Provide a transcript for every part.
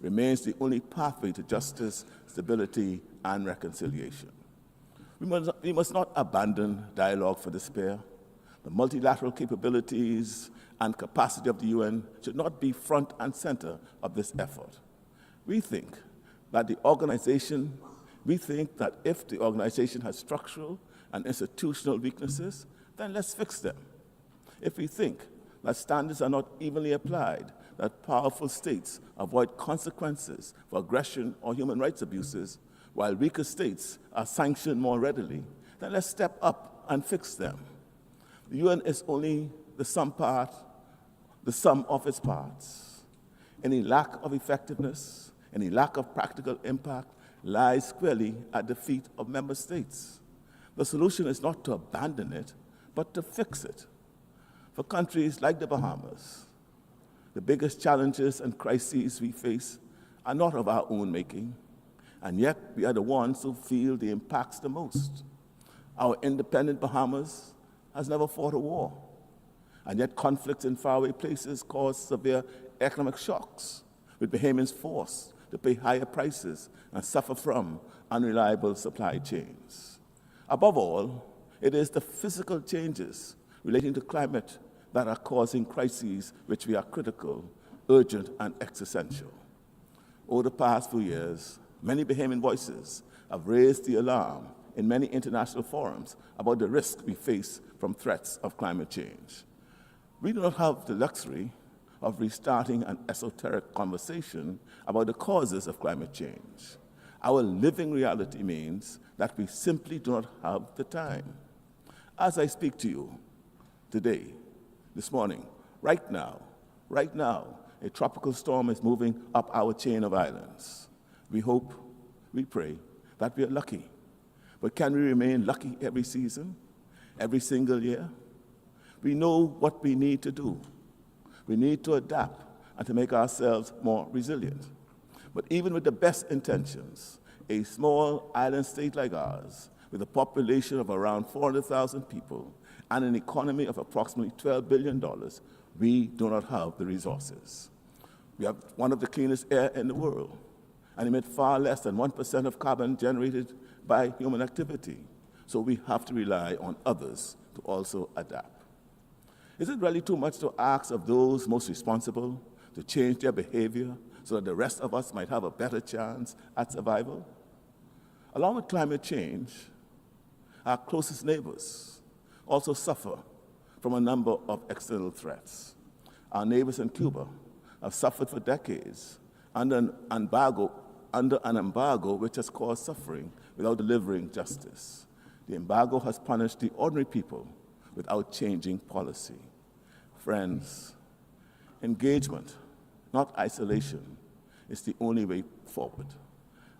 remains the only pathway to justice, stability, and reconciliation. We must not abandon dialogue for despair. The multilateral capabilities and capacity of the UN should not be front and center of this effort. We think that if the organization has structural and institutional weaknesses, then let's fix them. If we think that standards are not evenly applied, that powerful states avoid consequences for aggression or human rights abuses, while weaker states are sanctioned more readily, then let's step up and fix them. The UN is only the sum of its parts. Any lack of effectiveness, any lack of practical impact lies squarely at the feet of member states. The solution is not to abandon it, but to fix it. For countries like the Bahamas, the biggest challenges and crises we face are not of our own making, and yet we are the ones who feel the impacts the most. Our independent Bahamas has never fought a war, and yet conflicts in faraway places cause severe economic shocks, with Bahamians forced to pay higher prices and suffer from unreliable supply chains. Above all, it is the physical changes relating to climate that are causing crises which we are critical, urgent, and existential. Over the past few years, many Bahamian voices have raised the alarm in many international forums about the risk we face from threats of climate change. We do not have the luxury of restarting an esoteric conversation about the causes of climate change. Our living reality means that we simply do not have the time. As I speak to you today, this morning, right now, a tropical storm is moving up our chain of islands. We hope, we pray that we are lucky. But can we remain lucky every season, every single year? We know what we need to do. We need to adapt and to make ourselves more resilient. But even with the best intentions, a small island state like ours, with a population of around 400,000 people and an economy of approximately $12 billion, we do not have the resources. We have one of the cleanest air in the world and emit far less than 1% of carbon generated by human activity. So we have to rely on others to also adapt. Is it really too much to ask of those most responsible to change their behavior so that the rest of us might have a better chance at survival? Along with climate change, our closest neighbors also suffer from a number of external threats. Our neighbors in Cuba have suffered for decades under an embargo which has caused suffering without delivering justice. The embargo has punished the ordinary people without changing policy. Friends, engagement, not isolation, is the only way forward.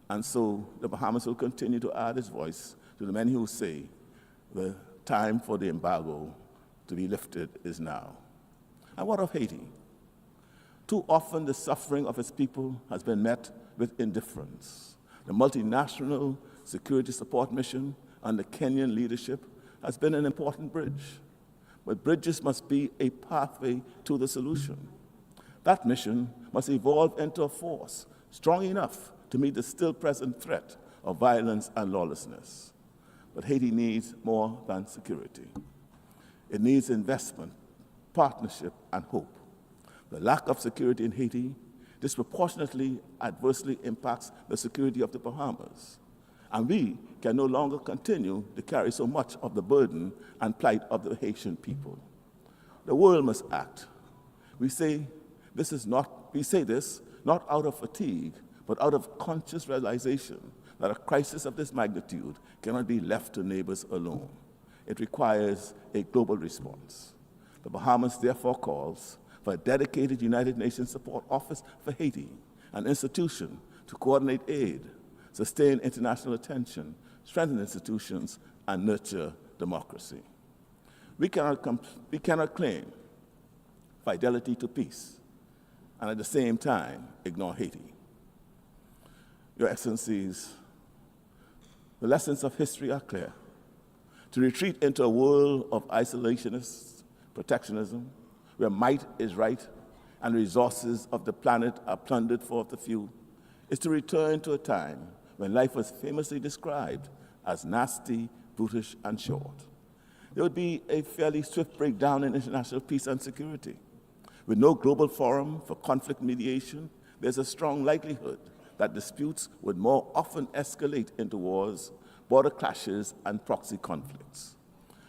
And so the Bahamas will continue to add its voice to the many who say the time for the embargo to be lifted is now. And what of Haiti? Too often the suffering of its people has been met with indifference. The multinational security support mission under Kenyan leadership has been an important bridge. But bridges must be a pathway to the solution. That mission must evolve into a force strong enough to meet the still present threat of violence and lawlessness. But Haiti needs more than security. It needs investment, partnership, and hope. The lack of security in Haiti disproportionately adversely impacts the security of the Bahamas. And we can no longer continue to carry so much of the burden and plight of the Haitian people. The world must act. We say this not out of fatigue, but out of conscious realization that a crisis of this magnitude cannot be left to neighbors alone. It requires a global response. The Bahamas therefore calls for a dedicated United Nations Support Office for Haiti, an institution to coordinate aid, sustain international attention, strengthen institutions, and nurture democracy. We cannot claim fidelity to peace and at the same time ignore Haiti. Your Excellencies, the lessons of history are clear. To retreat into a world of isolationist protectionism, where might is right and resources of the planet are plundered for the few, is to return to a time when life was famously described as nasty, brutish, and short. There would be a fairly swift breakdown in international peace and security. With no global forum for conflict mediation, there's a strong likelihood that disputes would more often escalate into wars, border clashes, and proxy conflicts.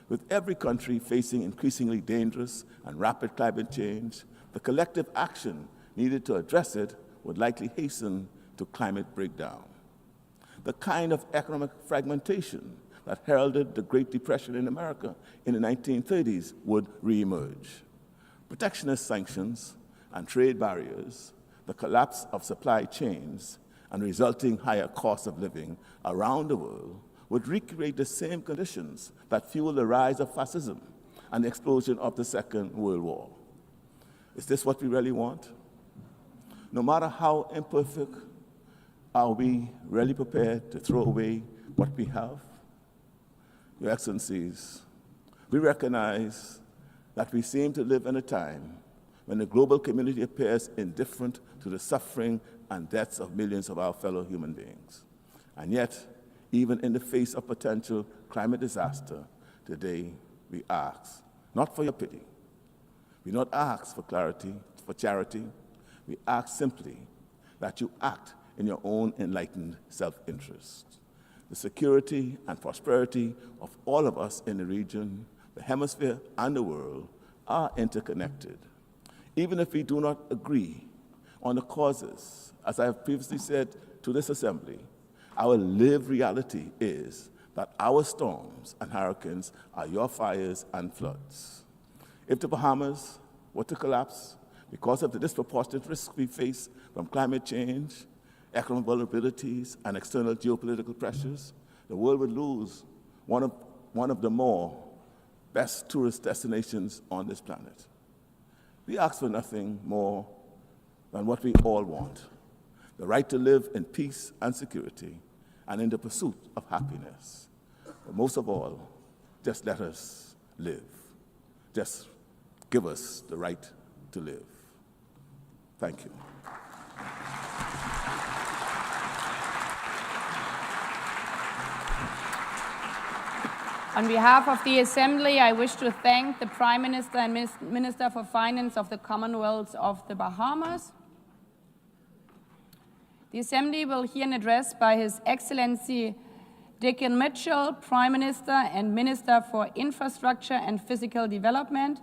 With every country facing increasingly dangerous and rapid climate change, the collective action needed to address it would likely hasten to climate breakdown. The kind of economic fragmentation that heralded the Great Depression in America in the 1930s would reemerge. Protectionist sanctions and trade barriers, the collapse of supply chains, and resulting higher costs of living around the world would recreate the same conditions that fueled the rise of fascism and the explosion of the Second World War. Is this what we really want? No matter how imperfect, are we really prepared to throw away what we have? Your Excellencies, we recognize that we seem to live in a time when the global community appears indifferent to the suffering and deaths of millions of our fellow human beings. And yet, even in the face of potential climate disaster, today we ask, not for your pity, we not ask for clarity, for charity, we ask simply that you act in your own enlightened self-interest. The security and prosperity of all of us in the region, the hemisphere, and the world are interconnected. Even if we do not agree on the causes, as I have previously said to this assembly, our lived reality is that our storms and hurricanes are your fires and floods. If the Bahamas were to collapse because of the disproportionate risks we face from climate change, economic vulnerabilities, and external geopolitical pressures, the world would lose one of the more best tourist destinations on this planet. We ask for nothing more than what we all want: the right to live in peace and security and in the pursuit of happiness. But most of all, just let us live. Just give us the right to live. Thank you. On behalf of the Assembly, I wish to thank the Prime Minister and Minister for Finance of the Commonwealth of the Bahamas. The Assembly will hear an address by His Excellency Dickon Mitchell, Prime Minister and Minister for Infrastructure and Physical Development,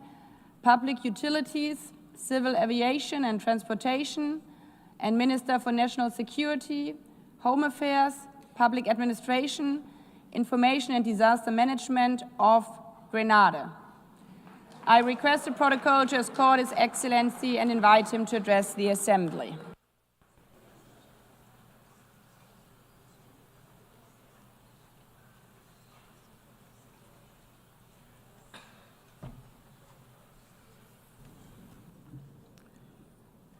Public Utilities, Civil Aviation and Transportation, and Minister for National Security, Home Affairs, Public Administration, Information and Disaster Management of Grenada. I request the protocol to escort His Excellency and invite him to address the Assembly.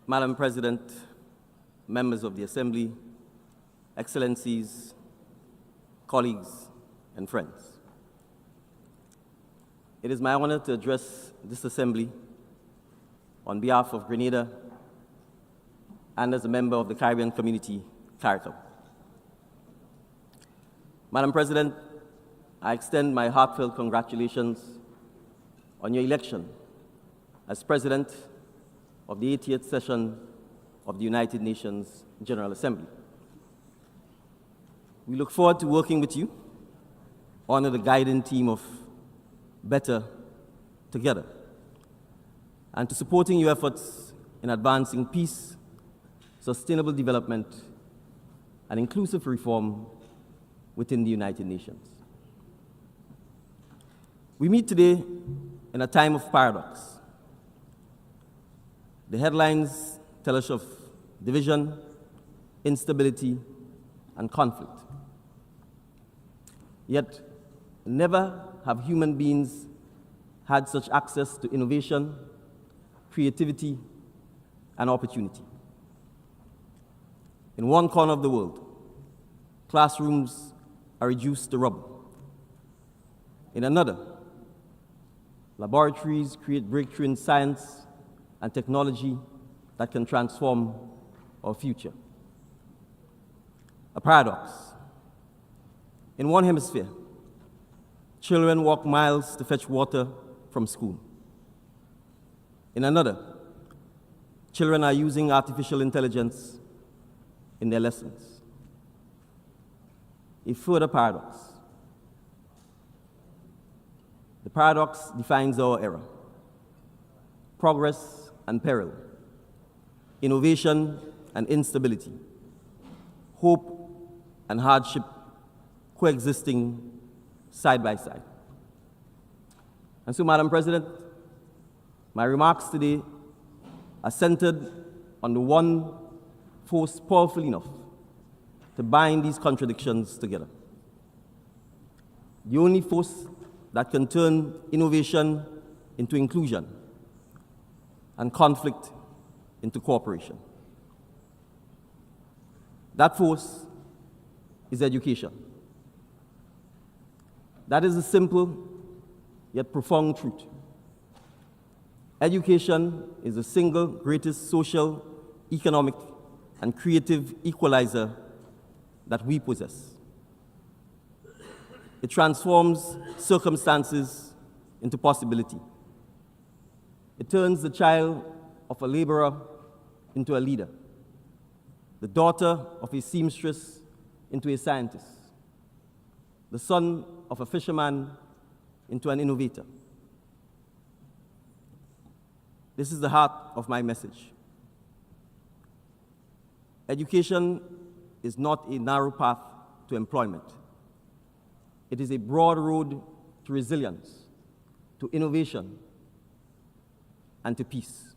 Madam President, members of the Assembly, Excellencies, colleagues, and friends. It is my honor to address this Assembly on behalf of Grenada and as a member of the Caribbean Community CARICOM. Madam President, I extend my heartfelt congratulations on your election as President of the 80th session of the United Nations General Assembly. We look forward to working with you under the guiding theme of Better Together and to supporting your efforts in advancing peace, sustainable development, and inclusive reform within the United Nations. We meet today in a time of paradox. The headlines tell us of division, instability, and conflict. Yet, never have human beings had such access to innovation, creativity, and opportunity. In one corner of the world, classrooms are reduced to rubble. In another, laboratories create breakthrough in science and technology that can transform our future. A paradox. In one hemisphere, children walk miles to fetch water from school. In another, children are using artificial intelligence in their lessons. A further paradox. The paradox defines our era. Progress and peril, innovation and instability, hope and hardship coexisting side by side. And so, Madam President, my remarks today are centered on the one force powerful enough to bind these contradictions together. The only force that can turn innovation into inclusion and conflict into cooperation. That force is education. That is a simple yet profound truth. Education is the single greatest social, economic, and creative equalizer that we possess. It transforms circumstances into possibility. It turns the child of a laborer into a leader, the daughter of a seamstress into a scientist, the son of a fisherman into an innovator. This is the heart of my message. Education is not a narrow path to employment. It is a broad road to resilience, to innovation, and to peace.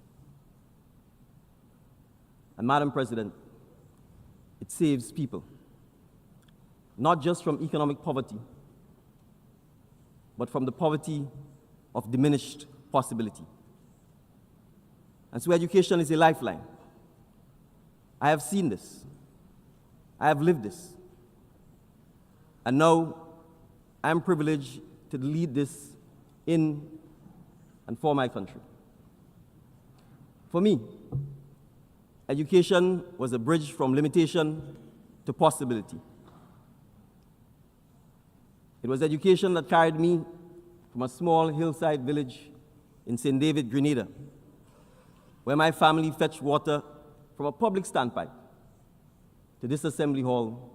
And Madam President, it saves people, not just from economic poverty, but from the poverty of diminished possibility. And so education is a lifeline. I have seen this. I have lived this. And now I am privileged to lead this in and for my country. For me, education was a bridge from limitation to possibility. It was education that carried me from a small hillside village in St. David, Grenada, where my family fetched water from a public standpipe to this assembly hall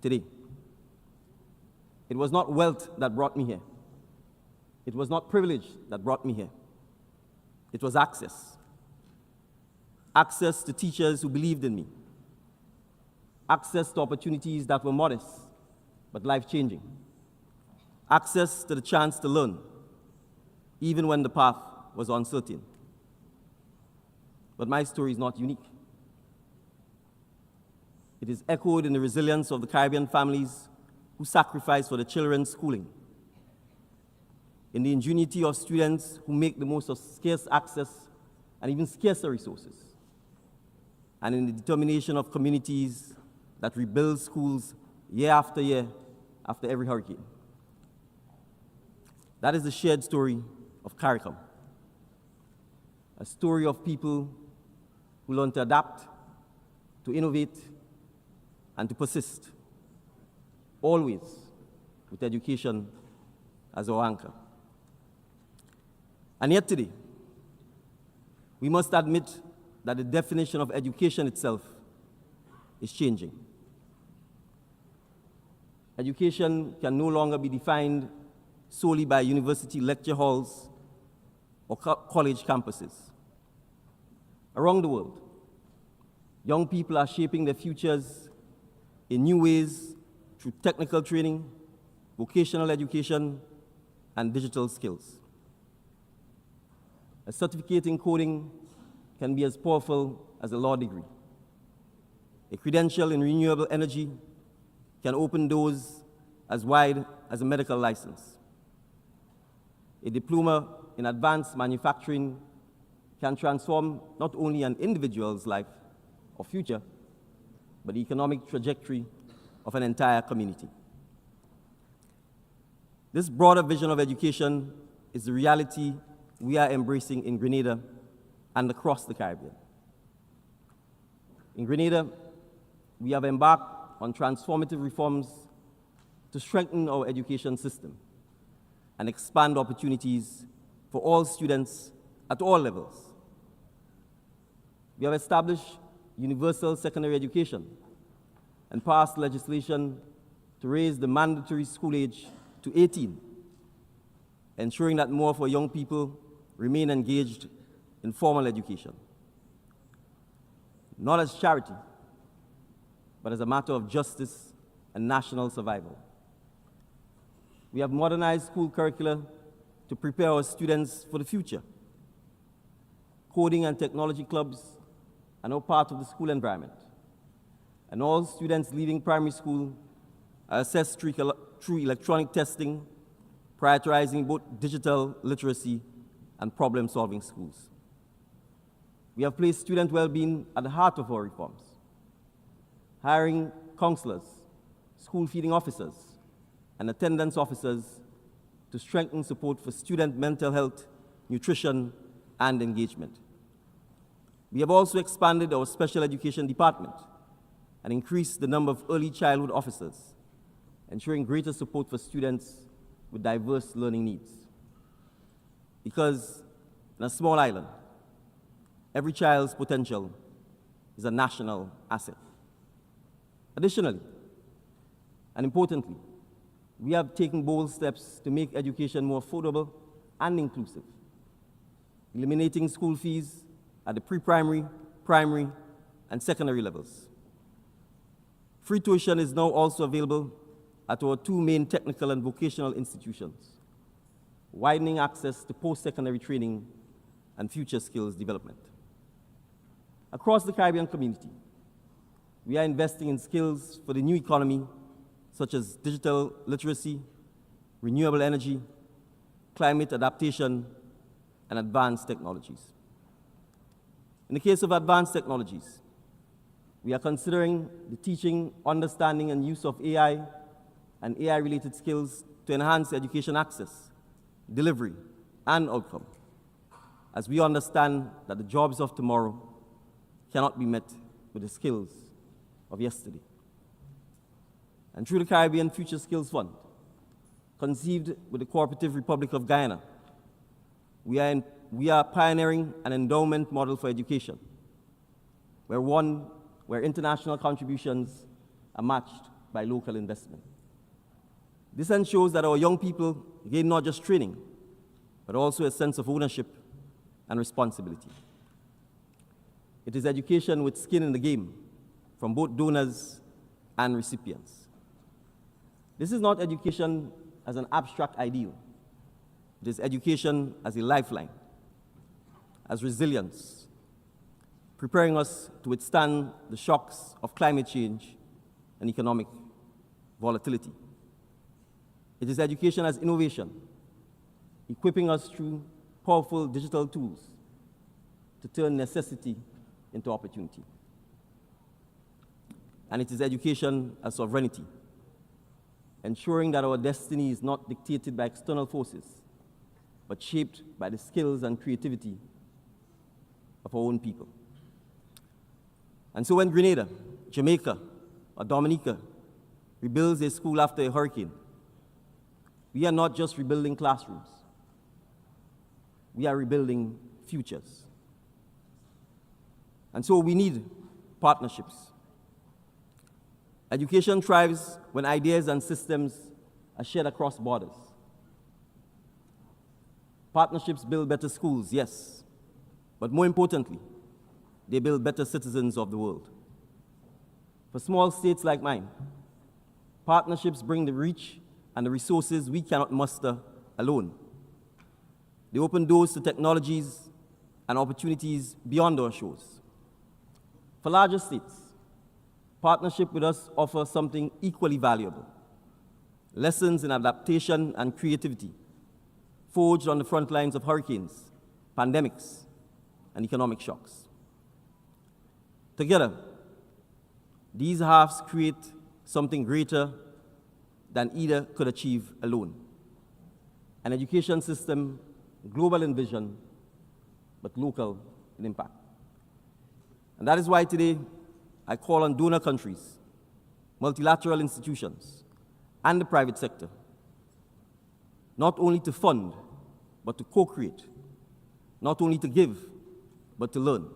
today. It was not wealth that brought me here. It was not privilege that brought me here. It was access. Access to teachers who believed in me. Access to opportunities that were modest but life-changing. Access to the chance to learn, even when the path was uncertain. But my story is not unique. It is echoed in the resilience of the Caribbean families who sacrifice for the children's schooling, in the ingenuity of students who make the most of scarce access and even scarcer resources, and in the determination of communities that rebuild schools year after every hurricane. That is the shared story of CARICOM, a story of people who learn to adapt, to innovate, and to persist, always with education as our anchor. And yet today, we must admit that the definition of education itself is changing. Education can no longer be defined solely by university lecture halls or college campuses. Around the world, young people are shaping their futures in new ways through technical training, vocational education, and digital skills. A certificate in coding can be as powerful as a law degree. A credential in renewable energy can open doors as wide as a medical license. A diploma in advanced manufacturing can transform not only an individual's life or future, but the economic trajectory of an entire community. This broader vision of education is the reality we are embracing in Grenada and across the Caribbean. In Grenada, we have embarked on transformative reforms to strengthen our education system and expand opportunities for all students at all levels. We have established universal secondary education and passed legislation to raise the mandatory school age to 18, ensuring that more of our young people remain engaged in formal education, not as charity, but as a matter of justice and national survival. We have modernized school curricula to prepare our students for the future. Coding and technology clubs are now part of the school environment, and all students leaving primary school are assessed through electronic testing, prioritizing both digital literacy and problem-solving schools. We have placed student well-being at the heart of our reforms, hiring counselors, school feeding officers, and attendance officers to strengthen support for student mental health, nutrition, and engagement. We have also expanded our special education department and increased the number of early childhood officers, ensuring greater support for students with diverse learning needs. Because in a small island, every child's potential is a national asset. Additionally, and importantly, we have taken bold steps to make education more affordable and inclusive, eliminating school fees at the pre-primary, primary, and secondary levels. Free tuition is now also available at our two main technical and vocational institutions, widening access to post-secondary training and future skills development. Across the Caribbean community, we are investing in skills for the new economy, such as digital literacy, renewable energy, climate adaptation, and advanced technologies. In the case of advanced technologies, we are considering the teaching, understanding, and use of AI and AI-related skills to enhance education access, delivery, and outcome, as we understand that the jobs of tomorrow cannot be met with the skills of yesterday. And through the Caribbean Future Skills Fund, conceived with the Cooperative Republic of Guyana, we are pioneering an endowment model for education, where international contributions are matched by local investment. This ensures that our young people gain not just training, but also a sense of ownership and responsibility. It is education with skin in the game from both donors and recipients. This is not education as an abstract ideal. It is education as a lifeline, as resilience, preparing us to withstand the shocks of climate change and economic volatility. It is education as innovation, equipping us through powerful digital tools to turn necessity into opportunity. And it is education as sovereignty, ensuring that our destiny is not dictated by external forces, but shaped by the skills and creativity of our own people. And so when Grenada, Jamaica, or Dominica rebuilds a school after a hurricane, we are not just rebuilding classrooms. We are rebuilding futures. And so we need partnerships. Education thrives when ideas and systems are shared across borders. Partnerships build better schools, yes, but more importantly, they build better citizens of the world. For small states like mine, partnerships bring the reach and the resources we cannot muster alone. They open doors to technologies and opportunities beyond our shores. For larger states, partnership with us offers something equally valuable: lessons in adaptation and creativity, forged on the front lines of hurricanes, pandemics, and economic shocks. Together, these halves create something greater than either could achieve alone: an education system global in vision, but local in impact. And that is why today I call on donor countries, multilateral institutions, and the private sector, not only to fund, but to co-create, not only to give, but to learn.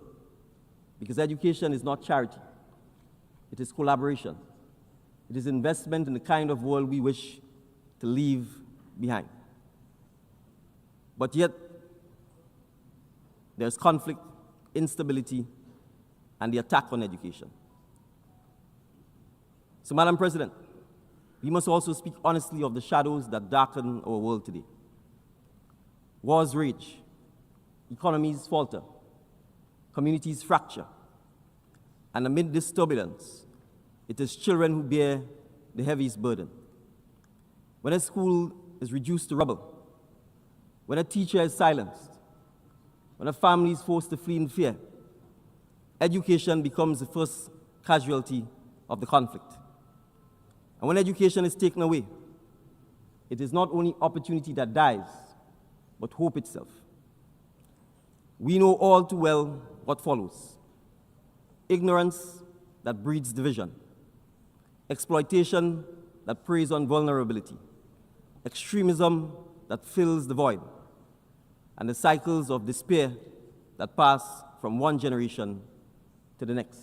Because education is not charity, it is collaboration. It is investment in the kind of world we wish to leave behind. But yet, there's conflict, instability, and the attack on education. So, Madam President, we must also speak honestly of the shadows that darken our world today. Wars rage, economies falter, communities fracture, and amid this turbulence, it is children who bear the heaviest burden. When a school is reduced to rubble, when a teacher is silenced, when a family is forced to flee in fear, education becomes the first casualty of the conflict. And when education is taken away, it is not only opportunity that dies, but hope itself. We know all too well what follows: ignorance that breeds division, exploitation that preys on vulnerability, extremism that fills the void, and the cycles of despair that pass from one generation to the next.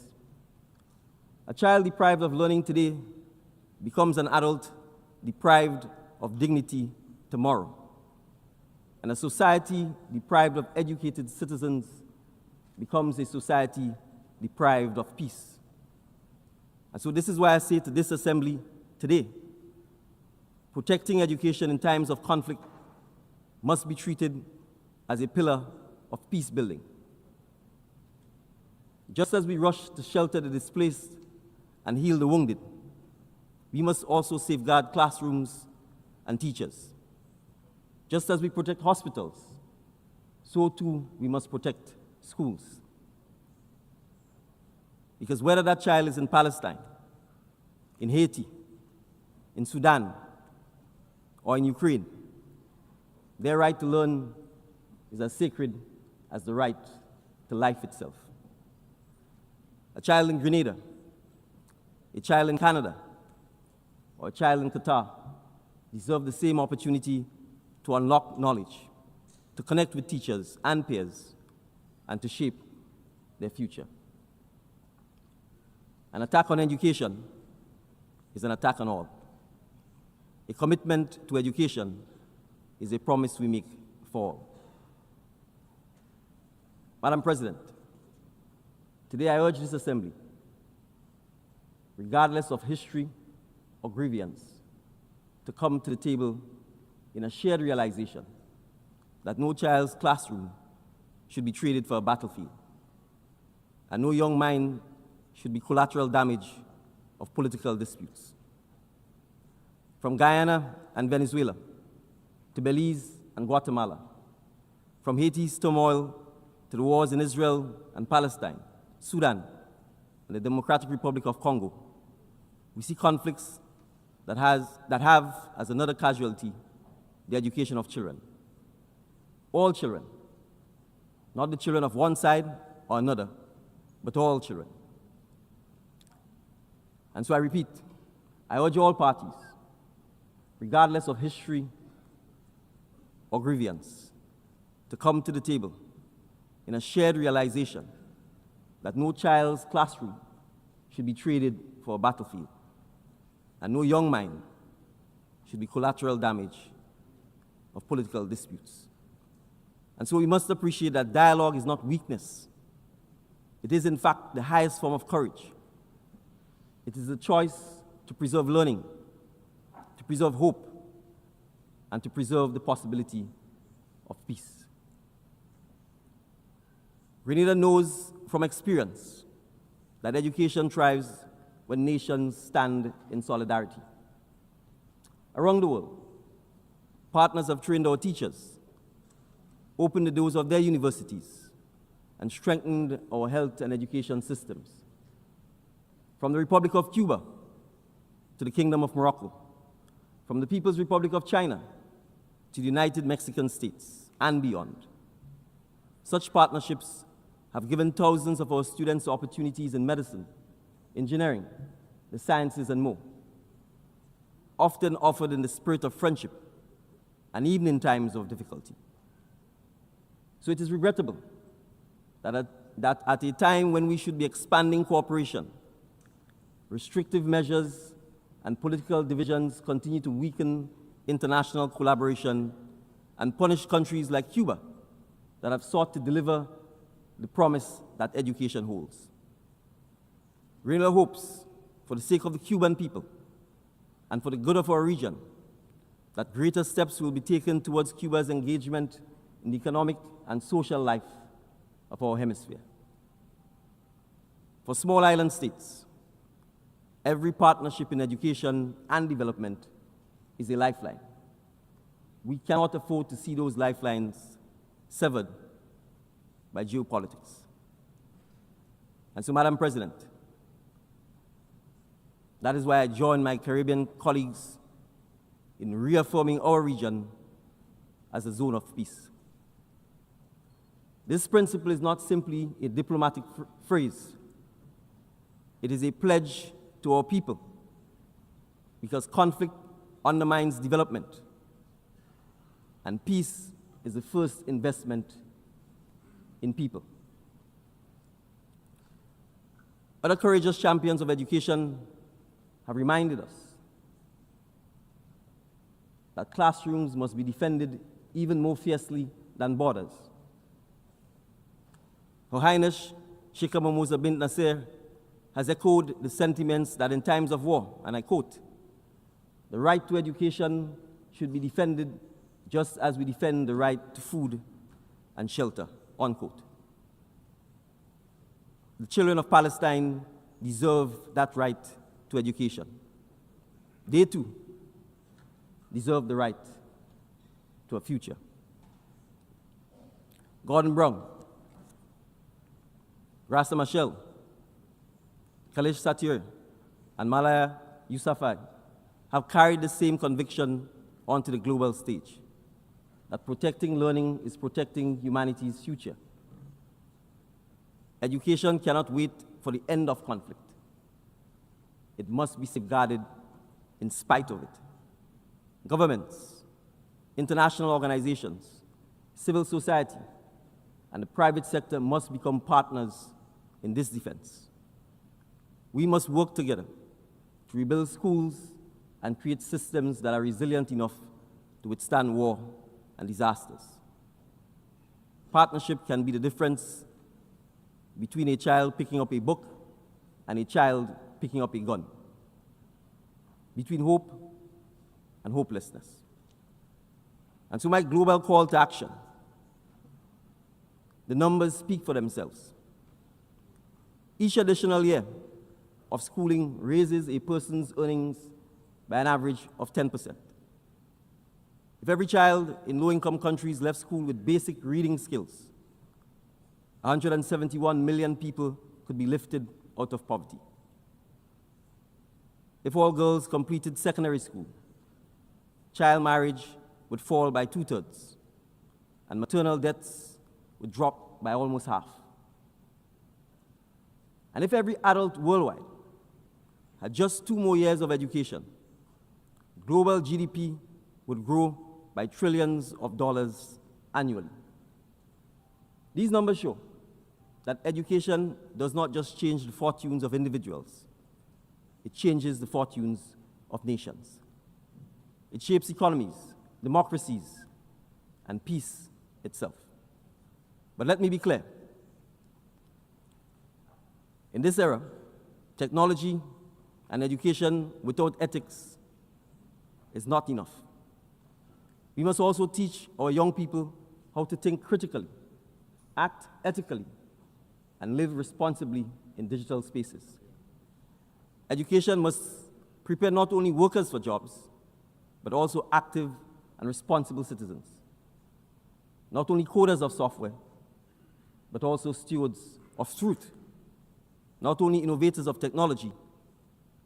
A child deprived of learning today becomes an adult deprived of dignity tomorrow. And a society deprived of educated citizens becomes a society deprived of peace. And so this is why I say to this assembly today, protecting education in times of conflict must be treated as a pillar of peace building. Just as we rush to shelter the displaced and heal the wounded, we must also safeguard classrooms and teachers. Just as we protect hospitals, so too we must protect schools. Because whether that child is in Palestine, in Haiti, in Sudan, or in Ukraine, their right to learn is as sacred as the right to life itself. A child in Grenada, a child in Canada, or a child in Qatar deserve the same opportunity to unlock knowledge, to connect with teachers and peers, and to shape their future. An attack on education is an attack on all. A commitment to education is a promise we make for all. Madam President, today I urge this assembly, regardless of history or grievance, to come to the table in a shared realization that no child's classroom should be traded for a battlefield, and no young mind should be collateral damage of political disputes. From Guyana and Venezuela to Belize and Guatemala, from Haiti's turmoil to the wars in Israel and Palestine, Sudan, and the Democratic Republic of Congo, we see conflicts that have as another casualty the education of children. All children, not the children of one side or another, but all children. And so I repeat, I urge all parties, regardless of history or grievance, to come to the table in a shared realization that no child's classroom should be traded for a battlefield, and no young mind should be collateral damage of political disputes. And so we must appreciate that dialogue is not weakness. It is, in fact, the highest form of courage. It is a choice to preserve learning, to preserve hope, and to preserve the possibility of peace. Grenada knows from experience that education thrives when nations stand in solidarity. Around the world, partners have trained our teachers, opened the doors of their universities, and strengthened our health and education systems. From the Republic of Cuba to the Kingdom of Morocco, from the People's Republic of China to the United Mexican States and beyond. Such partnerships have given thousands of our students opportunities in medicine, engineering, the sciences, and more, often offered in the spirit of friendship and even in times of difficulty. So it is regrettable that at a time when we should be expanding cooperation, restrictive measures and political divisions continue to weaken international collaboration and punish countries like Cuba that have sought to deliver the promise that education holds. Grenada hopes, for the sake of the Cuban people and for the good of our region, that greater steps will be taken towards Cuba's engagement in the economic and social life of our hemisphere. For small island states, every partnership in education and development is a lifeline. We cannot afford to see those lifelines severed by geopolitics. And so, Madam President, that is why I join my Caribbean colleagues in reaffirming our region as a zone of peace. This principle is not simply a diplomatic phrase. It is a pledge to our people, because conflict undermines development, and peace is the first investment in people. Other courageous champions of education have reminded us that classrooms must be defended even more fiercely than borders. Her Highness Sheikh Mahmouza bint Nasser has echoed the sentiments that in times of war, and I quote, "The right to education should be defended just as we defend the right to food and shelter," unquote. The children of Palestine deserve that right to education. They too deserve the right to a future. Gordon Brown, Rasta Machel, Kalish Satir, and Malaya Yousafzai have carried the same conviction onto the global stage, that protecting learning is protecting humanity's future. Education cannot wait for the end of conflict. It must be safeguarded in spite of it. Governments, international organizations, civil society, and the private sector must become partners in this defense. We must work together to rebuild schools and create systems that are resilient enough to withstand war and disasters. Partnership can be the difference between a child picking up a book and a child picking up a gun, between hope and hopelessness. And so my global call to action, the numbers speak for themselves. Each additional year of schooling raises a person's earnings by an average of 10%. If every child in low-income countries left school with basic reading skills, 171 million people could be lifted out of poverty. If all girls completed secondary school, child marriage would fall by 2/3, and maternal deaths would drop by almost half. And if every adult worldwide had just 2 more years of education, global GDP would grow by trillions of dollars annually. These numbers show that education does not just change the fortunes of individuals, it changes the fortunes of nations. It shapes economies, democracies, and peace itself. But let me be clear. In this era, technology and education without ethics is not enough. We must also teach our young people how to think critically, act ethically, and live responsibly in digital spaces. Education must prepare not only workers for jobs, but also active and responsible citizens. Not only coders of software, but also stewards of truth. Not only innovators of technology,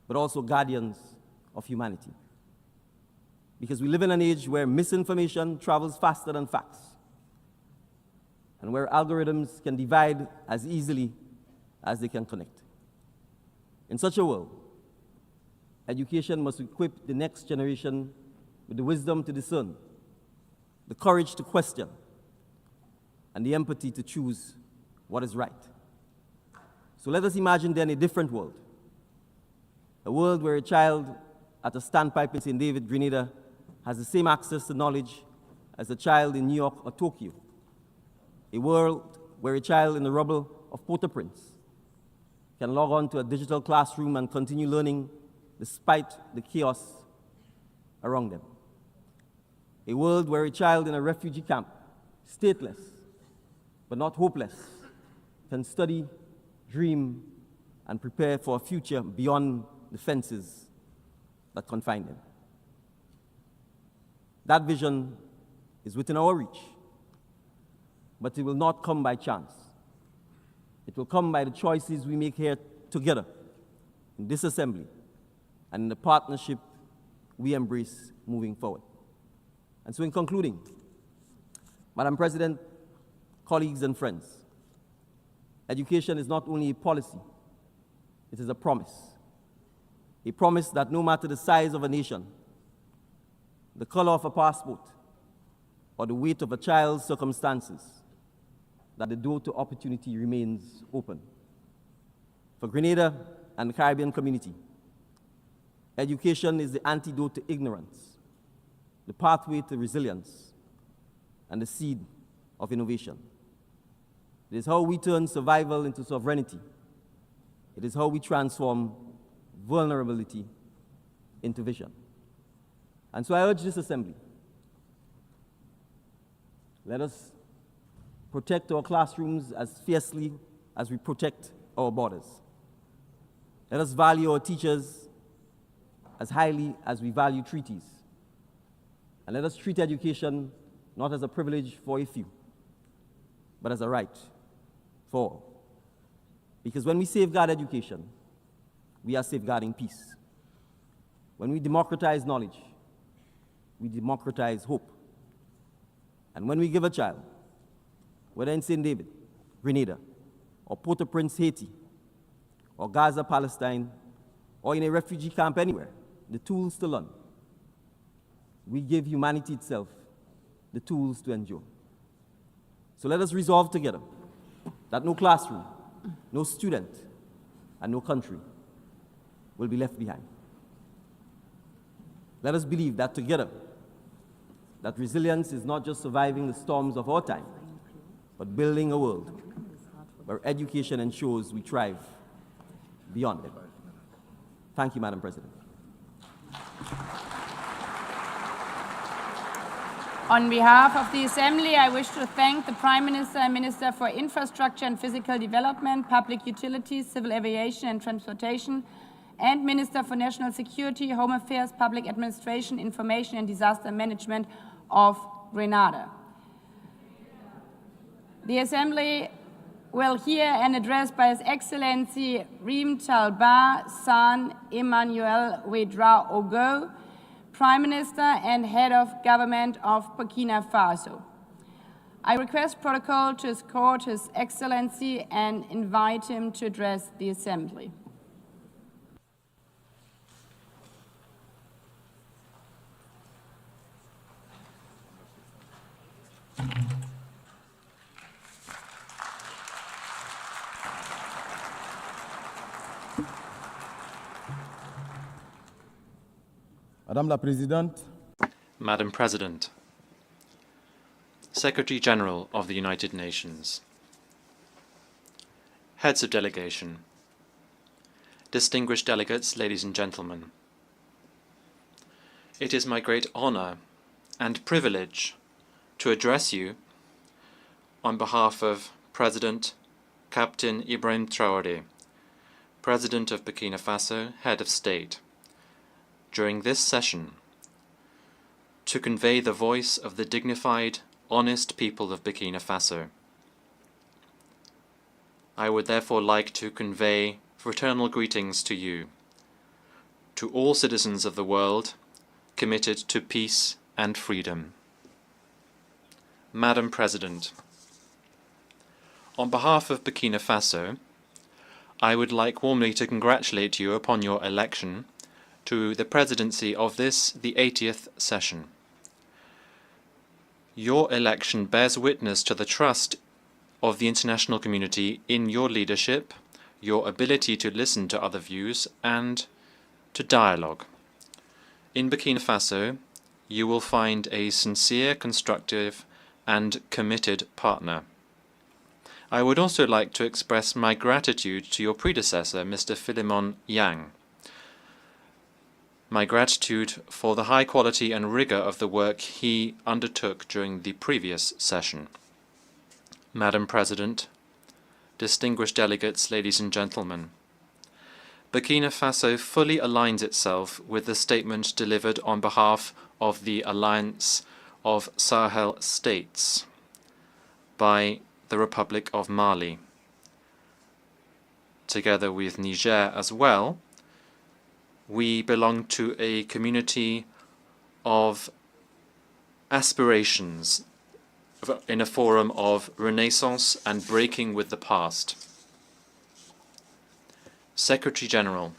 but also guardians of humanity. Because we live in an age where misinformation travels faster than facts, and where algorithms can divide as easily as they can connect. In such a world, education must equip the next generation with the wisdom to discern, the courage to question, and the empathy to choose what is right. So let us imagine then a different world, a world where a child at a standpipe in St. David, Grenada, has the same access to knowledge as a child in New York or Tokyo, a world where a child in the rubble of Port-au-Prince can log on to a digital classroom and continue learning despite the chaos around them. A world where a child in a refugee camp, stateless but not hopeless, can study, dream, and prepare for a future beyond the fences that confine them. That vision is within our reach, but it will not come by chance. It will come by the choices we make here together in this assembly and in the partnership we embrace moving forward. And so in concluding, Madam President, colleagues and friends, education is not only a policy, it is a promise that no matter the size of a nation, the color of a passport, or the weight of a child's circumstances, that the door to opportunity remains open. For Grenada and the Caribbean community, education is the antidote to ignorance, the pathway to resilience, and the seed of innovation. It is how we turn survival into sovereignty. It is how we transform vulnerability into vision. And so I urge this assembly, let us protect our classrooms as fiercely as we protect our borders. Let us value our teachers as highly as we value treaties. And let us treat education not as a privilege for a few, but as a right for all. Because when we safeguard education, we are safeguarding peace. When we democratize knowledge, we democratize hope. And when we give a child, whether in St. David, Grenada, or Port-au-Prince, Haiti, or Gaza, Palestine, or in a refugee camp anywhere, the tools to learn, we give humanity itself the tools to endure. So let us resolve together that no classroom, no student, and no country will be left behind. Let us believe that together, that resilience is not just surviving the storms of our time, but building a world where education ensures we thrive beyond it. Thank you, Madam President. On behalf of the Assembly, I wish to thank the Prime Minister and Minister for Infrastructure and Physical Development, Public Utilities, Civil Aviation and Transportation, and Minister for National Security, Home Affairs, Public Administration, Information and Disaster Management of Grenada. The Assembly will hear an address by His Excellency Reem Talba San Emmanuel Wedra Ogo, Prime Minister and Head of Government of Burkina Faso. I request protocol to escort His Excellency and invite him to address the Assembly. Madame la Présidente, Madam President, Secretary General of the United Nations, Heads of Delegation, distinguished delegates, ladies and gentlemen, it is my great honor and privilege to address you on behalf of President Captain Ibrahim Traoré, President of Burkina Faso, Head of State, during this session, to convey the voice of the dignified, honest people of Burkina Faso. I would therefore like to convey fraternal greetings to you, to all citizens of the world committed to peace and freedom. Madam President, on behalf of Burkina Faso, I would like warmly to congratulate you upon your election to the presidency of this, the 80th session. Your election bears witness to the trust of the international community in your leadership, your ability to listen to other views, and to dialogue. In Burkina Faso, you will find a sincere, constructive, and committed partner. I would also like to express my gratitude to your predecessor, Mr. Philemon Yang. My gratitude for the high quality and rigor of the work he undertook during the previous session. Madam President, distinguished delegates, ladies and gentlemen, Burkina Faso fully aligns itself with the statement delivered on behalf of the Alliance of Sahel States by the Republic of Mali. Together with Niger as well, we belong to a community of aspirations in a forum of renaissance and breaking with the past. Secretary General,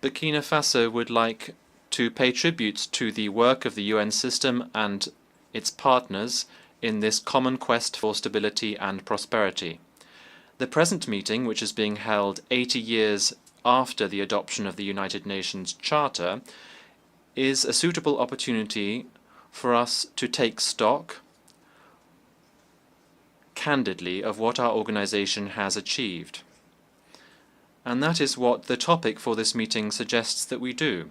Burkina Faso would like to pay tribute to the work of the UN system and its partners in this common quest for stability and prosperity. The present meeting, which is being held 80 years after the adoption of the United Nations Charter, is a suitable opportunity for us to take stock candidly of what our organization has achieved. And that is what the topic for this meeting suggests that we do.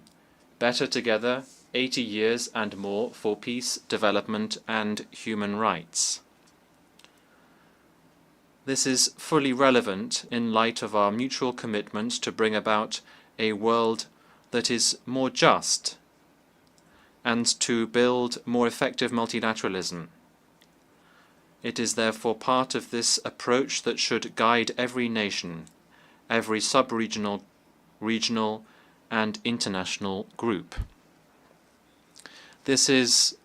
Better together, 80 years and more for peace, development, and human rights. This is fully relevant in light of our mutual commitment to bring about a world that is more just and to build more effective multilateralism. It is therefore part of this approach that should guide every nation, every sub-regional, regional, and international group. This is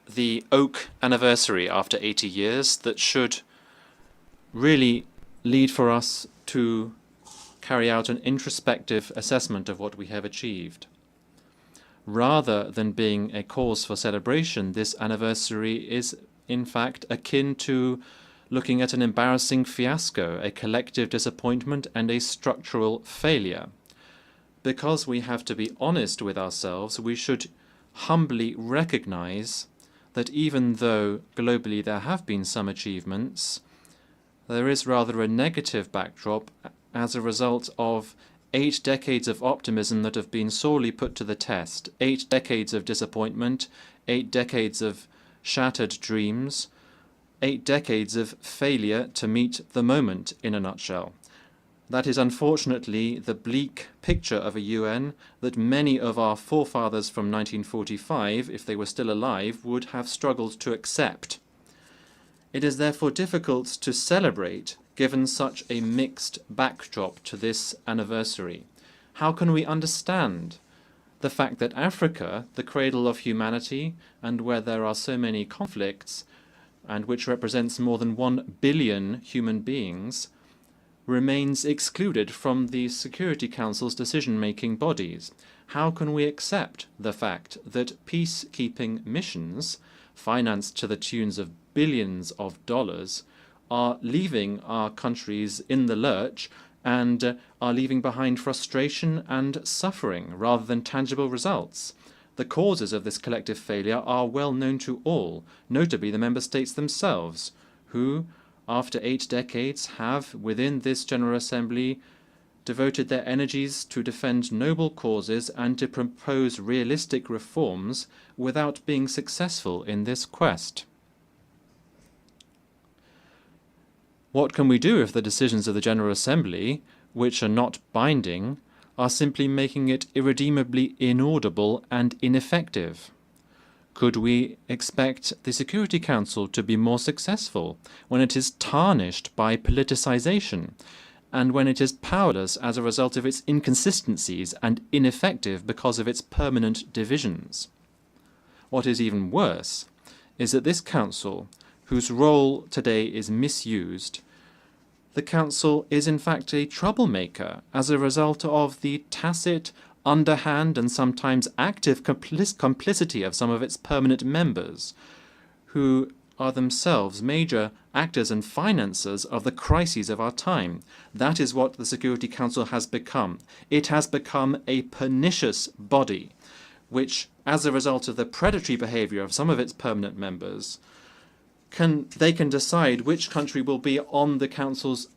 the oak anniversary after 80 years that should really lead for us to carry out an introspective assessment of what we have achieved. Rather than being a cause for celebration, this anniversary is in fact akin to looking at an embarrassing fiasco, a collective disappointment, and a structural failure. Because we have to be honest with ourselves, we should humbly recognize that even though globally there have been some achievements, there is rather a negative backdrop as a result of 8 decades of optimism that have been sorely put to the test, 8 decades of disappointment, 8 decades of shattered dreams, 8 decades of failure to meet the moment, in a nutshell. That is unfortunately the bleak picture of a UN that many of our forefathers from 1945, if they were still alive, would have struggled to accept. It is therefore difficult to celebrate given such a mixed backdrop to this anniversary. How can we understand the fact that Africa, the cradle of humanity, and where there are so many conflicts, and which represents more than 1 billion human beings, remains excluded from the Security Council's decision-making bodies? How can we accept the fact that peacekeeping missions, financed to the tunes of billions of dollars, are leaving our countries in the lurch and are leaving behind frustration and suffering rather than tangible results? The causes of this collective failure are well known to all, notably the member states themselves, who, after 8 decades, have, within this General Assembly, devoted their energies to defend noble causes and to propose realistic reforms without being successful in this quest. What can we do if the decisions of the General Assembly, which are not binding, are simply making it irredeemably inaudible and ineffective? Could we expect the Security Council to be more successful when it is tarnished by politicization and when it is powerless as a result of its inconsistencies and ineffective because of its permanent divisions? What is even worse is that this Council, whose role today is misused, the Council is in fact a troublemaker as a result of the tacit, underhand and sometimes active complicity of some of its permanent members, who are themselves major actors and financiers of the crises of our time. That is what the Security Council has become. It has become a pernicious body, which, as a result of the predatory behavior of some of its permanent members, they can decide which country will be on the Council's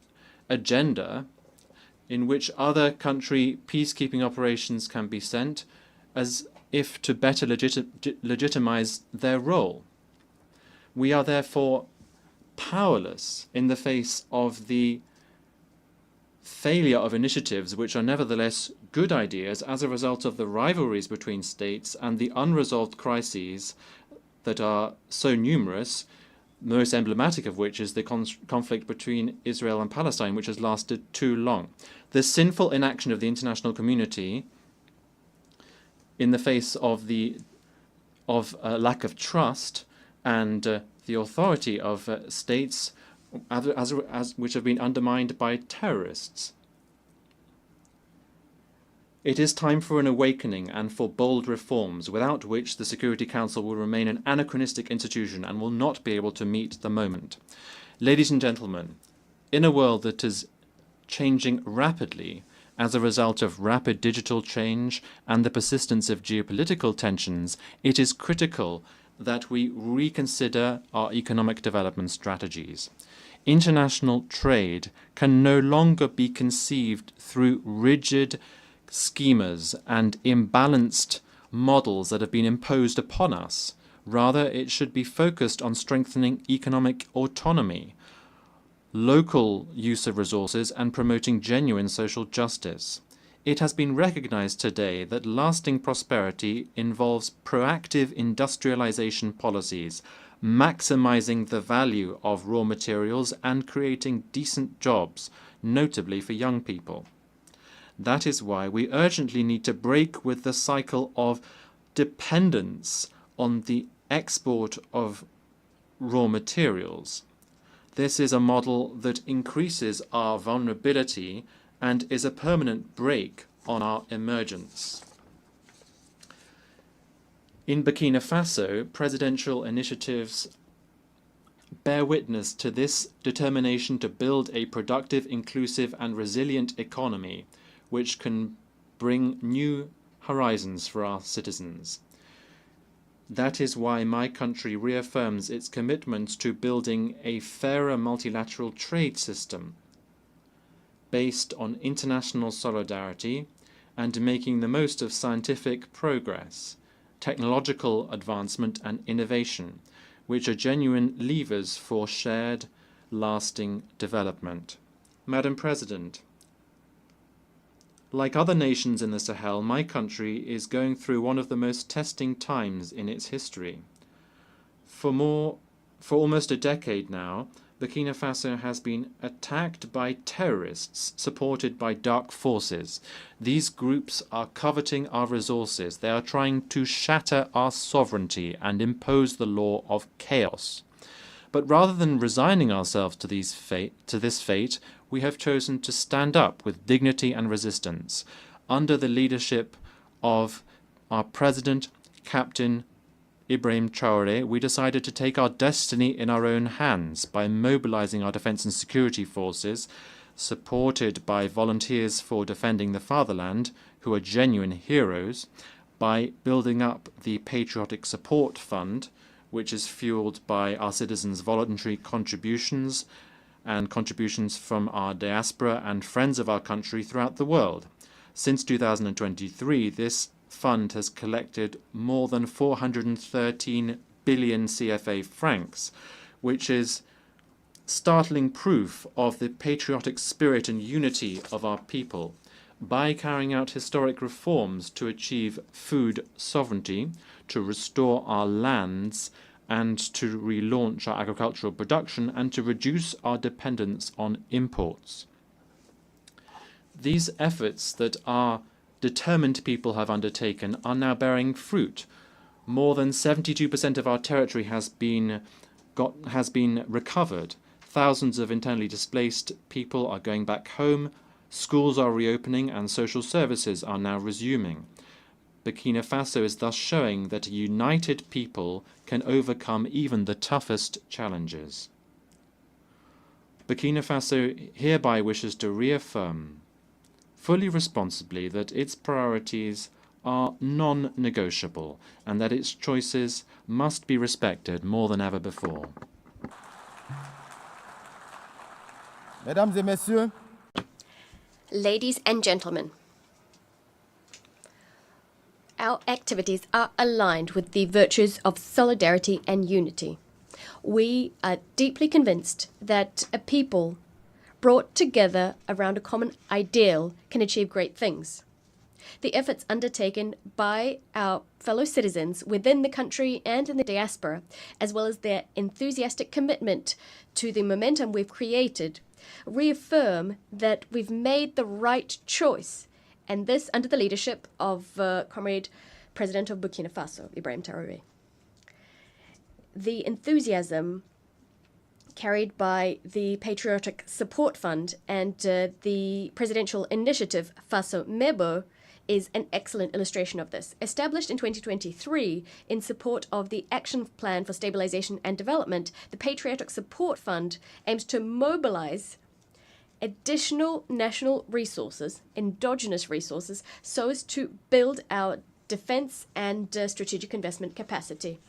agenda, in which other country peacekeeping operations can be sent, as if to better legitimize their role. We are therefore powerless in the face of the failure of initiatives which are nevertheless good ideas as a result of the rivalries between states and the unresolved crises that are so numerous, the most emblematic of which is the conflict between Israel and Palestine, which has lasted too long. The sinful inaction of the international community in the face of lack of trust and the authority of states which have been undermined by terrorists. It is time for an awakening and for bold reforms, without which the Security Council will remain an anachronistic institution and will not be able to meet the moment. Ladies and gentlemen, in a world that is changing rapidly as a result of rapid digital change and the persistence of geopolitical tensions, it is critical that we reconsider our economic development strategies. International trade can no longer be conceived through rigid schemas and imbalanced models that have been imposed upon us. Rather, it should be focused on strengthening economic autonomy, local use of resources, and promoting genuine social justice. It has been recognized today that lasting prosperity involves proactive industrialization policies, maximizing the value of raw materials and creating decent jobs, notably for young people. That is why we urgently need to break with the cycle of dependence on the export of raw materials. This is a model that increases our vulnerability and is a permanent brake on our emergence. In Burkina Faso, presidential initiatives bear witness to this determination to build a productive, inclusive, and resilient economy which can bring new horizons for our citizens. That is why my country reaffirms its commitment to building a fairer multilateral trade system based on international solidarity and making the most of scientific progress, technological advancement and innovation, which are genuine levers for shared, lasting development. Madam President, like other nations in the Sahel, my country is going through one of the most testing times in its history. For almost a decade now, Burkina Faso has been attacked by terrorists supported by dark forces. These groups are coveting our resources. They are trying to shatter our sovereignty and impose the law of chaos. But rather than resigning ourselves to this fate, we have chosen to stand up with dignity and resistance under the leadership of our President, Captain Ibrahim Traoré. We decided to take our destiny in our own hands by mobilizing our defense and security forces, supported by volunteers for defending the fatherland, who are genuine heroes, by building up the Patriotic Support Fund, which is fueled by our citizens' voluntary contributions and contributions from our diaspora and friends of our country throughout the world. Since 2023, this fund has collected more than 413 billion CFA francs, which is startling proof of the patriotic spirit and unity of our people. By carrying out historic reforms to achieve food sovereignty, to restore our lands, and to relaunch our agricultural production, and to reduce our dependence on imports. These efforts that our determined people have undertaken are now bearing fruit. More than 72% of our territory has been recovered Thousands of internally displaced people are going back home, schools are reopening, and social services are now resuming. Burkina Faso is thus showing that a united people can overcome even the toughest challenges. Burkina Faso hereby wishes to reaffirm fully responsibly that its priorities are non-negotiable and that its choices must be respected more than ever before. Mesdames et Messieurs, Ladies and gentlemen, our activities are aligned with the virtues of solidarity and unity. We are deeply convinced that a people brought together around a common ideal can achieve great things. The efforts undertaken by our fellow citizens within the country and in the diaspora, as well as their enthusiastic commitment to the momentum we've created, reaffirm that we've made the right choice, and this under the leadership of Comrade President of Burkina Faso, Ibrahim Traoré. The enthusiasm carried by the Patriotic Support Fund and the Presidential Initiative Faso Mebo is an excellent illustration of this. Established in 2023 in support of the Action Plan for Stabilization and Development, the Patriotic Support Fund aims to mobilize additional national resources, endogenous resources, so as to build our defense and strategic investment capacity.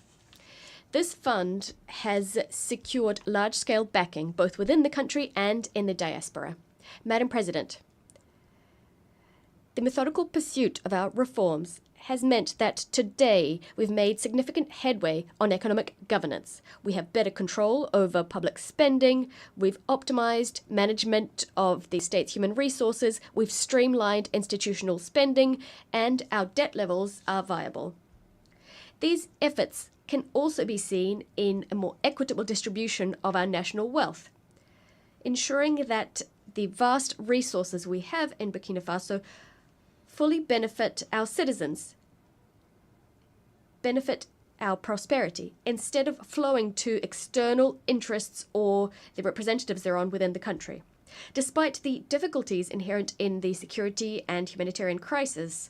This fund has secured large-scale backing both within the country and in the diaspora. Madam President, the methodical pursuit of our reforms has meant that today we've made significant headway on economic governance. We have better control over public spending, we've optimized management of the state's human resources, we've streamlined institutional spending, and our debt levels are viable. These efforts can also be seen in a more equitable distribution of our national wealth, ensuring that the vast resources we have in Burkina Faso fully benefit our citizens, benefit our prosperity, instead of flowing to external interests or the representatives thereon within the country. Despite the difficulties inherent in the security and humanitarian crisis,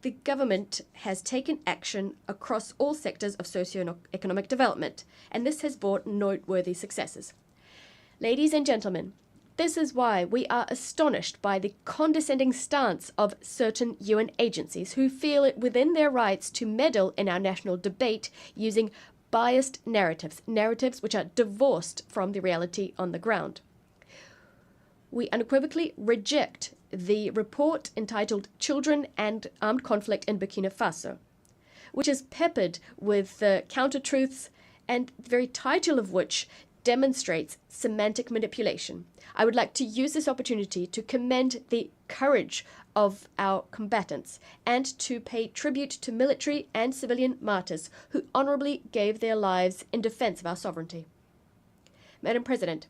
the government has taken action across all sectors of socio-economic development, and this has brought noteworthy successes. Ladies and gentlemen, this is why we are astonished by the condescending stance of certain UN agencies who feel it within their rights to meddle in our national debate using biased narratives which are divorced from the reality on the ground. We unequivocally reject the report entitled Children and Armed Conflict in Burkina Faso, which is peppered with counter-truths and the very title of which demonstrates semantic manipulation. I would like to use this opportunity to commend the courage of our combatants and to pay tribute to military and civilian martyrs who honorably gave their lives in defense of our sovereignty. Madam President,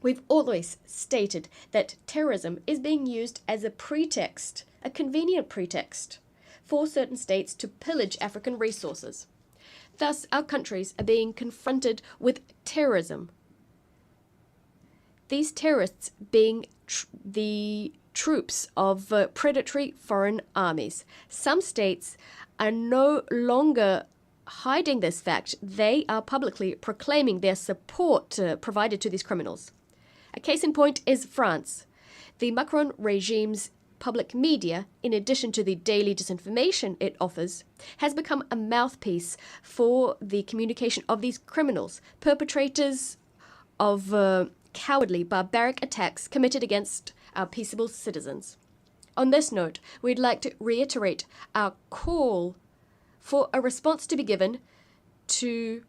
we've always stated that terrorism is being used as a pretext, a convenient pretext, for certain states to pillage African resources. Thus, our countries are being confronted with terrorism. These terrorists being the troops of predatory foreign armies. Some states are no longer hiding this fact. They are publicly proclaiming their support provided to these criminals. A case in point is France. The Macron regime's public media, in addition to the daily disinformation it offers, has become a mouthpiece for the communication of these criminals, perpetrators of cowardly, barbaric attacks committed against our peaceable citizens. On this note, we'd like to reiterate our call for a response to be given to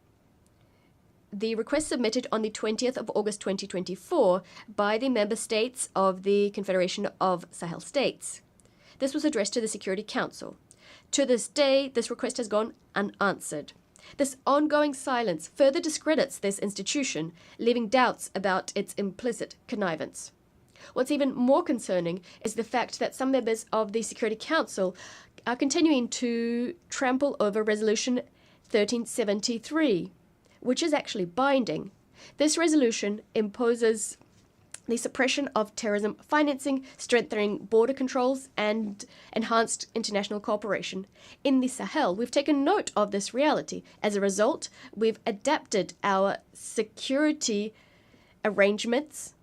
the request submitted on the 20th of August 2024 by the member states of the Confederation of Sahel States. This was addressed to the Security Council. To this day, this request has gone unanswered. This ongoing silence further discredits this institution, leaving doubts about its implicit connivance. What's even more concerning is the fact that some members of the Security Council are continuing to trample over Resolution 1373, which is actually binding. This resolution imposes the suppression of terrorism financing, strengthening border controls, and enhanced international cooperation. In the Sahel, we've taken note of this reality. As a result, we've adapted our security arrangements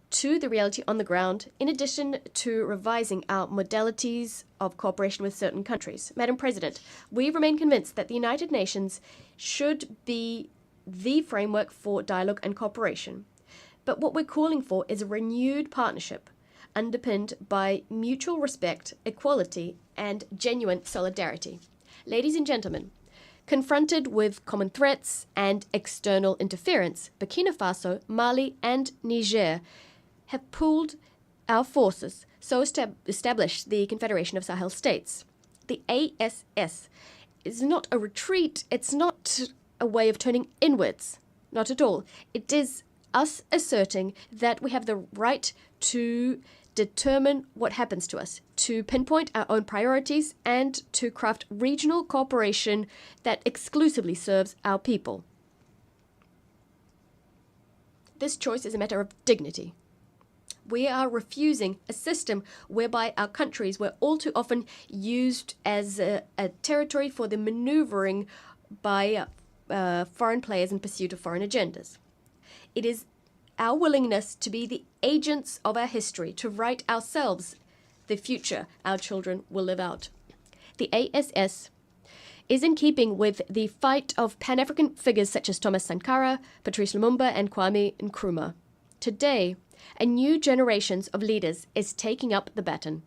to the reality on the ground, in addition to revising our modalities of cooperation with certain countries. Madam President, we remain convinced that the United Nations should be the framework for dialogue and cooperation. But what we're calling for is a renewed partnership underpinned by mutual respect, equality, and genuine solidarity. Ladies and gentlemen, confronted with common threats and external interference, Burkina Faso, Mali, and Niger have pooled our forces so as to establish the Confederation of Sahel States. The ASS is not a retreat, it's not a way of turning inwards, not at all. It is us asserting that we have the right to determine what happens to us, to pinpoint our own priorities, and to craft regional cooperation that exclusively serves our people. This choice is a matter of dignity. We are refusing a system whereby our countries were all too often used as a territory for the maneuvering by foreign players in pursuit of foreign agendas. It is our willingness to be the agents of our history, to write ourselves the future our children will live out. The ASS is in keeping with the fight of Pan-African figures such as Thomas Sankara, Patrice Lumumba, and Kwame Nkrumah. Today, a new generation of leaders is taking up the baton.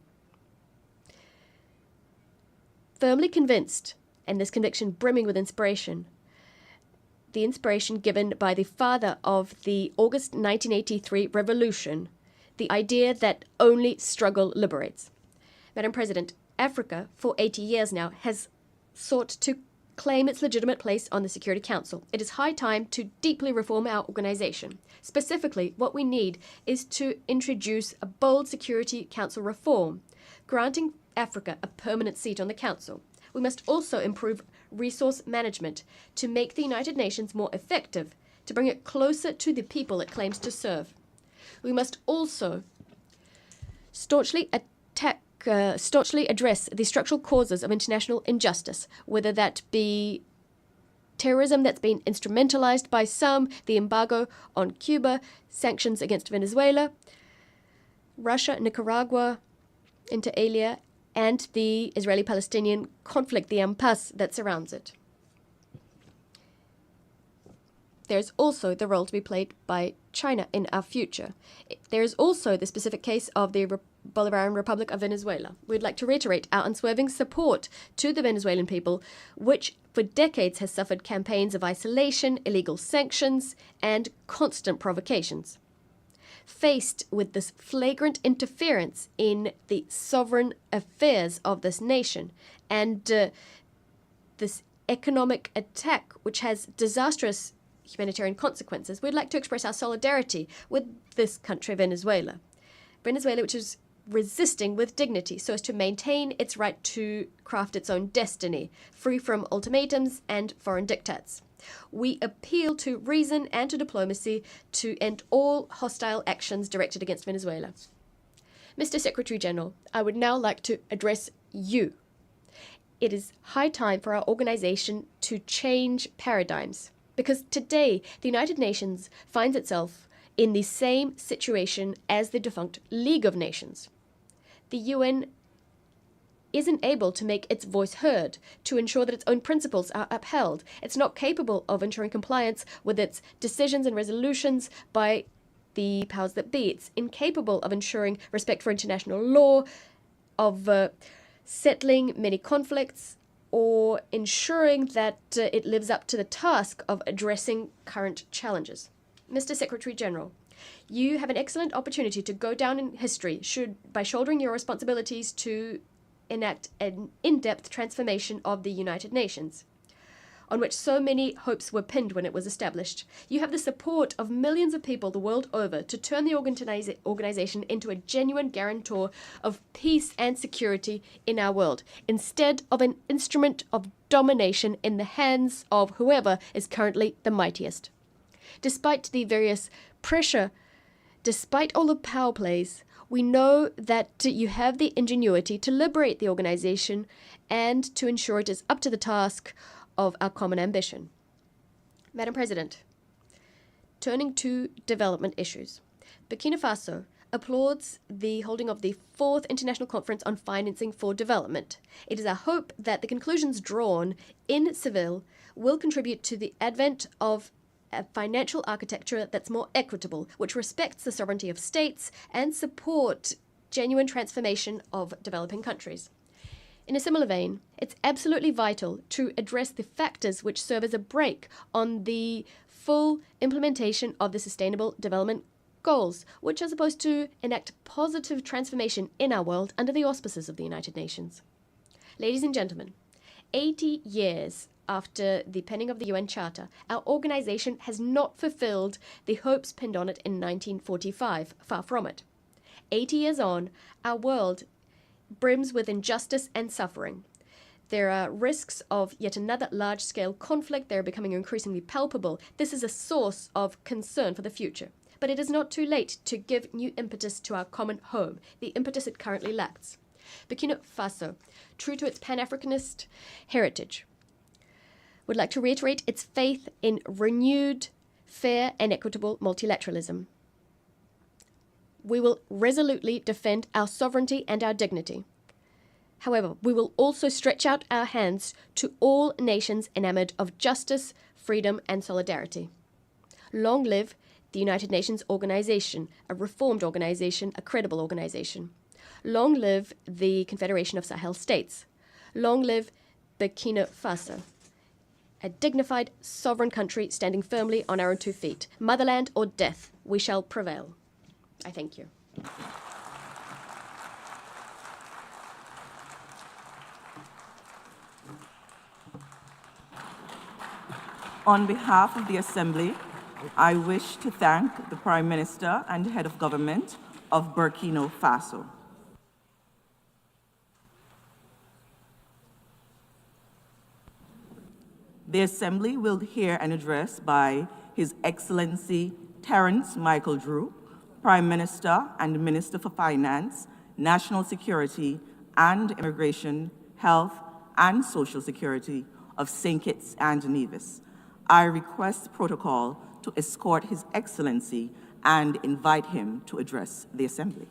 Firmly convinced, and this conviction brimming with inspiration, the inspiration given by the father of the August 1983 revolution, the idea that only struggle liberates. Madam President, Africa, for 80 years now, has sought to claim its legitimate place on the Security Council. It is high time to deeply reform our organization. Specifically, what we need is to introduce a bold Security Council reform, granting Africa a permanent seat on the Council. We must also improve resource management to make the United Nations more effective, to bring it closer to the people it claims to serve. We must also staunchly address the structural causes of international injustice, whether that be terrorism that's been instrumentalized by some, the embargo on Cuba, sanctions against Venezuela, Russia, Nicaragua, inter alia, and the Israeli-Palestinian conflict, the impasse that surrounds it. There's also the role to be played by China in our future. There is also the specific case of the Bolivarian Republic of Venezuela. We'd like to reiterate our unswerving support to the Venezuelan people, which for decades has suffered campaigns of isolation, illegal sanctions, and constant provocations. Faced with this flagrant interference in the sovereign affairs of this nation and this economic attack, which has disastrous humanitarian consequences, we'd like to express our solidarity with this country, Venezuela. Venezuela, which is resisting with dignity so as to maintain its right to craft its own destiny, free from ultimatums and foreign diktats. We appeal to reason and to diplomacy to end all hostile actions directed against Venezuela. Mr. Secretary General, I would now like to address you. It is high time for our organization to change paradigms, because today the United Nations finds itself in the same situation as the defunct League of Nations. The UN isn't able to make its voice heard, to ensure that its own principles are upheld. It's not capable of ensuring compliance with its decisions and resolutions by the powers that be. It's incapable of ensuring respect for international law, of settling many conflicts, or ensuring that it lives up to the task of addressing current challenges. Mr. Secretary General, you have an excellent opportunity to go down in history by shouldering your responsibilities to enact an in-depth transformation of the United Nations, on which so many hopes were pinned when it was established. You have the support of millions of people the world over to turn the organization into a genuine guarantor of peace and security in our world, instead of an instrument of domination in the hands of whoever is currently the mightiest. Despite the various pressure, despite all the power plays, we know that you have the ingenuity to liberate the organization and to ensure it is up to the task of our common ambition. Madam President, turning to development issues, Burkina Faso applauds the holding of the 4th International Conference on Financing for Development. It is our hope that the conclusions drawn in Seville will contribute to the advent of a financial architecture that's more equitable, which respects the sovereignty of states and support genuine transformation of developing countries. In a similar vein, it's absolutely vital to address the factors which serve as a brake on the full implementation of the Sustainable Development Goals, which are supposed to enact positive transformation in our world under the auspices of the United Nations. Ladies and gentlemen, 80 years after the penning of the UN Charter, our organization has not fulfilled the hopes pinned on it in 1945, far from it. 80 years on, our world brims with injustice and suffering. There are risks of yet another large-scale conflict. They're becoming increasingly palpable. This is a source of concern for the future. But it is not too late to give new impetus to our common home, the impetus it currently lacks. Burkina Faso, true to its Pan-Africanist heritage, would like to reiterate its faith in renewed, fair and equitable multilateralism. We will resolutely defend our sovereignty and our dignity. However, we will also stretch out our hands to all nations enamored of justice, freedom and solidarity. Long live the United Nations organization, a reformed organization, a credible organization. Long live the Confederation of Sahel States. Long live Burkina Faso, a dignified, sovereign country standing firmly on our own 2 feet. Motherland or death, we shall prevail. I thank you. On behalf of the Assembly, I wish to thank the Prime Minister and Head of Government of Burkina Faso. The Assembly will hear an address by His Excellency Terence Michael Drew, Prime Minister and Minister for Finance, National Security and Immigration, Health and Social Security of St. Kitts and Nevis. I request protocol to escort His Excellency and invite him to address the Assembly.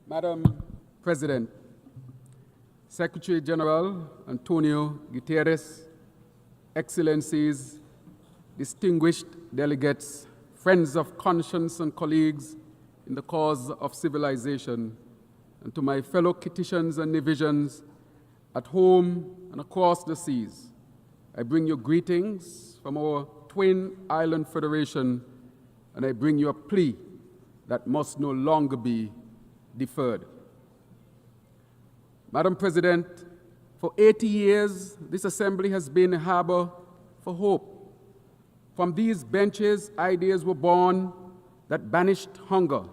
Madam President, Secretary General Antonio Guterres, Excellencies, distinguished delegates, friends of conscience and colleagues in the cause of civilization, and to my fellow Kittitians and Nevisians at home and across the seas, I bring you greetings from our twin island federation, and I bring you a plea that must no longer be deferred. Madam President, for 80 years, this Assembly has been a harbor for hope. From these benches, ideas were born that banished hunger,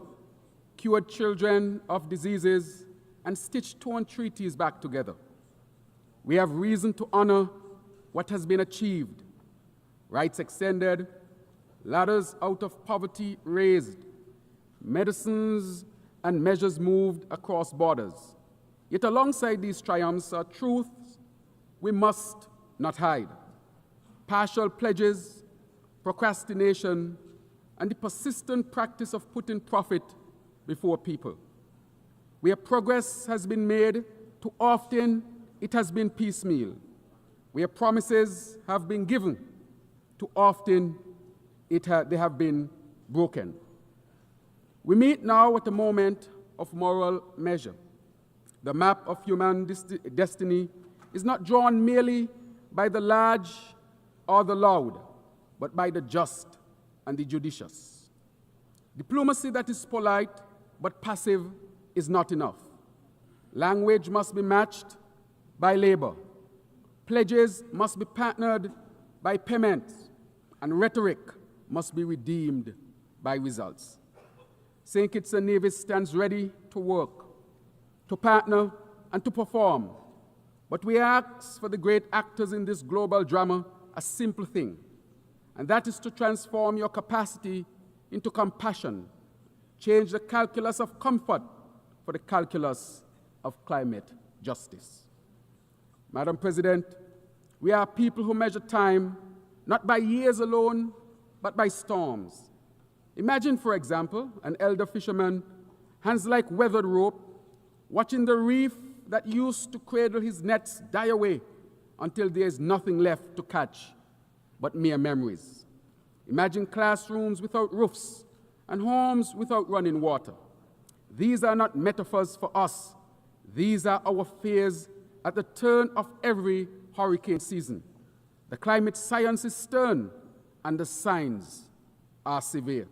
cured children of diseases, and stitched torn treaties back together. We have reason to honor what has been achieved: rights extended, ladders out of poverty raised, medicines and measures moved across borders. Yet alongside these triumphs are truths we must not hide: partial pledges, procrastination, and the persistent practice of putting profit before people. Where progress has been made, too often it has been piecemeal. Where promises have been given, too often they have been broken. We meet now at a moment of moral measure. The map of human destiny is not drawn merely by the large or the loud, but by the just and the judicious. Diplomacy that is polite but passive is not enough. Language must be matched by labor. Pledges must be partnered by payments, and rhetoric must be redeemed by results. St. Kitts and Nevis stands ready to work, to partner, and to perform. But we ask for the great actors in this global drama a simple thing, and that is to transform your capacity into compassion, change the calculus of comfort for the calculus of climate justice. Madam President, we are people who measure time not by years alone, but by storms. Imagine, for example, an elder fisherman, hands like weathered rope, watching the reef that used to cradle his nets die away until there is nothing left to catch but mere memories. Imagine classrooms without roofs and homes without running water. These are not metaphors for us. These are our fears at the turn of every hurricane season. The climate science is stern and the signs are severe.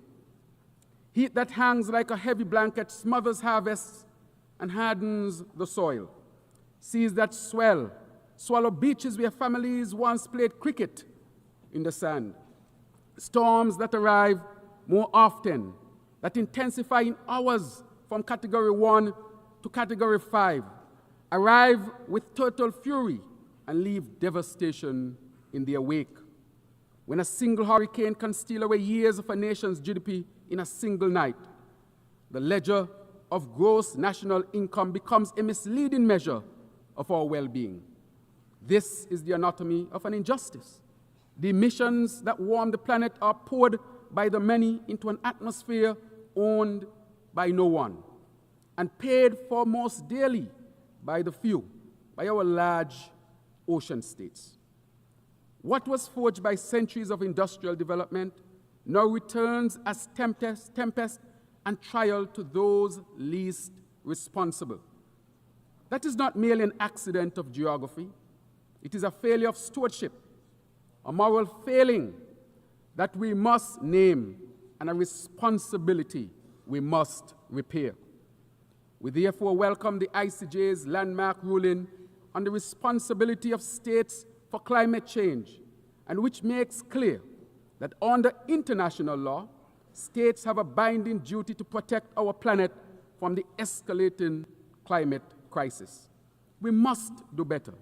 Heat that hangs like a heavy blanket smothers harvests and hardens the soil. Seas that swallow beaches where families once played cricket in the sand. Storms that arrive more often, that intensify in hours from Category 1 to Category 5, arrive with total fury and leave devastation in their wake. When a single hurricane can steal away years of a nation's GDP in a single night, the ledger of gross national income becomes a misleading measure of our well-being. This is the anatomy of an injustice. The emissions that warm the planet are poured by the many into an atmosphere owned by no one, and paid for most dearly by the few, by our large ocean states. What was forged by centuries of industrial development now returns as tempest and trial to those least responsible. That is not merely an accident of geography. It is a failure of stewardship, a moral failing that we must name, and a responsibility we must repair. We therefore welcome the ICJ's landmark ruling on the responsibility of states for climate change, and which makes clear that under international law, states have a binding duty to protect our planet from the escalating climate crisis. We must do better.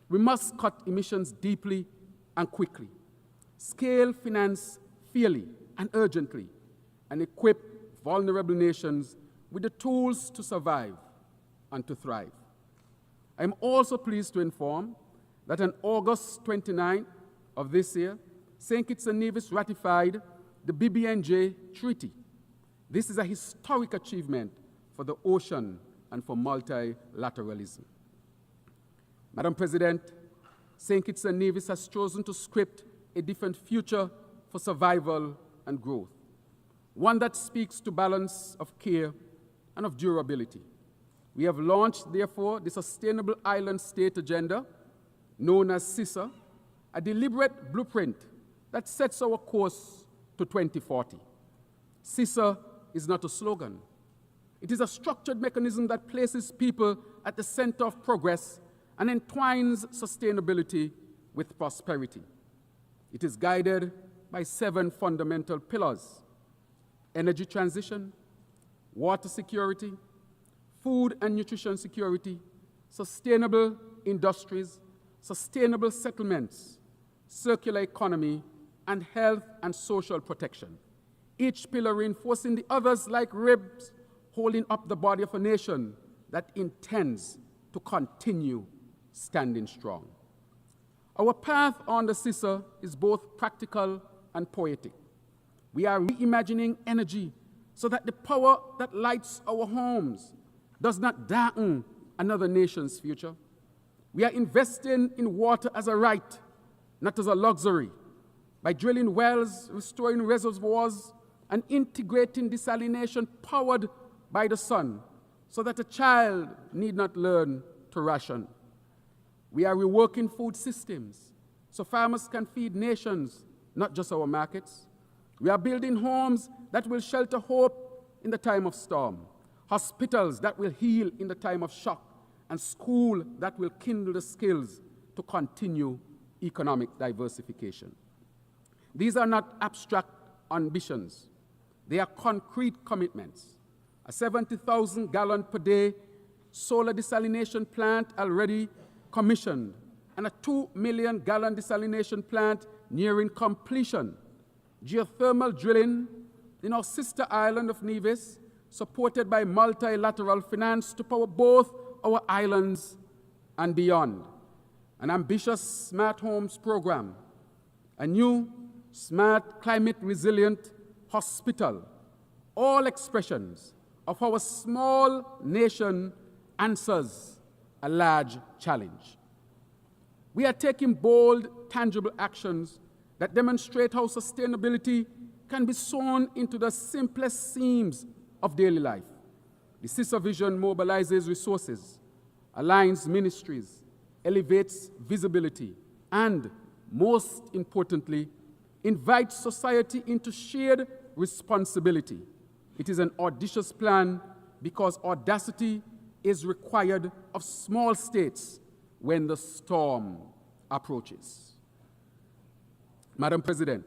We must cut emissions deeply and quickly, scale finance fairly and urgently, and equip vulnerable nations with the tools to survive and to thrive. I am also pleased to inform that on August 29th of this year, St. Kitts and Nevis ratified the BBNJ Treaty. This is a historic achievement for the ocean and for multilateralism. Madam President, St. Kitts and Nevis has chosen to script a different future for survival and growth, one that speaks to balance of care and of durability. We have launched, therefore, the Sustainable Island State Agenda, known as SISA, a deliberate blueprint that sets our course to 2040. SISA is not a slogan. It is a structured mechanism that places people at the center of progress and entwines sustainability with prosperity. It is guided by 7 fundamental pillars: energy transition, water security, food and nutrition security, sustainable industries, sustainable settlements, circular economy, and health and social protection. Each pillar reinforcing the others like ribs holding up the body of a nation that intends to continue standing strong. Our path on the SISA is both practical and poetic. We are reimagining energy so that the power that lights our homes does not darken another nation's future. We are investing in water as a right, not as a luxury, by drilling wells, restoring reservoirs, and integrating desalination powered by the sun so that a child need not learn to ration. We are reworking food systems so farmers can feed nations, not just our markets. We are building homes that will shelter hope in the time of storm, hospitals that will heal in the time of shock, and schools that will kindle the skills to continue economic diversification. These are not abstract ambitions. They are concrete commitments. A 70,000 gallon per day solar desalination plant already commissioned, and a 2 million gallon desalination plant nearing completion. Geothermal drilling in our sister island of Nevis, supported by multilateral finance to power both our islands and beyond. An ambitious smart homes program, a new smart climate resilient hospital, all expressions of our small nation answers a large challenge. We are taking bold, tangible actions that demonstrate how sustainability can be sewn into the simplest seams of daily life. The CISA vision mobilizes resources, aligns ministries, elevates visibility, and, most importantly, invites society into shared responsibility. It is an audacious plan because audacity is required of small states when the storm approaches. Madam President,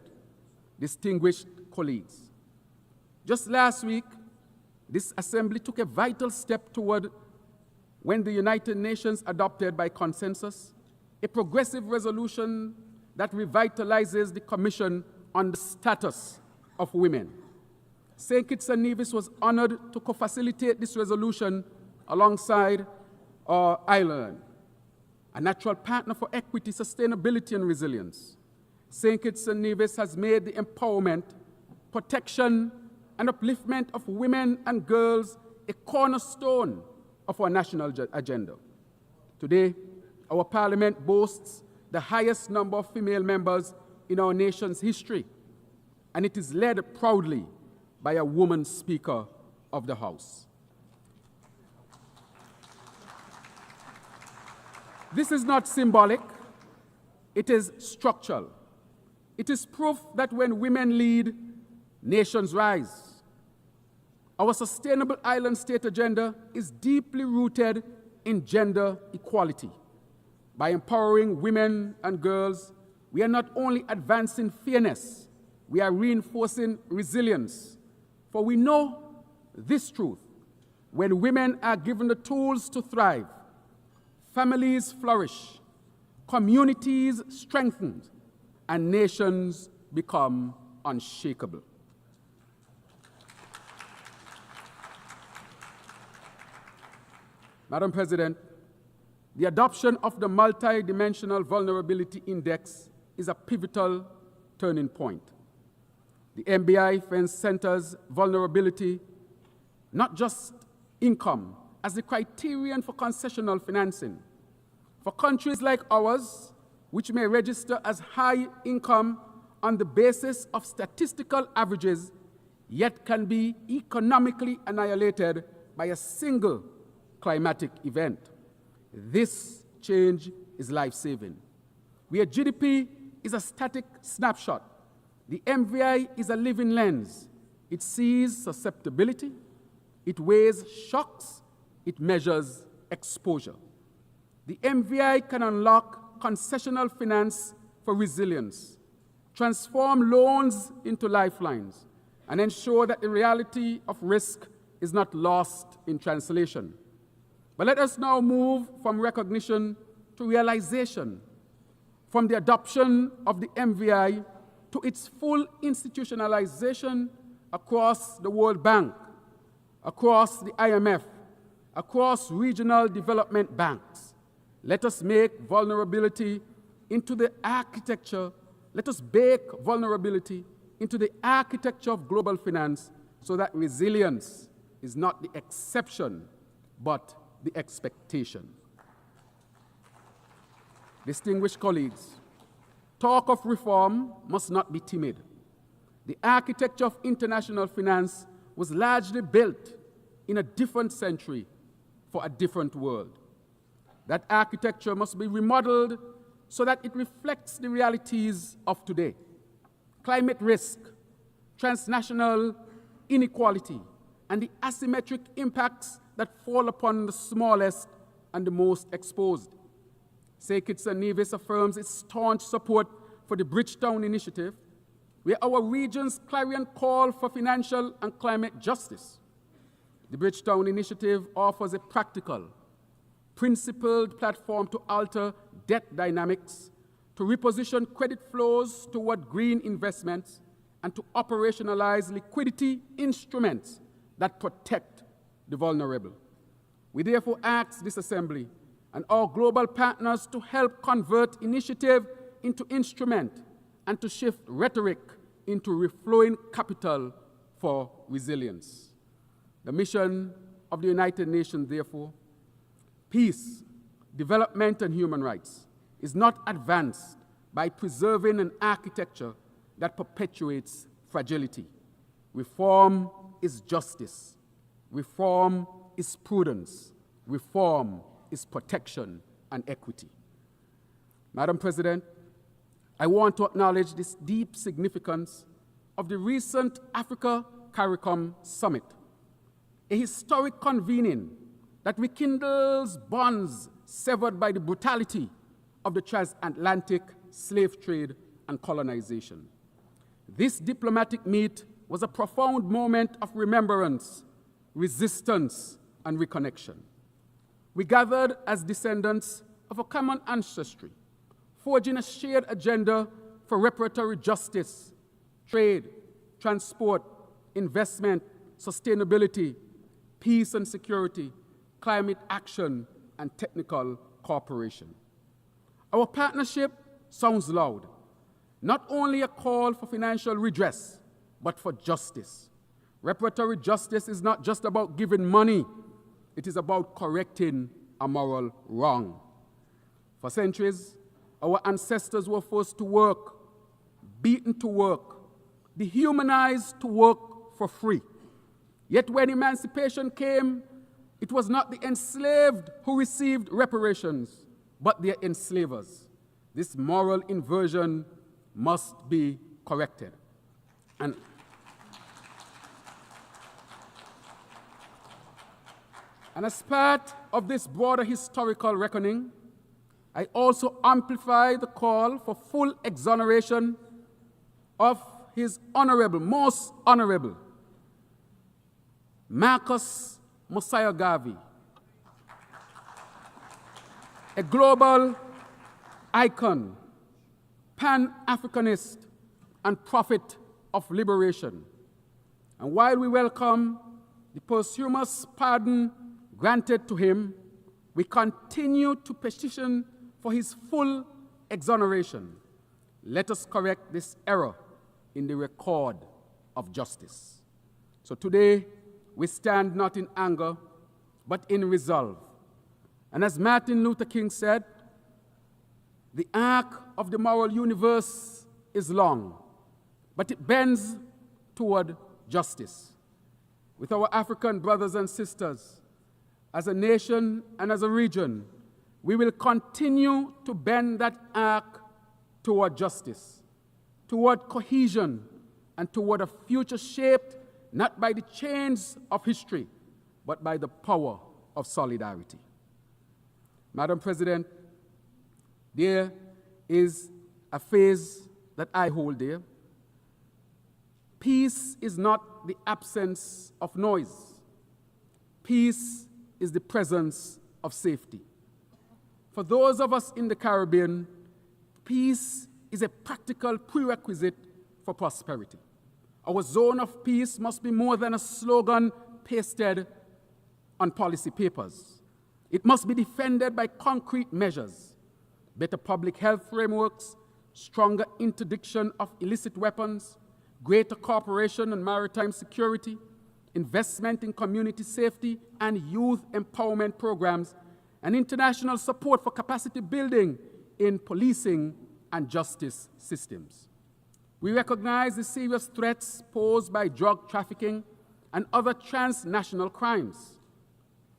distinguished colleagues, just last week, this Assembly took a vital step toward when the United Nations adopted by consensus a progressive resolution that revitalizes the Commission on the Status of Women. St. Kitts and Nevis was honored to co-facilitate this resolution alongside our island, a natural partner for equity, sustainability, and resilience. St. Kitts and Nevis has made the empowerment, protection, and upliftment of women and girls a cornerstone of our national agenda. Today, our parliament boasts the highest number of female members in our nation's history, and it is led proudly by a woman Speaker of the House. This is not symbolic, it is structural. It is proof that when women lead, nations rise. Our sustainable island state agenda is deeply rooted in gender equality. By empowering women and girls, we are not only advancing fairness, we are reinforcing resilience. For we know this truth: when women are given the tools to thrive, families flourish, communities strengthen, and nations become unshakable. Madam President, the adoption of the Multidimensional Vulnerability Index is a pivotal turning point. The MBI centers vulnerability, not just income, as the criterion for concessional financing. For countries like ours, which may register as high income on the basis of statistical averages, yet can be economically annihilated by a single climatic event. This change is life-saving. Where GDP is a static snapshot, the MVI is a living lens. It sees susceptibility, it weighs shocks, it measures exposure. The MVI can unlock concessional finance for resilience, transform loans into lifelines, and ensure that the reality of risk is not lost in translation. But let us now move from recognition to realization, from the adoption of the MVI to its full institutionalization across the World Bank, across the IMF, across regional development banks. Let us make vulnerability into the architecture, let us bake vulnerability into the architecture of global finance so that resilience is not the exception, but the expectation. Distinguished colleagues, talk of reform must not be timid. The architecture of international finance was largely built in a different century for a different world. That architecture must be remodeled so that it reflects the realities of today. Climate risk, transnational inequality, and the asymmetric impacts that fall upon the smallest and the most exposed. St. Kitts and Nevis affirms its staunch support for the Bridgetown Initiative, where our region's clarion call for financial and climate justice. The Bridgetown Initiative offers a practical, principled platform to alter debt dynamics, to reposition credit flows toward green investments, and to operationalize liquidity instruments that protect the vulnerable. We therefore ask this Assembly and our global partners to help convert initiative into instrument and to shift rhetoric into reflowing capital for resilience. The mission of the United Nations, therefore, peace, development, and human rights, is not advanced by preserving an architecture that perpetuates fragility. Reform is justice. Reform is prudence. Reform is protection and equity. Madam President, I want to acknowledge this deep significance of the recent Africa-CARICOM Summit, a historic convening that rekindles bonds severed by the brutality of the transatlantic slave trade and colonization. This diplomatic meet was a profound moment of remembrance, resistance, and reconnection. We gathered as descendants of a common ancestry, forging a shared agenda for reparatory justice, trade, transport, investment, sustainability, peace and security, climate action, and technical cooperation. Our partnership sounds loud, not only a call for financial redress, but for justice. Reparatory justice is not just about giving money, it is about correcting a moral wrong. For centuries, our ancestors were forced to work, beaten to work, dehumanized to work for free. Yet when emancipation came, it was not the enslaved who received reparations, but their enslavers. This moral inversion must be corrected. And as part of this broader historical reckoning, I also amplify the call for full exoneration of His Honorable, Most Honorable, Marcus Mosiah Garvey, a global icon, Pan-Africanist, and prophet of liberation. And while we welcome the posthumous pardon granted to him, we continue to petition for his full exoneration. Let us correct this error in the record of justice. So today, we stand not in anger, but in resolve. And as Martin Luther King said, the arc of the moral universe is long, but it bends toward justice. With our African brothers and sisters, as a nation and as a region, we will continue to bend that arc toward justice, toward cohesion, and toward a future shaped not by the chains of history, but by the power of solidarity. Madam President, there is a phrase that I hold dear. Peace is not the absence of noise. Peace is the presence of safety. For those of us in the Caribbean, peace is a practical prerequisite for prosperity. Our zone of peace must be more than a slogan pasted on policy papers. It must be defended by concrete measures, better public health frameworks, stronger interdiction of illicit weapons, greater cooperation on maritime security, investment in community safety and youth empowerment programs, and international support for capacity building in policing and justice systems. We recognize the serious threats posed by drug trafficking and other transnational crimes.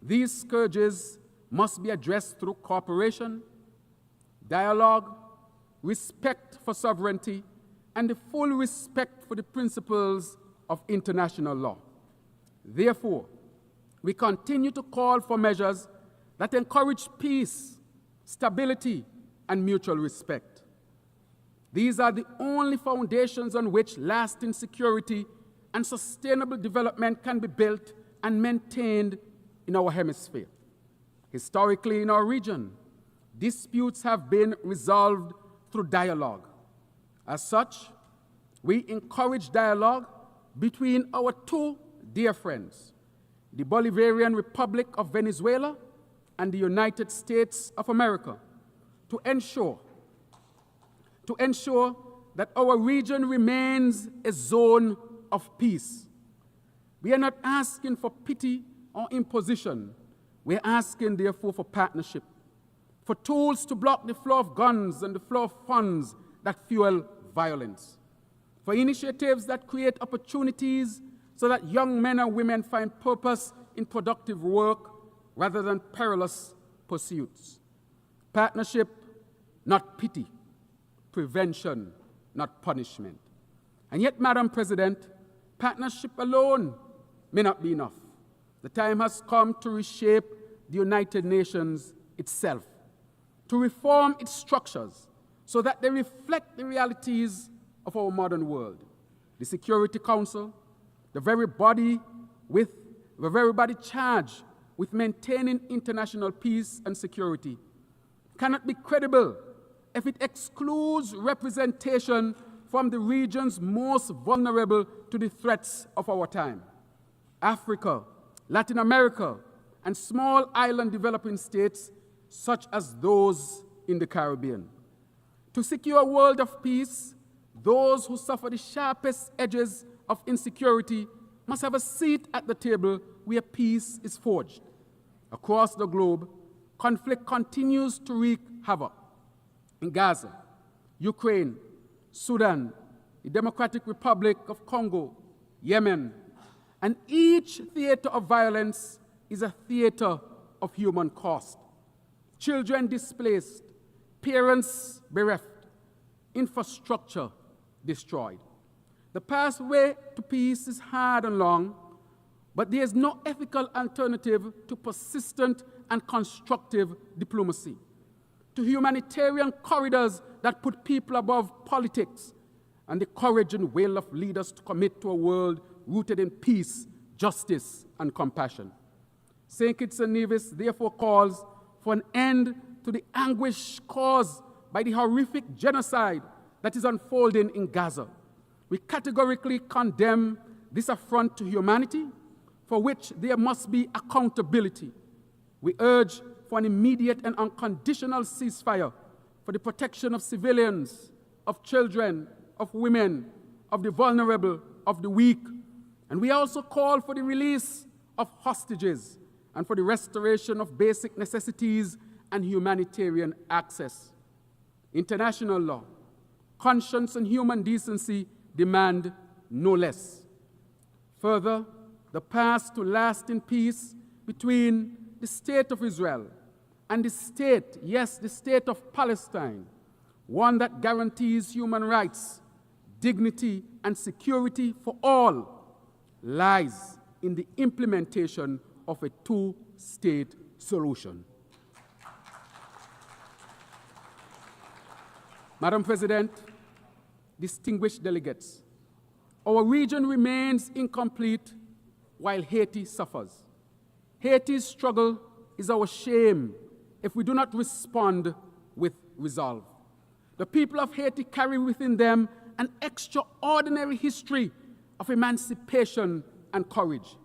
These scourges must be addressed through cooperation, dialogue, respect for sovereignty, and the full respect for the principles of international law. Therefore, we continue to call for measures that encourage peace, stability, and mutual respect. These are the only foundations on which lasting security and sustainable development can be built and maintained in our hemisphere. Historically, in our region, disputes have been resolved through dialogue. As such, we encourage dialogue between our two dear friends, the Bolivarian Republic of Venezuela and the United States of America, to ensure that our region remains a zone of peace. We are not asking for pity or imposition. We are asking, therefore, for partnership, for tools to block the flow of guns and the flow of funds that fuel violence, for initiatives that create opportunities so that young men and women find purpose in productive work rather than perilous pursuits. Partnership, not pity. Prevention, not punishment. And yet, Madam President, partnership alone may not be enough. The time has come to reshape the United Nations itself, to reform its structures so that they reflect the realities of our modern world. The Security Council, the very body charged with maintaining international peace and security, cannot be credible if it excludes representation from the regions most vulnerable to the threats of our time: Africa, Latin America, and small island developing states such as those in the Caribbean. To secure a world of peace, those who suffer the sharpest edges of insecurity must have a seat at the table where peace is forged. Across the globe, conflict continues to wreak havoc. In Gaza, Ukraine, Sudan, the Democratic Republic of Congo, Yemen, and each theater of violence is a theater of human cost. Children displaced, parents bereft, infrastructure destroyed. The pathway to peace is hard and long, but there is no ethical alternative to persistent and constructive diplomacy, to humanitarian corridors that put people above politics, and the courage and will of leaders to commit to a world rooted in peace, justice, and compassion. St. Kitts and Nevis therefore calls for an end to the anguish caused by the horrific genocide that is unfolding in Gaza. We categorically condemn this affront to humanity, for which there must be accountability. We urge for an immediate and unconditional ceasefire for the protection of civilians, of children, of women, of the vulnerable, of the weak. And we also call for the release of hostages and for the restoration of basic necessities and humanitarian access. International law, conscience, and human decency demand no less. Further, the path to lasting peace between the State of Israel and the state, yes, the State of Palestine, one that guarantees human rights, dignity, and security for all, lies in the implementation of a two-state solution. Madam President, distinguished delegates, our region remains incomplete while Haiti suffers. Haiti's struggle is our shame if we do not respond with resolve. The people of Haiti carry within them an extraordinary history of emancipation and courage.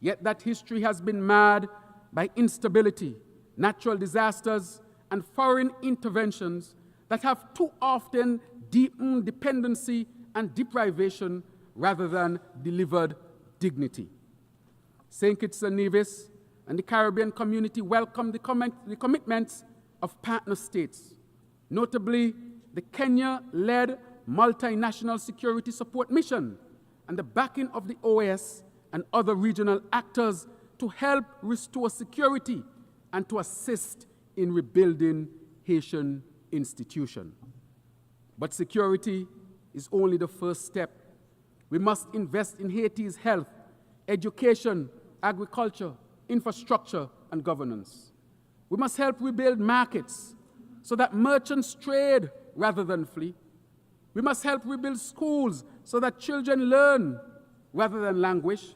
Yet that history has been marred by instability, natural disasters, and foreign interventions that have too often deepened dependency and deprivation rather than delivered dignity. St. Kitts and Nevis and the Caribbean community welcome the commitments of partner states, notably the Kenya-led multinational security support mission and the backing of the OAS and other regional actors to help restore security and to assist in rebuilding Haitian institutions. But security is only the first step. We must invest in Haiti's health, education, agriculture, infrastructure, and governance. We must help rebuild markets so that merchants trade rather than flee. We must help rebuild schools so that children learn rather than languish.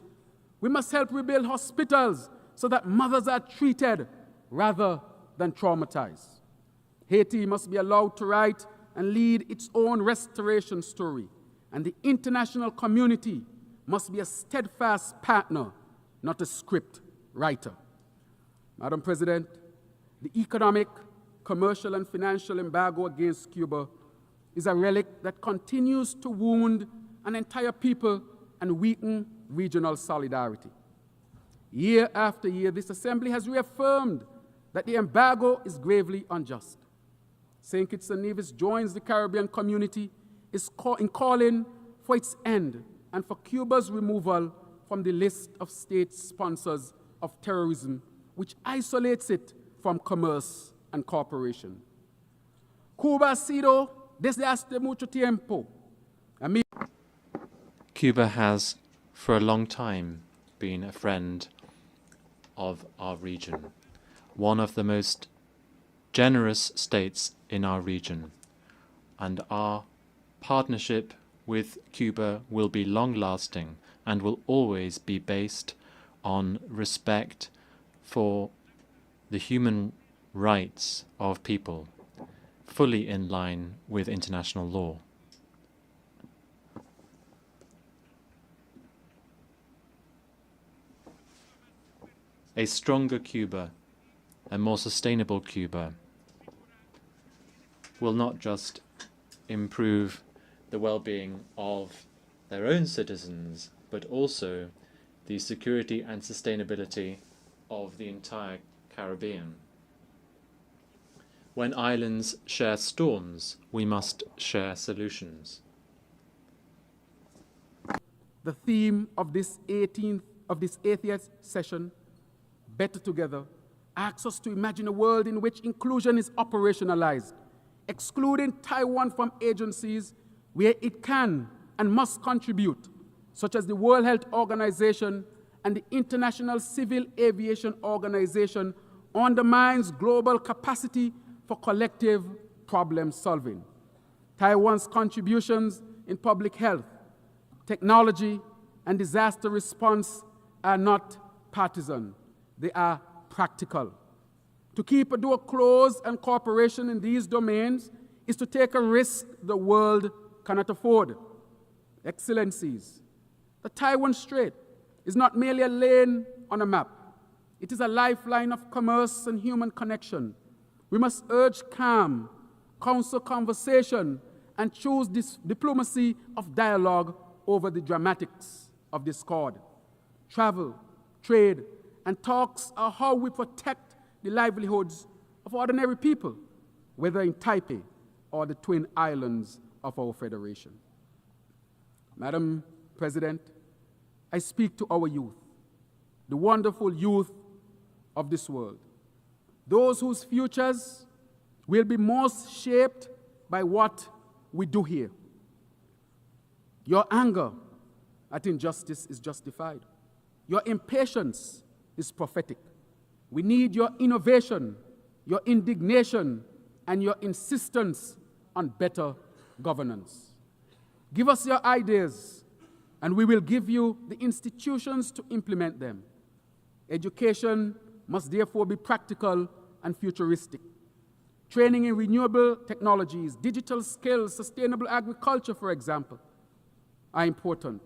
We must help rebuild hospitals so that mothers are treated rather than traumatized. Haiti must be allowed to write and lead its own restoration story, and the international community must be a steadfast partner, not a script writer. Madam President, the economic, commercial, and financial embargo against Cuba is a relic that continues to wound an entire people and weaken regional solidarity. Year after year, this Assembly has reaffirmed that the embargo is gravely unjust. St. Kitts and Nevis joins the Caribbean community in calling for its end and for Cuba's removal from the list of state sponsors of terrorism, which isolates it from commerce and cooperation. Cuba ha sido desde hace mucho tiempo. Cuba has, for a long time, been a friend of our region, one of the most generous states in our region, and our partnership with Cuba will be long-lasting and will always be based on respect for the human rights of people, fully in line with international law. A stronger Cuba, a more sustainable Cuba, will not just improve the well-being of their own citizens, but also the security and sustainability of the entire Caribbean. When islands share storms, we must share solutions. The theme of this 80th session, Better Together, asks us to imagine a world in which inclusion is operationalized, excluding Taiwan from agencies where it can and must contribute, such as the World Health Organization and the International Civil Aviation Organization, undermines global capacity for collective problem solving. Taiwan's contributions in public health, technology, and disaster response are not partisan. They are practical. To keep a door closed and cooperation in these domains is to take a risk the world cannot afford. Excellencies, the Taiwan Strait is not merely a lane on a map. It is a lifeline of commerce and human connection. We must urge calm, counsel conversation, and choose this diplomacy of dialogue over the dramatics of discord. Travel, trade, and talks are how we protect the livelihoods of ordinary people, whether in Taipei or the twin islands of our federation. Madam President, I speak to our youth, the wonderful youth of this world, those whose futures will be most shaped by what we do here. Your anger at injustice is justified. Your impatience is prophetic. We need your innovation, your indignation, and your insistence on better governance. Give us your ideas, and we will give you the institutions to implement them. Education must therefore be practical and futuristic. Training in renewable technologies, digital skills, sustainable agriculture, for example, are important.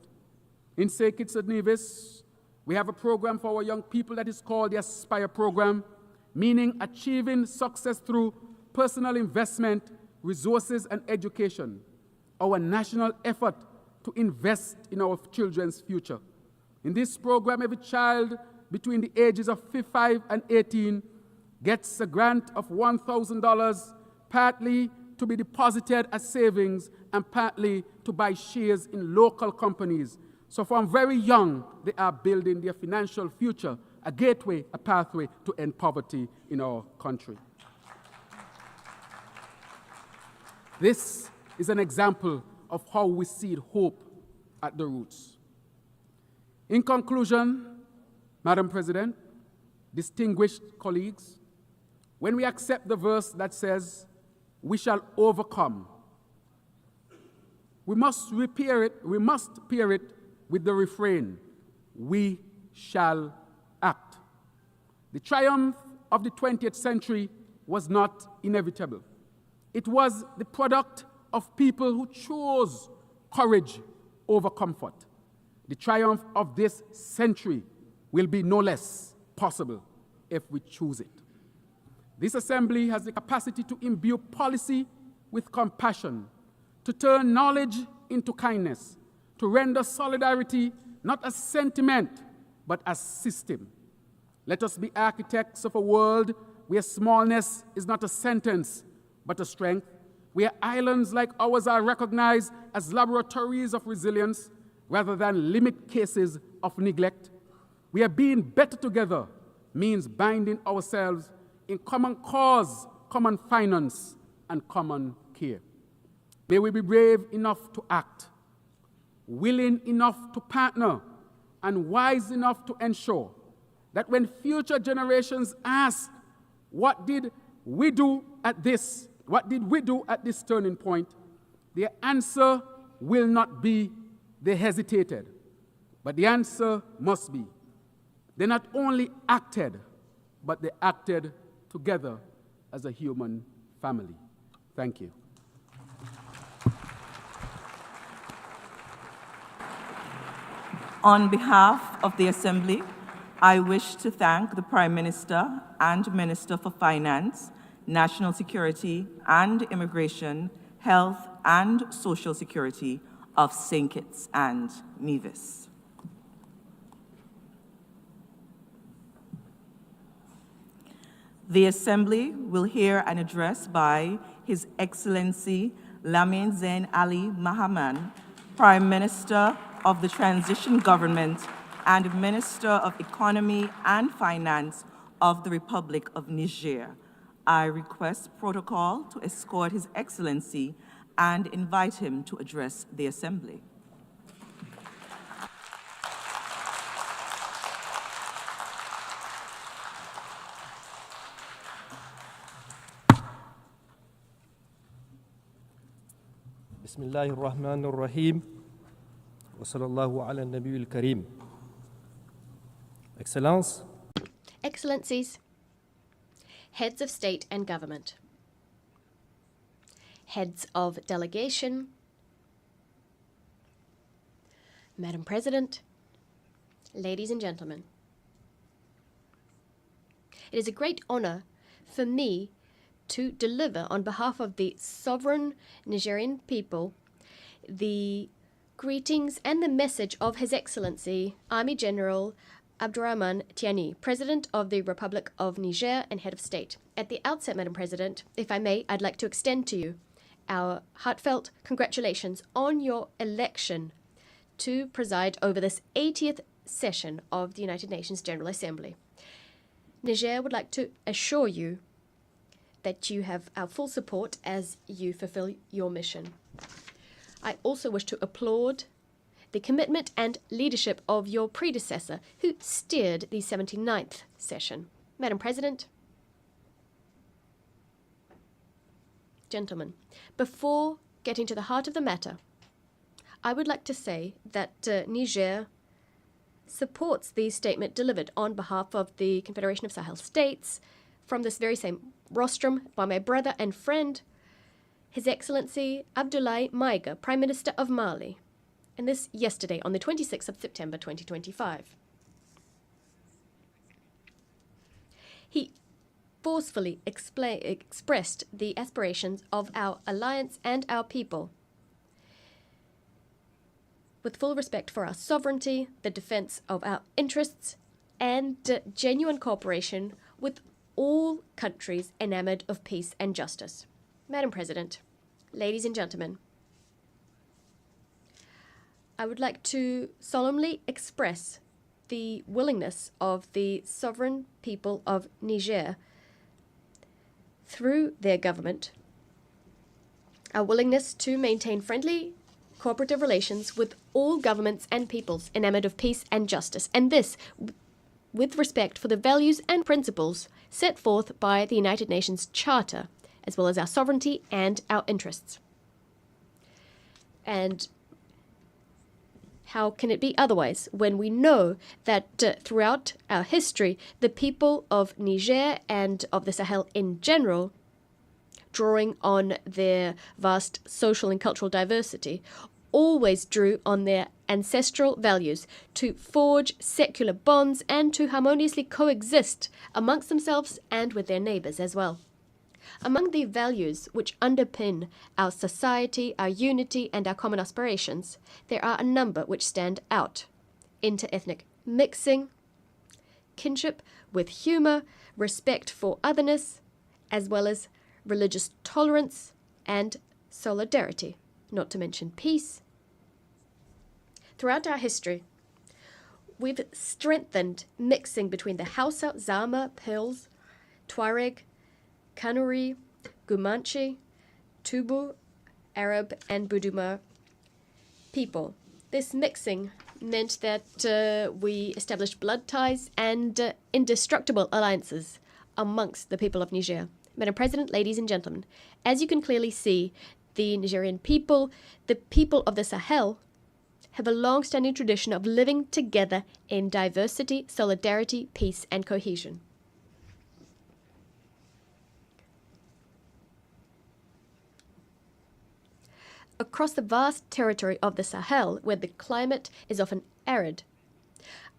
In St. Kitts and Nevis, we have a program for our young people that is called the Aspire Program, meaning achieving success through personal investment, resources, and education. Our national effort to invest in our children's future. In this program, every child between the ages of 5 and 18 gets a grant of $1,000, partly to be deposited as savings and partly to buy shares in local companies. So from very young, they are building their financial future, a gateway, a pathway to end poverty in our country. This is an example of how we seed hope at the roots. In conclusion, Madam President, distinguished colleagues, when we accept the verse that says, we shall overcome, we must pair it with the refrain, we shall act. The triumph of the 20th century was not inevitable. It was the product of people who chose courage over comfort. The triumph of this century will be no less possible if we choose it. This assembly has the capacity to imbue policy with compassion, to turn knowledge into kindness, to render solidarity not as sentiment, but as system. Let us be architects of a world where smallness is not a sentence, but a strength, where islands like ours are recognized as laboratories of resilience rather than limit cases of neglect, where being better together means binding ourselves in common cause, common finance, and common care. May we be brave enough to act, willing enough to partner, and wise enough to ensure that when future generations ask, what did we do at this turning point, their answer will not be they hesitated, but the answer must be they not only acted, but they acted together as a human family. Thank you. On behalf of the Assembly, I wish to thank the Prime Minister and Minister for Finance, National Security and Immigration, Health and Social Security of St. Kitts and Nevis. The Assembly will hear an address by His Excellency Lamin Zain Ali Mahaman, Prime Minister of the Transition Government and Minister of Economy and Finance of the Republic of Niger. I request protocol to escort His Excellency and invite him to address the Assembly. Bismillahir Rahmanir Rahim. Wa sallallahu ala nabiyil kareem. Excellence, Excellencies, heads of state and government, heads of delegation, Madam President, ladies and gentlemen. It is a great honor for me to deliver on behalf of the sovereign Nigerian people the greetings and the message of His Excellency Army General Abdurrahman Tiani, President of the Republic of Niger and Head of State. At the outset, Madam President, if I may, I'd like to extend to you our heartfelt congratulations on your election to preside over this 80th session of the United Nations General Assembly. Niger would like to assure you that you have our full support as you fulfill your mission. I also wish to applaud the commitment and leadership of your predecessor who steered the 79th session. Madam President, gentlemen, before getting to the heart of the matter, I would like to say that Niger supports the statement delivered on behalf of the Confederation of Sahel States from this very same rostrum by my brother and friend, His Excellency Abdoulaye Maïga, Prime Minister of Mali, and this yesterday on the 26th of September 2025. He forcefully expressed the aspirations of our alliance and our people, with full respect for our sovereignty, the defense of our interests, and genuine cooperation with all countries enamored of peace and justice. Madam President, ladies and gentlemen, I would like to solemnly express the willingness of the sovereign people of Niger through their government, our willingness to maintain friendly, cooperative relations with all governments and peoples enamored of peace and justice, and this with respect for the values and principles set forth by the United Nations Charter, as well as our sovereignty and our interests. And how can it be otherwise when we know that throughout our history, the people of Niger and of the Sahel in general, drawing on their vast social and cultural diversity, always drew on their ancestral values to forge secular bonds and to harmoniously coexist amongst themselves and with their neighbors as well. Among the values which underpin our society, our unity, and our common aspirations, there are a number which stand out: inter-ethnic mixing, kinship with humor, respect for otherness, as well as religious tolerance and solidarity, not to mention peace. Throughout our history, we've strengthened mixing between the Hausa, Zama, Pils, Tuareg, Kanuri, Gumanche, Tubu, Arab, and Buduma people. This mixing meant that we established blood ties and indestructible alliances amongst the people of Niger. Madam President, ladies and gentlemen, as you can clearly see, the Nigerian people, the people of the Sahel, have a long-standing tradition of living together in diversity, solidarity, peace, and cohesion. Across the vast territory of the Sahel, where the climate is often arid,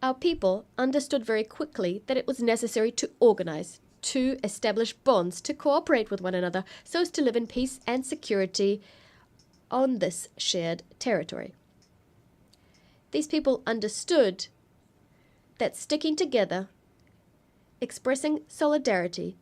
our people understood very quickly that it was necessary to organize, to establish bonds, to cooperate with one another, so as to live in peace and security on this shared territory. These people understood that sticking together, expressing solidarity,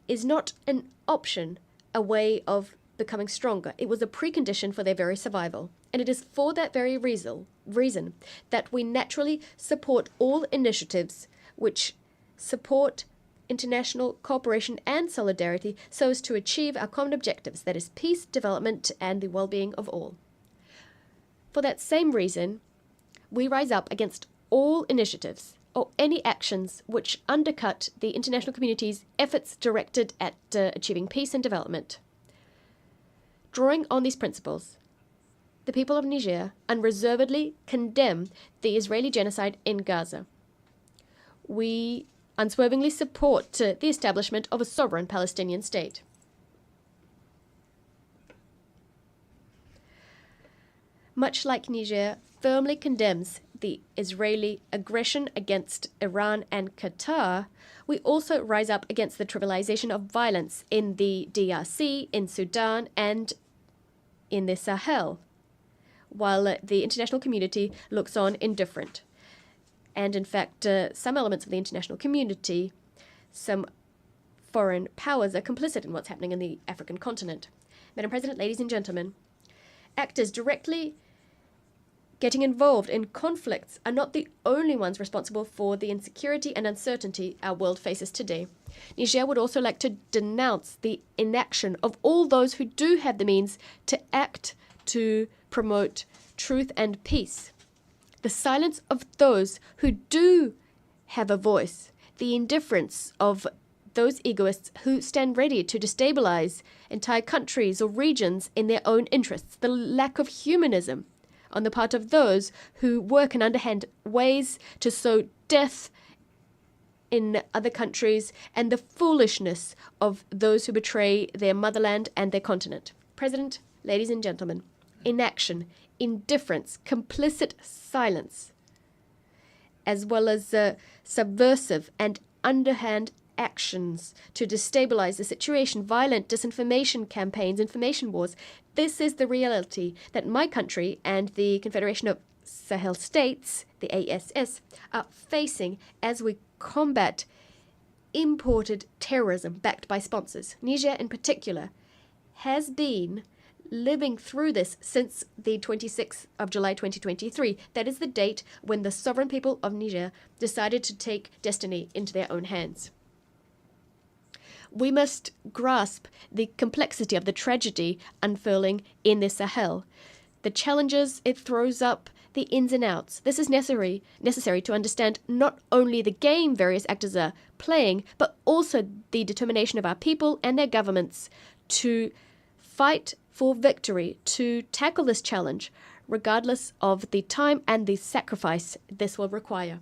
is not an option, a way of becoming stronger. It was a precondition for their very survival. And it is for that very reason that we naturally support all initiatives which support international cooperation and solidarity so as to achieve our common objectives, that is peace, development, and the well-being of all. For that same reason, we rise up against all initiatives or any actions which undercut the international community's efforts directed at achieving peace and development. Drawing on these principles, the people of Niger unreservedly condemn the Israeli genocide in Gaza. We unswervingly support the establishment of a sovereign Palestinian state. Much like Niger firmly condemns the Israeli aggression against Iran and Qatar, we also rise up against the trivialization of violence in the DRC, in Sudan, and in the Sahel, while the international community looks on indifferent. And in fact, some elements of the international community, some foreign powers are complicit in what's happening in the African continent. Madam President, ladies and gentlemen, actors directly getting involved in conflicts are not the only ones responsible for the insecurity and uncertainty our world faces today. Niger would also like to denounce the inaction of all those who do have the means to act to promote truth and peace. The silence of those who do have a voice, the indifference of those egoists who stand ready to destabilize entire countries or regions in their own interests, the lack of humanism on the part of those who work in underhand ways to sow death in other countries, and the foolishness of those who betray their motherland and their continent. President, ladies and gentlemen, inaction, indifference, complicit silence, as well as subversive and underhand actions to destabilize the situation, violent disinformation campaigns, information wars. This is the reality that my country and the Confederation of Sahel States, the ASS, are facing as we combat imported terrorism backed by sponsors. Niger, in particular, has been living through this since the 26th of July 2023. That is the date when the sovereign people of Niger decided to take destiny into their own hands. We must grasp the complexity of the tragedy unfurling in the Sahel, the challenges it throws up, the ins and outs. This is necessary to understand not only the game various actors are playing, but also the determination of our people and their governments to fight for victory, to tackle this challenge, regardless of the time and the sacrifice this will require.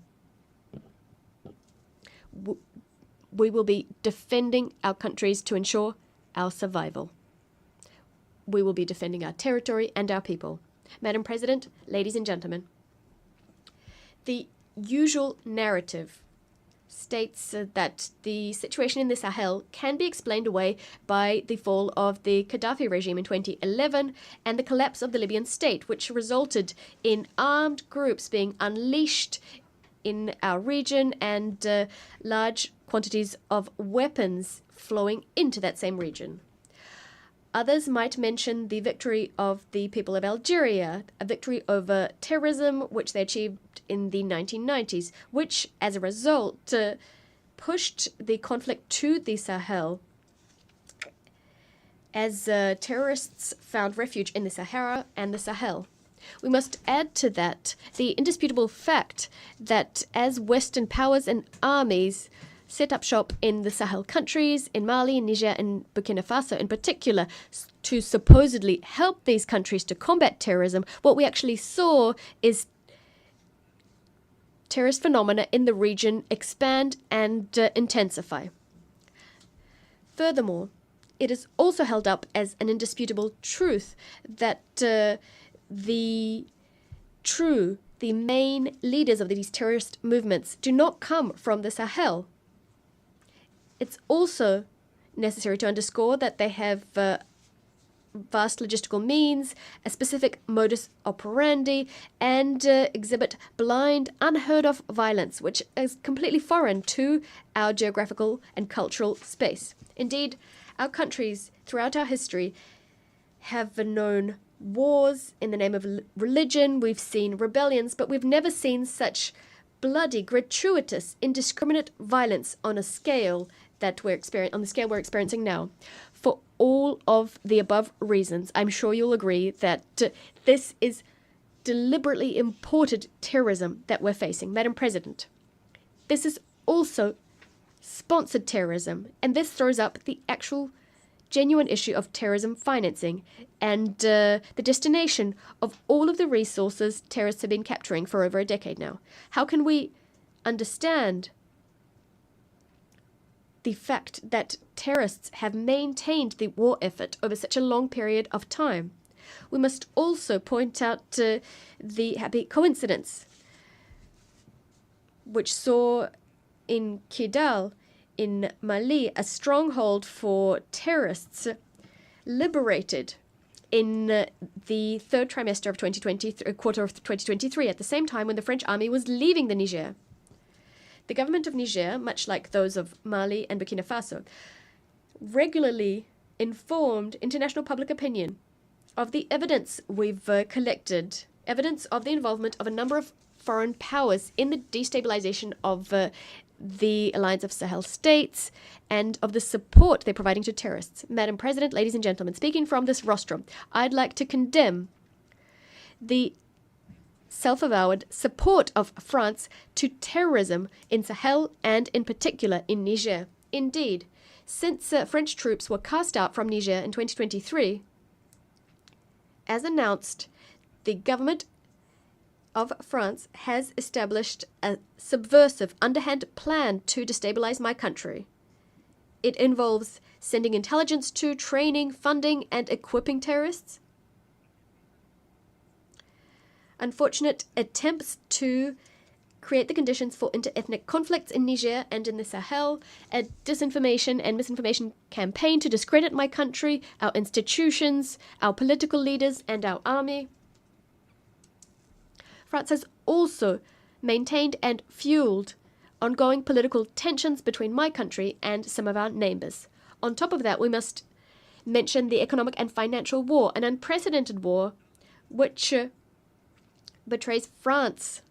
We will be defending our countries to ensure our survival. We will be defending our territory and our people. Madam President, ladies and gentlemen, the usual narrative states that the situation in the Sahel can be explained away by the fall of the Gaddafi regime in 2011 and the collapse of the Libyan state, which resulted in armed groups being unleashed in our region and large quantities of weapons flowing into that same region. Others might mention the victory of the people of Algeria, a victory over terrorism, which they achieved in the 1990s, which, as a result, pushed the conflict to the Sahel as terrorists found refuge in the Sahara and the Sahel. We must add to that the indisputable fact that as Western powers and armies set up shop in the Sahel countries, in Mali, Niger, and Burkina Faso in particular, to supposedly help these countries to combat terrorism, what we actually saw is terrorist phenomena in the region expand and intensify. Furthermore, it is also held up as an indisputable truth that the main leaders of these terrorist movements do not come from the Sahel. It's also necessary to underscore that they have vast logistical means, a specific modus operandi, and exhibit blind, unheard-of violence, which is completely foreign to our geographical and cultural space. Indeed, our countries throughout our history have known wars in the name of religion, we've seen rebellions, but we've never seen such bloody, gratuitous, indiscriminate violence on a scale that we're experiencing now. For all of the above reasons, I'm sure you'll agree that this is deliberately imported terrorism that we're facing. Madam President, this is also sponsored terrorism, and this throws up the actual genuine issue of terrorism financing and the destination of all of the resources terrorists have been capturing for over a decade now. How can we understand the fact that terrorists have maintained the war effort over such a long period of time? We must also point out the happy coincidence which saw in Kidal, in Mali, a stronghold for terrorists liberated in the third trimester of 2023, quarter of 2023, at the same time when the French army was leaving the Niger. The government of Niger, much like those of Mali and Burkina Faso, regularly informed international public opinion of the evidence we've collected, evidence of the involvement of a number of foreign powers in the destabilization of the Alliance of Sahel States and of the support they're providing to terrorists. Madam President, ladies and gentlemen, speaking from this rostrum, I'd like to condemn the self-avowed support of France to terrorism in Sahel and in particular in Niger. Indeed, since French troops were cast out from Niger in 2023, as announced, the government of France has established a subversive, underhand plan to destabilize my country. It involves sending intelligence to, training, funding, and equipping terrorists. Unfortunate attempts to create the conditions for inter-ethnic conflicts in Niger and in the Sahel, a disinformation and misinformation campaign to discredit my country, our institutions, our political leaders, and our army. France has also maintained and fueled ongoing political tensions between my country and some of our neighbors. On top of that, we must mention the economic and financial war, an unprecedented war which betrays France's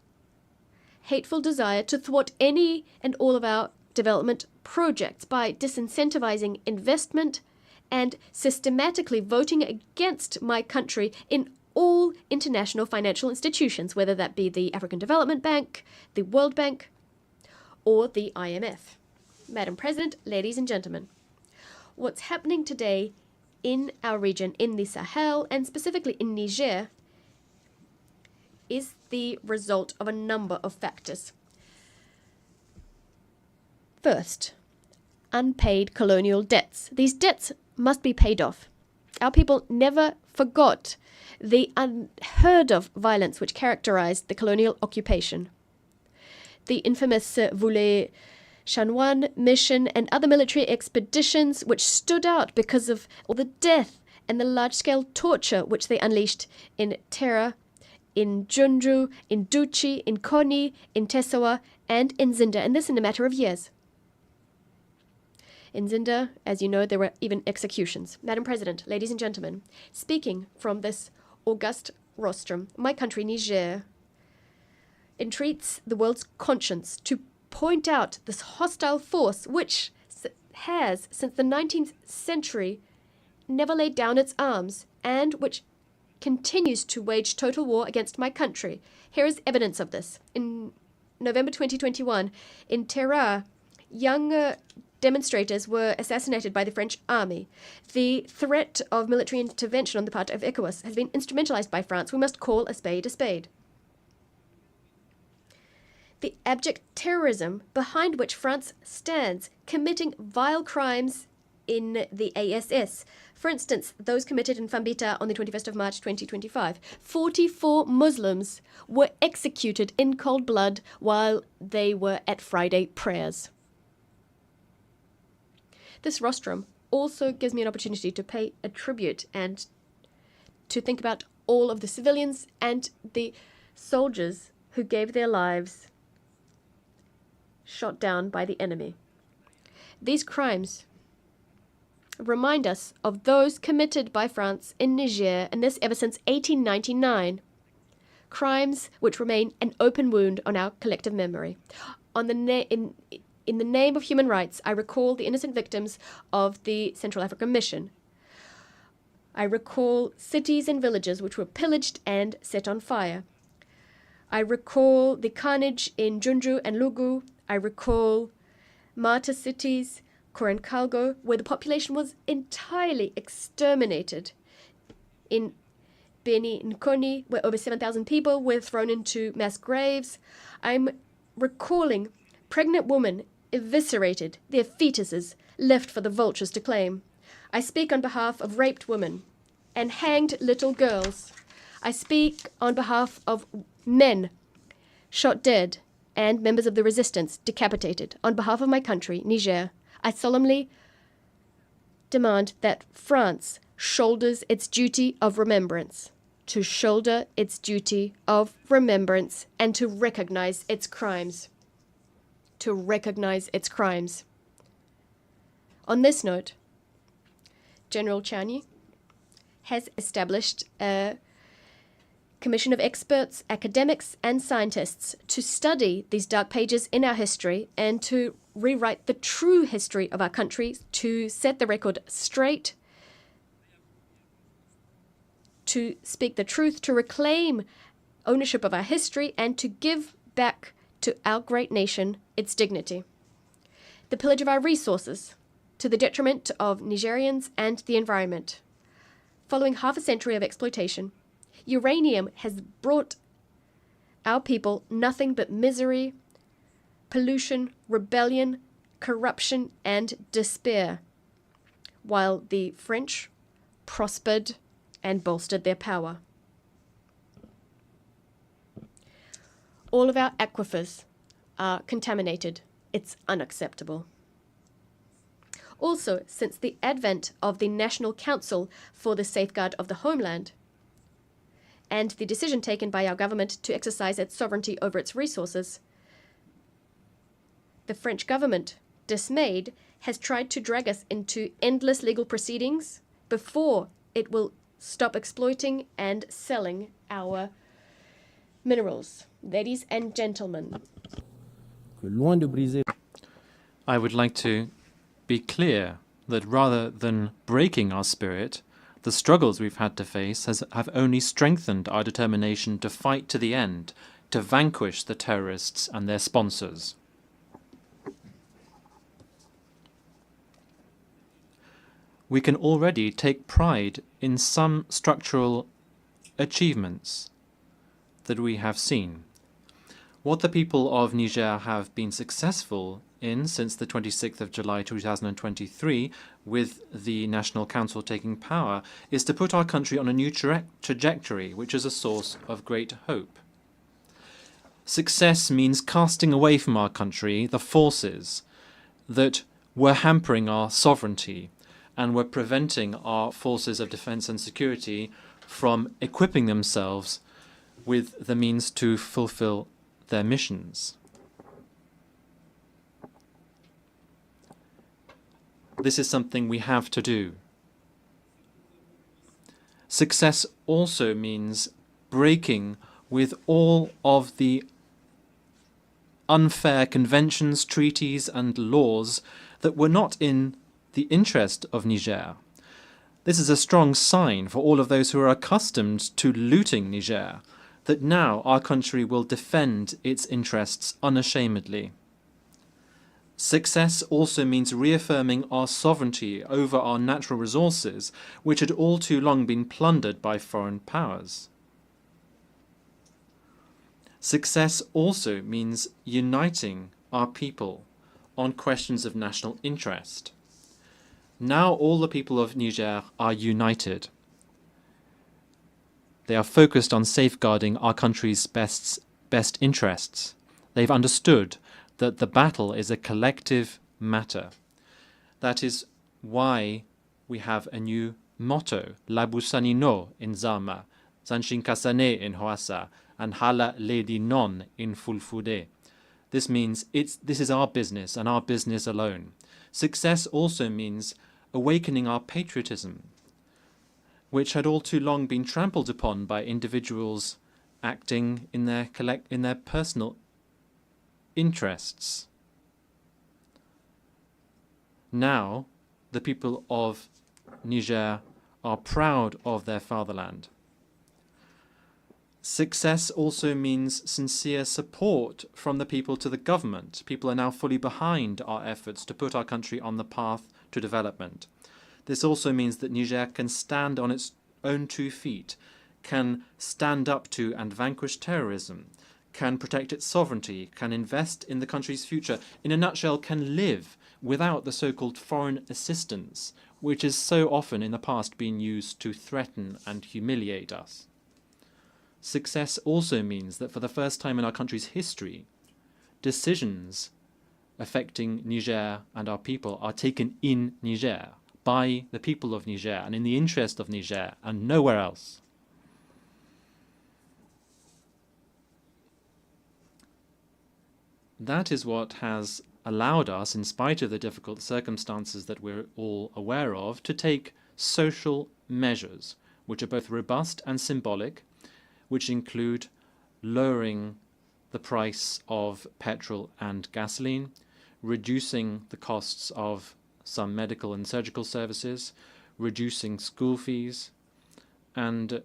hateful desire to thwart any and all of our development projects by disincentivizing investment and systematically voting against my country in all international financial institutions, whether that be the African Development Bank, the World Bank, or the IMF. Madam President, ladies and gentlemen, what's happening today in our region, in the Sahel, and specifically in Niger, is the result of a number of factors. First, unpaid colonial debts. These debts must be paid off. Our people never forgot the unheard of violence which characterized the colonial occupation. The infamous Voulet Chanoine mission and other military expeditions which stood out because of all the death and the large-scale torture which they unleashed in Terra, in Junju, in Duchi, in Koni, in Tessawa, and in Zinda, and this in a matter of years. In Zinda, as you know, there were even executions. Madam President, ladies and gentlemen, speaking from this august rostrum, my country, Niger, entreats the world's conscience to point out this hostile force which has, since the 19th century, never laid down its arms and which continues to wage total war against my country. Here is evidence of this. In November 2021, in Terra, young demonstrators were assassinated by the French army. The threat of military intervention on the part of ECOWAS has been instrumentalized by France. We must call a spade a spade. The abject terrorism behind which France stands, committing vile crimes in the ASS. For instance, those committed in Fambita on the 21st of March 2025. 44 Muslims were executed in cold blood while they were at Friday prayers. This rostrum also gives me an opportunity to pay a tribute and to think about all of the civilians and the soldiers who gave their lives shot down by the enemy. These crimes remind us of those committed by France in Niger, and this ever since 1899. Crimes which remain an open wound on our collective memory. In the name of human rights, I recall the innocent victims of the Central African Mission. I recall cities and villages which were pillaged and set on fire. I recall the carnage in Junju and Lugu. I recall martyr cities, Korenkalgo, where the population was entirely exterminated. In Beni Nkoni, where over 7,000 people were thrown into mass graves. I'm recalling pregnant women eviscerated, their fetuses left for the vultures to claim. I speak on behalf of raped women and hanged little girls. I speak on behalf of men shot dead and members of the resistance decapitated. On behalf of my country, Niger, I solemnly demand that France shoulders its duty of remembrance, to shoulder its duty of remembrance and to recognize its crimes. To recognize its crimes. On this note, General Chani has established a commission of experts, academics, and scientists to study these dark pages in our history and to rewrite the true history of our country, to set the record straight, to speak the truth, to reclaim ownership of our history, and to give back to our great nation its dignity. The pillage of our resources, to the detriment of Nigerians and the environment. Following half a century of exploitation, uranium has brought our people nothing but misery, pollution, rebellion, corruption, and despair, while the French prospered and bolstered their power. All of our aquifers are contaminated. It's unacceptable. Also, since the advent of the National Council for the Safeguard of the Homeland and the decision taken by our government to exercise its sovereignty over its resources, the French government, dismayed, has tried to drag us into endless legal proceedings before it will stop exploiting and selling our minerals. Ladies and gentlemen, I would like to be clear that rather than breaking our spirit, The struggles we've had to face have only strengthened our determination to fight to the end, to vanquish the terrorists and their sponsors. We can already take pride in some structural achievements that we have seen. What the people of Niger have been successful in since the 26th of July 2023, with the National Council taking power, is to put our country on a new trajectory, which is a source of great hope. Success means casting away from our country the forces that were hampering our sovereignty and were preventing our forces of defense and security from equipping themselves with the means to fulfill their missions. This is something we have to do. Success also means breaking with all of the unfair conventions, treaties, and laws that were not in the interest of Niger. This is a strong sign for all of those who are accustomed to looting Niger, that now our country will defend its interests unashamedly. Success also means reaffirming our sovereignty over our natural resources, which had all too long been plundered by foreign powers. Success also means uniting our people on questions of national interest. Now all the people of Niger are united. They are focused on safeguarding our country's best interests. They've understood that the battle is a collective matter. That is why we have a new motto, Labusani no in Zama, Zanshinkasane in Hoasa, and Hala Ledi non in Fulfude. This means this is our business and our business alone. Success also means awakening our patriotism, which had all too long been trampled upon by individuals acting in their personal interests. Now, the people of Niger are proud of their fatherland. Success also means sincere support from the people to the government. People are now fully behind our efforts to put our country on the path to development. This also means that Niger can stand on its own 2 feet, can stand up to and vanquish terrorism, can protect its sovereignty, can invest in the country's future, in a nutshell, can live without the so-called foreign assistance, which has so often in the past been used to threaten and humiliate us. Success also means that for the first time in our country's history, decisions affecting Niger and our people are taken in Niger, by the people of Niger, and in the interest of Niger, and nowhere else. That is what has allowed us, in spite of the difficult circumstances that we're all aware of, to take social measures, which are both robust and symbolic, which include lowering the price of petrol and gasoline, reducing the costs of some medical and surgical services, reducing school fees, and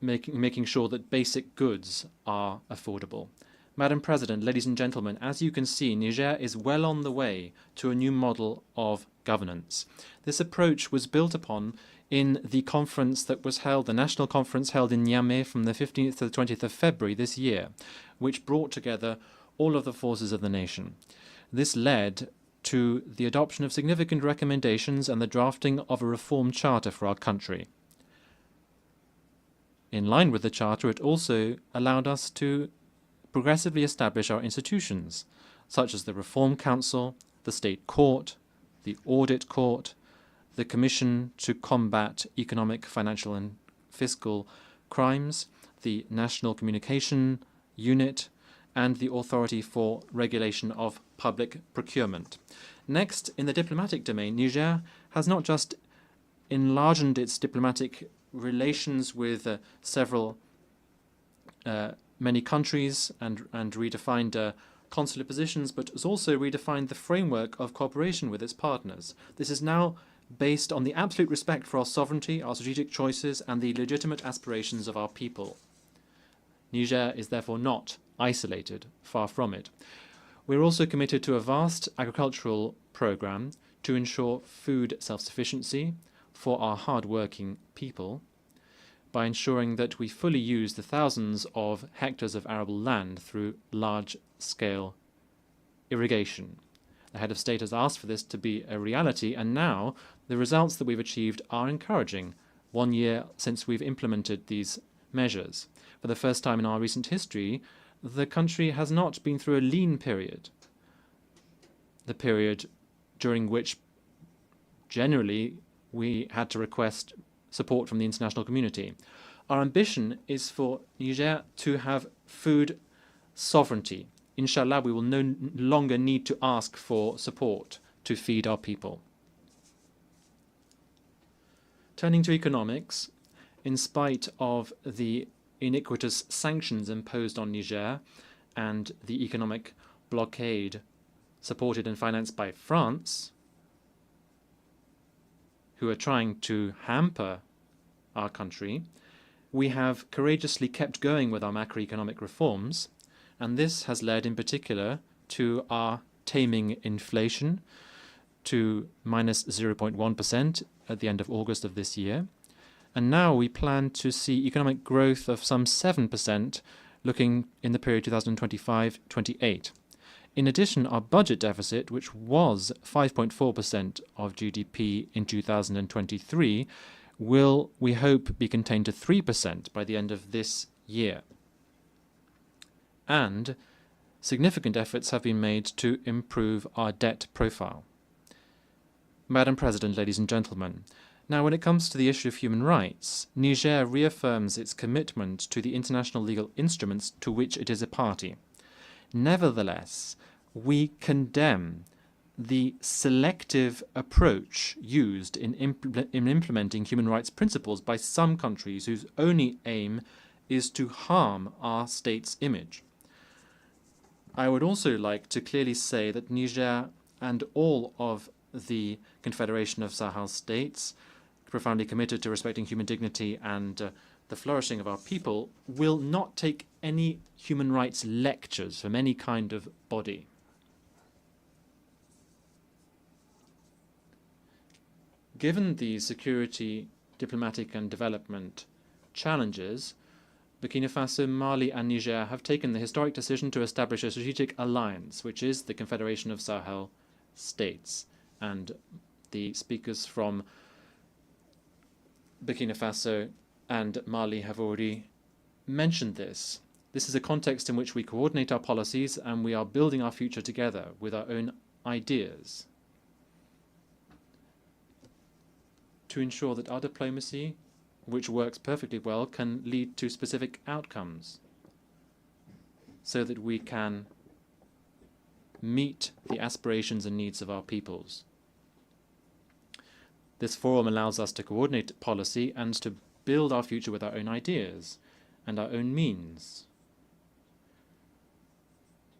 making sure that basic goods are affordable. Madam President, ladies and gentlemen, as you can see, Niger is well on the way to a new model of governance. This approach was built upon in the conference that was held, the national conference held in Niamey from the 15th to the 20th of February this year, which brought together all of the forces of the nation. This led to the adoption of significant recommendations and the drafting of a reformed charter for our country. In line with the charter, it also allowed us to progressively establish our institutions, such as the Reform Council, the State Court, the Audit Court, the Commission to Combat Economic, Financial and Fiscal Crimes, the National Communication Unit, and the Authority for Regulation of Public Procurement. Next, in the diplomatic domain, Niger has not just enlarged its diplomatic relations with many countries and redefined consular positions, but has also redefined the framework of cooperation with its partners. This has now based on the absolute respect for our sovereignty, our strategic choices, and the legitimate aspirations of our people. Niger is therefore not isolated, far from it. We're also committed to a vast agricultural program to ensure food self-sufficiency for our hard-working people by ensuring that we fully use the thousands of hectares of arable land through large-scale irrigation. The head of state has asked for this to be a reality, and now the results that we've achieved are encouraging, 1 year since we've implemented these measures. For the first time in our recent history, the country has not been through a lean period, the period during which generally we had to request support from the international community. Our ambition is for Niger to have food sovereignty. Inshallah, we will no longer need to ask for support to feed our people. Turning to economics, in spite of the iniquitous sanctions imposed on Niger and the economic blockade supported and financed by France, who are trying to hamper our country, we have courageously kept going with our macroeconomic reforms, and this has led in particular to our taming inflation to minus 0.1% at the end of August of this year. And now we plan to see economic growth of some 7% looking in the period 2025-28. In addition, our budget deficit, which was 5.4% of GDP in 2023, will, we hope, be contained to 3% by the end of this year. And significant efforts have been made to improve our debt profile. Madam President, ladies and gentlemen, now when it comes to the issue of human rights, Niger reaffirms its commitment to the international legal instruments to which it is a party. Nevertheless, we condemn the selective approach used in implementing human rights principles by some countries whose only aim is to harm our state's image. I would also like to clearly say that Niger and all of the Confederation of Sahel states, profoundly committed to respecting human dignity and the flourishing of our people, will not take any human rights lectures from any kind of body. Given the security, diplomatic and development challenges, Burkina Faso, Mali and Niger have taken the historic decision to establish a strategic alliance, which is the Confederation of Sahel states. And the speakers from Burkina Faso and Mali have already mentioned this. This is a context in which we coordinate our policies and we are building our future together with our own ideas to ensure that our diplomacy, which works perfectly well, can lead to specific outcomes so that we can meet the aspirations and needs of our peoples. This forum allows us to coordinate policy and to build our future with our own ideas and our own means,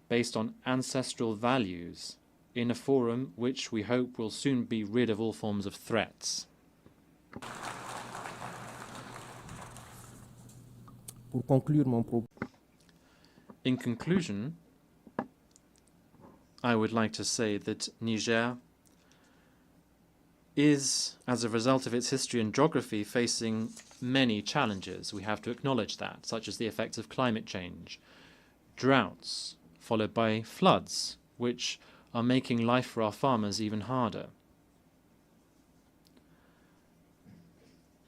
based on ancestral values, in a forum which we hope will soon be rid of all forms of threats. In conclusion, I would like to say that Niger is, as a result of its history and geography, facing many challenges. We have to acknowledge that, such as the effects of climate change, droughts, followed by floods, which are making life for our farmers even harder.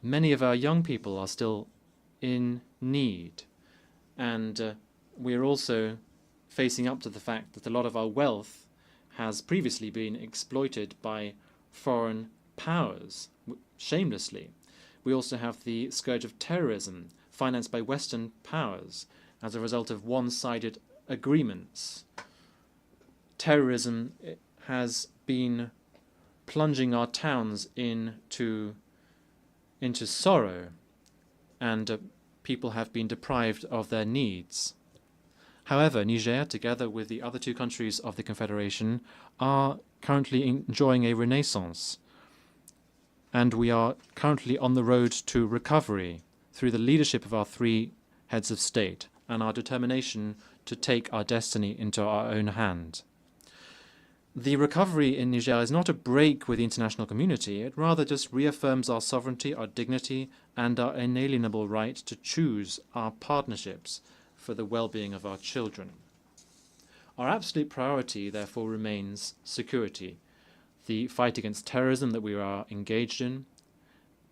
Many of our young people are still in need, and we are also facing up to the fact that a lot of our wealth has previously been exploited by foreign powers, shamelessly. We also have the scourge of terrorism, financed by Western powers as a result of one-sided agreements. Terrorism has been plunging our towns into sorrow, and people have been deprived of their needs. However, Niger, together with the other two countries of the Confederation, are currently enjoying a renaissance. And we are currently on the road to recovery through the leadership of our three heads of state and our determination to take our destiny into our own hand. The recovery in Niger is not a break with the international community. It rather just reaffirms our sovereignty, our dignity, and our inalienable right to choose our partnerships for the well-being of our children. Our absolute priority, therefore, remains security. The fight against terrorism that we are engaged in,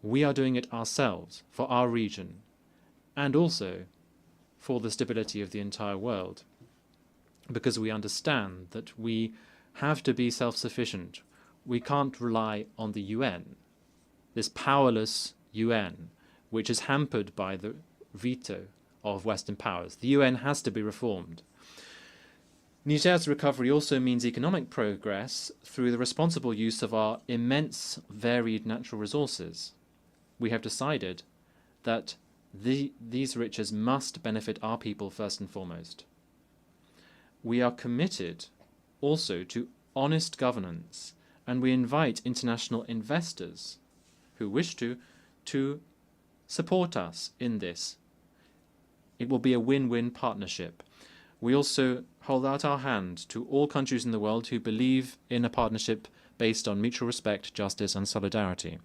we are doing it ourselves for our region and also for the stability of the entire world, because we understand that we have to be self-sufficient. We can't rely on the UN, this powerless UN, which is hampered by the veto of Western powers. The UN has to be reformed. Niger's recovery also means economic progress through the responsible use of our immense varied natural resources. We have decided that these riches must benefit our people first and foremost. We are committed also to honest governance, and we invite international investors who wish to support us in this. It will be a win-win partnership. We also hold out our hand to all countries in the world who believe in a partnership based on mutual respect, justice, and solidarity.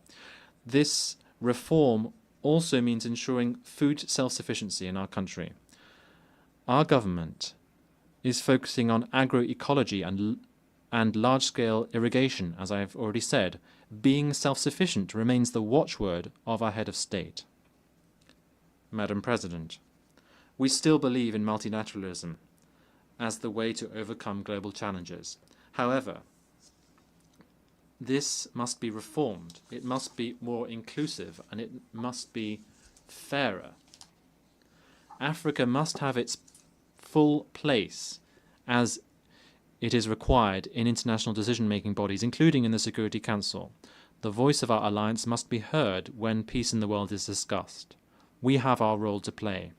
This reform also means ensuring food self-sufficiency in our country. Our government is focusing on agroecology and large-scale irrigation, as I have already said. Being self-sufficient remains the watchword of our head of state. Madam President, we still believe in multilateralism as the way to overcome global challenges. However, this must be reformed. It must be more inclusive, and it must be fairer. Africa must have its full place as it is required in international decision-making bodies, including in the Security Council. The voice of our alliance must be heard when peace in the world is discussed. We have our role to play.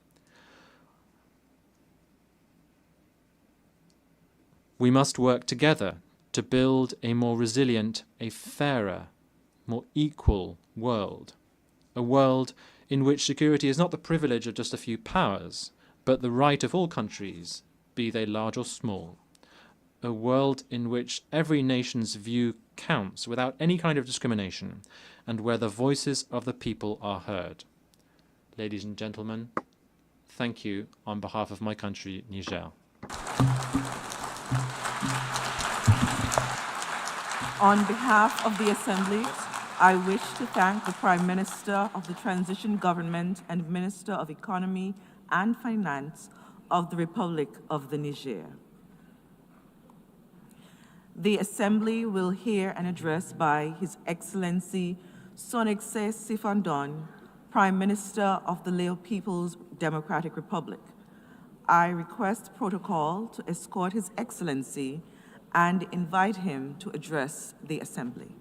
We must work together to build a more resilient, a fairer, more equal world. A world in which security is not the privilege of just a few powers, but the right of all countries, be they large or small. A world in which every nation's view counts without any kind of discrimination, and where the voices of the people are heard. Ladies and gentlemen, thank you on behalf of my country, Niger. On behalf of the Assembly, I wish to thank the Prime Minister of the Transition Government and Minister of Economy and Finance of the Republic of the Niger. The Assembly will hear an address by His Excellency Sonexay Sifandon, Prime Minister of the Lao People's Democratic Republic. I request protocol to escort His Excellency and invite him to address the Assembly.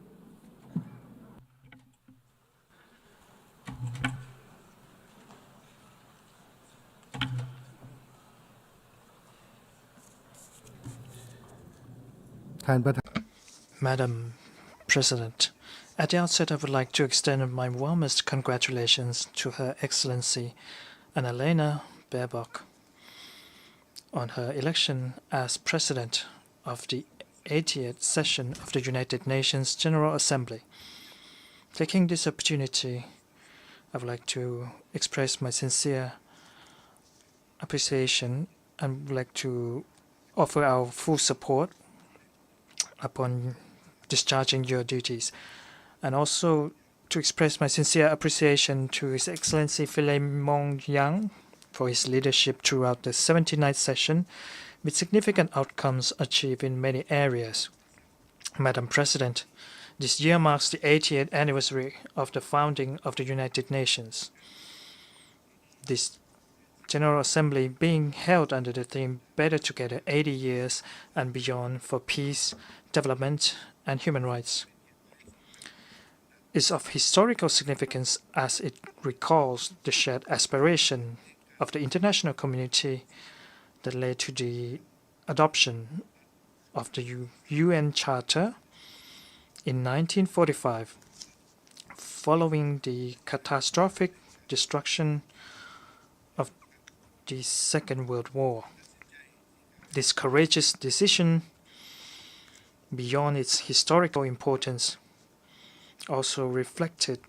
Madam President, at the outset I would like to extend my warmest congratulations to Her Excellency Annalena Baerbock on her election as President of the 80th session of the United Nations General Assembly. Taking this opportunity, I would like to express my sincere appreciation and would like to offer our full support upon discharging your duties, and also to express my sincere appreciation to His Excellency Philemon Yang for his leadership throughout the 79th session, with significant outcomes achieved in many areas. Madam President, this year marks the 80th anniversary of the founding of the United Nations. This General Assembly being held under the theme Better Together 80 Years and Beyond for Peace, Development and Human Rights is of historical significance as it recalls the shared aspiration of the international community that led to the adoption of the UN Charter in 1945. following the catastrophic destruction of the Second World War. This courageous decision, beyond its historical importance, also reflected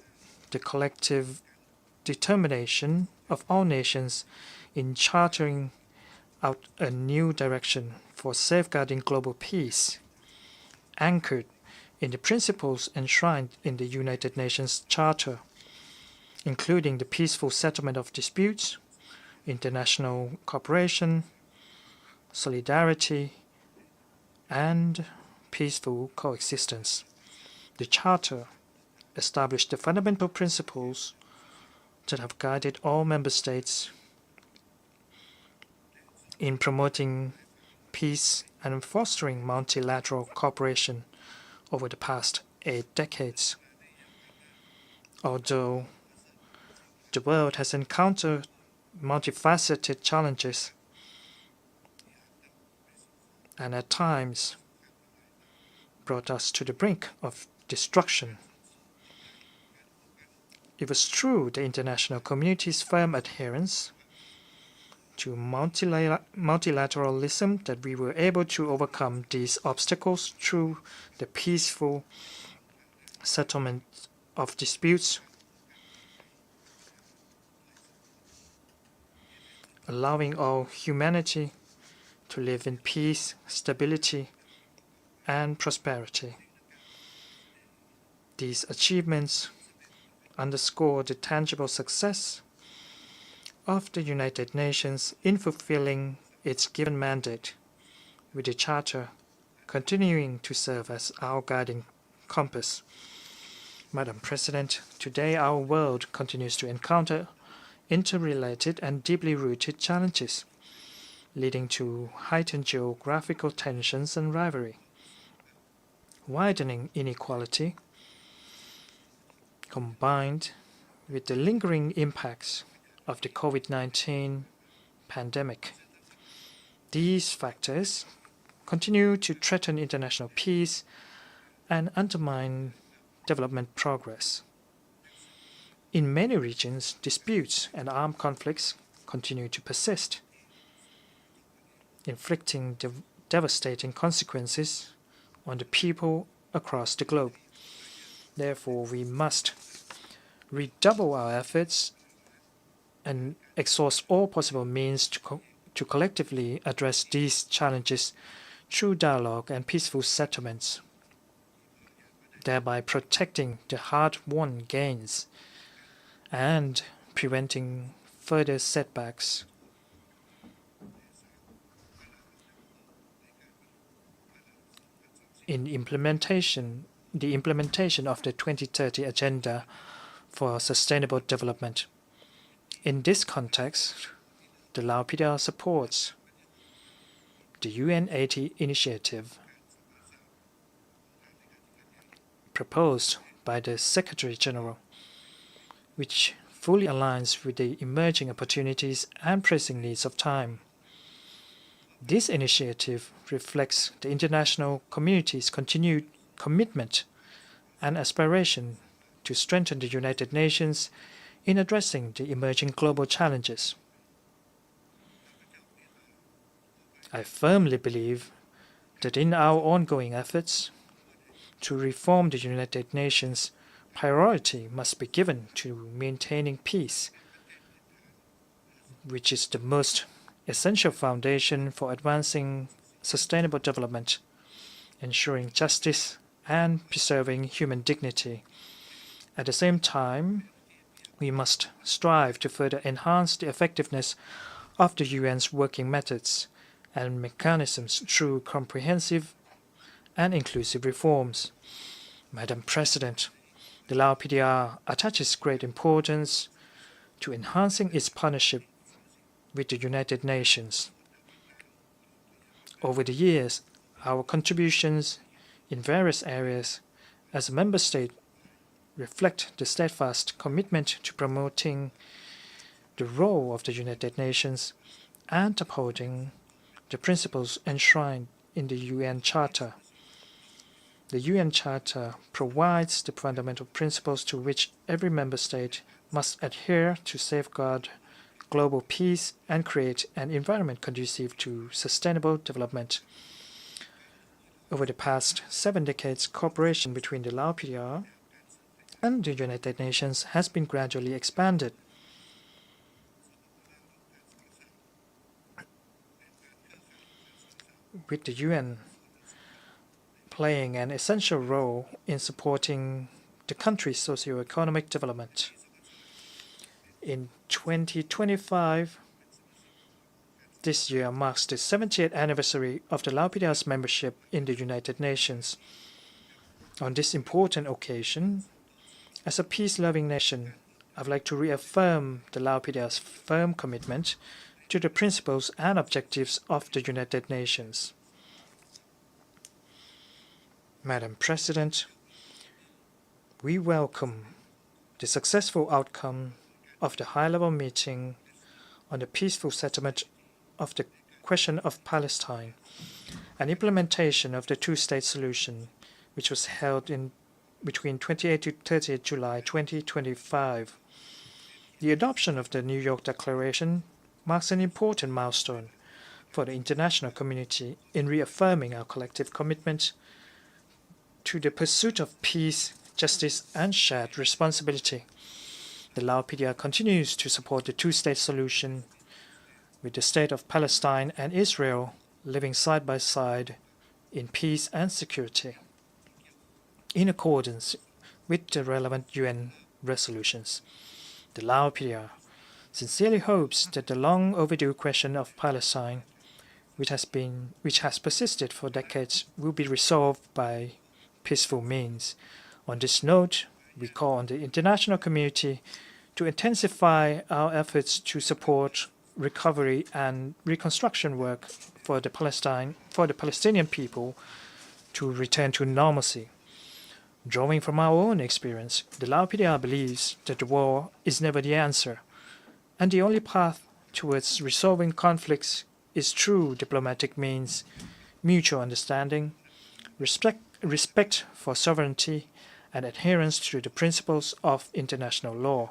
the collective determination of all nations in charting out a new direction for safeguarding global peace, anchored in the principles enshrined in the United Nations Charter, including the peaceful settlement of disputes, international cooperation, solidarity, and peaceful coexistence. The Charter established the fundamental principles that have guided all member states in promoting peace and fostering multilateral cooperation over the past 8 decades. Although the world has encountered multifaceted challenges and at times brought us to the brink of destruction, it was through the international community's firm adherence to multilateralism that we were able to overcome these obstacles through the peaceful settlement of disputes, allowing all humanity to live in peace, stability, and prosperity. These achievements underscore the tangible success of the United Nations in fulfilling its given mandate, with the Charter continuing to serve as our guiding compass. Madam President, today our world continues to encounter interrelated and deeply rooted challenges, leading to heightened geographical tensions and rivalry, widening inequality, combined with the lingering impacts of the COVID-19 pandemic. These factors continue to threaten international peace and undermine development progress. In many regions, disputes and armed conflicts continue to persist, inflicting devastating consequences on the people across the globe. Therefore, we must redouble our efforts and exhaust all possible means to collectively address these challenges through dialogue and peaceful settlements, thereby protecting the hard-won gains and preventing further setbacks. In the implementation of the 2030 Agenda for Sustainable Development. In this context, the Lao PDR supports the UN 80 initiative proposed by the Secretary General, which fully aligns with the emerging opportunities and pressing needs of time. This initiative reflects the international community's continued commitment and aspiration to strengthen the United Nations in addressing the emerging global challenges. I firmly believe that in our ongoing efforts to reform the United Nations, priority must be given to maintaining peace, which is the most essential foundation for advancing sustainable development, ensuring justice, and preserving human dignity. At the same time, we must strive to further enhance the effectiveness of the UN's working methods and mechanisms through comprehensive and inclusive reforms. Madam President, the Lao PDR attaches great importance to enhancing its partnership with the United Nations. Over the years, our contributions in various areas as a member state reflect the steadfast commitment to promoting the role of the United Nations and upholding the principles enshrined in the UN Charter. The UN Charter provides the fundamental principles to which every member state must adhere to safeguard global peace and create an environment conducive to sustainable development. Over the past 7 decades, cooperation between the Lao PDR and the United Nations has been gradually expanded. With the UN playing an essential role in supporting the country's socio-economic development. In 2025, this year marks the 70th anniversary of the Lao PDR's membership in the United Nations. On this important occasion, as a peace-loving nation, I would like to reaffirm the Lao PDR's firm commitment to the principles and objectives of the United Nations. Madam President, we welcome the successful outcome of the high-level meeting on the peaceful settlement of the question of Palestine and implementation of the two-state solution, which was held in between 28 to 30 July 2025. The adoption of the New York Declaration marks an important milestone for the international community in reaffirming our collective commitment to the pursuit of peace, justice, and shared responsibility. The Lao PDR continues to support the two-state solution, with the state of Palestine and Israel living side by side in peace and security, in accordance with the relevant UN resolutions. The Lao PDR sincerely hopes that the long overdue question of Palestine, which has persisted for decades, will be resolved by peaceful means. On this note, we call on the international community to intensify our efforts to support recovery and reconstruction work for the Palestinian people to return to normalcy. Drawing from our own experience, the Lao PDR believes that the war is never the answer, and the only path towards resolving conflicts is through diplomatic means, mutual understanding, respect for sovereignty, and adherence to the principles of international law.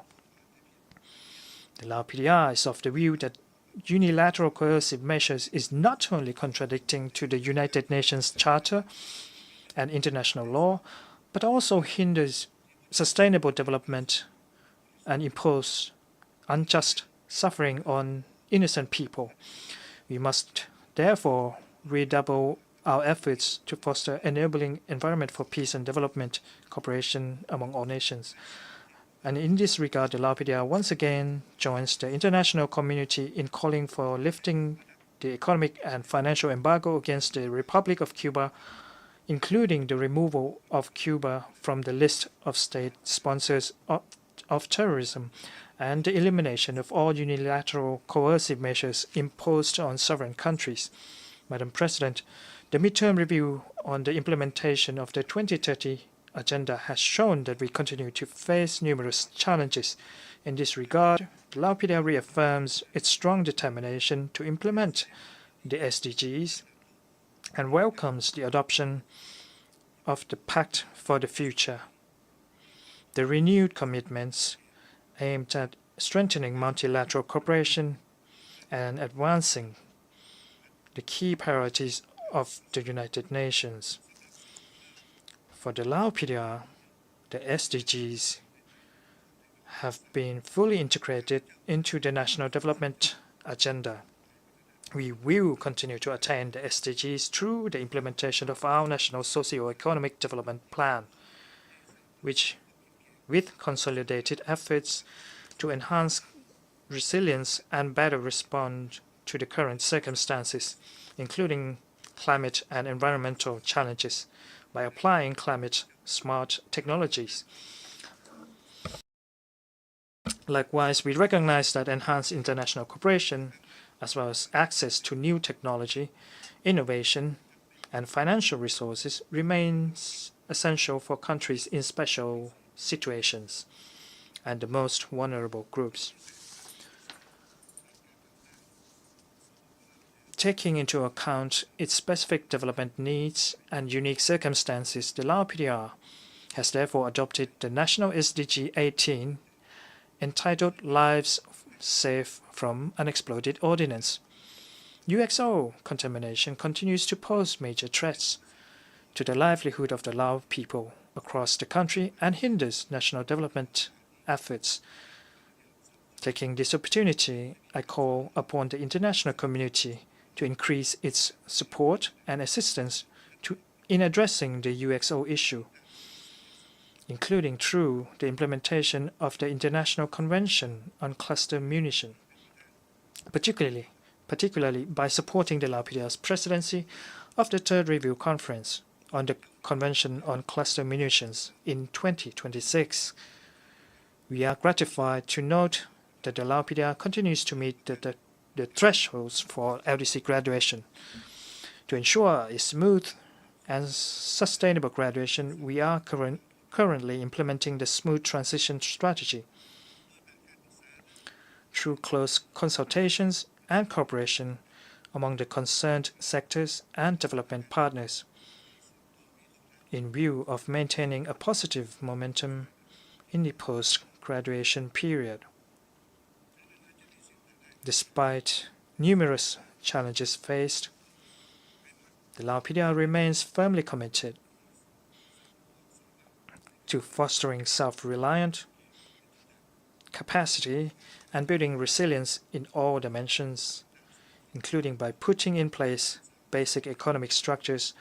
The Lao PDR is of the view that unilateral coercive measures is not only contradicting to the United Nations Charter and international law, but also hinders sustainable development and impose unjust suffering on innocent people. We must therefore redouble our efforts to foster enabling environment for peace and development cooperation among all nations. And in this regard, the Lao PDR once again joins the international community in calling for lifting the economic and financial embargo against the Republic of Cuba, including the removal of Cuba from the list of state sponsors of terrorism and the elimination of all unilateral coercive measures imposed on sovereign countries. Madam President, the midterm review on the implementation of the 2030 agenda has shown that we continue to face numerous challenges. In this regard, the Lao PDR reaffirms its strong determination to implement the SDGs and welcomes the adoption of the Pact for the Future. The renewed commitments aimed at strengthening multilateral cooperation and advancing the key priorities of the United Nations. For the Lao PDR, the SDGs have been fully integrated into the National Development Agenda. We will continue to attain the SDGs through the implementation of our National Socio-Economic Development Plan, which, with consolidated efforts to enhance resilience and better respond to the current circumstances, including climate and environmental challenges, by applying climate-smart technologies. Likewise, we recognize that enhanced international cooperation, as well as access to new technology, innovation, and financial resources remains essential for countries in special situations and the most vulnerable groups. taking into account its specific development needs and unique circumstances, the Lao PDR has therefore adopted the National SDG 18 entitled Lives Safe from Unexploded Ordnance. UXO contamination continues to pose major threats to the livelihood of the Lao people across the country and hinders national development efforts. Taking this opportunity, I call upon the international community to increase its support and assistance in addressing the UXO issue, including through the implementation of the International Convention on Cluster Munition, particularly by supporting the Lao PDR's presidency of the Third Review Conference on the Convention on Cluster Munitions in 2026. We are gratified to note that the Lao PDR continues to meet the thresholds for LDC graduation. To ensure a smooth and sustainable graduation, we are currently implementing the Smooth Transition Strategy through close consultations and cooperation among the concerned sectors and development partners, in view of maintaining a positive momentum in the post-graduation period. Despite numerous challenges faced, the Lao PDR remains firmly committed to fostering self-reliant capacity and building resilience in all dimensions, including by putting in place basic economic structures,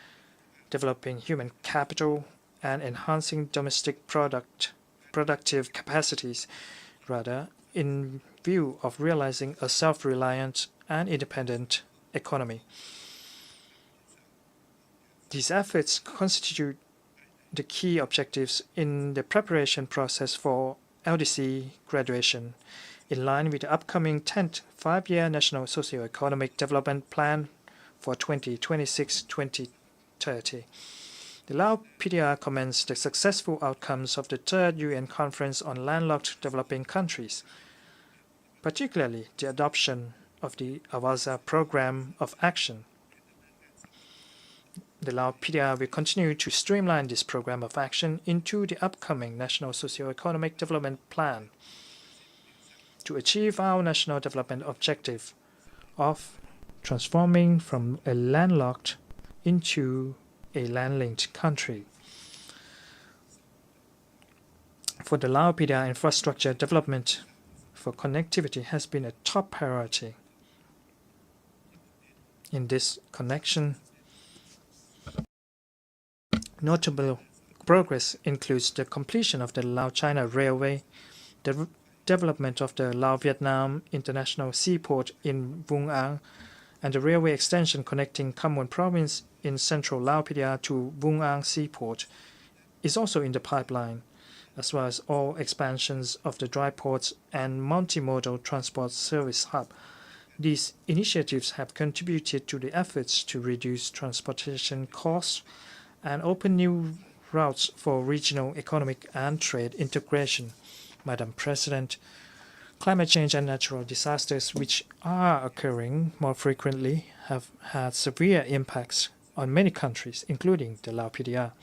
developing human capital, and enhancing domestic productive capacities, in view of realizing a self-reliant and independent economy. These efforts constitute the key objectives in the preparation process for LDC graduation, in line with the upcoming 10th Five-Year National Socio-Economic Development Plan for 2026-2030. The Lao PDR commends the successful outcomes of the Third UN Conference on Landlocked Developing Countries, particularly the adoption of the Awaza Program of Action. The Lao PDR will continue to streamline this program of action into the upcoming National Socio-Economic Development Plan to achieve our national development objective of transforming from a landlocked into a land-linked country. For the Lao PDR, infrastructure development for connectivity has been a top priority. In this connection, notable progress includes the completion of the Lao-China Railway, the development of the Lao-Vietnam International Seaport in Vung Ang, and the railway extension connecting Kham Muon Province in central Lao PDR to Vung Ang Seaport is also in the pipeline, as well as all expansions of the dry ports and multimodal transport service hub. These initiatives have contributed to the efforts to reduce transportation costs and open new routes for regional economic and trade integration. Madam President, climate change and natural disasters, which are occurring more frequently, have had severe impacts on many countries, including the Lao PDR.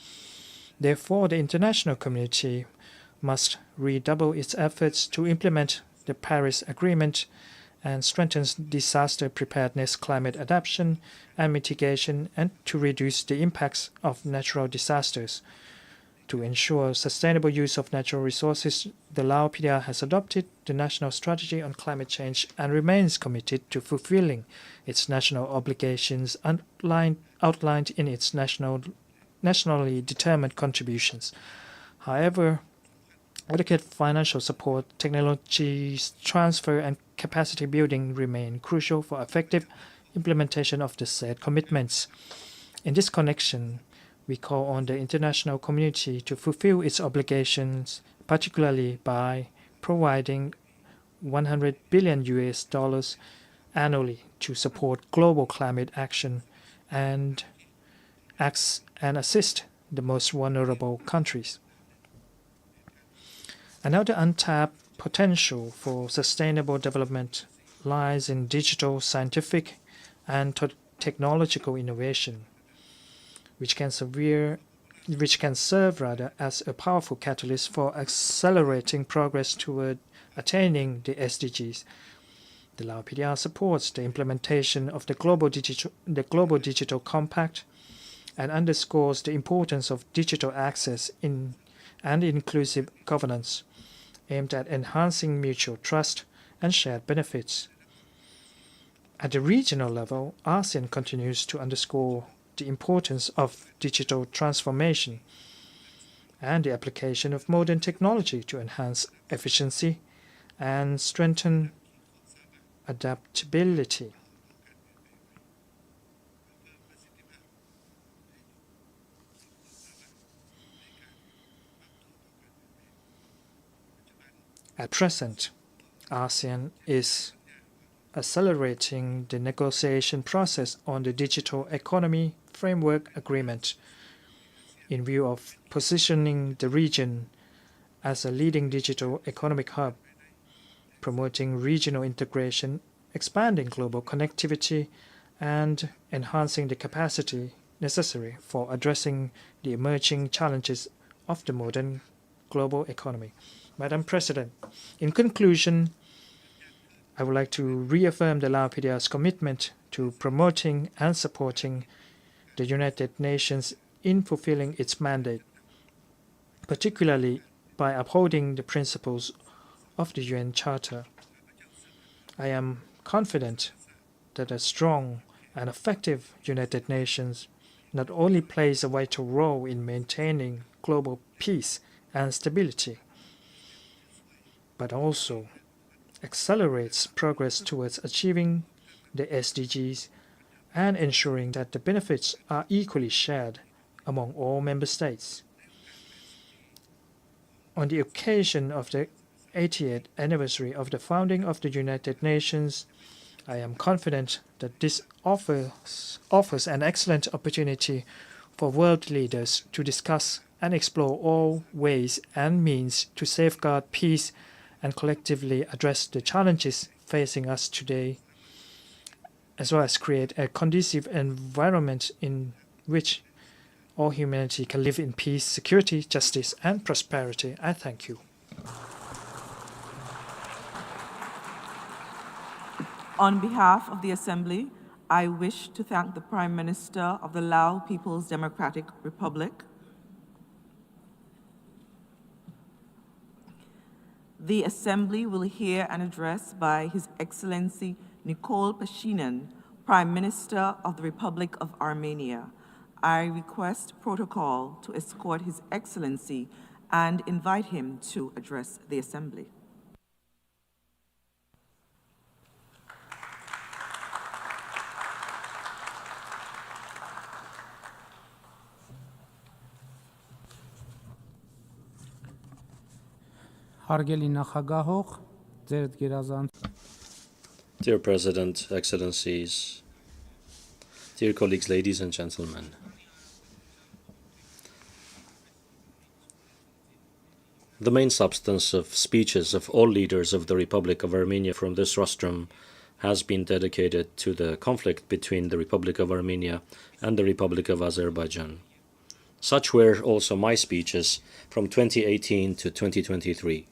Therefore, the international community must redouble its efforts to implement the Paris Agreement and strengthen disaster preparedness, climate adaptation, and mitigation, and to reduce the impacts of natural disasters. To ensure sustainable use of natural resources, the Lao PDR has adopted the National Strategy on Climate Change and remains committed to fulfilling its national obligations outlined in its nationally determined contributions. However, adequate financial support, technology transfer, and capacity building remain crucial for effective implementation of the said commitments. In this connection, we call on the international community to fulfill its obligations, particularly by providing $100 billion annually to support global climate action and assist the most vulnerable countries. Another untapped potential for sustainable development lies in digital, scientific, and technological innovation, which can serve as a powerful catalyst for accelerating progress toward attaining the SDGs. The Lao PDR supports the implementation of the Global Digital Compact and underscores the importance of digital access and inclusive governance, aimed at enhancing mutual trust and shared benefits. At the regional level, ASEAN continues to underscore the importance of digital transformation and the application of modern technology to enhance efficiency and strengthen adaptability. At present, ASEAN is accelerating the negotiation process on the Digital Economy Framework Agreement in view of positioning the region as a leading digital economic hub, promoting regional integration, expanding global connectivity, and enhancing the capacity necessary for addressing the emerging challenges of the modern global economy. Madam President, in conclusion, I would like to reaffirm the Lao PDR's commitment to promoting and supporting the United Nations in fulfilling its mandate, particularly by upholding the principles of the UN Charter. I am confident that a strong and effective United Nations not only plays a vital role in maintaining global peace and stability, but also accelerates progress towards achieving the SDGs and ensuring that the benefits are equally shared among all member states. On the occasion of the 80th anniversary of the founding of the United Nations, I am confident that this offers an excellent opportunity for world leaders to discuss and explore all ways and means to safeguard peace and collectively address the challenges facing us today, as well as create a conducive environment in which all humanity can live in peace, security, justice, and prosperity. I thank you. On behalf of the Assembly, I wish to thank the Prime Minister of the Lao People's Democratic Republic, the Assembly will hear an address by His Excellency Nikol Pashinyan, Prime Minister of the Republic of Armenia. I request protocol to escort His Excellency and invite him to address the Assembly. Dear President, Excellencies, dear colleagues, ladies and gentlemen, the main substance of speeches of all leaders of the Republic of Armenia from this rostrum has been dedicated to the conflict between the Republic of Armenia and the Republic of Azerbaijan. Such were also my speeches from 2018 to 2023.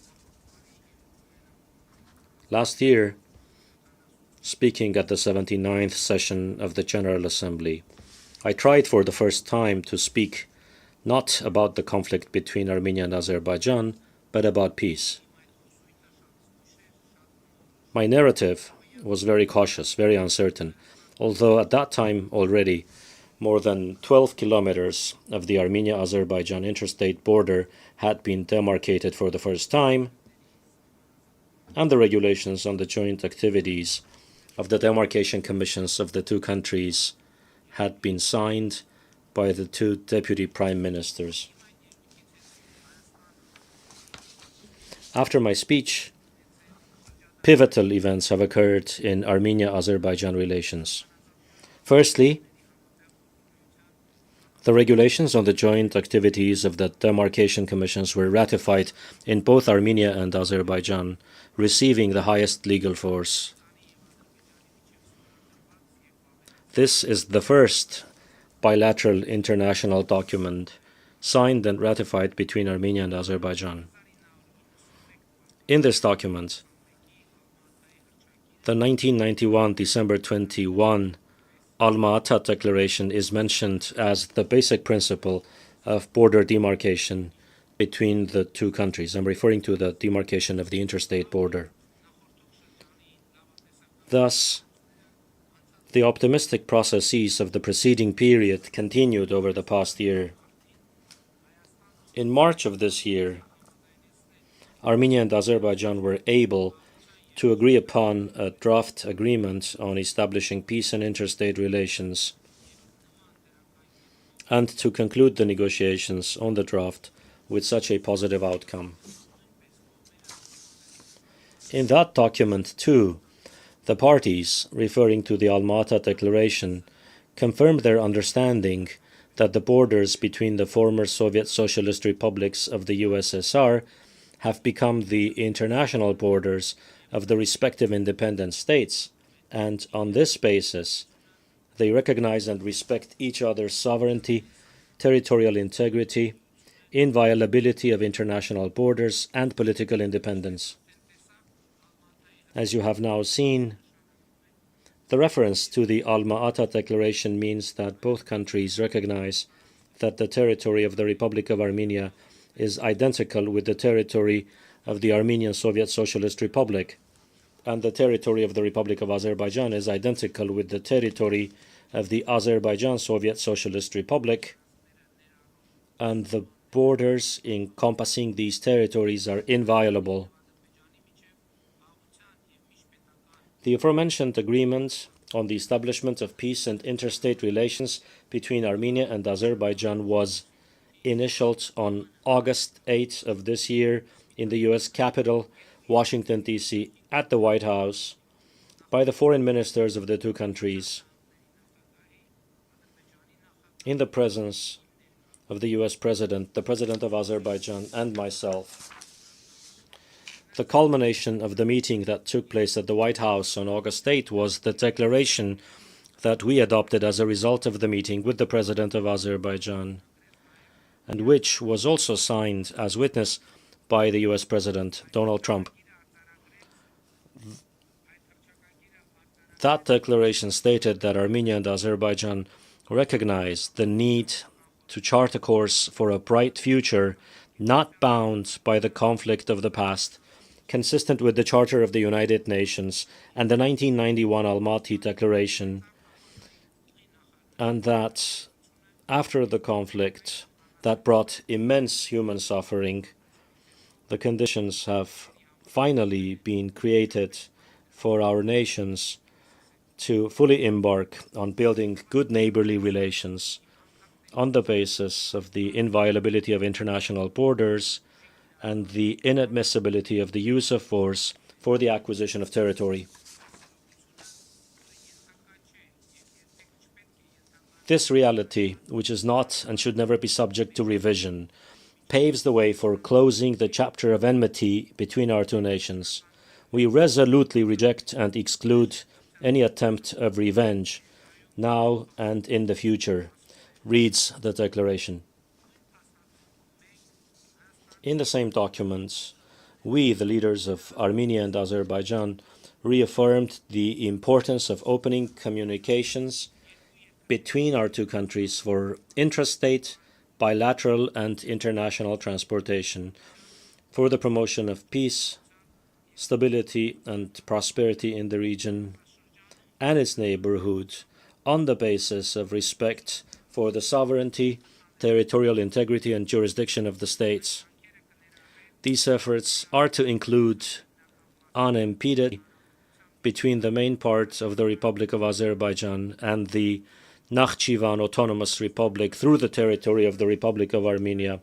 Last year, speaking at the 79th session of the General Assembly, I tried for the first time to speak not about the conflict between Armenia and Azerbaijan, but about peace. My narrative was very cautious, very uncertain, although at that time already more than 12 kilometers of the Armenia-Azerbaijan interstate border had been demarcated for the first time, and the regulations on the joint activities of the demarcation commissions of the two countries had been signed by the two deputy prime ministers. After my speech, pivotal events have occurred in Armenia-Azerbaijan relations. Firstly, the regulations on the joint activities of the demarcation commissions were ratified in both Armenia and Azerbaijan, receiving the highest legal force. This is the first bilateral international document signed and ratified between Armenia and Azerbaijan. In this document, the 1991 December 21 Alma-Ata Declaration is mentioned as the basic principle of border demarcation between the two countries. I'm referring to the demarcation of the interstate border. Thus, the optimistic processes of the preceding period continued over the past year. In March of this year, Armenia and Azerbaijan were able to agree upon a draft agreement on establishing peace and interstate relations and to conclude the negotiations on the draft with such a positive outcome. In that document, too, the parties, referring to the Alma-Ata Declaration, confirmed their understanding that the borders between the former Soviet Socialist republics of the USSR have become the international borders of the respective independent states, and on this basis, they recognize and respect each other's sovereignty, territorial integrity, inviolability of international borders, and political independence. As you have now seen, the reference to the Alma-Ata Declaration means that both countries recognize that the territory of the Republic of Armenia is identical with the territory of the Armenian Soviet Socialist Republic, and the territory of the Republic of Azerbaijan is identical with the territory of the Azerbaijan Soviet Socialist Republic, and the borders encompassing these territories are inviolable. The aforementioned agreement on the establishment of peace and interstate relations between Armenia and Azerbaijan was initialed on August 8th of this year in the U.S. capital, Washington, D.C., at the White House, by the foreign ministers of the two countries, in the presence of the U.S. President, the President of Azerbaijan, and myself. The culmination of the meeting that took place at the White House on August 8 was the declaration that we adopted as a result of the meeting with the President of Azerbaijan, and which was also signed as witness by the U.S. President, Donald Trump. That declaration stated that Armenia and Azerbaijan recognize the need to chart a course for a bright future not bound by the conflict of the past, consistent with the Charter of the United Nations and the 1991 Almaty Declaration, and that after the conflict that brought immense human suffering, the conditions have finally been created for our nations to fully embark on building good neighborly relations on the basis of the inviolability of international borders and the inadmissibility of the use of force for the acquisition of territory. This reality, which is not and should never be subject to revision, paves the way for closing the chapter of enmity between our two nations. We resolutely reject and exclude any attempt of revenge, now and in the future, reads the declaration. In the same documents, we, the leaders of Armenia and Azerbaijan, reaffirmed the importance of opening communications between our two countries for intrastate, bilateral, and international transportation, for the promotion of peace, stability, and prosperity in the region and its neighborhood on the basis of respect for the sovereignty, territorial integrity, and jurisdiction of the states. These efforts are to include unimpeded between the main parts of the Republic of Azerbaijan and the Nakhchivan Autonomous Republic through the territory of the Republic of Armenia,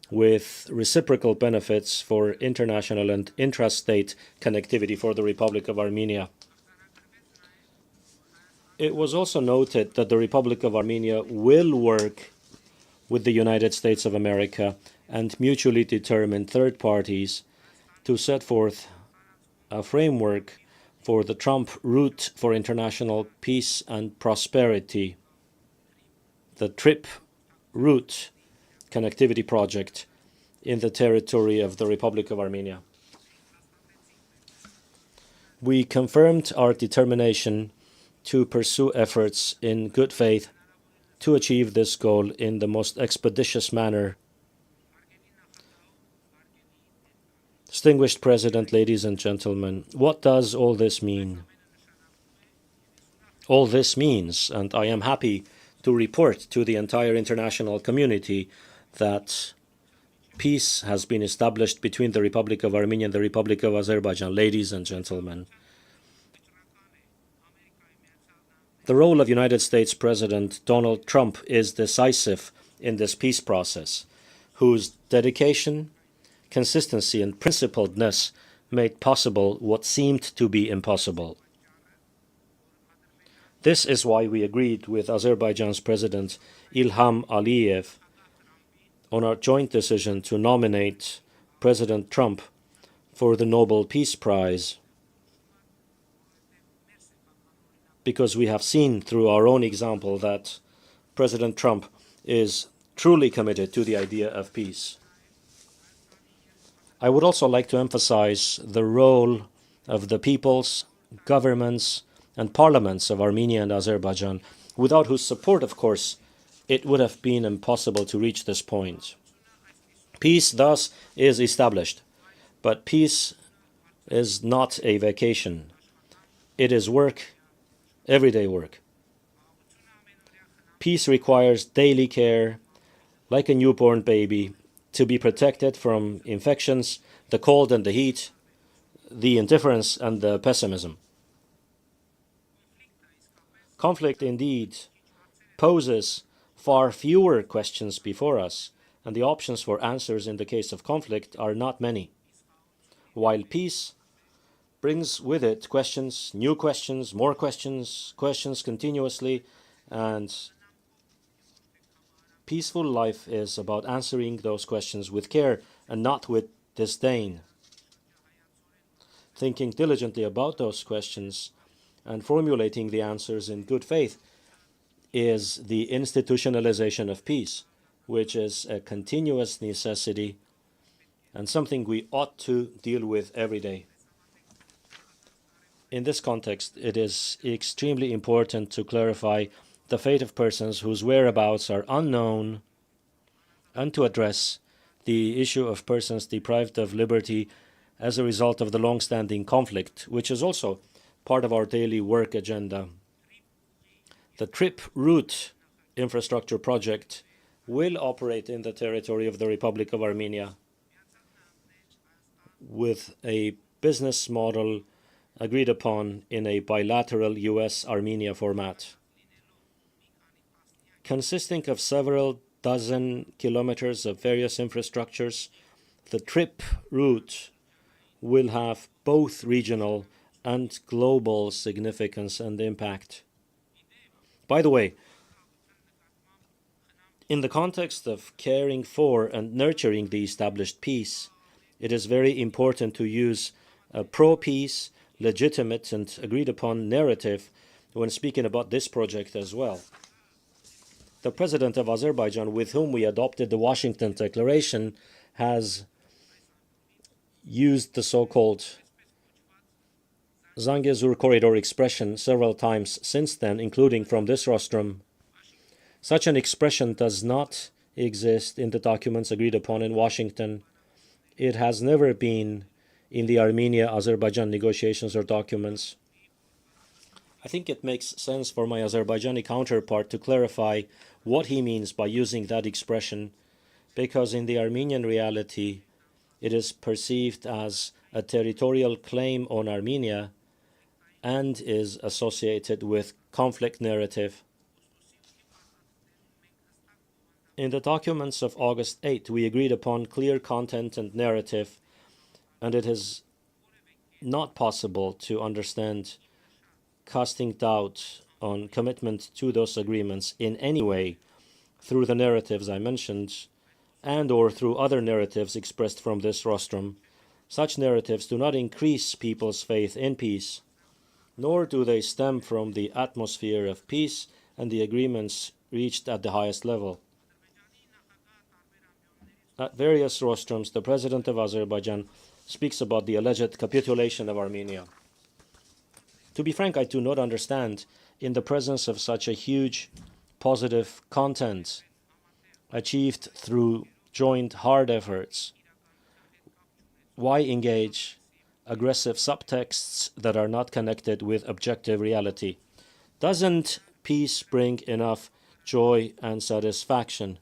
with reciprocal benefits for international and intrastate connectivity for the Republic of Armenia. It was also noted that the Republic of Armenia will work with the United States of America and mutually determined third parties to set forth a framework for the Trump Route for International Peace and Prosperity, the TRIP Route connectivity project in the territory of the Republic of Armenia. We confirmed our determination to pursue efforts in good faith to achieve this goal in the most expeditious manner. Distinguished President, ladies and gentlemen, what does all this mean? All this means, and I am happy to report to the entire international community, that peace has been established between the Republic of Armenia and the Republic of Azerbaijan. Ladies and gentlemen, the role of United States President Donald Trump is decisive in this peace process, whose dedication, consistency, and principledness made possible what seemed to be impossible. This is why we agreed with Azerbaijan's President Ilham Aliyev on our joint decision to nominate President Trump for the Nobel Peace Prize, because we have seen through our own example that President Trump is truly committed to the idea of peace. I would also like to emphasize the role of the peoples, governments, and parliaments of Armenia and Azerbaijan, without whose support, of course, it would have been impossible to reach this point. Peace, thus, is established, but peace is not a vacation. It is work, everyday work. Peace requires daily care, like a newborn baby, to be protected from infections, the cold and the heat, the indifference and the pessimism. Conflict, indeed, poses far fewer questions before us, and the options for answers in the case of conflict are not many, while peace brings with it questions, new questions, more questions, questions continuously, and peaceful life is about answering those questions with care and not with disdain. Thinking diligently about those questions and formulating the answers in good faith is the institutionalization of peace, which is a continuous necessity and something we ought to deal with every day. In this context, it is extremely important to clarify the fate of persons whose whereabouts are unknown and to address the issue of persons deprived of liberty as a result of the long-standing conflict, which is also part of our daily work agenda. The TRIP Route infrastructure project will operate in the territory of the Republic of Armenia with a business model agreed upon in a bilateral US-Armenia format. Consisting of several dozen kilometers of various infrastructures, the TRIP route will have both regional and global significance and impact. By the way, in the context of caring for and nurturing the established peace, it is very important to use a pro-peace, legitimate and agreed-upon narrative when speaking about this project as well. The President of Azerbaijan, with whom we adopted the Washington Declaration, has used the so-called Zangezur corridor expression several times since then, including from this rostrum. Such an expression does not exist in the documents agreed upon in Washington. It has never been in the Armenia-Azerbaijan negotiations or documents. I think it makes sense for my Azerbaijani counterpart to clarify what he means by using that expression, because in the Armenian reality, it is perceived as a territorial claim on Armenia and is associated with conflict narrative. In the documents of August 8, we agreed upon clear content and narrative, and it is not possible to understand casting doubt on commitment to those agreements in any way through the narratives I mentioned and or through other narratives expressed from this rostrum. Such narratives do not increase people's faith in peace, nor do they stem from the atmosphere of peace and the agreements reached at the highest level. At various rostrums, the President of Azerbaijan speaks about the alleged capitulation of Armenia. To be frank, I do not understand, in the presence of such a huge positive content achieved through joint hard efforts, why engage aggressive subtexts that are not connected with objective reality? Doesn't peace bring enough joy and satisfaction?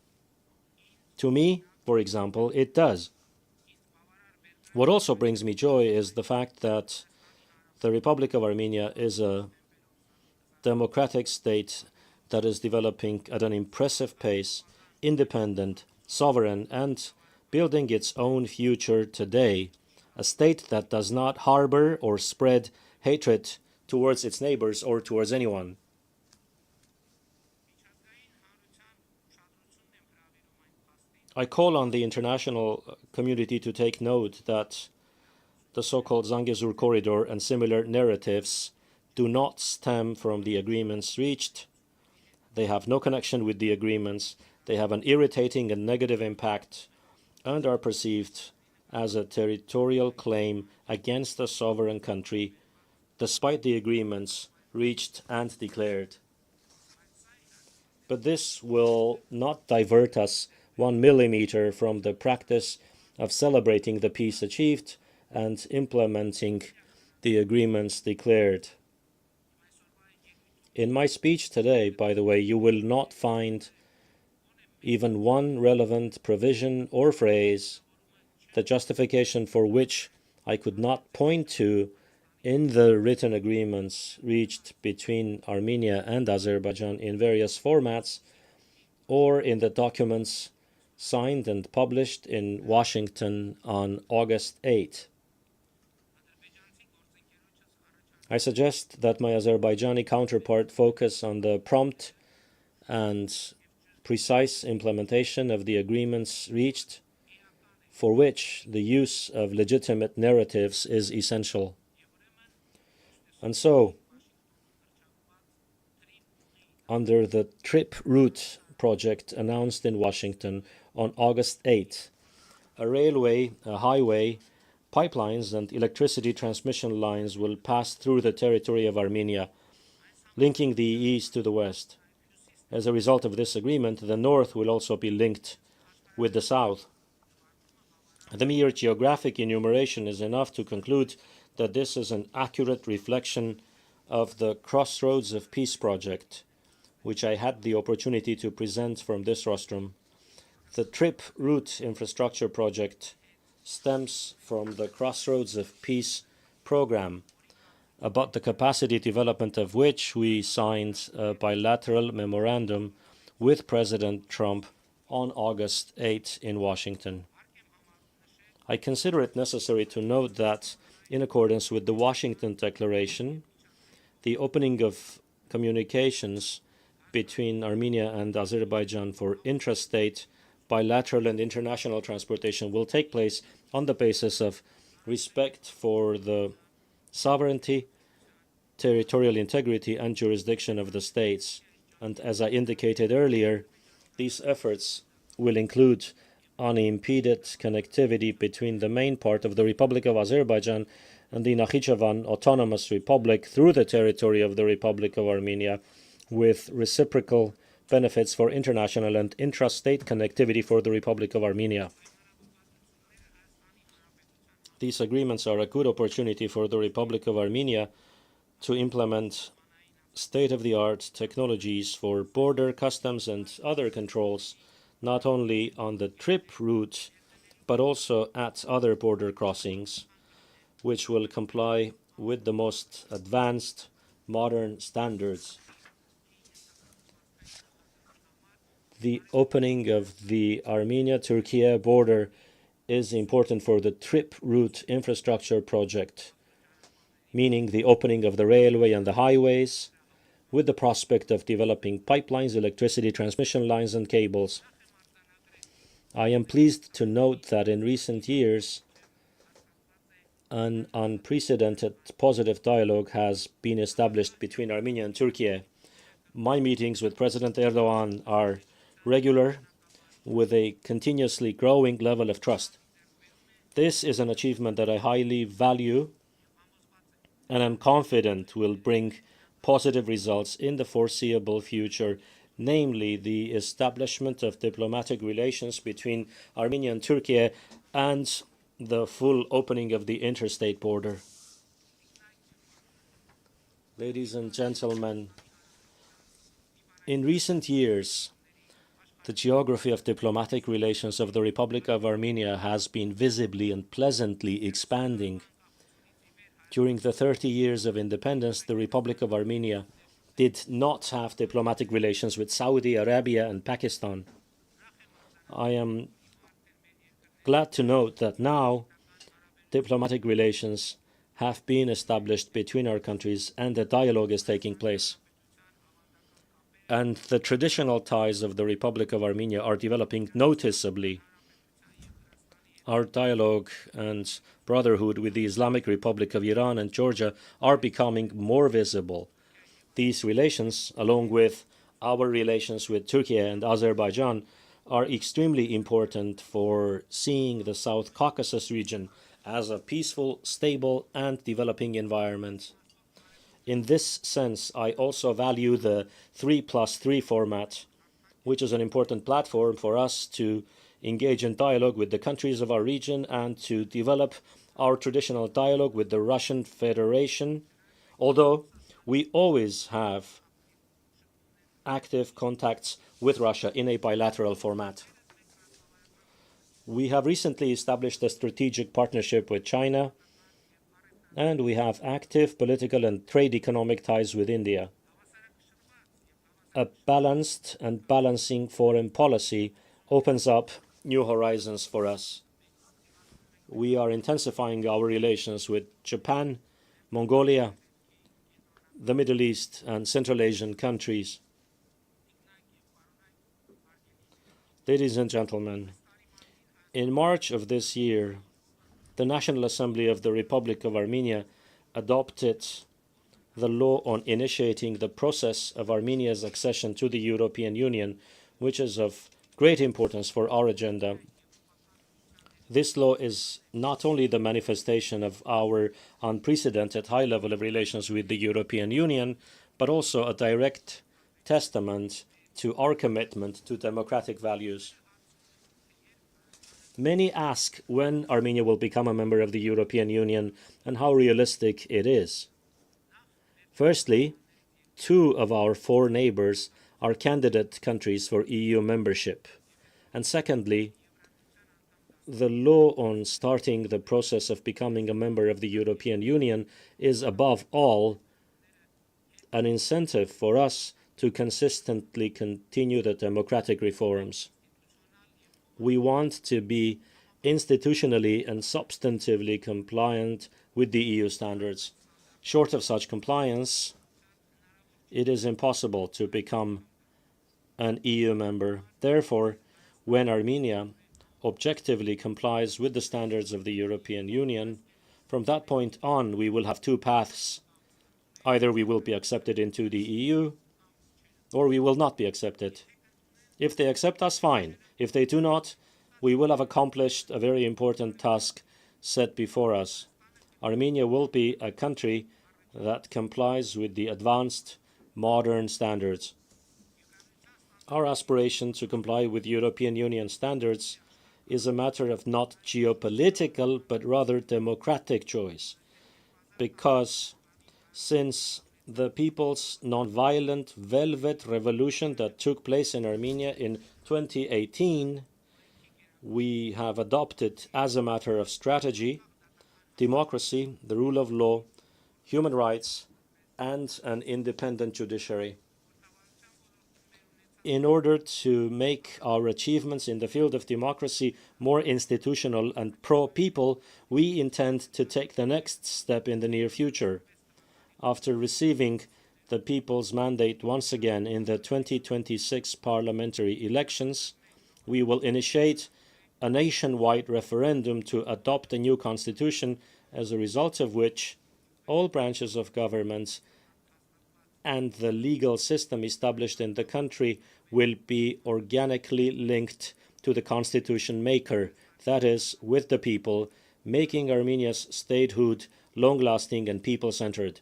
To me, for example, it does. What also brings me joy is the fact that the Republic of Armenia is a democratic state that is developing at an impressive pace, independent, sovereign, and building its own future today, a state that does not harbor or spread hatred towards its neighbors or towards anyone. I call on the international community to take note that the so-called Zangezur corridor and similar narratives do not stem from the agreements reached. They have no connection with the agreements. They have an irritating and negative impact and are perceived as a territorial claim against a sovereign country, despite the agreements reached and declared. But this will not divert us 1 millimeter from the practice of celebrating the peace achieved and implementing the agreements declared. In my speech today, by the way, you will not find even one relevant provision or phrase, the justification for which I could not point to in the written agreements reached between Armenia and Azerbaijan in various formats, or in the documents signed and published in Washington on August 8. I suggest that my Azerbaijani counterpart focus on the prompt and precise implementation of the agreements reached, for which the use of legitimate narratives is essential. And so, under the TRIP route project announced in Washington on August 8, a railway, a highway, pipelines and electricity transmission lines will pass through the territory of Armenia, linking the east to the west. As a result of this agreement, the north will also be linked with the south. The mere geographic enumeration is enough to conclude that this is an accurate reflection of the Crossroads of Peace project, which I had the opportunity to present from this rostrum. The TRIP route infrastructure project stems from the Crossroads of Peace program, about the capacity development of which we signed a bilateral memorandum with President Trump on August 8 in Washington. I consider it necessary to note that, in accordance with the Washington Declaration, the opening of communications between Armenia and Azerbaijan for intrastate, bilateral and international transportation will take place on the basis of respect for the sovereignty, territorial integrity, and jurisdiction of the states. And as I indicated earlier, these efforts will include unimpeded connectivity between the main part of the Republic of Azerbaijan and the Nakhichevan Autonomous Republic through the territory of the Republic of Armenia, with reciprocal benefits for international and intrastate connectivity for the Republic of Armenia. These agreements are a good opportunity for the Republic of Armenia to implement state-of-the-art technologies for border, customs, and other controls, not only on the TRIP route, but also at other border crossings, which will comply with the most advanced modern standards. The opening of the Armenia-Turkey border is important for the TRIP route infrastructure project, meaning the opening of the railway and the highways, with the prospect of developing pipelines, electricity transmission lines, and cables. I am pleased to note that in recent years, An unprecedented positive dialogue has been established between Armenia and Turkey. My meetings with President Erdogan are regular, with a continuously growing level of trust. This is an achievement that I highly value and I'm confident will bring positive results in the foreseeable future, namely the establishment of diplomatic relations between Armenia and Turkey and the full opening of the interstate border. Ladies and gentlemen, in recent years, the geography of diplomatic relations of the Republic of Armenia has been visibly and pleasantly expanding. During the 30 years of independence, the Republic of Armenia did not have diplomatic relations with Saudi Arabia and Pakistan. I am glad to note that now diplomatic relations have been established between our countries and a dialogue is taking place. And the traditional ties of the Republic of Armenia are developing noticeably. Our dialogue and brotherhood with the Islamic Republic of Iran and Georgia are becoming more visible. These relations, along with our relations with Turkey and Azerbaijan, are extremely important for seeing the South Caucasus region as a peaceful, stable, and developing environment. In this sense, I also value the 3+3 format, which is an important platform for us to engage in dialogue with the countries of our region and to develop our traditional dialogue with the Russian Federation, although we always have active contacts with Russia in a bilateral format. We have recently established a strategic partnership with China, and we have active political and trade economic ties with India. A balanced and balancing foreign policy opens up new horizons for us. We are intensifying our relations with Japan, Mongolia, the Middle East, and Central Asian countries. Ladies and gentlemen, in March of this year, the National Assembly of the Republic of Armenia adopted the law on initiating the process of Armenia's accession to the European Union, which is of great importance for our agenda. This law is not only the manifestation of our unprecedented high level of relations with the European Union, but also a direct testament to our commitment to democratic values. Many ask when Armenia will become a member of the European Union and how realistic it is. Firstly, 2 of our 4 neighbors are candidate countries for EU membership. And secondly, the law on starting the process of becoming a member of the European Union is above all an incentive for us to consistently continue the democratic reforms. We want to be institutionally and substantively compliant with the EU standards. Short of such compliance, it is impossible to become an EU member. Therefore, when Armenia objectively complies with the standards of the European Union, from that point on, we will have 2 paths. Either we will be accepted into the EU, or we will not be accepted. If they accept us, fine. If they do not, we will have accomplished a very important task set before us. Armenia will be a country that complies with the advanced, modern standards. Our aspiration to comply with European Union standards is a matter of not geopolitical, but rather democratic choice. Because since the people's nonviolent velvet revolution that took place in Armenia in 2018, we have adopted as a matter of strategy democracy, the rule of law, human rights, and an independent judiciary. In order to make our achievements in the field of democracy more institutional and pro-people, we intend to take the next step in the near future. After receiving the people's mandate once again in the 2026 parliamentary elections, we will initiate a nationwide referendum to adopt a new constitution, as a result of which all branches of government and the legal system established in the country will be organically linked to the constitution maker, that is, with the people, making Armenia's statehood long-lasting and people-centered.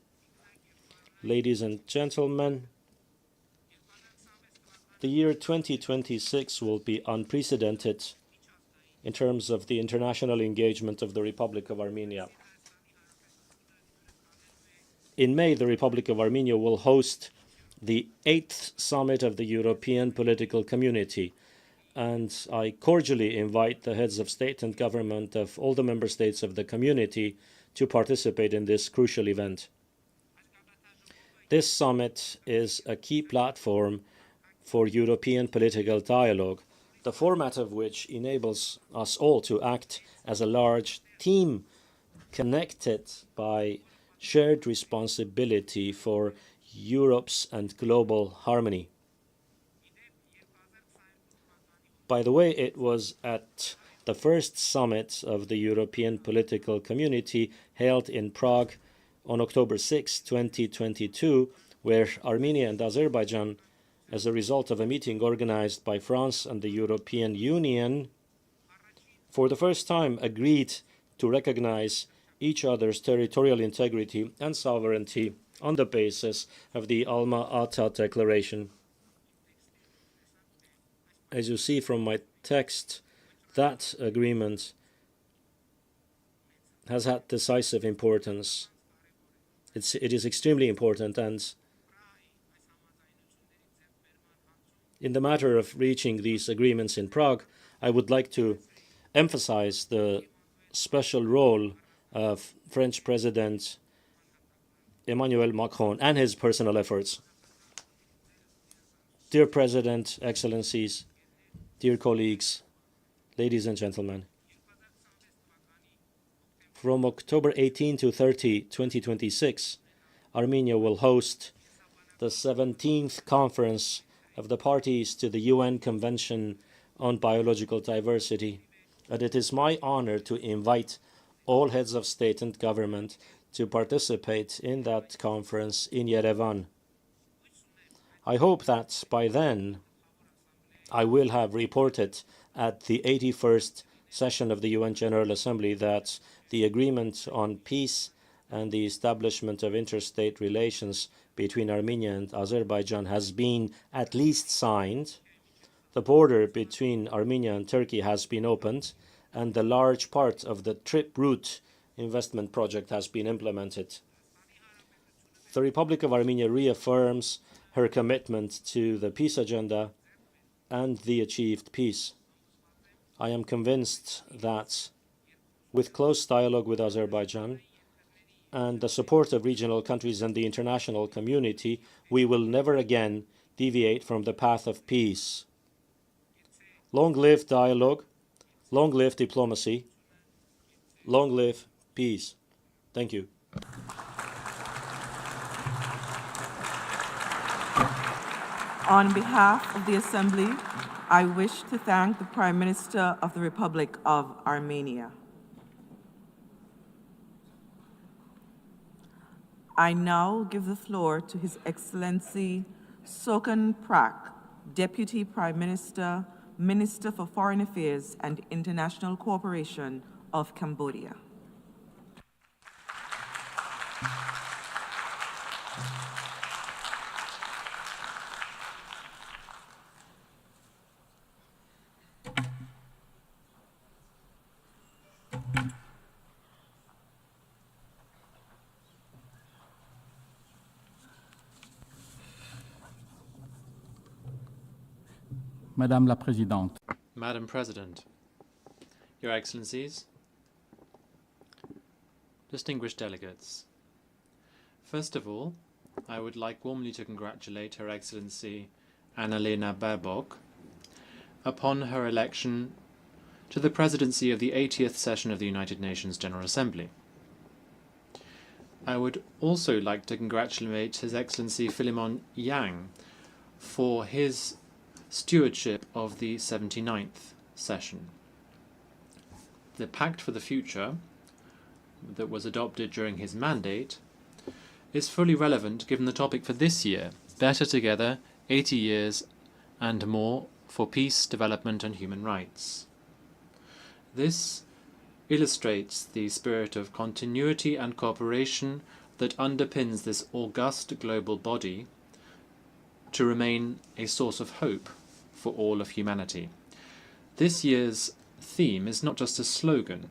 Ladies and gentlemen, the year 2026 will be unprecedented in terms of the international engagement of the Republic of Armenia. In May, the Republic of Armenia will host the 8th Summit of the European Political Community, and I cordially invite the heads of state and government of all the member states of the community to participate in this crucial event. This summit is a key platform for European political dialogue, the format of which enables us all to act as a large team connected by shared responsibility for Europe's and global harmony. By the way, it was at the first summit of the European Political Community held in Prague on October 6, 2022, where Armenia and Azerbaijan, as a result of a meeting organized by France and the European Union, for the first time agreed to recognize each other's territorial integrity and sovereignty on the basis of the Alma-Ata Declaration. As you see from my text, that agreement has had decisive importance. It is extremely important, and in the matter of reaching these agreements in Prague, I would like to emphasize the special role of French President Emmanuel Macron and his personal efforts. Dear President, Excellencies, dear colleagues, ladies and gentlemen, from October 18 to 30, 2026, Armenia will host the 17th Conference of the Parties to the UN Convention on Biological Diversity, and it is my honor to invite all heads of state and government to participate in that conference in Yerevan. I hope that by then I will have reported at the 81st session of the UN General Assembly that the agreement on peace and the establishment of interstate relations between Armenia and Azerbaijan has been at least signed, the border between Armenia and Turkey has been opened, and the large part of the trip route investment project has been implemented. The Republic of Armenia reaffirms her commitment to the peace agenda and the achieved peace. I am convinced that with close dialogue with Azerbaijan and the support of regional countries and the international community, we will never again deviate from the path of peace. Long live dialogue, long live diplomacy, long live peace. Thank you. On behalf of the Assembly, I wish to thank the Prime Minister of the Republic of Armenia. I now give the floor to His Excellency Sokan Prak, Deputy Prime Minister, Minister for Foreign Affairs and International Cooperation of Cambodia. Madame la Présidente. Madam President, Your Excellencies, distinguished delegates, first of all, I would like warmly to congratulate Her Excellency Annalena Baerbock upon her election to the presidency of the 80th session of the United Nations General Assembly. I would also like to congratulate His Excellency Philemon Yang for his stewardship of the 79th session. the Pact for the Future that was adopted during his mandate is fully relevant given the topic for this year, Better Together, 80 Years and More for Peace, Development and Human Rights. This illustrates the spirit of continuity and cooperation that underpins this august global body to remain a source of hope for all of humanity. This year's theme is not just a slogan.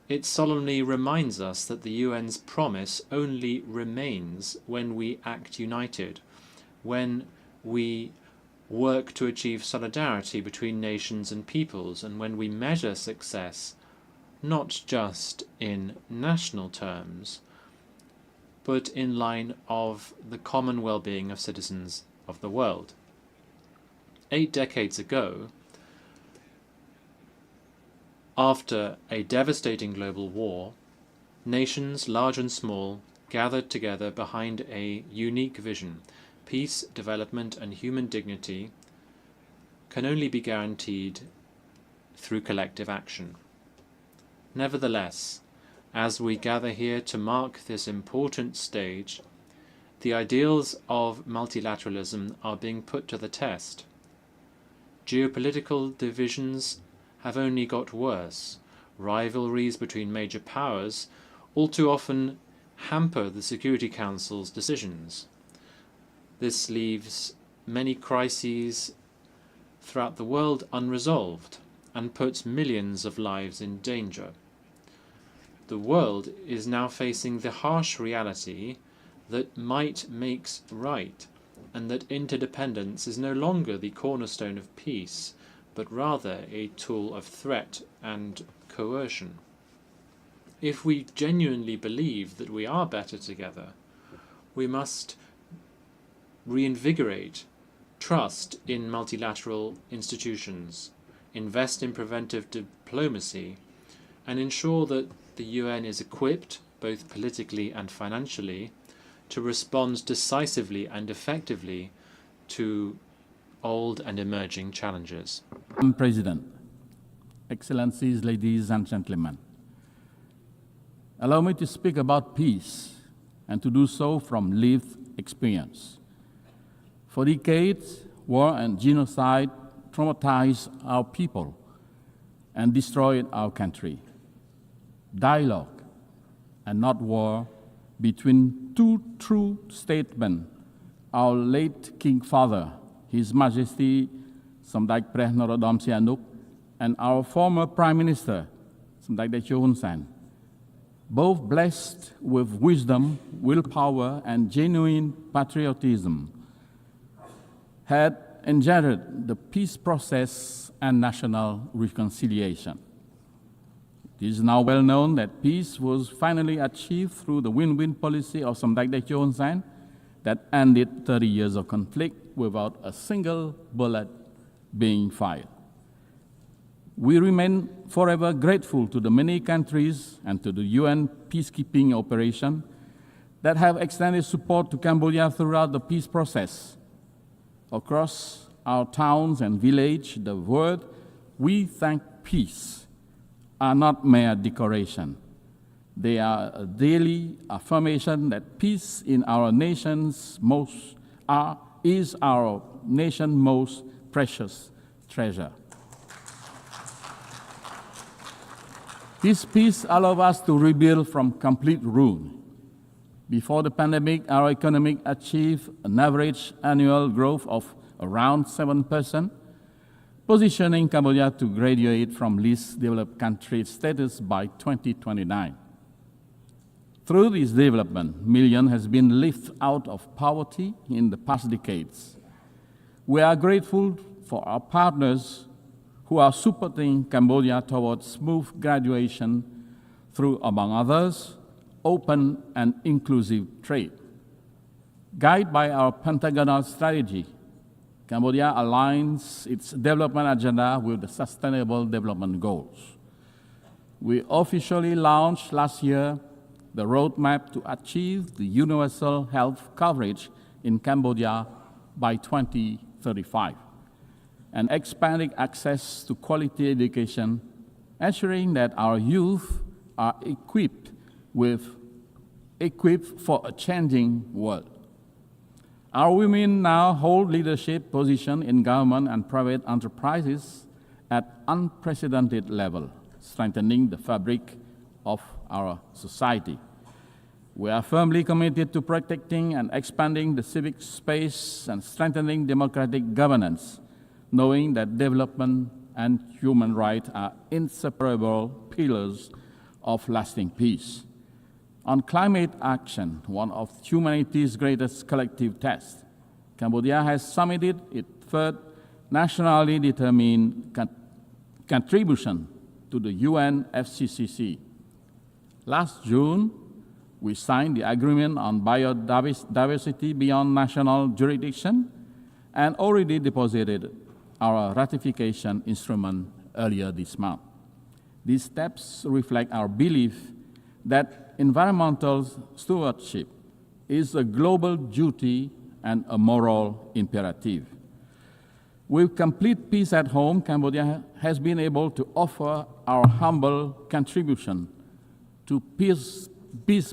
It solemnly reminds us that the UN's promise only remains when we act united, when we work to achieve solidarity between nations and peoples, and when we measure success not just in national terms, but in line of the common well-being of citizens of the world. 8 decades ago, after a devastating global war, nations large and small gathered together behind a unique vision. Peace, development and human dignity can only be guaranteed through collective action. Nevertheless, as we gather here to mark this important stage, the ideals of multilateralism are being put to the test. Geopolitical divisions have only got worse. Rivalries between major powers all too often hamper the Security Council's decisions. This leaves many crises throughout the world unresolved and puts millions of lives in danger. The world is now facing the harsh reality that might makes right, and that interdependence is no longer the cornerstone of peace, but rather a tool of threat and coercion. If we genuinely believe that we are better together, we must reinvigorate trust in multilateral institutions, invest in preventive diplomacy, and ensure that the UN is equipped, both politically and financially, to respond decisively and effectively to old and emerging challenges. Madam President, Excellencies, ladies and gentlemen, allow me to speak about peace and to do so from lived experience. For decades, war and genocide traumatized our people and destroyed our country. Dialogue and not war between two true statesmen, our late King Father, His Majesty Samdechព្រះ Norodom Sihanouk, and our former Prime Minister, Samdech Teo Hun Sen, both blessed with wisdom, willpower, and genuine patriotism, had engendered the peace process and national reconciliation. It is now well known that peace was finally achieved through the win-win policy of Samdech Teo Hun Sen that ended 30 years of conflict without a single bullet being fired. We remain forever grateful to the many countries and to the UN peacekeeping operation that have extended support to Cambodia throughout the peace process. Across our towns and villages, the word "we thank peace" are not mere decoration. They are a daily affirmation that peace in our nation's is our nation's most precious treasure. This peace allows us to rebuild from complete ruin. Before the pandemic, our economy achieved an average annual growth of around 7%, positioning Cambodia to graduate from least developed country status by 2029. Through this development, millions has been lifted out of poverty in the past decades. We are grateful for our partners who are supporting Cambodia towards smooth graduation through, among others, open and inclusive trade. Guided by our pentagonal strategy, Cambodia aligns its development agenda with the Sustainable Development Goals. We officially launched last year the roadmap to achieve the universal health coverage in Cambodia by 2035 and expanding access to quality education ensuring that our youth are equipped for a changing world. Our women now hold leadership positions in government and private enterprises at unprecedented level, strengthening the fabric of our society. We are firmly committed to protecting and expanding the civic space and strengthening democratic governance, knowing that development and human rights are inseparable pillars of lasting peace. On climate action, one of humanity's greatest collective tests, Cambodia has submitted its third nationally determined contribution to the UNFCCC. Last June, we signed the agreement on biodiversity beyond national jurisdiction and already deposited our ratification instrument earlier this month. These steps reflect our belief that environmental stewardship is a global duty and a moral imperative. With complete peace at home, Cambodia has been able to offer our humble contribution to peace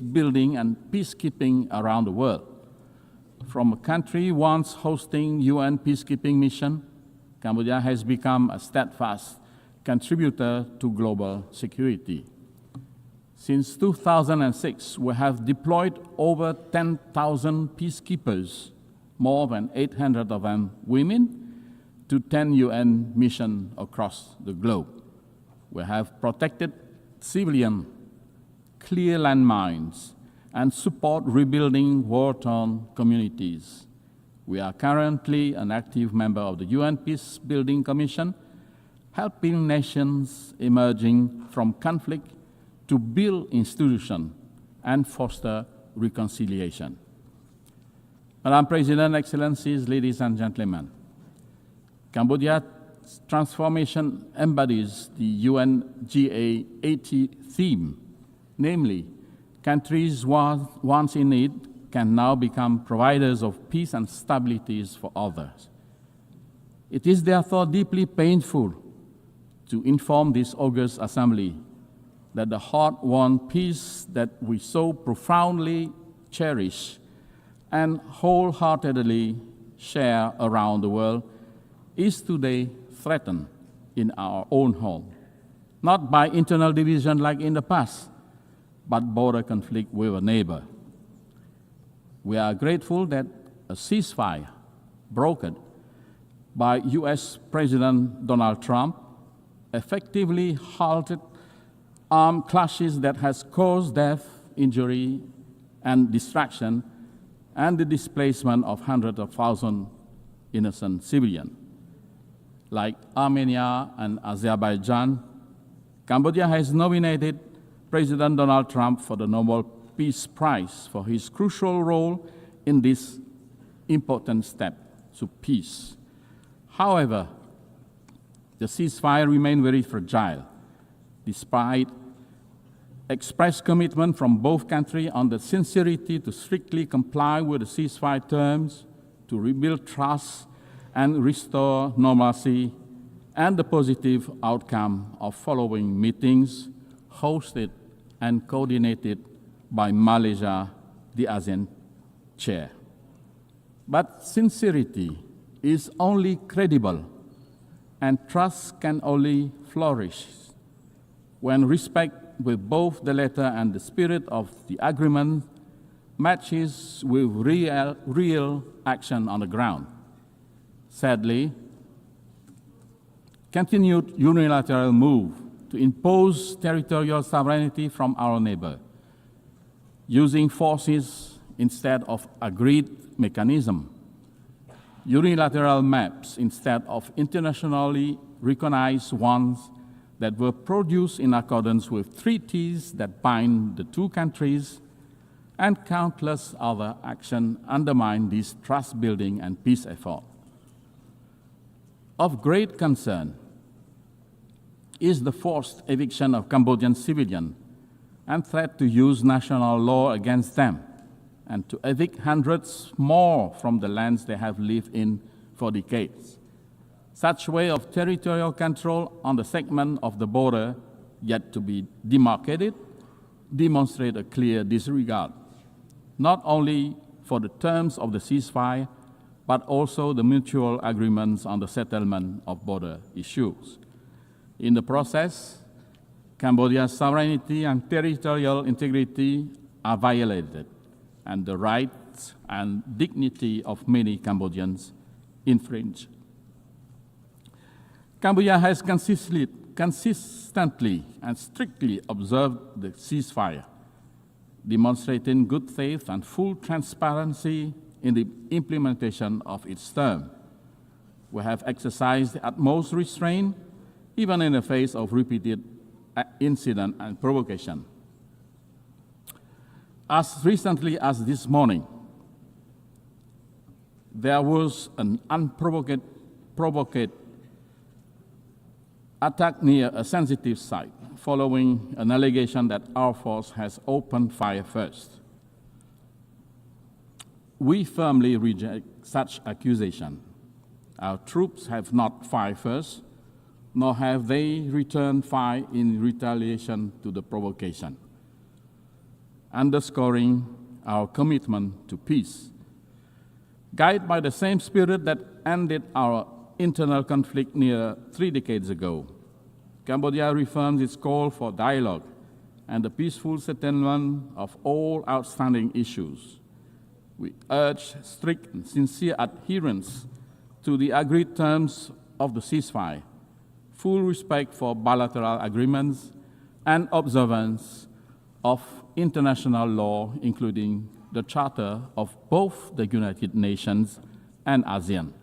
building and peacekeeping around the world. From a country once hosting UN peacekeeping mission, Cambodia has become a steadfast contributor to global security. Since 2006, we have deployed over 10,000 peacekeepers, more than 800 of them women, to 10 UN missions across the globe. We have protected civilians, clear landmines, and support rebuilding war-torn communities. We are currently an active member of the UN Peacebuilding Commission, helping nations emerging from conflict to build institutions and foster reconciliation. Madam President, Excellencies, ladies and gentlemen, Cambodia's transformation embodies the UNGA 80 theme, namely, countries once in need can now become providers of peace and stability for others. It is therefore deeply painful to inform this august assembly that the hard-won peace that we so profoundly cherish and wholeheartedly share around the world is today threatened in our own home, not by internal division like in the past, but border conflict with a neighbor. We are grateful that a ceasefire brokered by US President Donald Trump effectively halted armed clashes that has caused death, injury, and destruction, and the displacement of hundreds of thousands innocent civilians. Like Armenia and Azerbaijan, Cambodia has nominated President Donald Trump for the Nobel Peace Prize for his crucial role in this important step to peace. However, the ceasefire remains very fragile, despite expressed commitment from both countries on the sincerity to strictly comply with the ceasefire terms, to rebuild trust and restore normalcy, and the positive outcome of following meetings hosted and coordinated by Malaysia, the ASEAN chair. But sincerity is only credible, and trust can only flourish when respect with both the letter and the spirit of the agreement matches with real action on the ground. Sadly, continued unilateral move to impose territorial sovereignty from our neighbor, using forces instead of agreed mechanism, unilateral maps instead of internationally recognized ones that were produced in accordance with treaties that bind the two countries, and countless other actions undermine this trust-building and peace effort. Of great concern is the forced eviction of Cambodian civilians and threat to use national law against them, and to evict hundreds more from the lands they have lived in for decades. Such way of territorial control on the segment of the border yet to be demarcated, demonstrate a clear disregard, not only for the terms of the ceasefire, but also the mutual agreements on the settlement of border issues. In the process, Cambodia's sovereignty and territorial integrity are violated, and the rights and dignity of many Cambodians infringed. Cambodia has consistently and strictly observed the ceasefire, demonstrating good faith and full transparency in the implementation of its term. We have exercised the utmost restraint, even in the face of repeated incident and provocation. As recently as this morning, there was an unprovoked attack near a sensitive site, following an allegation that our force has opened fire first. We firmly reject such accusation. Our troops have not fired first, nor have they returned fire in retaliation to the provocation, underscoring our commitment to peace. Guided by the same spirit that ended our internal conflict near 3 decades ago, Cambodia reaffirms its call for dialogue and the peaceful settlement of all outstanding issues. We urge strict and sincere adherence to the agreed terms of the ceasefire, full respect for bilateral agreements, and observance of international law, including the Charter of both the United Nations and ASEAN.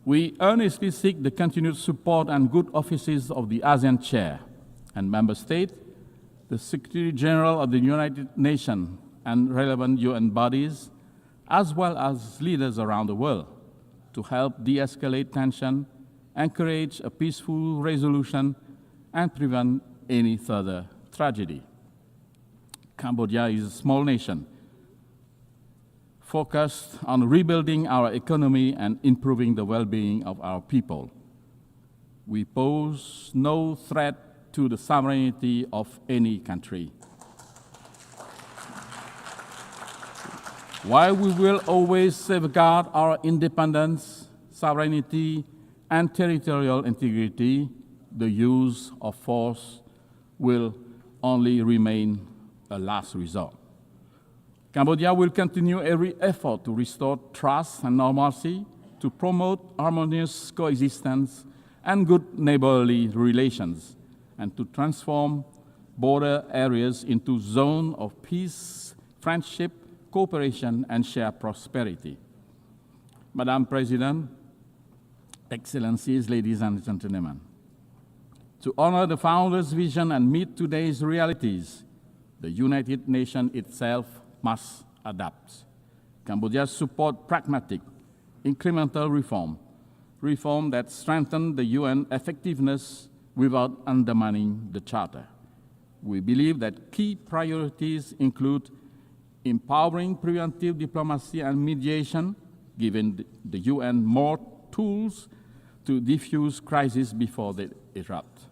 We earnestly seek the continued support and good offices of the ASEAN Chair and Member State, the Secretary General of the United Nations and relevant UN bodies, as well as leaders around the world, to help de-escalate tension, encourage a peaceful resolution, and prevent any further tragedy. Cambodia is a small nation focused on rebuilding our economy and improving the well-being of our people. We pose no threat to the sovereignty of any country. While we will always safeguard our independence, sovereignty, and territorial integrity, the use of force will only remain a last resort. Cambodia will continue every effort to restore trust and normalcy, to promote harmonious coexistence and good neighborly relations, and to transform border areas into zones of peace, friendship, cooperation, and shared prosperity. Madam President, Excellencies, ladies and gentlemen, to honor the founder's vision and meet today's realities, the United Nations itself must adapt. Cambodia supports pragmatic, incremental reform that strengthen the UN effectiveness without undermining the Charter. We believe that key priorities include empowering preventive diplomacy and mediation, giving the UN more tools to diffuse crises before they erupt,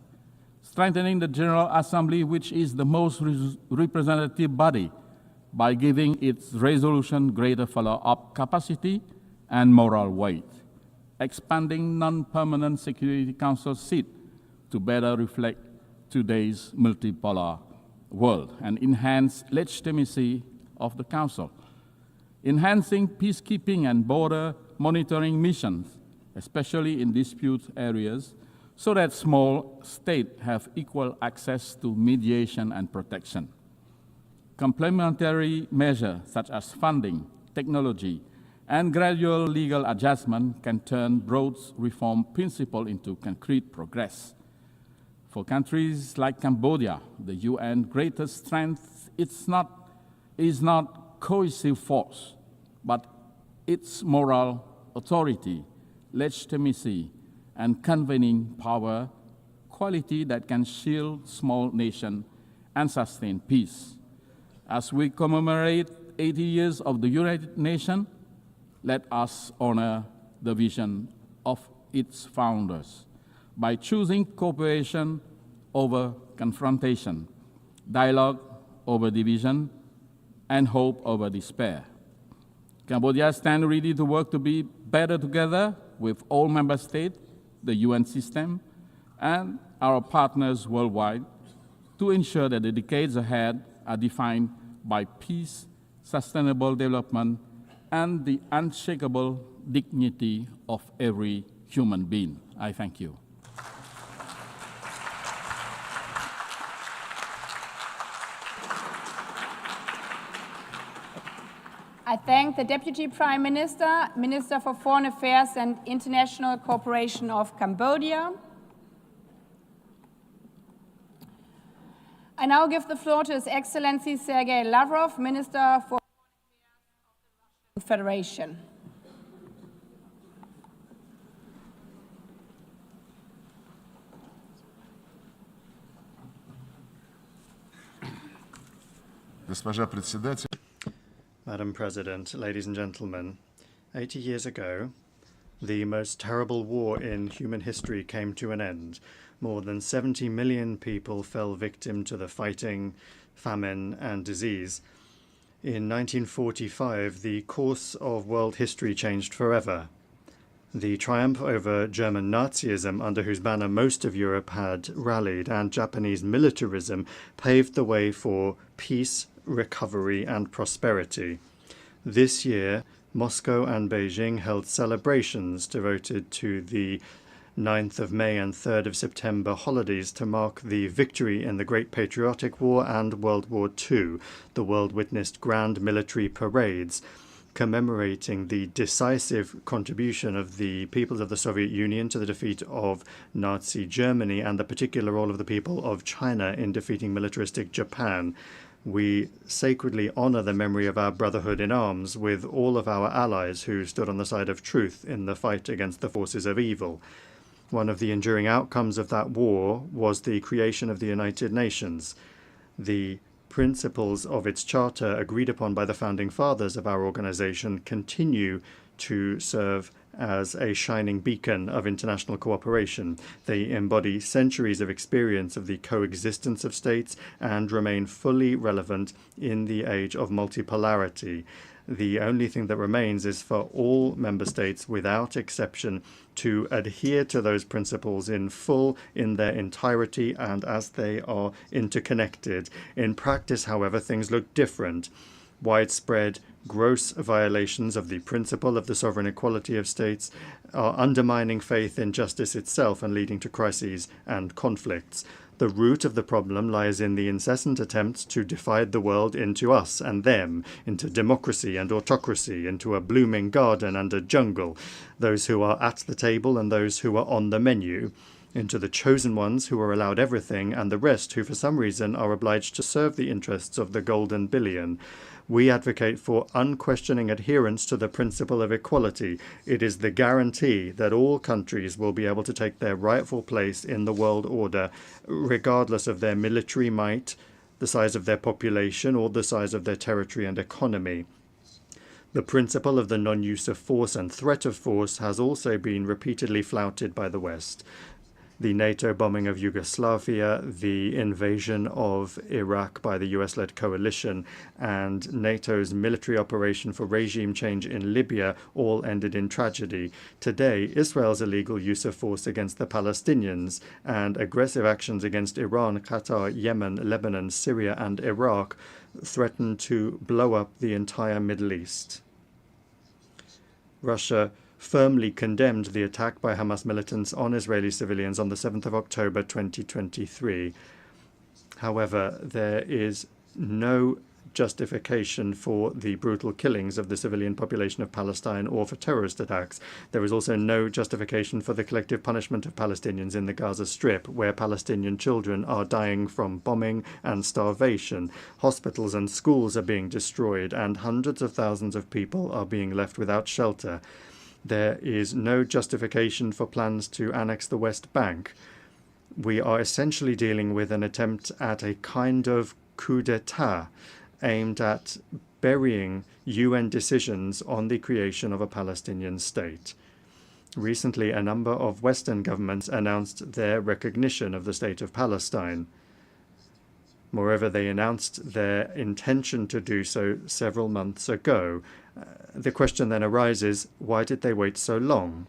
strengthening the General Assembly, which is the most representative body, by giving its resolution greater follow-up capacity and moral weight, expanding non-permanent Security Council seat to better reflect today's multipolar world and enhance legitimacy of the Council, enhancing peacekeeping and border monitoring missions, especially in dispute areas, so that small states have equal access to mediation and protection. Complementary measures such as funding, technology, and gradual legal adjustment can turn broad reform principles into concrete progress. For countries like Cambodia, the UN's greatest strength is not cohesive force, but its moral authority, legitimacy, and convening power, quality that can shield small nations and sustain peace. As we commemorate 80 years of the United Nations, let us honor the vision of its founders by choosing cooperation over confrontation, dialogue over division, and hope over despair. Cambodia stands ready to work to be better together with all member states, the UN system, and our partners worldwide to ensure that the decades ahead are defined by peace, sustainable development, and the unshakable dignity of every human being. I thank you. I thank the Deputy Prime Minister, Minister for Foreign Affairs and International Cooperation of Cambodia. I now give the floor to His Excellency Sergey Lavrov, Minister for Foreign Affairs of the Russian Federation. Госпожа председатель. Madam President, ladies and gentlemen, 80 years ago, the most terrible war in human history came to an end. More than 70 million people fell victim to the fighting, famine, and disease. In 1945, the course of world history changed forever. The triumph over German Nazism, under whose banner most of Europe had rallied, and Japanese militarism paved the way for peace, recovery, and prosperity. This year, Moscow and Beijing held celebrations devoted to the 9th of May and 3rd of September holidays to mark the victory in the Great Patriotic War and World War II. The world witnessed grand military parades commemorating the decisive contribution of the peoples of the Soviet Union to the defeat of Nazi Germany and the particular role of the people of China in defeating militaristic Japan. We sacredly honor the memory of our brotherhood in arms with all of our allies who stood on the side of truth in the fight against the forces of evil. One of the enduring outcomes of that war was the creation of the United Nations. The principles of its charter agreed upon by the founding fathers of our organization continue to serve as a shining beacon of international cooperation. They embody centuries of experience of the coexistence of states and remain fully relevant in the age of multipolarity. The only thing that remains is for all member states, without exception, to adhere to those principles in full, in their entirety, and as they are interconnected. In practice, however, things look different. Widespread, gross violations of the principle of the sovereign equality of states are undermining faith in justice itself and leading to crises and conflicts. The root of the problem lies in the incessant attempts to divide the world into us and them, into democracy and autocracy, into a blooming garden and a jungle, those who are at the table and those who are on the menu, into the chosen ones who are allowed everything and the rest who for some reason are obliged to serve the interests of the golden billion. We advocate for unquestioning adherence to the principle of equality. It is the guarantee that all countries will be able to take their rightful place in the world order, regardless of their military might, the size of their population, or the size of their territory and economy. The principle of the non-use of force and threat of force has also been repeatedly flouted by the West. The NATO bombing of Yugoslavia, the invasion of Iraq by the US-led coalition, and NATO's military operation for regime change in Libya all ended in tragedy. Today, Israel's illegal use of force against the Palestinians and aggressive actions against Iran, Qatar, Yemen, Lebanon, Syria, and Iraq threaten to blow up the entire Middle East. Russia firmly condemned the attack by Hamas militants on Israeli civilians on the 7th of October 2023. However, there is no justification for the brutal killings of the civilian population of Palestine or for terrorist attacks. There is also no justification for the collective punishment of Palestinians in the Gaza Strip, where Palestinian children are dying from bombing and starvation. Hospitals and schools are being destroyed, and hundreds of thousands of people are being left without shelter. There is no justification for plans to annex the West Bank. We are essentially dealing with an attempt at a kind of coup d'etat aimed at burying UN decisions on the creation of a Palestinian state. Recently, a number of Western governments announced their recognition of the State of Palestine. Moreover, they announced their intention to do so several months ago. The question then arises, why did they wait so long?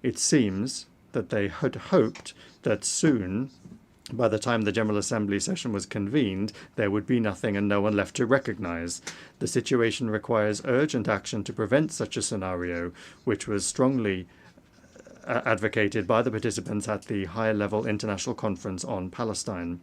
It seems that they had hoped that soon, by the time the General Assembly session was convened, there would be nothing and no one left to recognize. The situation requires urgent action to prevent such a scenario, which was strongly advocated by the participants at the high-level international conference on Palestine.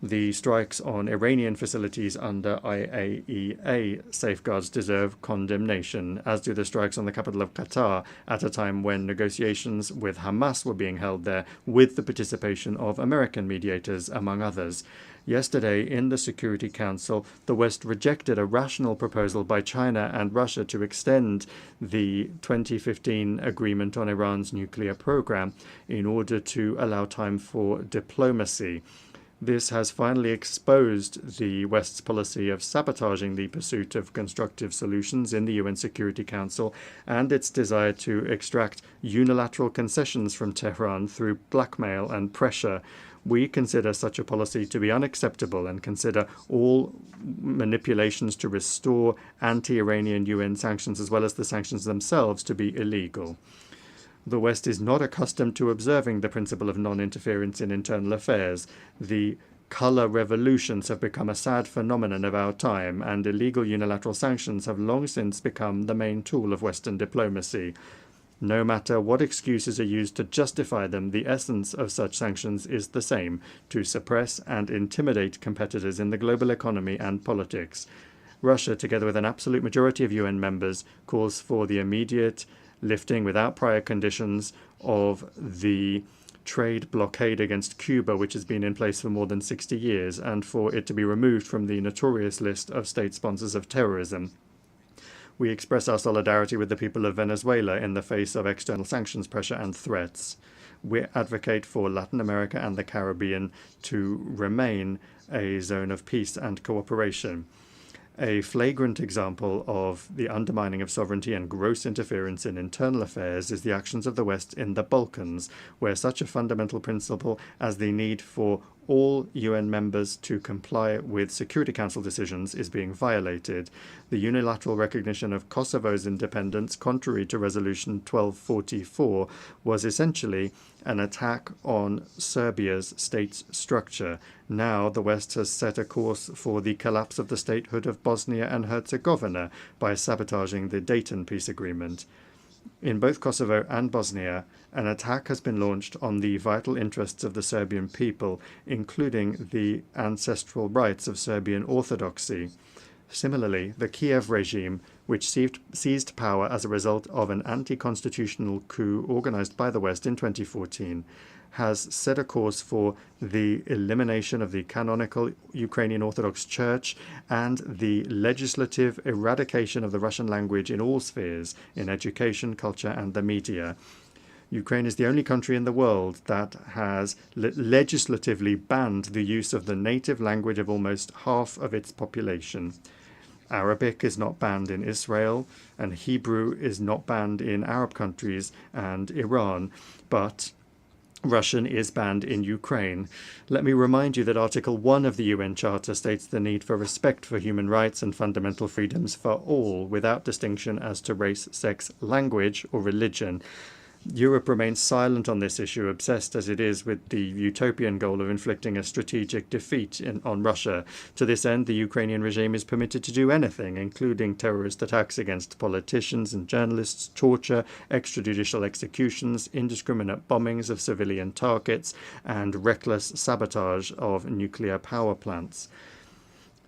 The strikes on Iranian facilities under IAEA safeguards deserve condemnation, as do the strikes on the capital of Qatar at a time when negotiations with Hamas were being held there with the participation of American mediators, among others. Yesterday, in the Security Council, the West rejected a rational proposal by China and Russia to extend the 2015 agreement on Iran's nuclear program in order to allow time for diplomacy. This has finally exposed the West's policy of sabotaging the pursuit of constructive solutions in the UN Security Council and its desire to extract unilateral concessions from Tehran through blackmail and pressure. We consider such a policy to be unacceptable and consider all manipulations to restore anti-Iranian UN sanctions as well as the sanctions themselves to be illegal. The West is not accustomed to observing the principle of non-interference in internal affairs. The color revolutions have become a sad phenomenon of our time, and illegal unilateral sanctions have long since become the main tool of Western diplomacy. No matter what excuses are used to justify them, the essence of such sanctions is the same: to suppress and intimidate competitors in the global economy and politics. Russia, together with an absolute majority of UN members, calls for the immediate lifting without prior conditions of the trade blockade against Cuba, which has been in place for more than 60 years, and for it to be removed from the notorious list of state sponsors of terrorism. We express our solidarity with the people of Venezuela in the face of external sanctions pressure and threats. We advocate for Latin America and the Caribbean to remain a zone of peace and cooperation. A flagrant example of the undermining of sovereignty and gross interference in internal affairs is the actions of the West in the Balkans, where such a fundamental principle as the need for all UN members to comply with Security Council decisions is being violated. The unilateral recognition of Kosovo's independence, contrary to Resolution 1244, was essentially an attack on Serbia's state structure. Now the West has set a course for the collapse of the statehood of Bosnia and Herzegovina by sabotaging the Dayton peace agreement. In both Kosovo and Bosnia, an attack has been launched on the vital interests of the Serbian people, including the ancestral rights of Serbian Orthodoxy. Similarly, the Kiev regime, which seized power as a result of an anti-constitutional coup organized by the West in 2014, has set a course for the elimination of the canonical Ukrainian Orthodox Church and the legislative eradication of the Russian language in all spheres, in education, culture, and the media. Ukraine is the only country in the world that has legislatively banned the use of the native language of almost half of its population. Arabic is not banned in Israel, and Hebrew is not banned in Arab countries and Iran, but Russian is banned in Ukraine. Let me remind you that Article 1 of the UN Charter states the need for respect for human rights and fundamental freedoms for all, without distinction as to race, sex, language, or religion. Europe remains silent on this issue, obsessed as it is with the utopian goal of inflicting a strategic defeat on Russia. To this end, the Ukrainian regime is permitted to do anything, including terrorist attacks against politicians and journalists, torture, extrajudicial executions, indiscriminate bombings of civilian targets, and reckless sabotage of nuclear power plants.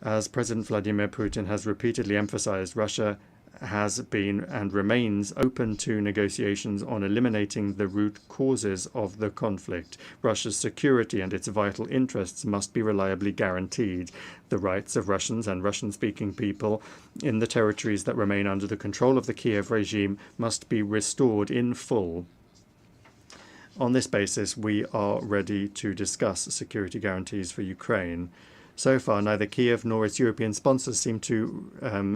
As President Vladimir Putin has repeatedly emphasized, Russia has been and remains open to negotiations on eliminating the root causes of the conflict. Russia's security and its vital interests must be reliably guaranteed. The rights of Russians and Russian-speaking people in the territories that remain under the control of the Kiev regime must be restored in full. On this basis, we are ready to discuss security guarantees for Ukraine. So far, neither Kiev nor its European sponsors seem to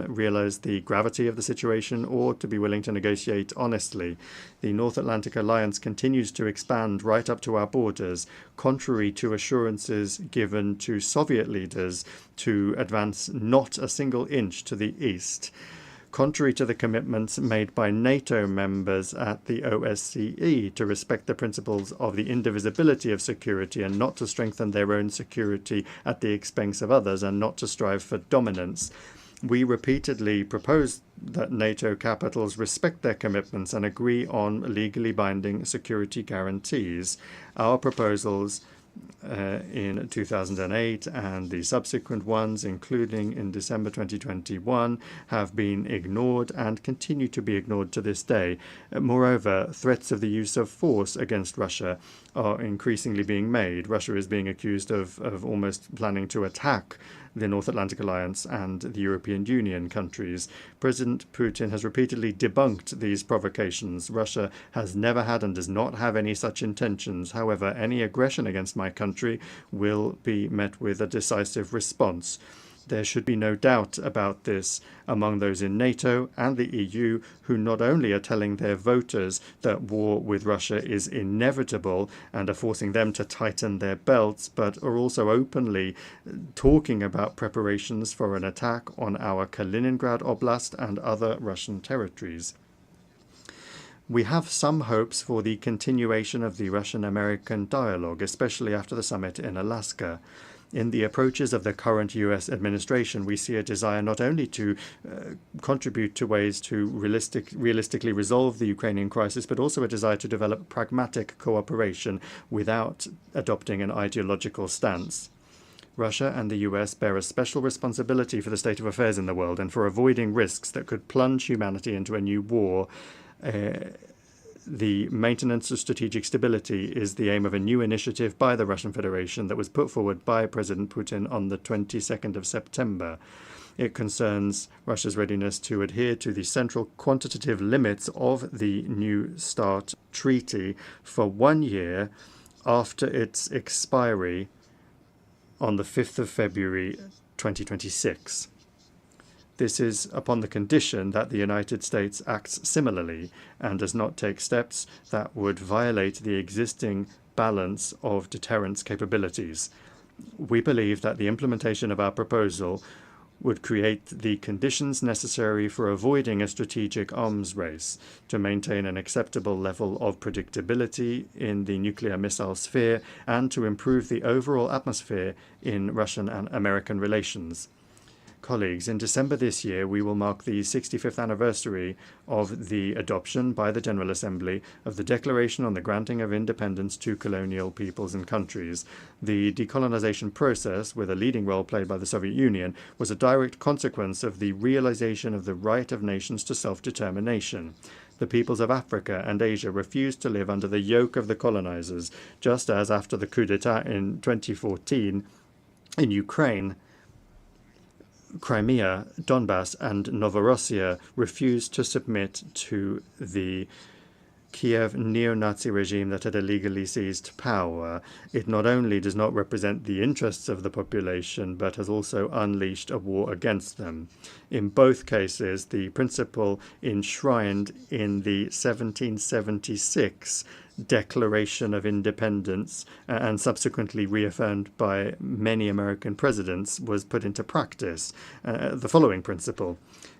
realize the gravity of the situation or to be willing to negotiate honestly. The North Atlantic Alliance continues to expand right up to our borders, contrary to assurances given to Soviet leaders to advance not a single inch to the east. Contrary to the commitments made by NATO members at the OSCE to respect the principles of the indivisibility of security and not to strengthen their own security at the expense of others and not to strive for dominance, we repeatedly propose that NATO capitals respect their commitments and agree on legally binding security guarantees. Our proposals in 2008 and the subsequent ones, including in December 2021, have been ignored and continue to be ignored to this day. Moreover, threats of the use of force against Russia are increasingly being made. Russia is being accused of almost planning to attack the North Atlantic Alliance and the European Union countries. President Putin has repeatedly debunked these provocations. Russia has never had and does not have any such intentions. However, any aggression against my country will be met with a decisive response. There should be no doubt about this among those in NATO and the EU who not only are telling their voters that war with Russia is inevitable and are forcing them to tighten their belts, but are also openly talking about preparations for an attack on our Kaliningrad Oblast and other Russian territories. We have some hopes for the continuation of the Russian-American dialogue, especially after the summit in Alaska. In the approaches of the current US administration, we see a desire not only to contribute to ways to realistically resolve the Ukrainian crisis, but also a desire to develop pragmatic cooperation without adopting an ideological stance. Russia and the US bear a special responsibility for the state of affairs in the world and for avoiding risks that could plunge humanity into a new war. The maintenance of strategic stability is the aim of a new initiative by the Russian Federation that was put forward by President Putin on the 22nd of September. It concerns Russia's readiness to adhere to the central quantitative limits of the New START treaty for 1 year after its expiry on the 5th of February 2026. This is upon the condition that the United States acts similarly and does not take steps that would violate the existing balance of deterrence capabilities. We believe that the implementation of our proposal would create the conditions necessary for avoiding a strategic arms race to maintain an acceptable level of predictability in the nuclear missile sphere and to improve the overall atmosphere in Russian and American relations. Colleagues, in December this year, we will mark the 65th anniversary of the adoption by the General Assembly of the Declaration on the Granting of Independence to Colonial Peoples and Countries. The decolonization process, with a leading role played by the Soviet Union, was a direct consequence of the realization of the right of nations to self-determination. The peoples of Africa and Asia refused to live under the yoke of the colonizers, just as after the coup d'etat in 2014 in Ukraine, Crimea, Donbass, and Novorossiya refused to submit to the Kiev neo-Nazi regime that had illegally seized power. It not only does not represent the interests of the population, but has also unleashed a war against them. In both cases, the principle enshrined in the 1776 Declaration of Independence and subsequently reaffirmed by many American presidents was put into practice. The following principle: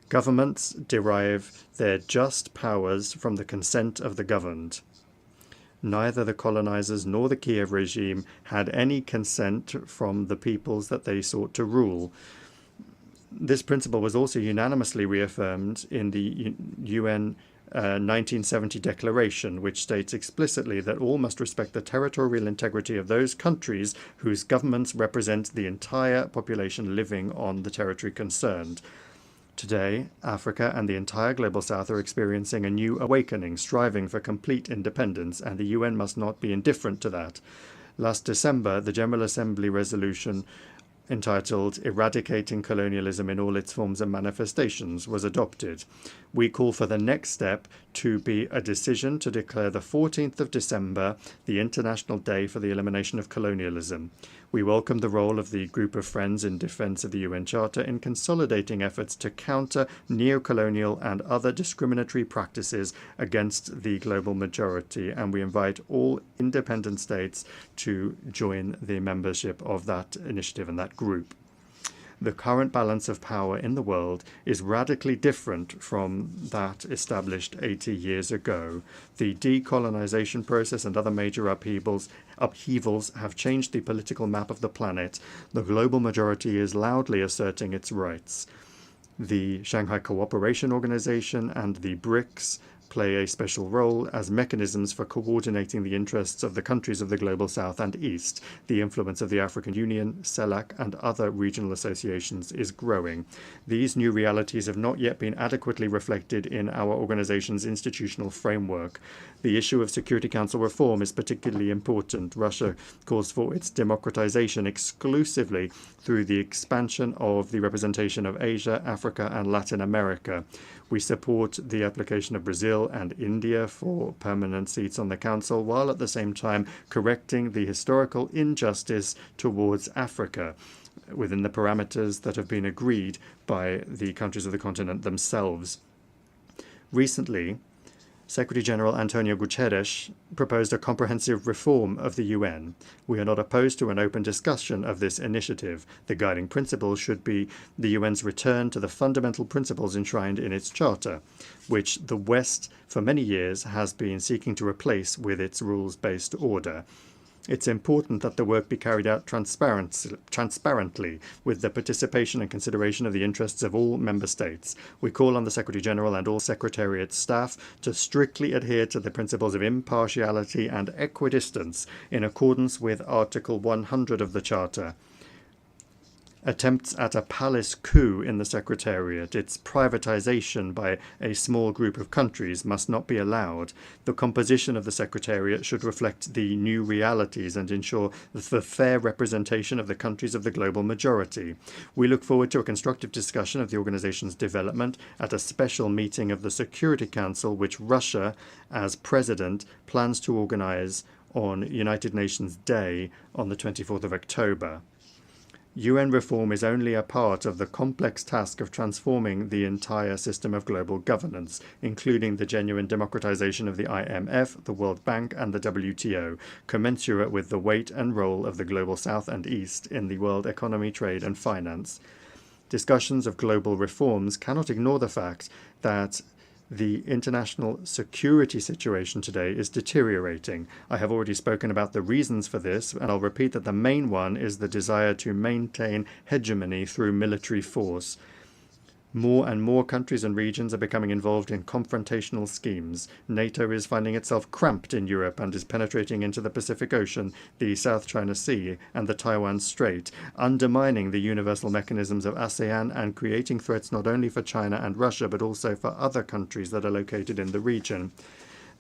governments derive their just powers from the consent of the governed. Neither the colonizers nor the Kiev regime had any consent from the peoples that they sought to rule. This principle was also unanimously reaffirmed in the UN 1970 Declaration, which states explicitly that all must respect the territorial integrity of those countries whose governments represent the entire population living on the territory concerned. Today, Africa and the entire Global South are experiencing a new awakening, striving for complete independence, and the UN must not be indifferent to that. Last December, the General Assembly resolution entitled Eradicating Colonialism in All Its Forms and Manifestations, was adopted. We call for the next step to be a decision to declare the 14th of December the International Day for the Elimination of Colonialism. We welcome the role of the Group of Friends in defense of the UN Charter in consolidating efforts to counter neo-colonial and other discriminatory practices against the global majority, and we invite all independent states to join the membership of that initiative and that group. The current balance of power in the world is radically different from that established 80 years ago. The decolonization process and other major upheavals have changed the political map of the planet. The global majority is loudly asserting its rights. The Shanghai Cooperation Organization and the BRICS play a special role as mechanisms for coordinating the interests of the countries of the Global South and East. The influence of the African Union, CELAC, and other regional associations is growing. These new realities have not yet been adequately reflected in our organization's institutional framework. The issue of Security Council reform is particularly important. Russia calls for its democratization exclusively through the expansion of the representation of Asia, Africa, and Latin America. We support the application of Brazil and India for permanent seats on the Council, while at the same time correcting the historical injustice towards Africa within the parameters that have been agreed by the countries of the continent themselves. Recently, Secretary-General Antonio Guterres proposed a comprehensive reform of the UN. We are not opposed to an open discussion of this initiative. The guiding principle should be the UN's return to the fundamental principles enshrined in its charter, which the West for many years has been seeking to replace with its rules-based order. It's important that the work be carried out transparently, with the participation and consideration of the interests of all member states. We call on the Secretary-General and all Secretariat staff to strictly adhere to the principles of impartiality and equidistance in accordance with Article 100 of the Charter. Attempts at a palace coup in the Secretariat, its privatization by a small group of countries, must not be allowed. The composition of the Secretariat should reflect the new realities and ensure the fair representation of the countries of the global majority. We look forward to a constructive discussion of the organization's development at a special meeting of the Security Council, which Russia, as president, plans to organize on United Nations Day on the 24th of October. UN reform is only a part of the complex task of transforming the entire system of global governance, including the genuine democratization of the IMF, the World Bank, and the WTO, commensurate with the weight and role of the Global South and East in the world economy, trade, and finance. Discussions of global reforms cannot ignore the fact that the international security situation today is deteriorating. I have already spoken about the reasons for this, and I'll repeat that the main one is the desire to maintain hegemony through military force. More and more countries and regions are becoming involved in confrontational schemes. NATO is finding itself cramped in Europe and is penetrating into the Pacific Ocean, the South China Sea, and the Taiwan Strait, undermining the universal mechanisms of ASEAN and creating threats not only for China and Russia, but also for other countries that are located in the region.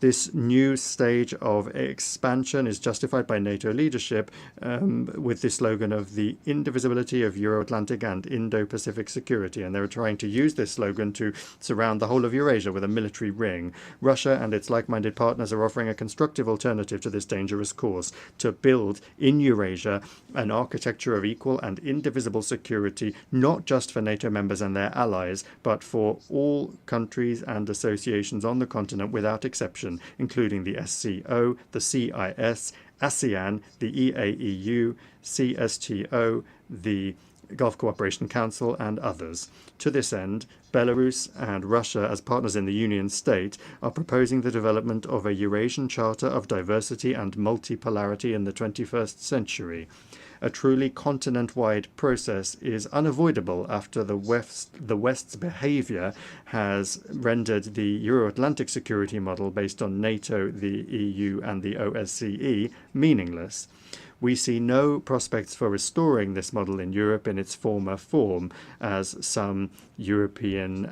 This new stage of expansion is justified by NATO leadership with the slogan of the indivisibility of Euro-Atlantic and Indo-Pacific security, and they're trying to use this slogan to surround the whole of Eurasia with a military ring. Russia and its like-minded partners are offering a constructive alternative to this dangerous course, to build in Eurasia an architecture of equal and indivisible security, not just for NATO members and their allies, but for all countries and associations on the continent without exception, including the SCO, the CIS, ASEAN, the EAEU, CSTO, the Gulf Cooperation Council, and others. To this end, Belarus and Russia, as partners in the Union State, are proposing the development of a Eurasian Charter of Diversity and Multipolarity in the 21st century. A truly continent-wide process is unavoidable after the West's behavior has rendered the Euro-Atlantic security model based on NATO, the EU, and the OSCE meaningless. We see no prospects for restoring this model in Europe in its former form, as some European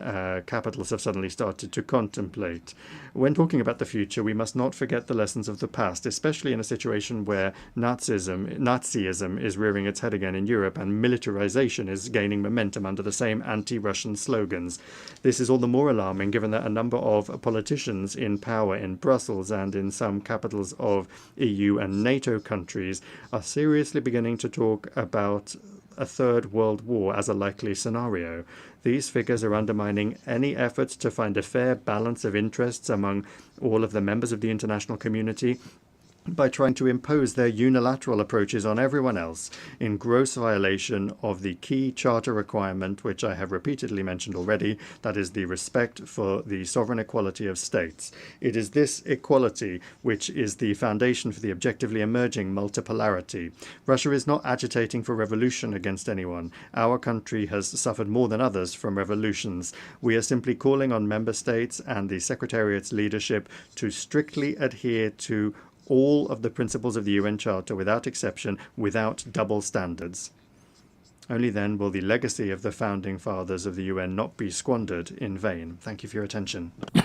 capitals have suddenly started to contemplate. When talking about the future, we must not forget the lessons of the past, especially in a situation where Nazism is rearing its head again in Europe and militarization is gaining momentum under the same anti-Russian slogans. This is all the more alarming given that a number of politicians in power in Brussels and in some capitals of EU and NATO countries are seriously beginning to talk about a third world war as a likely scenario. These figures are undermining any efforts to find a fair balance of interests among all of the members of the international community by trying to impose their unilateral approaches on everyone else in gross violation of the key charter requirement, which I have repeatedly mentioned already, that is the respect for the sovereign equality of states. It is this equality which is the foundation for the objectively emerging multipolarity. Russia is not agitating for revolution against anyone. Our country has suffered more than others from revolutions. We are simply calling on member states and the Secretariat's leadership to strictly adhere to all of the principles of the UN Charter without exception, without double standards. Only then will the legacy of the founding fathers of the UN not be squandered in vain. Thank you for your attention. On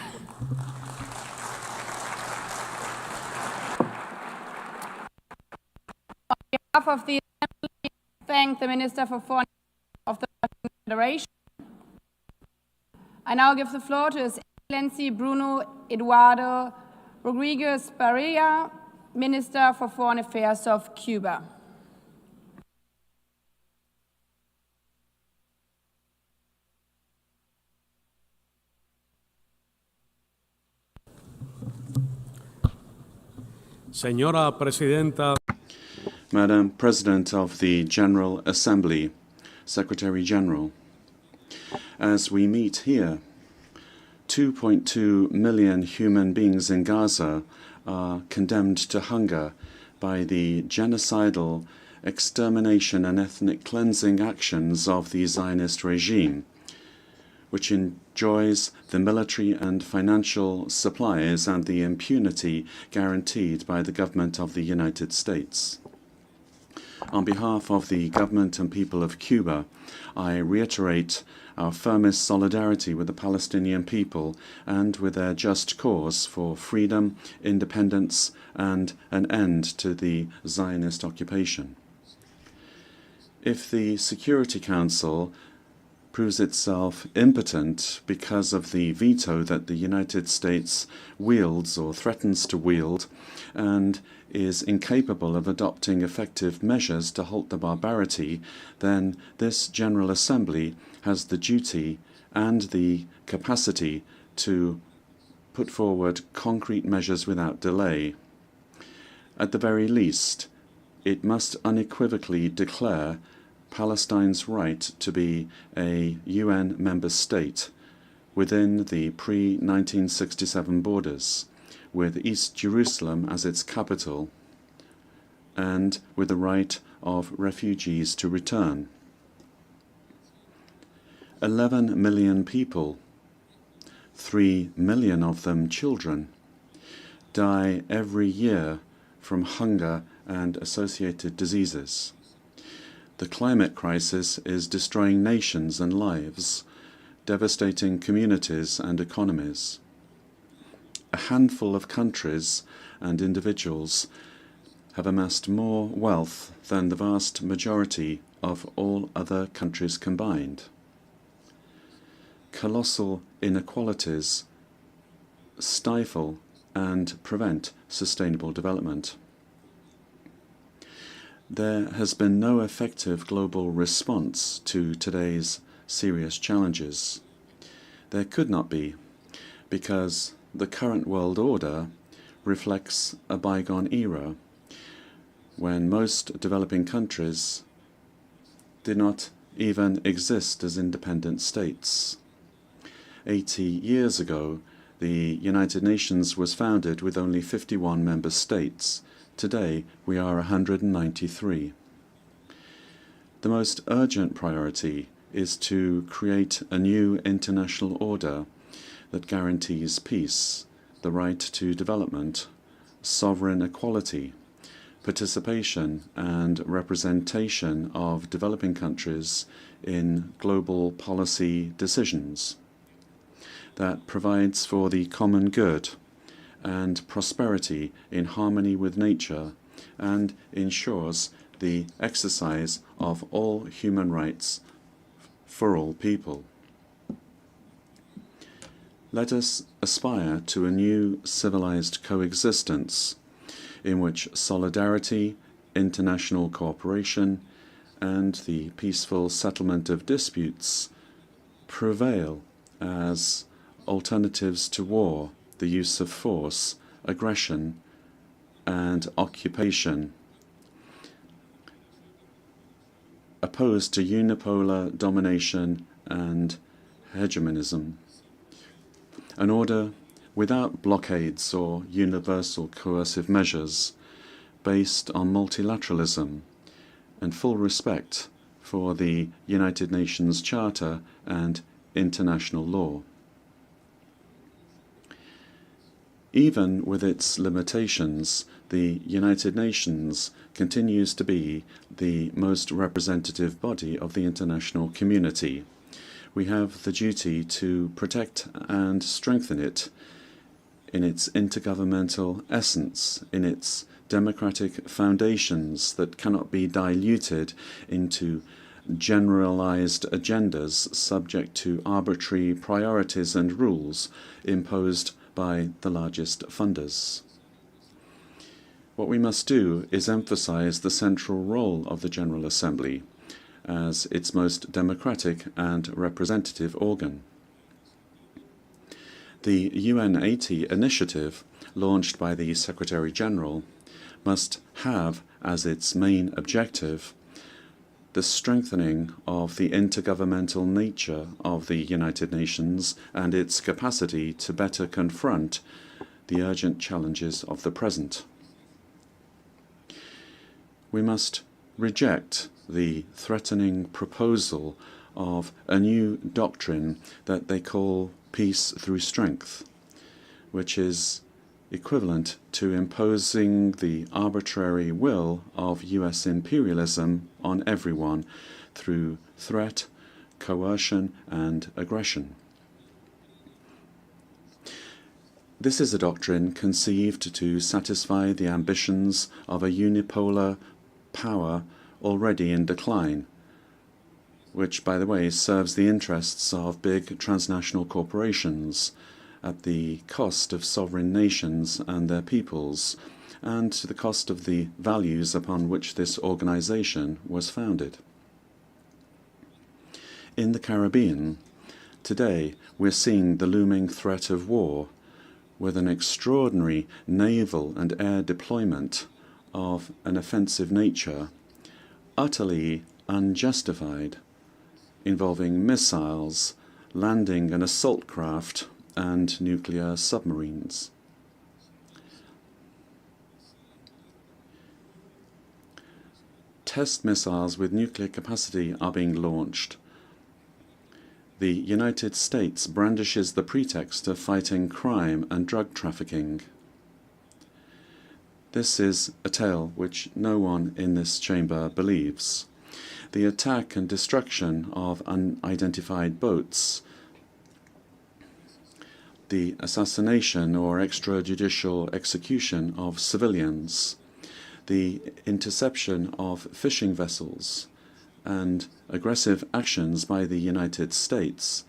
behalf of the Assembly, I thank the Minister for Foreign of the Russian Federation. I now give the floor to His Excellency Bruno Eduardo Rodriguez Barea, Minister for Foreign Affairs of Cuba. Señora Presidenta. Madam President of the General Assembly, Secretary General, as we meet here, 2.2 million human beings in Gaza are condemned to hunger by the genocidal extermination and ethnic cleansing actions of the Zionist regime, which enjoys the military and financial supplies and the impunity guaranteed by the government of the United States. On behalf of the government and people of Cuba, I reiterate our firmest solidarity with the Palestinian people and with their just cause for freedom, independence, and an end to the Zionist occupation. If the Security Council proves itself impotent because of the veto that the United States wields or threatens to wield, and is incapable of adopting effective measures to halt the barbarity, then this General Assembly has the duty and the capacity to put forward concrete measures without delay. At the very least, it must unequivocally declare Palestine's right to be a UN member state within the pre-1967 borders, with East Jerusalem as its capital, and with the right of refugees to return. 11 million people, 3 million of them children, die every year from hunger and associated diseases. The climate crisis is destroying nations and lives, devastating communities and economies. A handful of countries and individuals have amassed more wealth than the vast majority of all other countries combined. Colossal inequalities stifle and prevent sustainable development. There has been no effective global response to today's serious challenges. There could not be, because the current world order reflects a bygone era when most developing countries did not even exist as independent states. 80 years ago, the United Nations was founded with only 51 member states. Today, we are 193. The most urgent priority is to create a new international order that guarantees peace, the right to development, sovereign equality, participation and representation of developing countries in global policy decisions, that provides for the common good and prosperity in harmony with nature, and ensures the exercise of all human rights for all people. Let us aspire to a new civilized coexistence in which solidarity, international cooperation, and the peaceful settlement of disputes prevail as alternatives to war, the use of force, aggression, and occupation, opposed to unipolar domination and hegemonism. An order without blockades or universal coercive measures, based on multilateralism and full respect for the United Nations Charter and international law. Even with its limitations, the United Nations continues to be the most representative body of the international community. We have the duty to protect and strengthen it in its intergovernmental essence, in its democratic foundations that cannot be diluted into generalized agendas subject to arbitrary priorities and rules imposed by the largest funders. What we must do is emphasize the central role of the General Assembly as its most democratic and representative organ. The UN80 initiative, launched by the Secretary-General, must have as its main objective the strengthening of the intergovernmental nature of the United Nations and its capacity to better confront the urgent challenges of the present. We must reject the threatening proposal of a new doctrine that they call peace through strength, which is equivalent to imposing the arbitrary will of US imperialism on everyone through threat, coercion, and aggression. This is a doctrine conceived to satisfy the ambitions of a unipolar power already in decline, which, by the way, serves the interests of big transnational corporations at the cost of sovereign nations and their peoples, and to the cost of the values upon which this organization was founded. In the Caribbean, today we're seeing the looming threat of war, with an extraordinary naval and air deployment of an offensive nature, utterly unjustified, involving missiles, landing and assault craft, and nuclear submarines. Test missiles with nuclear capacity are being launched. The United States brandishes the pretext of fighting crime and drug trafficking. This is a tale which no one in this chamber believes. The attack and destruction of unidentified boats, the assassination or extrajudicial execution of civilians, the interception of fishing vessels, and aggressive actions by the United States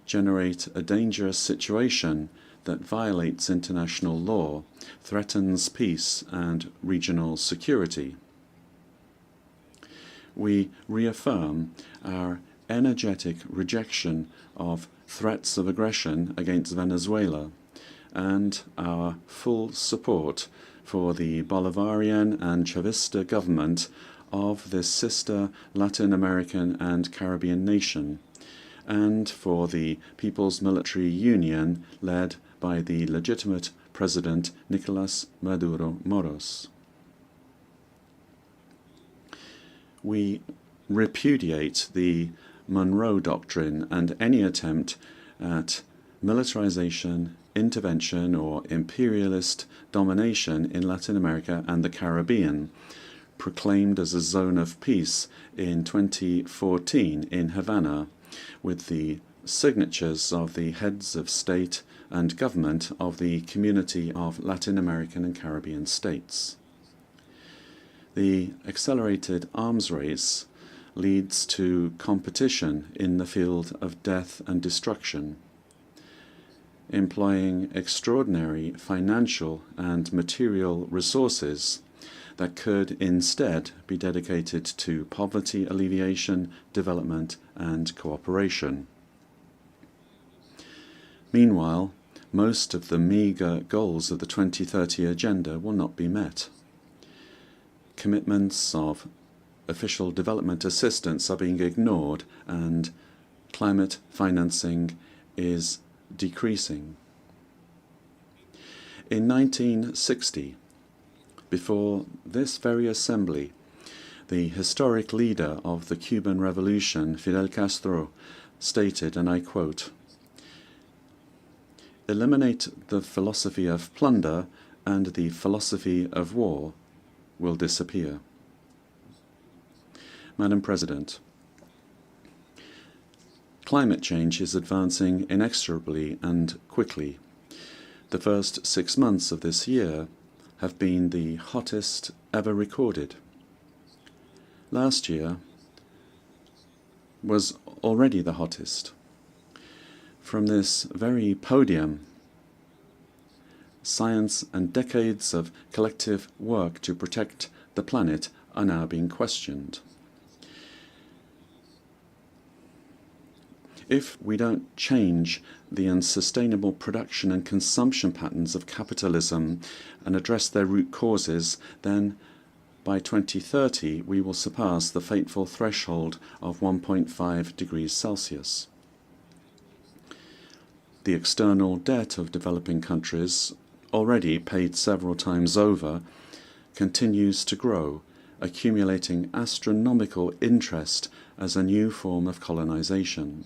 generate a dangerous situation that violates international law, threatens peace and regional security. We reaffirm our energetic rejection of threats of aggression against Venezuela and our full support for the Bolivarian and Chavista government of this sister Latin American and Caribbean nation, and for the People's Military Union led by the legitimate President Nicolas Maduro Moros. We repudiate the Monroe Doctrine and any attempt at militarization, intervention or imperialist domination in Latin America and the Caribbean, proclaimed as a zone of peace in 2014 in Havana, with the signatures of the heads of state and government of the Community of Latin American and Caribbean States. The accelerated arms race leads to competition in the field of death and destruction, employing extraordinary financial and material resources that could instead be dedicated to poverty alleviation, development, and cooperation. Meanwhile, most of the meagre goals of the 2030 Agenda will not be met. Commitments of official development assistance are being ignored, and climate financing is decreasing. In 1960, before this very assembly, the historic leader of the Cuban Revolution, Fidel Castro, stated, and I quote, "Eliminate the philosophy of plunder and the philosophy of war will disappear." Madam President, climate change is advancing inexorably and quickly. The first 6 months of this year have been the hottest ever recorded. Last year was already the hottest. From this very podium, science and decades of collective work to protect the planet are now being questioned. If we don't change the unsustainable production and consumption patterns of capitalism and address their root causes, then by 2030 we will surpass the fateful threshold of 1.5 degrees Celsius. The external debt of developing countries, already paid several times over, continues to grow, accumulating astronomical interest as a new form of colonization.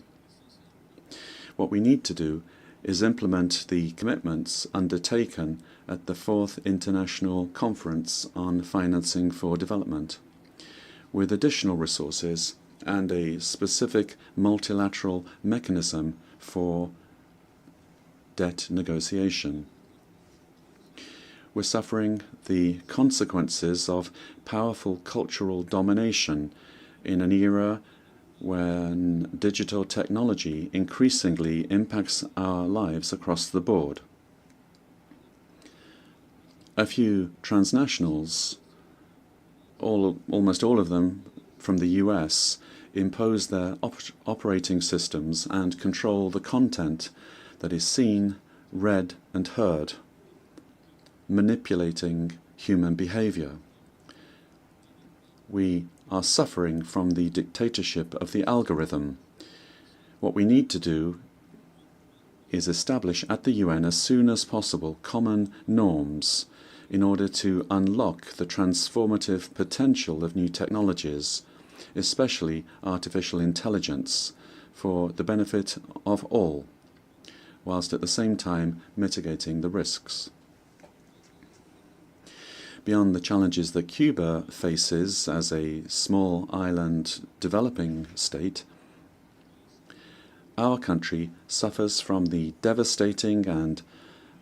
What we need to do is implement the commitments undertaken at the 4th International Conference on Financing for Development, with additional resources and a specific multilateral mechanism for debt negotiation. We're suffering the consequences of powerful cultural domination in an era when digital technology increasingly impacts our lives across the board. A few transnationals, almost all of them from the US, impose their operating systems and control the content that is seen, read, and heard, manipulating human behavior. We are suffering from the dictatorship of the algorithm. What we need to do is establish at the UN as soon as possible common norms in order to unlock the transformative potential of new technologies, especially artificial intelligence, for the benefit of all, whilst at the same time mitigating the risks. Beyond the challenges that Cuba faces as a small island developing state, our country suffers from the devastating and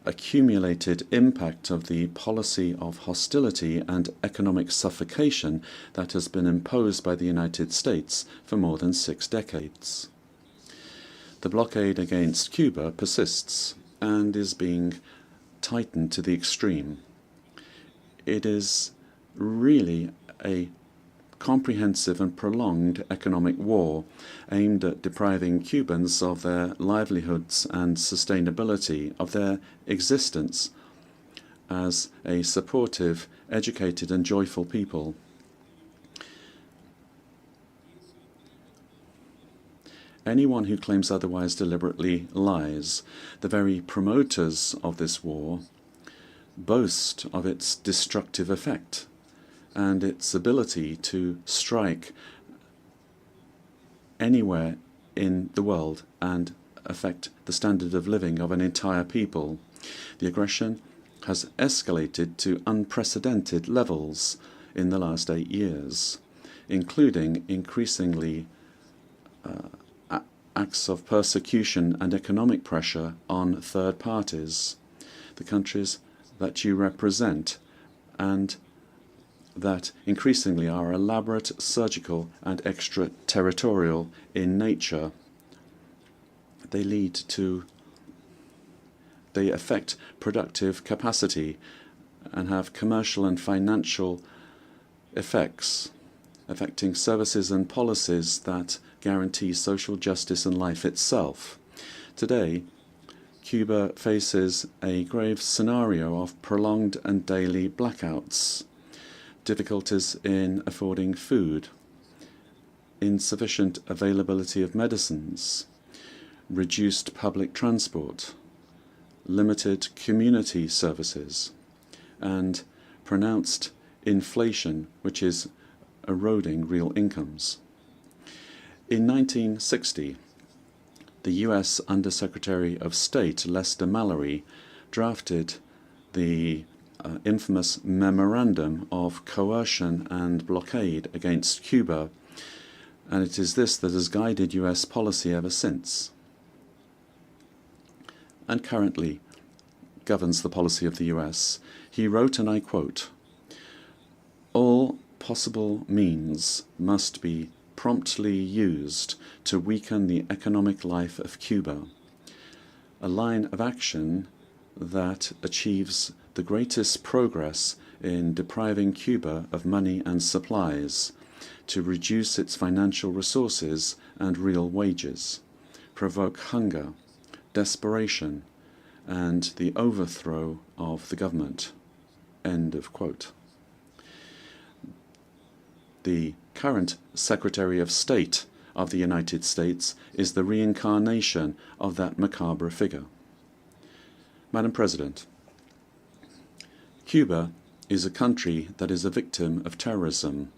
accumulated impact of the policy of hostility and economic suffocation that has been imposed by the United States for more than 6 decades. The blockade against Cuba persists and is being tightened to the extreme. It is really a comprehensive and prolonged economic war aimed at depriving Cubans of their livelihoods and sustainability of their existence as a supportive, educated, and joyful people. Anyone who claims otherwise deliberately lies. The very promoters of this war boast of its destructive effect and its ability to strike anywhere in the world and affect the standard of living of an entire people. The aggression has escalated to unprecedented levels in the last 8 years, including increasingly acts of persecution and economic pressure on third parties, the countries that you represent, and that increasingly are elaborate, surgical, and extraterritorial in nature. They affect productive capacity and have commercial and financial effects, affecting services and policies that guarantee social justice and life itself. Today, Cuba faces a grave scenario of prolonged and daily blackouts, difficulties in affording food, insufficient availability of medicines, reduced public transport, limited community services, and pronounced inflation, which is eroding real incomes. In 1960, the U.S. Undersecretary of State Lester Mallory drafted the infamous Memorandum of Coercion and Blockade against Cuba, and it is this that has guided U.S. policy ever since, and currently governs the policy of the U.S. He wrote, and I quote, "All possible means must be promptly used to weaken the economic life of Cuba, a line of action that achieves the greatest progress in depriving Cuba of money and supplies, to reduce its financial resources and real wages, provoke hunger, desperation, and the overthrow of the government." End of quote. The current Secretary of State of the United States is the reincarnation of that macabre figure. Madam President, Cuba is a country that is a victim of terrorism,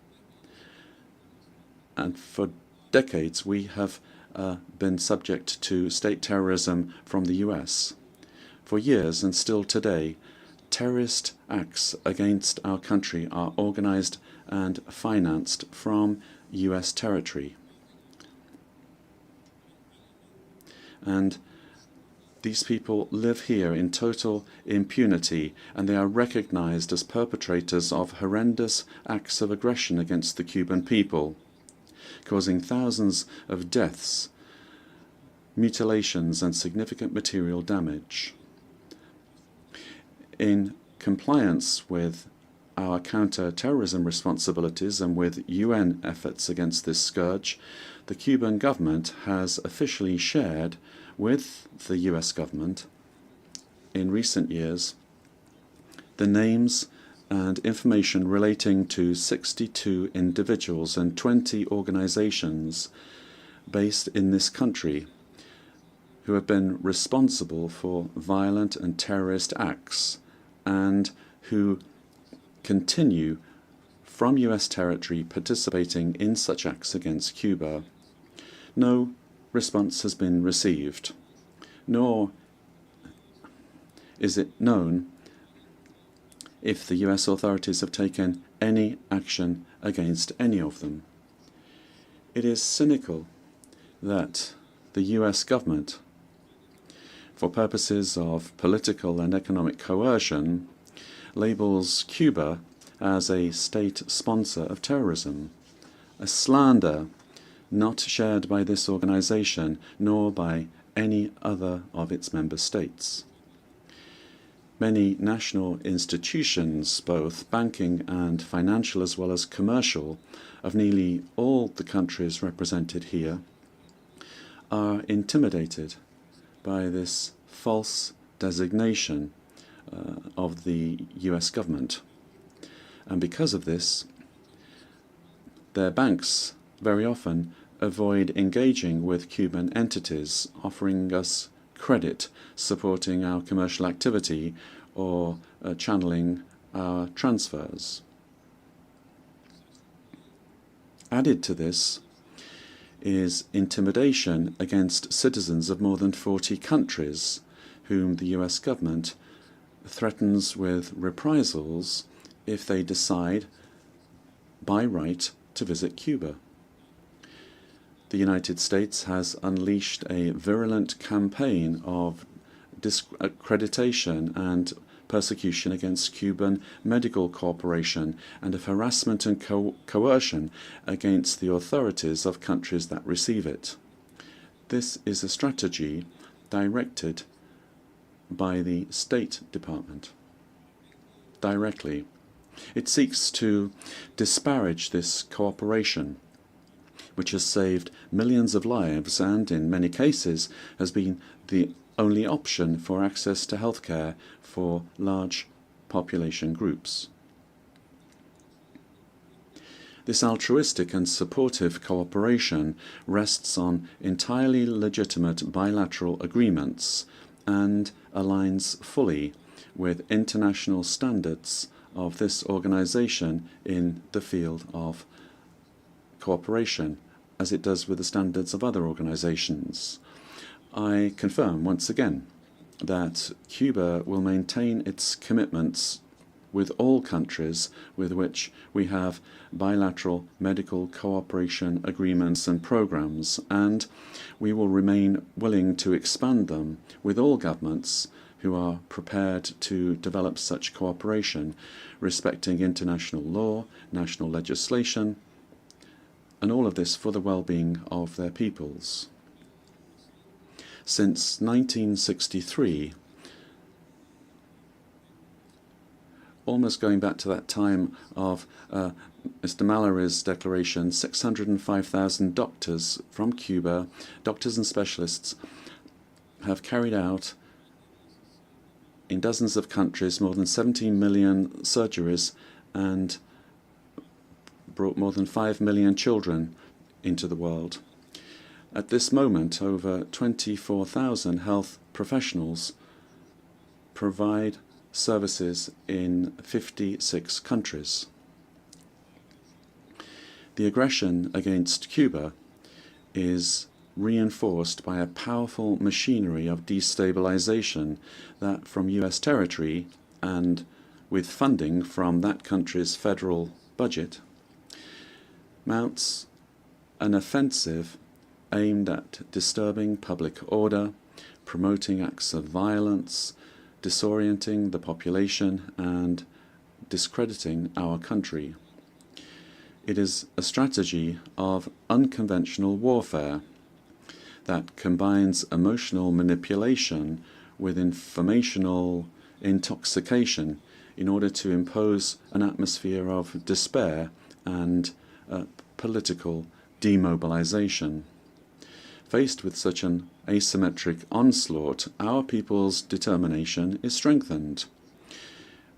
and for decades we have been subject to state terrorism from the US. For years, and still today, terrorist acts against our country are organized and financed from US territory. And these people live here in total impunity, and they are recognized as perpetrators of horrendous acts of aggression against the Cuban people, causing thousands of deaths, mutilations, and significant material damage. In compliance with our counter-terrorism responsibilities and with UN efforts against this scourge, the Cuban government has officially shared with the US government in recent years the names and information relating to 62 individuals and 20 organizations based in this country who have been responsible for violent and terrorist acts and who continue from US territory participating in such acts against Cuba. No response has been received, nor is it known if the US authorities have taken any action against any of them. It is cynical that the US government, for purposes of political and economic coercion, labels Cuba as a state sponsor of terrorism, a slander not shared by this organization nor by any other of its member states. Many national institutions, both banking and financial as well as commercial, of nearly all the countries represented here, are intimidated by this false designation of the US government. And because of this, their banks very often avoid engaging with Cuban entities, offering us credit, supporting our commercial activity, or channeling our transfers. Added to this is intimidation against citizens of more than 40 countries, whom the US government threatens with reprisals if they decide by right to visit Cuba. The United States has unleashed a virulent campaign of discreditation and persecution against Cuban medical corporation and of harassment and coercion against the authorities of countries that receive it. This is a strategy directed by the State Department directly. It seeks to disparage this cooperation, which has saved millions of lives and, in many cases, has been the only option for access to healthcare for large population groups. This altruistic and supportive cooperation rests on entirely legitimate bilateral agreements and aligns fully with international standards of this organization in the field of cooperation, as it does with the standards of other organizations. I confirm once again that Cuba will maintain its commitments with all countries with which we have bilateral medical cooperation agreements and programs, and we will remain willing to expand them with all governments who are prepared to develop such cooperation, respecting international law, national legislation, and all of this for the well-being of their peoples. Since 1963, almost going back to that time of Mr. Mallory's declaration, 605,000 doctors from Cuba, doctors and specialists, have carried out in dozens of countries more than 17 million surgeries and brought more than 5 million children into the world. At this moment, over 24,000 health professionals provide services in 56 countries. The aggression against Cuba is reinforced by a powerful machinery of destabilization that, from US territory and with funding from that country's federal budget, mounts an offensive aimed at disturbing public order, promoting acts of violence, disorienting the population, and discrediting our country. It is a strategy of unconventional warfare that combines emotional manipulation with informational intoxication in order to impose an atmosphere of despair and political demobilization. Faced with such an asymmetric onslaught, our people's determination is strengthened.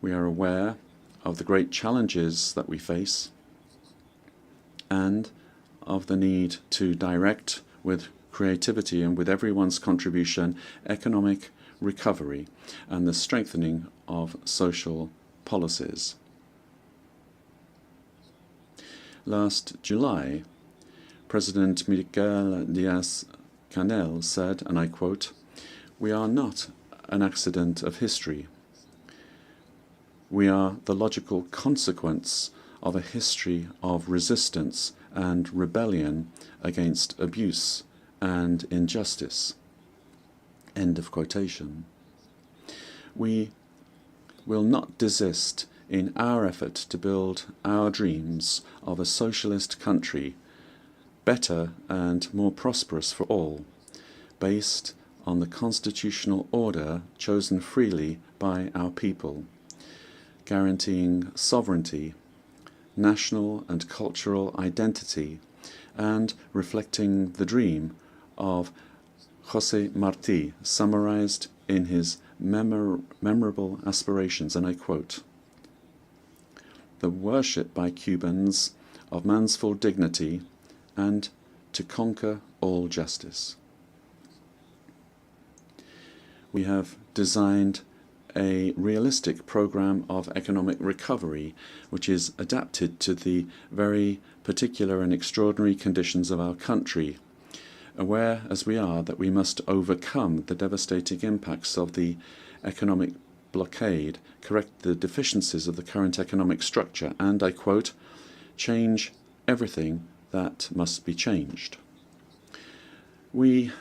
We are aware of the great challenges that we face and of the need to direct with creativity and with everyone's contribution economic recovery and the strengthening of social policies. Last July, President Miguel Díaz-Canel said, and I quote, "We are not an accident of history. We are the logical consequence of a history of resistance and rebellion against abuse and injustice." End of quotation. We will not desist in our effort to build our dreams of a socialist country, better and more prosperous for all, based on the constitutional order chosen freely by our people, guaranteeing sovereignty, national and cultural identity, and reflecting the dream of José Martí, summarized in his memorable aspirations, and I quote, "The worship by Cubans of man's full dignity and to conquer all justice." We have designed a realistic program of economic recovery which is adapted to the very particular and extraordinary conditions of our country, aware as we are that we must overcome the devastating impacts of the economic blockade, correct the deficiencies of the current economic structure, and, I quote, change everything that must be changed. We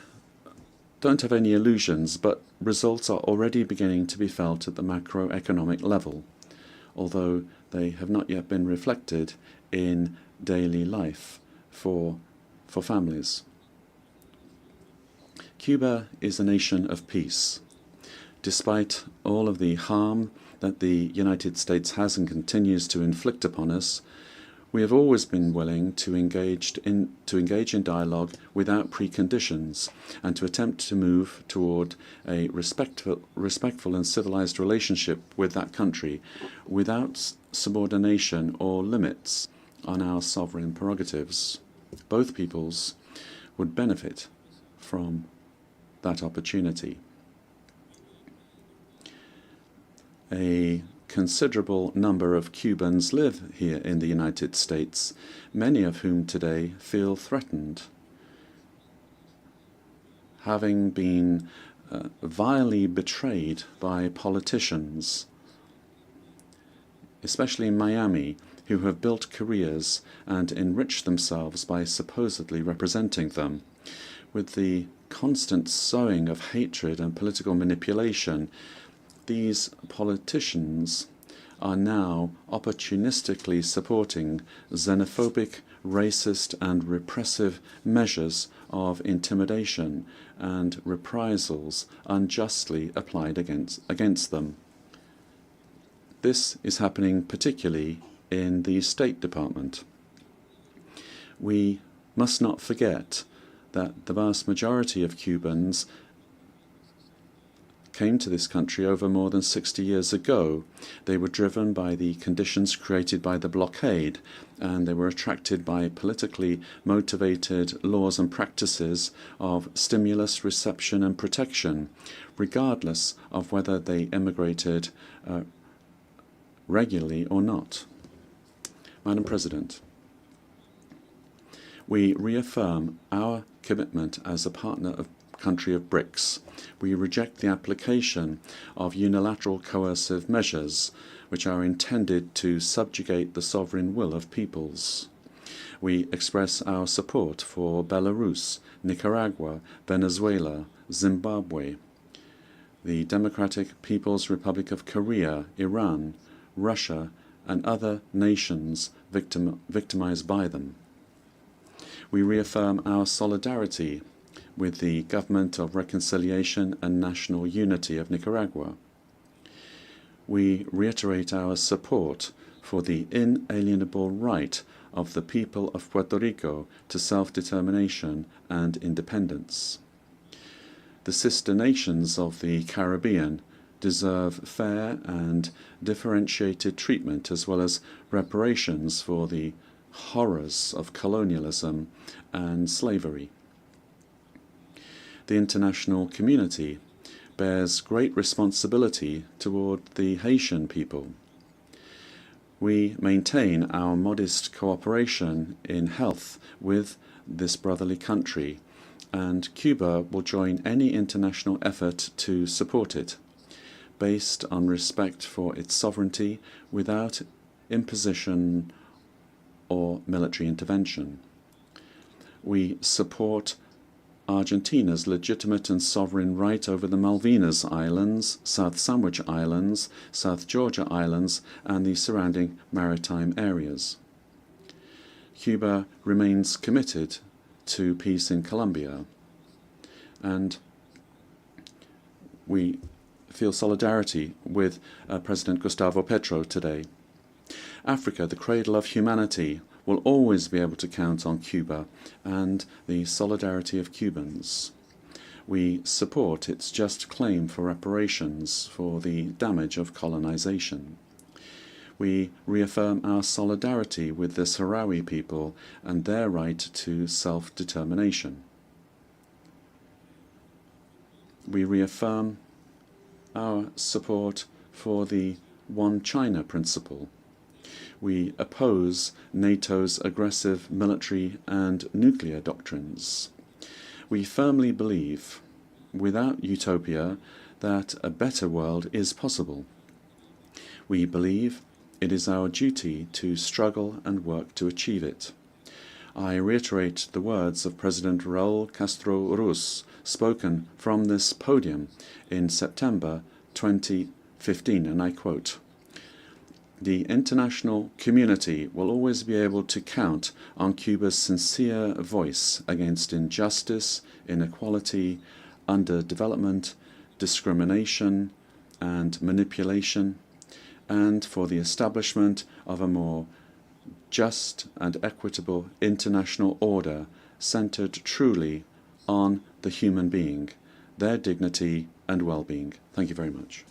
don't have any illusions, but results are already beginning to be felt at the macroeconomic level, although they have not yet been reflected in daily life for families. Cuba is a nation of peace. Despite all of the harm that the United States has and continues to inflict upon us, we have always been willing to engage in dialogue without preconditions and to attempt to move toward a respectful and civilized relationship with that country without subordination or limits on our sovereign prerogatives. Both peoples would benefit from that opportunity. A considerable number of Cubans live here in the United States, many of whom today feel threatened, having been vilely betrayed by politicians, especially in Miami, who have built careers and enriched themselves by supposedly representing them. With the constant sowing of hatred and political manipulation, these politicians are now opportunistically supporting xenophobic, racist, and repressive measures of intimidation and reprisals unjustly applied against them. This is happening particularly in the State Department. We must not forget that the vast majority of Cubans came to this country over more than 60 years ago. They were driven by the conditions created by the blockade, and they were attracted by politically motivated laws and practices of stimulus, reception, and protection, regardless of whether they emigrated regularly or not. Madam President, we reaffirm our commitment as a partner of country of BRICS. We reject the application of unilateral coercive measures which are intended to subjugate the sovereign will of peoples. We express our support for Belarus, Nicaragua, Venezuela, Zimbabwe, the Democratic People's Republic of Korea, Iran, Russia, and other nations victimized by them. We reaffirm our solidarity with the Government of Reconciliation and National Unity of Nicaragua. We reiterate our support for the inalienable right of the people of Puerto Rico to self-determination and independence. The sister nations of the Caribbean deserve fair and differentiated treatment as well as reparations for the horrors of colonialism and slavery. The international community bears great responsibility toward the Haitian people. We maintain our modest cooperation in health with this brotherly country, and Cuba will join any international effort to support it, based on respect for its sovereignty without imposition or military intervention. We support Argentina's legitimate and sovereign right over the Malvinas Islands, South Sandwich Islands, South Georgia Islands, and the surrounding maritime areas. Cuba remains committed to peace in Colombia, and we feel solidarity with President Gustavo Petro today. Africa, the cradle of humanity, will always be able to count on Cuba and the solidarity of Cubans. We support its just claim for reparations for the damage of colonization. We reaffirm our solidarity with the Sahrawi people and their right to self-determination. We reaffirm our support for the One China principle. We oppose NATO's aggressive military and nuclear doctrines. We firmly believe, without utopia, that a better world is possible. We believe it is our duty to struggle and work to achieve it. I reiterate the words of President Raúl Castro Ruz, spoken from this podium in September 2015, and I quote, "The international community will always be able to count on Cuba's sincere voice against injustice, inequality, underdevelopment, discrimination, and manipulation, and for the establishment of a more just and equitable international order centered truly on the human being, their dignity and well-being." Thank you very much.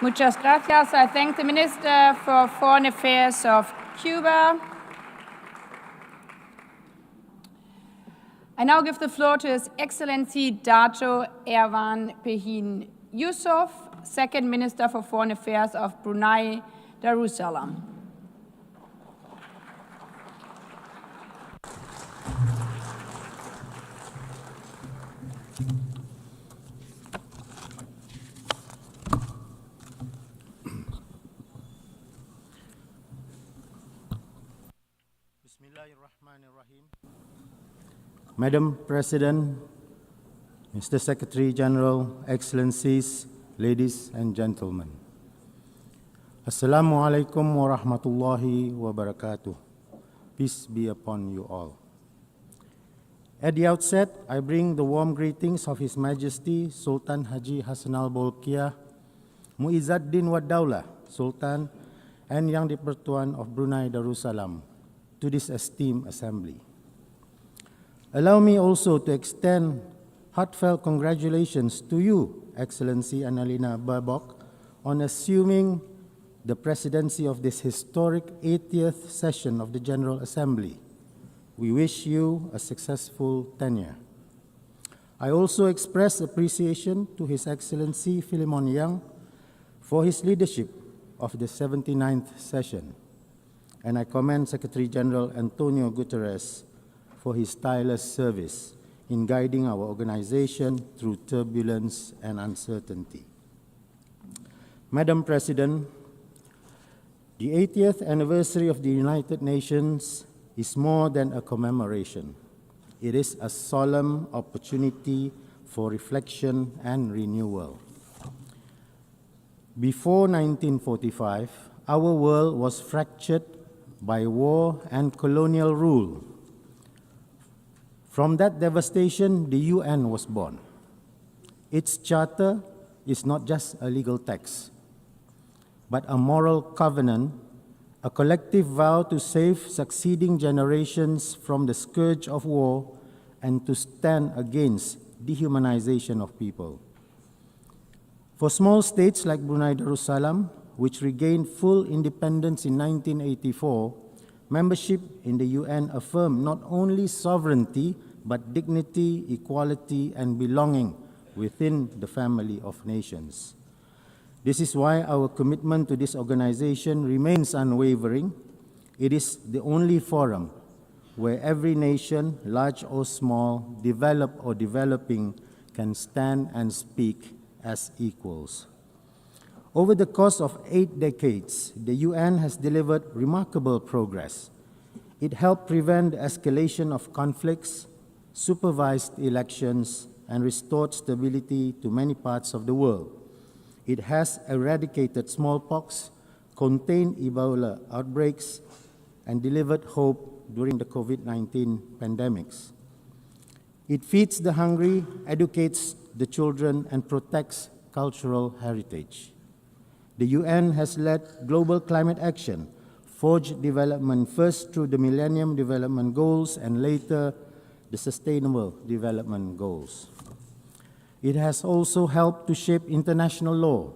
Muchas gracias. I thank the Minister for Foreign Affairs of Cuba. I now give the floor to His Excellency Dato Erwan Pehin Yusuf, Second Minister for Foreign Affairs of Brunei Darussalam. Madam President, Mr. Secretary General, Excellencies, ladies and gentlemen. Assalamu alaikum wa rahmatullahi wa barakatuh. Peace be upon you all. At the outset, I bring the warm greetings of His Majesty Sultan Haji Hassan al-Bolkiah, Muizzaddin wa Daulah, Sultan and Yang di-Pertuan of Brunei Darussalam, to this esteemed assembly. Allow me also to extend heartfelt congratulations to you, Excellency Annalena Baerbock, on assuming the presidency of this historic 80th session of the General Assembly. We wish you a successful tenure. I also express appreciation to His Excellency Philemon Yang for his leadership of the 79th session, and I commend Secretary General Antonio Guterres for his tireless service in guiding our organization through turbulence and uncertainty. Madam President, the 80th anniversary of the United Nations is more than a commemoration. It is a solemn opportunity for reflection and renewal. Before 1945, our world was fractured by war and colonial rule. From that devastation, the UN was born. Its charter is not just a legal text, but a moral covenant, a collective vow to save succeeding generations from the scourge of war and to stand against dehumanization of people. For small states like Brunei Darussalam, which regained full independence in 1984, membership in the UN affirmed not only sovereignty, but dignity, equality, and belonging within the family of nations. This is why our commitment to this organization remains unwavering. It is the only forum where every nation, large or small, developed or developing, can stand and speak as equals. Over the course of 8 decades, the UN has delivered remarkable progress. It helped prevent the escalation of conflicts, supervised elections, and restored stability to many parts of the world. It has eradicated smallpox, contained Ebola outbreaks, and delivered hope during the COVID-19 pandemics. It feeds the hungry, educates the children, and protects cultural heritage. The UN has led global climate action, forged development first through the Millennium Development Goals and later the Sustainable Development Goals. It has also helped to shape international law,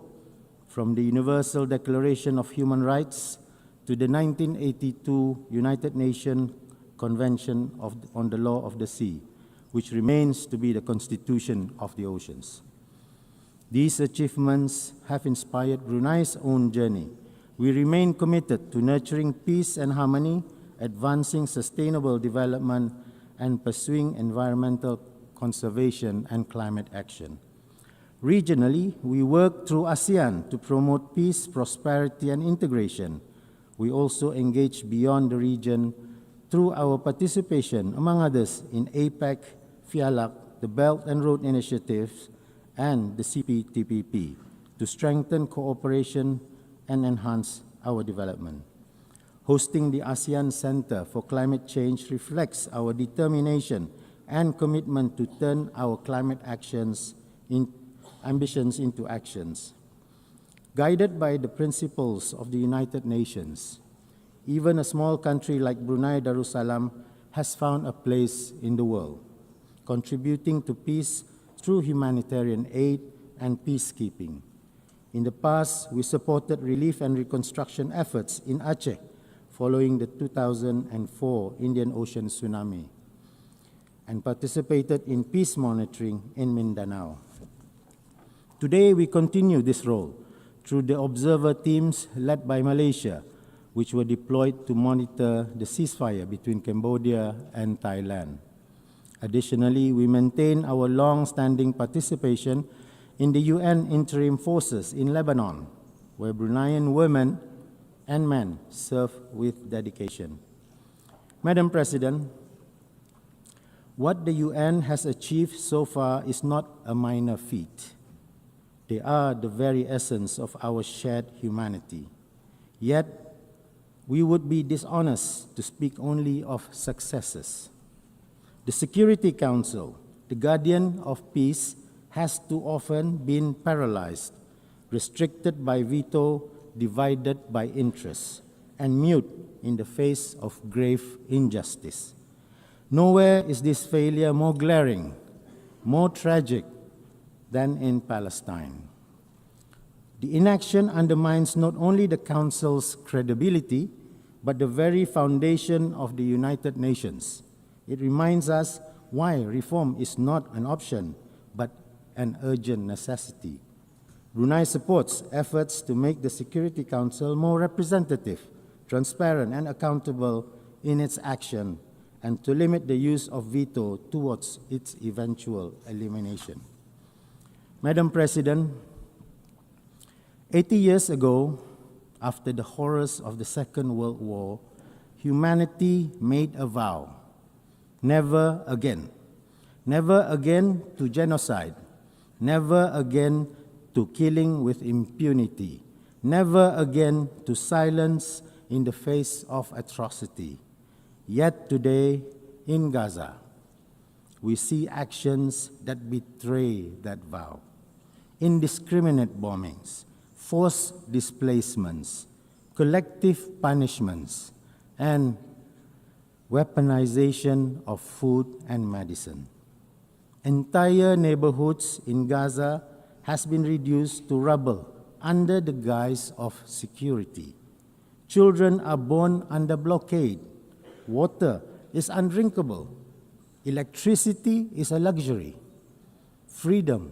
from the Universal Declaration of Human Rights to the 1982 United Nations Convention on the Law of the Sea, which remains to be the constitution of the oceans. These achievements have inspired Brunei's own journey. We remain committed to nurturing peace and harmony, advancing sustainable development, and pursuing environmental conservation and climate action. Regionally, we work through ASEAN to promote peace, prosperity, and integration. We also engage beyond the region through our participation, among others, in APEC, FIALAC, the Belt and Road Initiatives, and the CPTPP to strengthen cooperation and enhance our development. Hosting the ASEAN Center for Climate Change reflects our determination and commitment to turn our climate ambitions into actions. Guided by the principles of the United Nations, even a small country like Brunei Darussalam has found a place in the world, contributing to peace through humanitarian aid and peacekeeping. In the past, we supported relief and reconstruction efforts in Aceh following the 2004 Indian Ocean tsunami and participated in peace monitoring in Mindanao. Today, we continue this role through the observer teams led by Malaysia, which were deployed to monitor the ceasefire between Cambodia and Thailand. Additionally, we maintain our long-standing participation in the UN interim forces in Lebanon, where Bruneian women and men serve with dedication. Madam President, what the UN has achieved so far is not a minor feat. They are the very essence of our shared humanity. Yet, we would be dishonest to speak only of successes. The Security Council, the guardian of peace, has too often been paralyzed, restricted by veto, divided by interests, and mute in the face of grave injustice. Nowhere is this failure more glaring, more tragic than in Palestine. The inaction undermines not only the Council's credibility, but the very foundation of the United Nations. It reminds us why reform is not an option, but an urgent necessity. Brunei supports efforts to make the Security Council more representative, transparent, and accountable in its action, and to limit the use of veto towards its eventual elimination. Madam President, 80 years ago, after the horrors of the Second World War, humanity made a vow: never again. Never again to genocide. Never again to killing with impunity. Never again to silence in the face of atrocity. Yet today, in Gaza, we see actions that betray that vow. Indiscriminate bombings, forced displacements, collective punishments, and weaponization of food and medicine. Entire neighborhoods in Gaza has been reduced to rubble under the guise of security. Children are born under blockade. Water is undrinkable. Electricity is a luxury. Freedom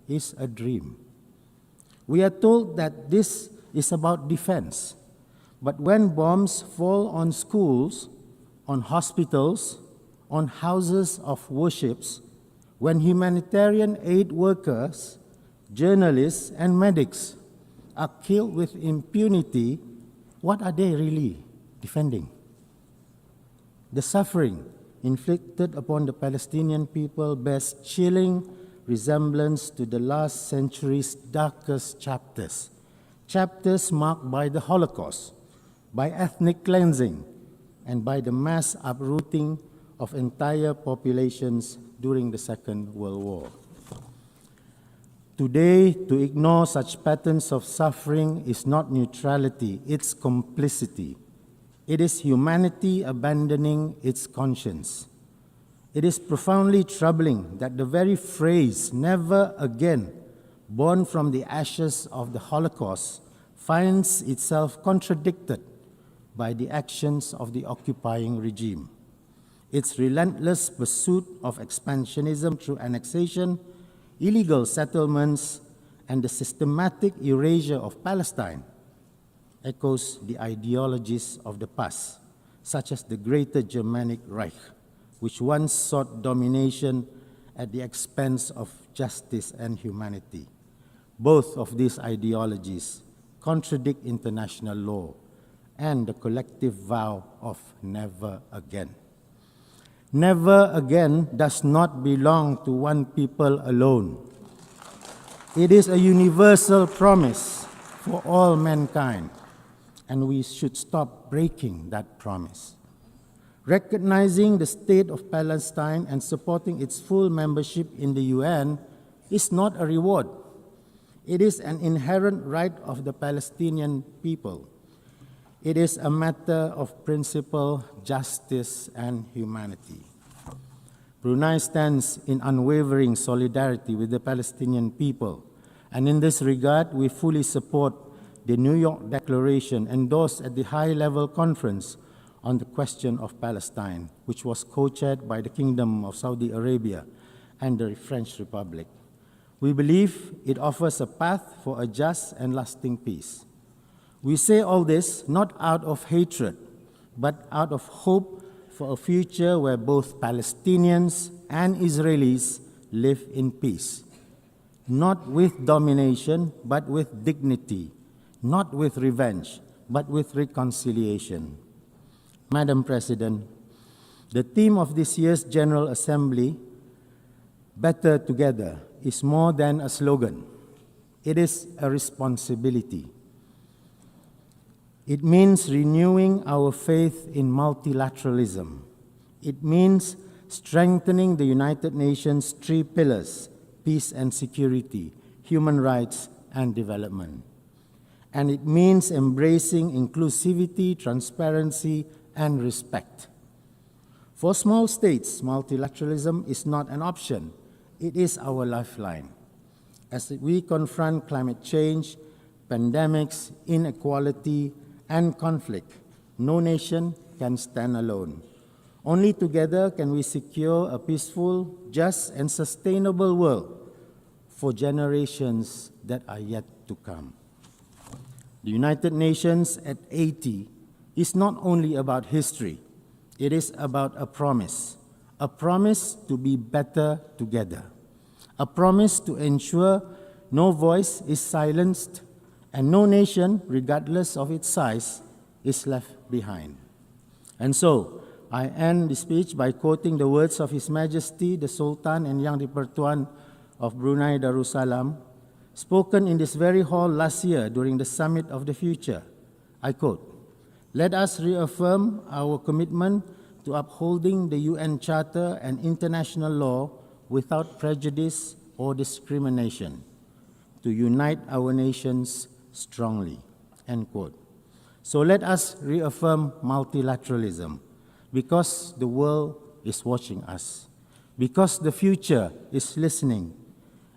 is a dream. We are told that this is about defense, but when bombs fall on schools, on hospitals, on houses of worships, when humanitarian aid workers, journalists, and medics are killed with impunity, what are they really defending? The suffering inflicted upon the Palestinian people bears chilling resemblance to the last century's darkest chapters, chapters marked by the Holocaust, by ethnic cleansing, and by the mass uprooting of entire populations during the Second World War. Today, to ignore such patterns of suffering is not neutrality, it's complicity. It is humanity abandoning its conscience. It is profoundly troubling that the very phrase, "never again," born from the ashes of the Holocaust, finds itself contradicted by the actions of the occupying regime. its relentless pursuit of expansionism through annexation, illegal settlements, and the systematic erasure of Palestine echoes the ideologies of the past, such as the Greater Germanic Reich, which once sought domination at the expense of justice and humanity. Both of these ideologies contradict international law and the collective vow of never again. Never again does not belong to one people alone. It is a universal promise for all mankind, and we should stop breaking that promise. Recognizing the state of Palestine and supporting its full membership in the UN is not a reward. It is an inherent right of the Palestinian people. It is a matter of principle, justice, and humanity. Brunei stands in unwavering solidarity with the Palestinian people, and in this regard, we fully support the New York Declaration endorsed at the high-level conference on the question of Palestine, which was co-chaired by the Kingdom of Saudi Arabia and the French Republic. We believe it offers a path for a just and lasting peace. We say all this not out of hatred, but out of hope for a future where both Palestinians and Israelis live in peace, not with domination, but with dignity, not with revenge, but with reconciliation. Madam President, the theme of this year's General Assembly, Better Together, is more than a slogan. It is a responsibility. It means renewing our faith in multilateralism. It means strengthening the United Nations' three pillars: peace and security, human rights, and development. And it means embracing inclusivity, transparency, and respect. For small states, multilateralism is not an option. It is our lifeline. As we confront climate change, pandemics, inequality, and conflict, no nation can stand alone. Only together can we secure a peaceful, just, and sustainable world for generations that are yet to come. The United Nations at 80 is not only about history, it is about a promise to be better together, a promise to ensure no voice is silenced and no nation, regardless of its size, is left behind. And so, I end the speech by quoting the words of His Majesty, the Sultan and Yang di-Pertuan of Brunei Darussalam, spoken in this very hall last year during the Summit of the Future. I quote, "Let us reaffirm our commitment to upholding the UN Charter and international law without prejudice or discrimination, to unite our nations strongly," end quote. So let us reaffirm multilateralism, because the world is watching us, because the future is listening,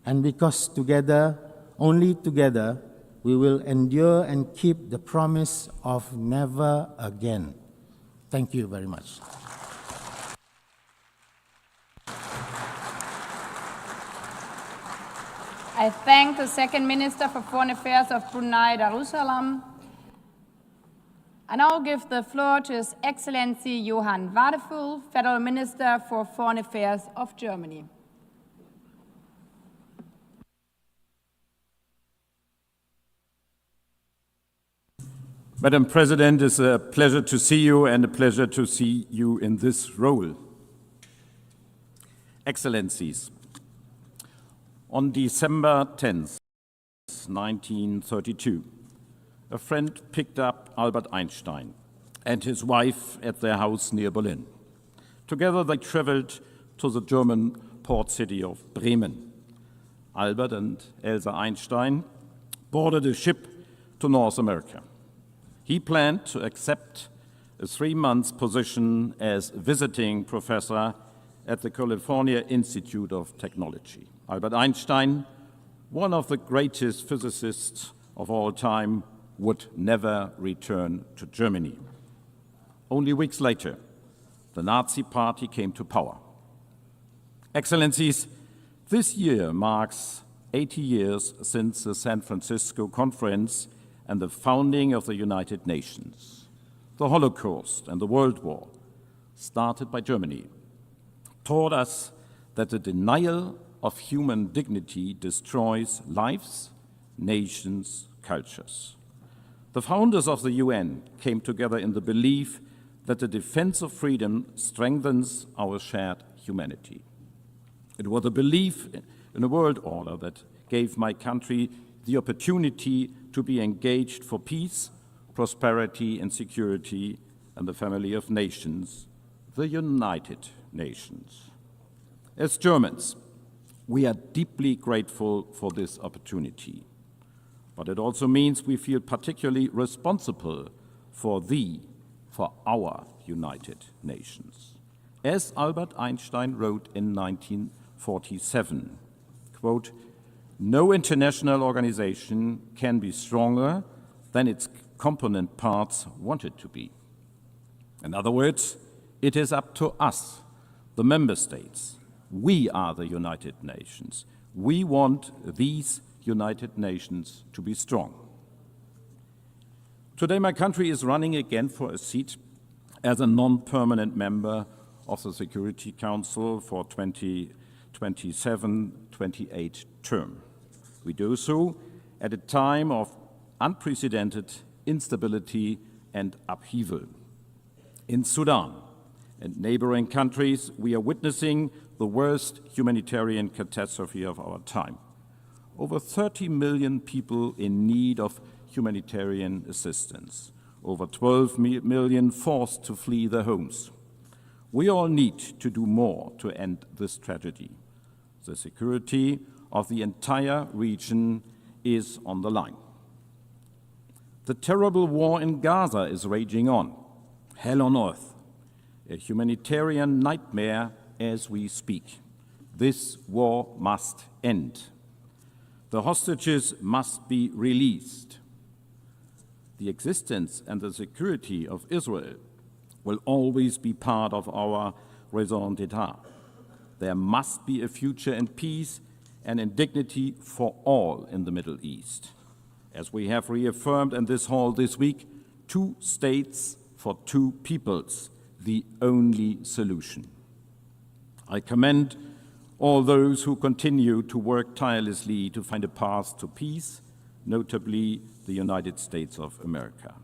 and because together, only together, we will endure and keep the promise of never again. Thank you very much. I thank the Second Minister for Foreign Affairs of Brunei Darussalam. I now give the floor to His Excellency Johann Wadefull, Federal Minister for Foreign Affairs of Germany. Madam President, it's a pleasure to see you and a pleasure to see you in this role. Excellencies, on December 10th, 1932, a friend picked up Albert Einstein and his wife at their house near Berlin. Together they traveled to the German port city of Bremen. Albert and Elsa Einstein boarded a ship to North America. He planned to accept a 3-month position as visiting professor at the California Institute of Technology. Albert Einstein, one of the greatest physicists of all time, would never return to Germany. Only weeks later, the Nazi Party came to power. Excellencies, this year marks 80 years since the San Francisco Conference and the founding of the United Nations. The Holocaust and the World War, started by Germany, taught us that the denial of human dignity destroys lives, nations, cultures. The founders of the UN came together in the belief that the defense of freedom strengthens our shared humanity. It was a belief in a world order that gave my country the opportunity to be engaged for peace, prosperity, and security and the family of nations, the United Nations. As Germans, we are deeply grateful for this opportunity. But it also means we feel particularly responsible for our United Nations. As Albert Einstein wrote in 1947, quote, "No international organization can be stronger than its component parts want it to be." In other words, it is up to us, the member states. We are the United Nations. We want these United Nations to be strong. Today, my country is running again for a seat as a non-permanent member of the Security Council for 2027-28 term. We do so at a time of unprecedented instability and upheaval. In Sudan and neighboring countries, we are witnessing the worst humanitarian catastrophe of our time. Over 30 million people in need of humanitarian assistance, over 12 million forced to flee their homes. We all need to do more to end this tragedy. The security of the entire region is on the line. The terrible war in Gaza is raging on, hell on earth, a humanitarian nightmare as we speak. This war must end. The hostages must be released. The existence and the security of Israel will always be part of our raison d'etre. There must be a future in peace and in dignity for all in the Middle East. As we have reaffirmed in this hall this week, 2 states for 2 peoples, the only solution. I commend all those who continue to work tirelessly to find a path to peace, notably the United States of America.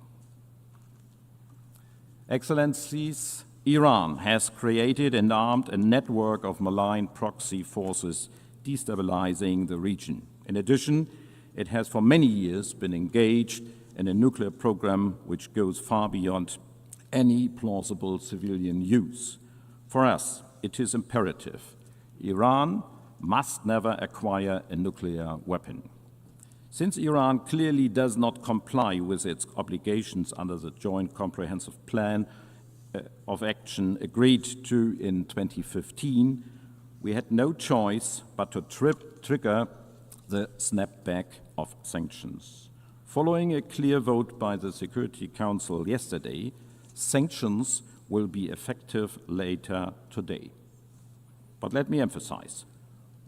Excellencies, Iran has created and armed a network of malign proxy forces destabilizing the region. In addition, it has for many years been engaged in a nuclear program which goes far beyond any plausible civilian use. For us, it is imperative. Iran must never acquire a nuclear weapon. Since Iran clearly does not comply with its obligations under the Joint Comprehensive Plan of Action agreed to in 2015, we had no choice but to trigger the snapback of sanctions. Following a clear vote by the Security Council yesterday, sanctions will be effective later today. But let me emphasize,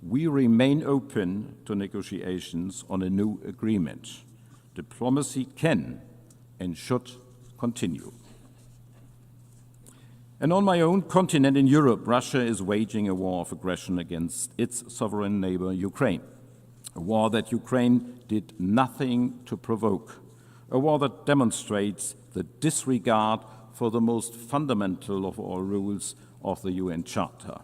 we remain open to negotiations on a new agreement. Diplomacy can and should continue. And on my own continent in Europe, Russia is waging a war of aggression against its sovereign neighbor, Ukraine. A war that Ukraine did nothing to provoke. A war that demonstrates the disregard for the most fundamental of all rules of the UN Charter,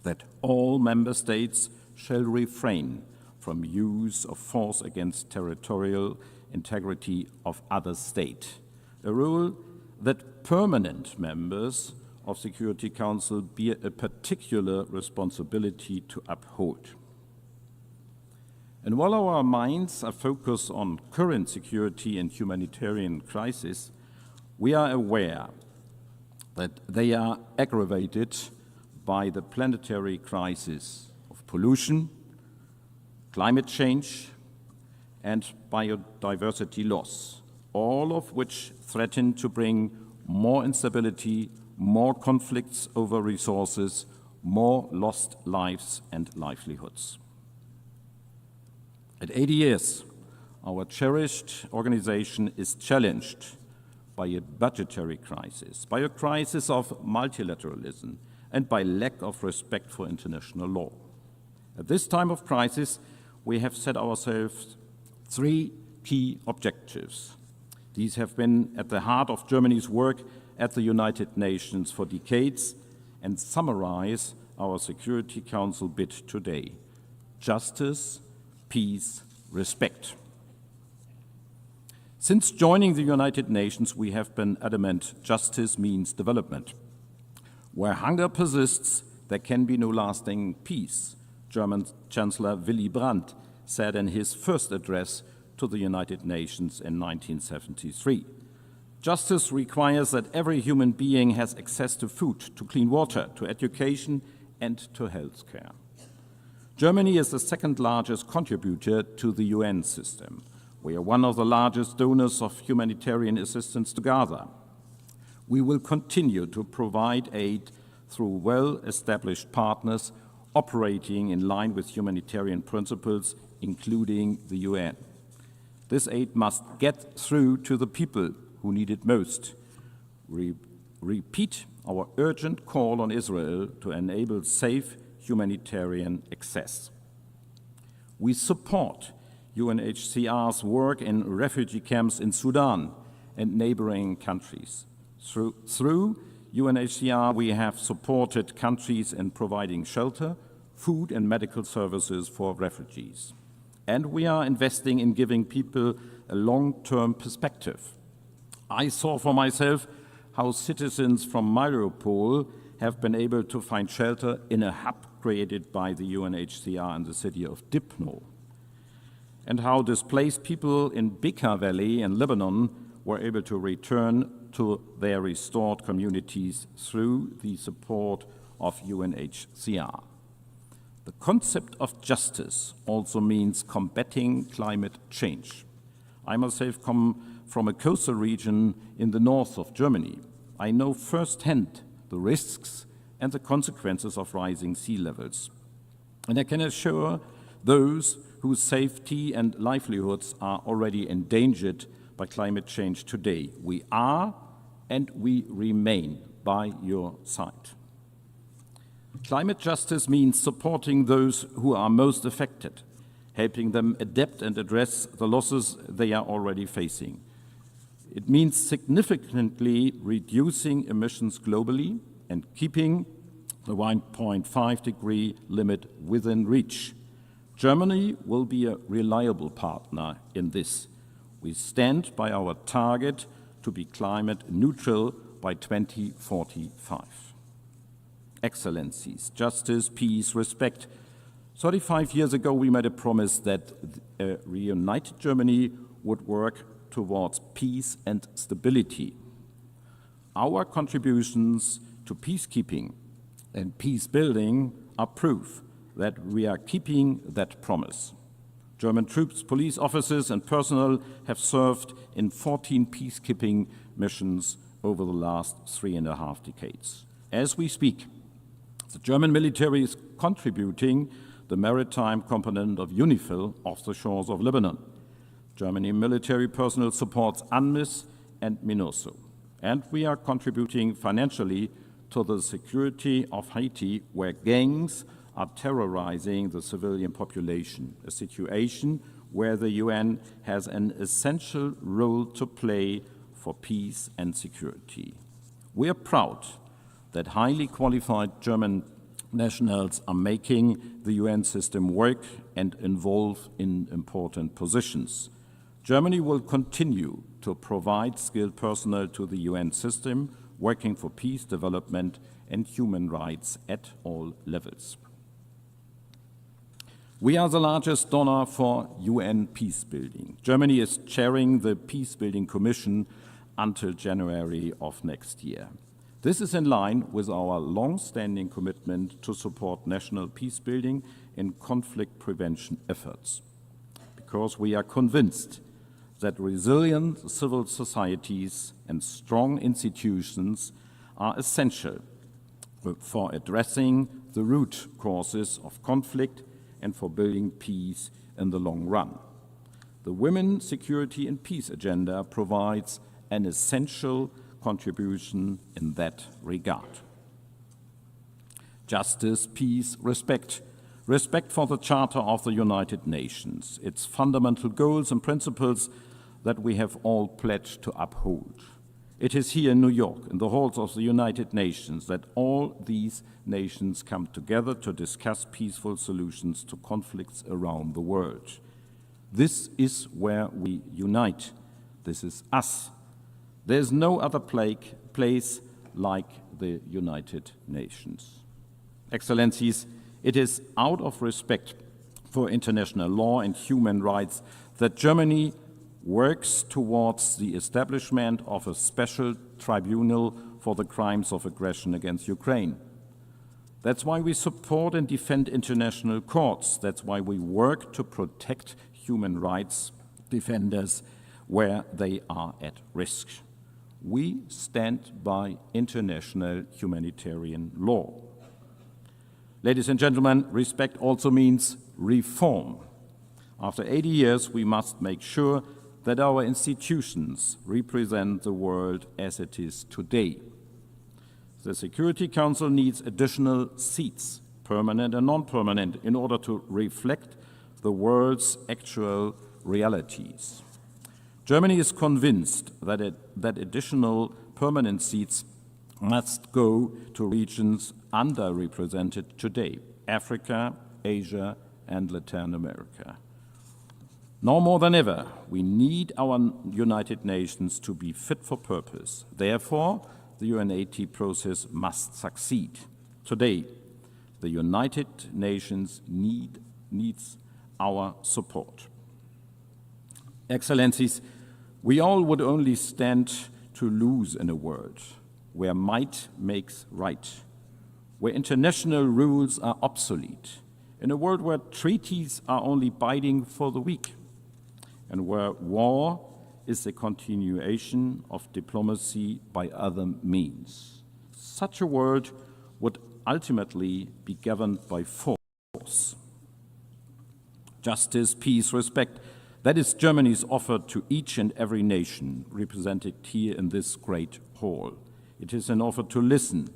that all member states shall refrain from use of force against territorial integrity of other state, a rule that permanent members of Security Council bear a particular responsibility to uphold. And while our minds are focused on current security and humanitarian crises, we are aware that they are aggravated by the planetary crisis of pollution, climate change, and biodiversity loss, all of which threaten to bring more instability, more conflicts over resources, more lost lives and livelihoods. At 80 years, our cherished organization is challenged by a budgetary crisis, by a crisis of multilateralism, and by lack of respect for international law. At this time of crisis, we have set ourselves 3 key objectives. These have been at the heart of Germany's work at the United Nations for decades and summarize our Security Council bid today: justice, peace, respect. Since joining the United Nations, we have been adamant justice means development. Where hunger persists, there can be no lasting peace, German Chancellor Willy Brandt said in his first address to the United Nations in 1973. Justice requires that every human being has access to food, to clean water, to education, and to health care. Germany is the second largest contributor to the UN system. We are one of the largest donors of humanitarian assistance to Gaza. We will continue to provide aid through well-established partners operating in line with humanitarian principles, including the UN. This aid must get through to the people who need it most. We repeat our urgent call on Israel to enable safe humanitarian access. We support UNHCR's work in refugee camps in Sudan and neighboring countries. Through UNHCR, we have supported countries in providing shelter, food and medical services for refugees. And we are investing in giving people a long-term perspective. I saw for myself how citizens from Mariupol have been able to find shelter in a hub created by the UNHCR in the city of Dipno, and how displaced people in Bekaa Valley in Lebanon were able to return to their restored communities through the support of UNHCR. The concept of justice also means combating climate change. I myself come from a coastal region in the north of Germany. I know firsthand the risks and the consequences of rising sea levels. And I can assure those whose safety and livelihoods are already endangered by climate change today, we are and we remain by your side. Climate justice means supporting those who are most affected, helping them adapt and address the losses they are already facing. It means significantly reducing emissions globally and keeping the 1.5-degree limit within reach. Germany will be a reliable partner in this. We stand by our target to be climate neutral by 2045. Excellencies, justice, peace, respect. 35 years ago, we made a promise that a reunited Germany would work towards peace and stability. Our contributions to peacekeeping and peace building are proof that we are keeping that promise. German troops, police officers, and personnel have served in 14 peacekeeping missions over the last 3.5 decades. As we speak, the German military is contributing the maritime component of UNIFIL off the shores of Lebanon. Germany military personnel supports UNMISS and MINURSO. And we are contributing financially to the security of Haiti, where gangs are terrorizing the civilian population, a situation where the UN has an essential role to play for peace and security. We are proud that highly qualified German nationals are making the UN system work and involve in important positions. Germany will continue to provide skilled personnel to the UN system, working for peace, development, and human rights at all levels. We are the largest donor for UN peacebuilding. Germany is chairing the Peacebuilding Commission until January of next year. This is in line with our long-standing commitment to support national peacebuilding and conflict prevention efforts, because we are convinced that resilient civil societies and strong institutions are essential for addressing the root causes of conflict and for building peace in the long run. The Women, Security and Peace agenda provides an essential contribution in that regard. Justice, peace, respect. Respect for the Charter of the United Nations, its fundamental goals and principles that we have all pledged to uphold. It is here in New York, in the halls of the United Nations, that all these nations come together to discuss peaceful solutions to conflicts around the world. This is where we unite. This is us. There is no other place like the United Nations. Excellencies, it is out of respect for international law and human rights that Germany works towards the establishment of a special tribunal for the crimes of aggression against Ukraine. That's why we support and defend international courts. That's why we work to protect human rights defenders where they are at risk. We stand by international humanitarian law. Ladies and gentlemen, respect also means reform. After 80 years, we must make sure that our institutions represent the world as it is today. The Security Council needs additional seats, permanent and non-permanent, in order to reflect the world's actual realities. Germany is convinced that additional permanent seats must go to regions underrepresented today: Africa, Asia, and Latin America. Now more than ever, we need our United Nations to be fit for purpose. Therefore, the UNAT process must succeed. Today, the United Nations needs our support. Excellencies, we all would only stand to lose in a world where might makes right, where international rules are obsolete, in a world where treaties are only binding for the weak, and where war is a continuation of diplomacy by other means. Such a world would ultimately be governed by force. Justice, peace, respect, that is Germany's offer to each and every nation represented here in this great hall. It is an offer to listen,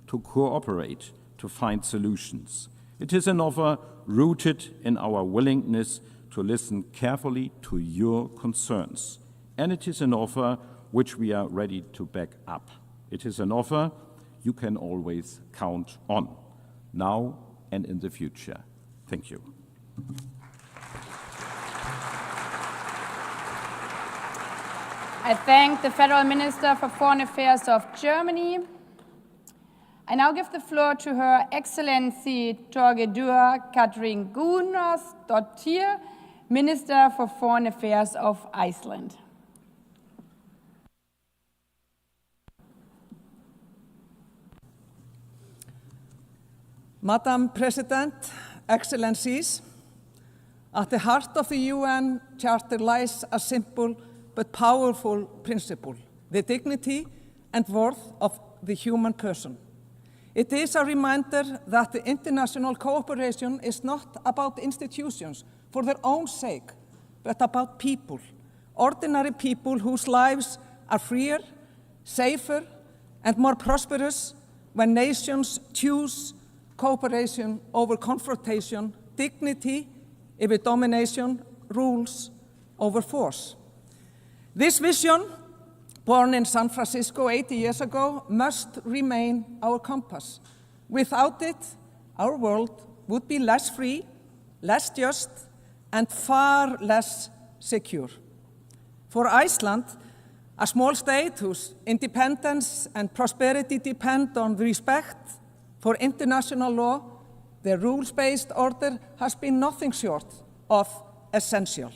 to cooperate, to find solutions. It is an offer rooted in our willingness to listen carefully to your concerns. And it is an offer which we are ready to back up. It is an offer you can always count on, now and in the future. Thank you. I thank the Federal Minister for Foreign Affairs of Germany. I now give the floor to Her Excellency Torgedur Katrín Gunnarsdóttir, Minister for Foreign Affairs of Iceland. Madam President, Excellencies, at the heart of the UN Charter lies a simple but powerful principle: the dignity and worth of the human person. It is a reminder that the international cooperation is not about institutions for their own sake, but about people, ordinary people whose lives are freer, safer, and more prosperous when nations choose cooperation over confrontation, dignity over domination, rules over force. This vision, born in San Francisco 80 years ago, must remain our compass. Without it, our world would be less free, less just, and far less secure. For Iceland, a small state whose independence and prosperity depend on respect for international law, the rules-based order has been nothing short of essential.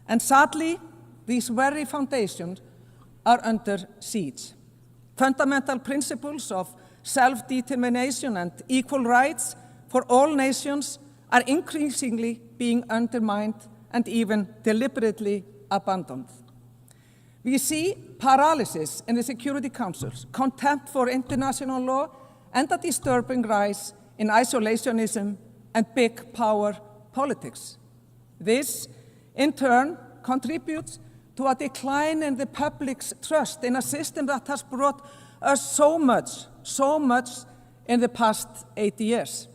And sadly, these very foundations are under siege. Fundamental principles of self-determination and equal rights for all nations are increasingly being undermined and even deliberately abandoned. We see paralysis in the Security Councils, contempt for international law, and a disturbing rise in isolationism and big power politics. This, in turn, contributes to a decline in the public's trust in a system that has brought us so much in the past 80 years.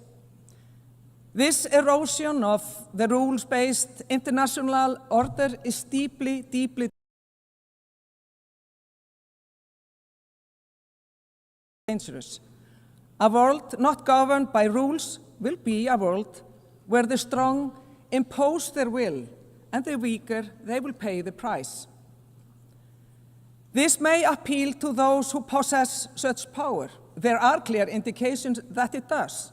This erosion of the rules-based international order is deeply, deeply dangerous. A world not governed by rules will be a world where the strong impose their will and the weaker, they will pay the price. This may appeal to those who possess such power. There are clear indications that it does,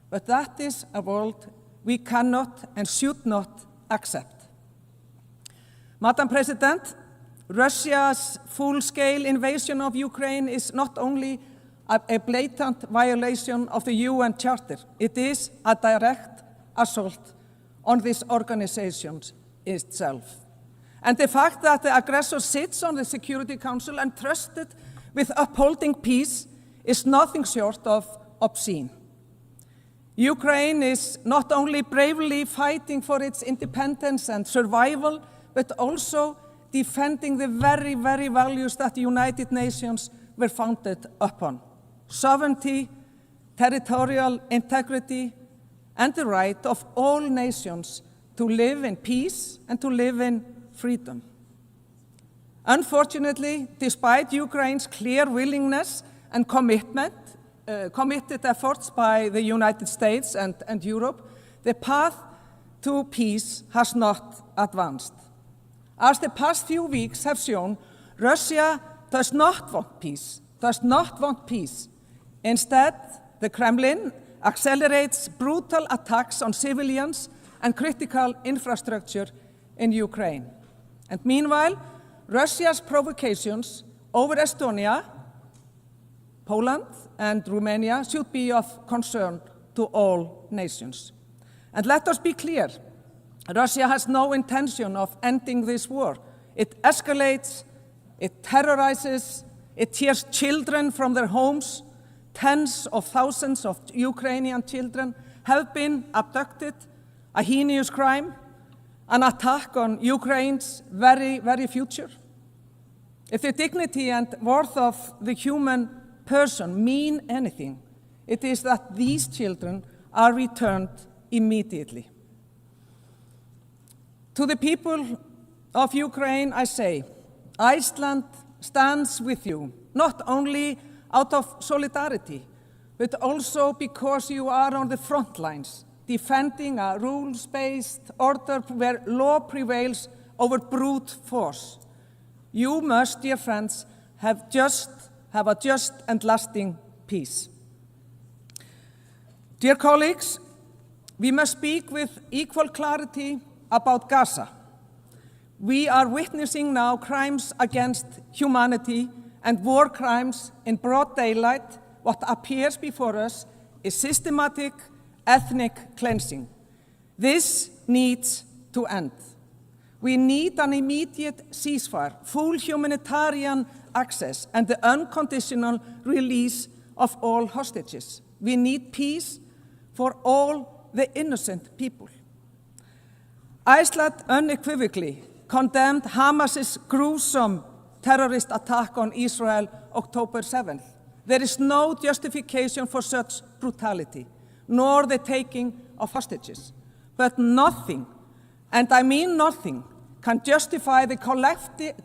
but that is a world we cannot and should not accept. Madam President, Russia's full-scale invasion of Ukraine is not only a blatant violation of the UN Charter, it is a direct assault on this organization itself. And the fact that the aggressor sits on the Security Council entrusted with upholding peace is nothing short of obscene. Ukraine is not only bravely fighting for its independence and survival, but also defending the very, very values that the United Nations were founded upon: sovereignty, territorial integrity, and the right of all nations to live in peace and to live in freedom. Unfortunately, despite Ukraine's clear willingness and committed efforts by the United States and Europe, the path to peace has not advanced. As the past few weeks have shown, Russia does not want peace. Instead, the Kremlin accelerates brutal attacks on civilians and critical infrastructure in Ukraine. And meanwhile, Russia's provocations over Estonia, Poland, and Romania should be of concern to all nations. And let us be clear, Russia has no intention of ending this war. It escalates, it terrorizes, it tears children from their homes. Tens of thousands of Ukrainian children have been abducted, a heinous crime, an attack on Ukraine's very, very future. If the dignity and worth of the human person mean anything, it is that these children are returned immediately. To the people of Ukraine, I say, Iceland stands with you, not only out of solidarity, but also because you are on the front lines, defending a rules-based order where law prevails over brute force. You must, dear friends, have a just and lasting peace. Dear colleagues, we must speak with equal clarity about Gaza. We are witnessing now crimes against humanity and war crimes in broad daylight. What appears before us is systematic ethnic cleansing. This needs to end. We need an immediate ceasefire, full humanitarian access, and the unconditional release of all hostages. We need peace for all the innocent people. Iceland unequivocally condemned Hamas's gruesome terrorist attack on Israel October 7th. There is no justification for such brutality, nor the taking of hostages. But nothing, and I mean nothing, can justify the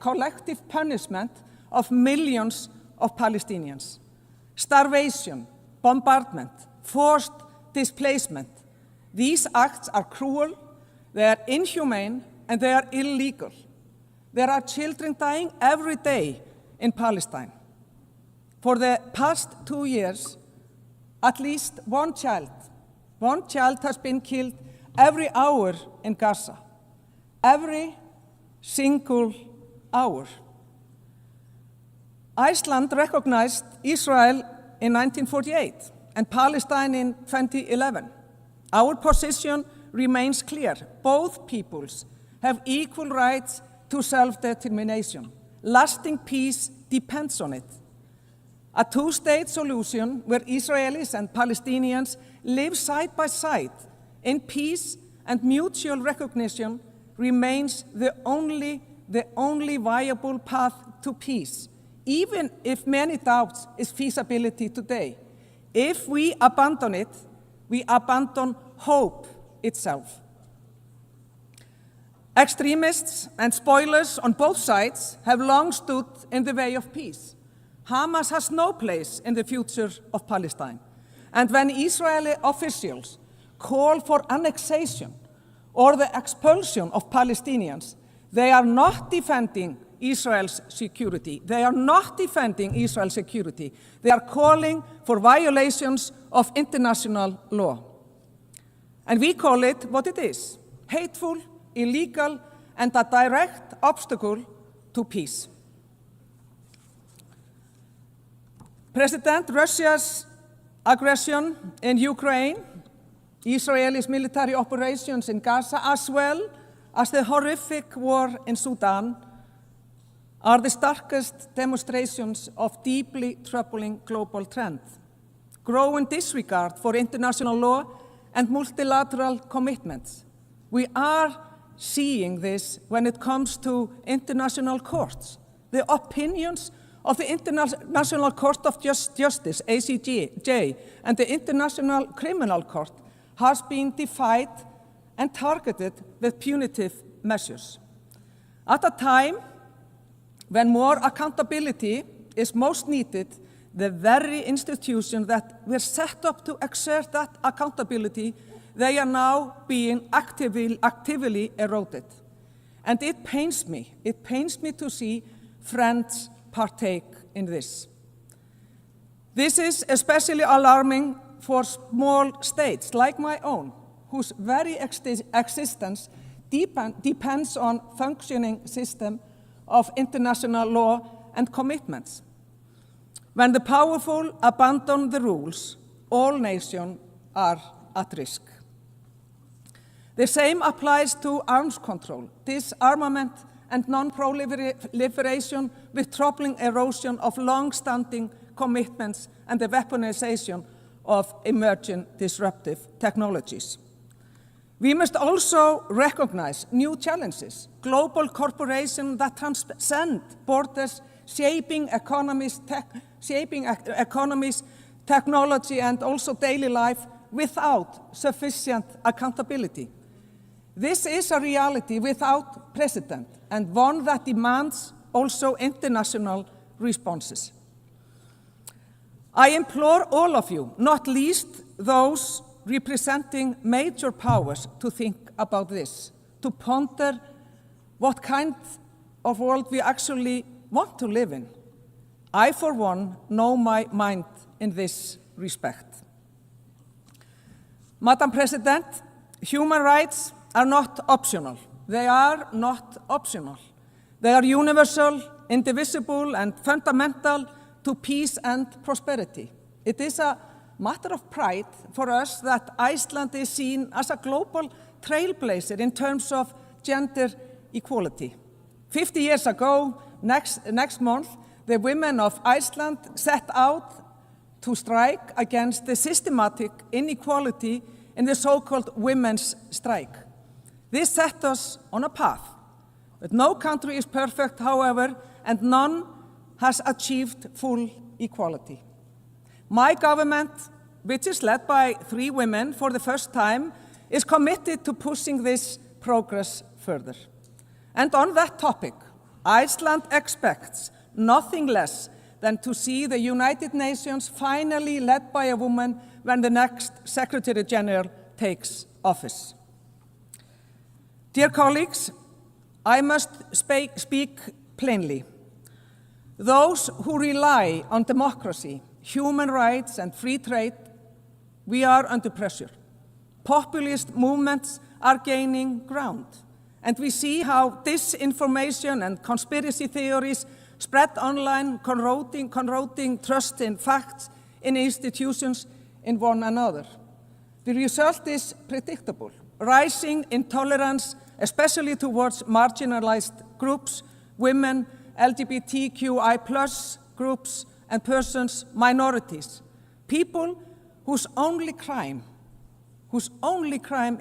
collective punishment of millions of Palestinians. Starvation, bombardment, forced displacement. These acts are cruel, they are inhumane, and they are illegal. There are children dying every day in Palestine. For the past 2 years, at least one child has been killed every hour in Gaza. Every single hour. Iceland recognized Israel in 1948 and Palestine in 2011. Our position remains clear. Both peoples have equal rights to self-determination. lasting peace depends on it. A two-state solution where Israelis and Palestinians live side by side in peace and mutual recognition remains the only viable path to peace, even if many doubts its feasibility today. If we abandon it, we abandon hope itself. Extremists and spoilers on both sides have long stood in the way of peace. Hamas has no place in the future of Palestine. And when Israeli officials call for annexation or the expulsion of Palestinians, they are not defending Israel's security. They are not defending Israel's security. They are calling for violations of international law. And we call it what it is: hateful, illegal, and a direct obstacle to peace. President Russia's aggression in Ukraine, Israel's military operations in Gaza, as well as the horrific war in Sudan, are the starkest demonstrations of deeply troubling global trend. Growing disregard for international law and multilateral commitments. We are seeing this when it comes to international courts. The opinions of the International Court of Justice, ICJ, and the International Criminal Court has been defied and targeted with punitive measures. At a time when more accountability is most needed, the very institutions that were set up to exert that accountability, they are now being actively eroded. And it pains me to see friends partake in this. This is especially alarming for small states like my own, whose very existence depends on functioning system of international law and commitments. When the powerful abandon the rules, all nations are at risk. The same applies to arms control, disarmament, and non-proliferation, with troubling erosion of long-standing commitments and the weaponization of emerging disruptive technologies. We must also recognize new challenges, global corporations that transcend borders, shaping economies, technology, and also daily life without sufficient accountability. This is a reality without precedent, and one that demands also international responses. I implore all of you, not least those representing major powers, to think about this, to ponder what kind of world we actually want to live in. I, for one, know my mind in this respect. Madam President, human rights are not optional. They are not optional. They are universal, indivisible, and fundamental to peace and prosperity. It is a matter of pride for us that Iceland is seen as a global trailblazer in terms of gender equality. 50 years ago, next month, the women of Iceland set out to strike against the systematic inequality in the so-called women's strike. This set us on a path. But no country is perfect, however, and none has achieved full equality. My government, which is led by 3 women for the first time, is committed to pushing this progress further. And on that topic, Iceland expects nothing less than to see the United Nations finally led by a woman when the next Secretary General takes office. Dear colleagues, I must speak plainly. Those who rely on democracy, human rights, and free trade, we are under pressure. Populist movements are gaining ground, and we see how disinformation and conspiracy theories spread online, corroding trust in facts, in institutions, in one another. The result is predictable: rising intolerance, especially towards marginalized groups, women, LGBTQI+ groups and persons, minorities, people whose only crime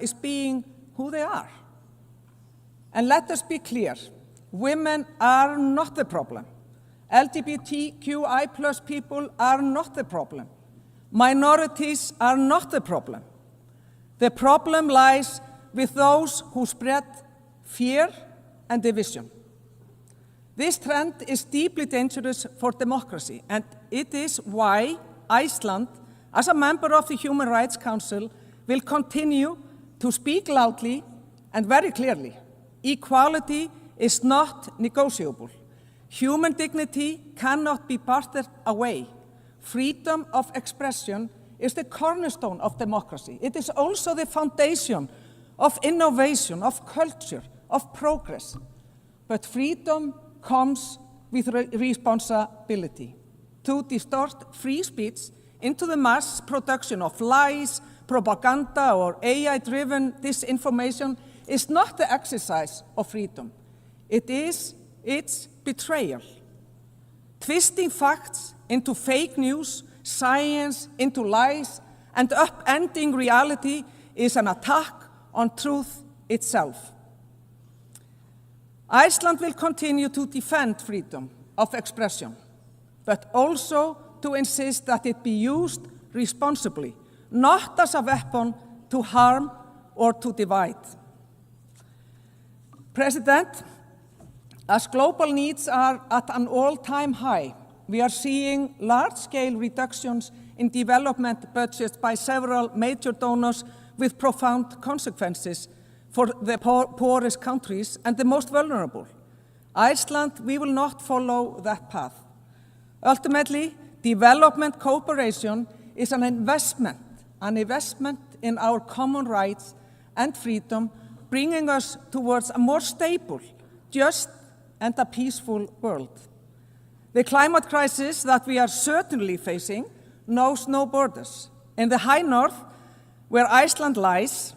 is being who they are. And let us be clear, women are not the problem. LGBTQI+ people are not the problem. Minorities are not the problem. The problem lies with those who spread fear and division. This trend is deeply dangerous for democracy, and it is why Iceland, as a member of the Human Rights Council, will continue to speak loudly and very clearly. Equality is not negotiable. Human dignity cannot be bartered away. Freedom of expression is the cornerstone of democracy. It is also the foundation of innovation, of culture, of progress. But freedom comes with responsibility. To distort free speech into the mass production of lies, propaganda, or AI-driven disinformation is not the exercise of freedom. It's betrayal. Twisting facts into fake news, science into lies, and upending reality is an attack on truth itself. Iceland will continue to defend freedom of expression, but also to insist that it be used responsibly, not as a weapon to harm or to divide. President, as global needs are at an all-time high, we are seeing large-scale reductions in development budgets by several major donors with profound consequences for the poorest countries and the most vulnerable. Iceland, we will not follow that path. Ultimately, development cooperation is an investment in our common rights and freedom, bringing us towards a more stable, just, and a peaceful world. The climate crisis that we are certainly facing knows no borders. In the high north, where Iceland lies,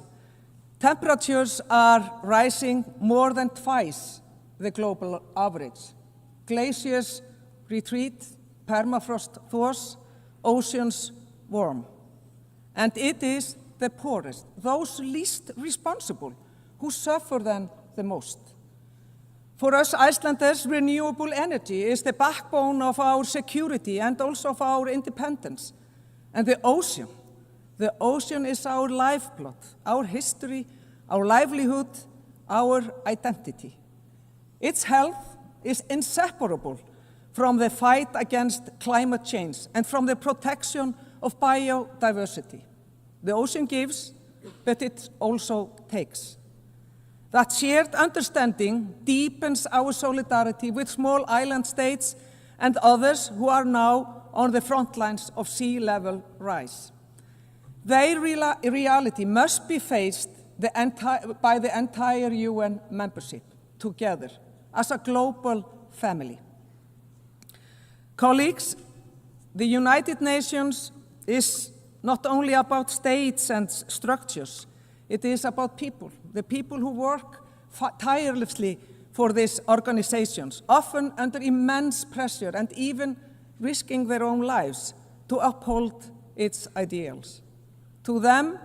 temperatures are rising more than twice the global average. Glaciers retreat, permafrost thaws, oceans warm. And it is the poorest, those least responsible, who suffer then the most. For us Icelanders, renewable energy is the backbone of our security and also of our independence. And the ocean is our lifeblood, our history, our livelihood, our identity. Its health is inseparable from the fight against climate change and from the protection of biodiversity. The ocean gives, but it also takes. That shared understanding deepens our solidarity with small island states and others who are now on the front lines of sea level rise. Their reality must be faced by the entire UN membership together as a global family. Colleagues, the United Nations is not only about states and structures, it is about people, the people who work tirelessly for these organizations, often under immense pressure and even risking their own lives to uphold its ideals. To them,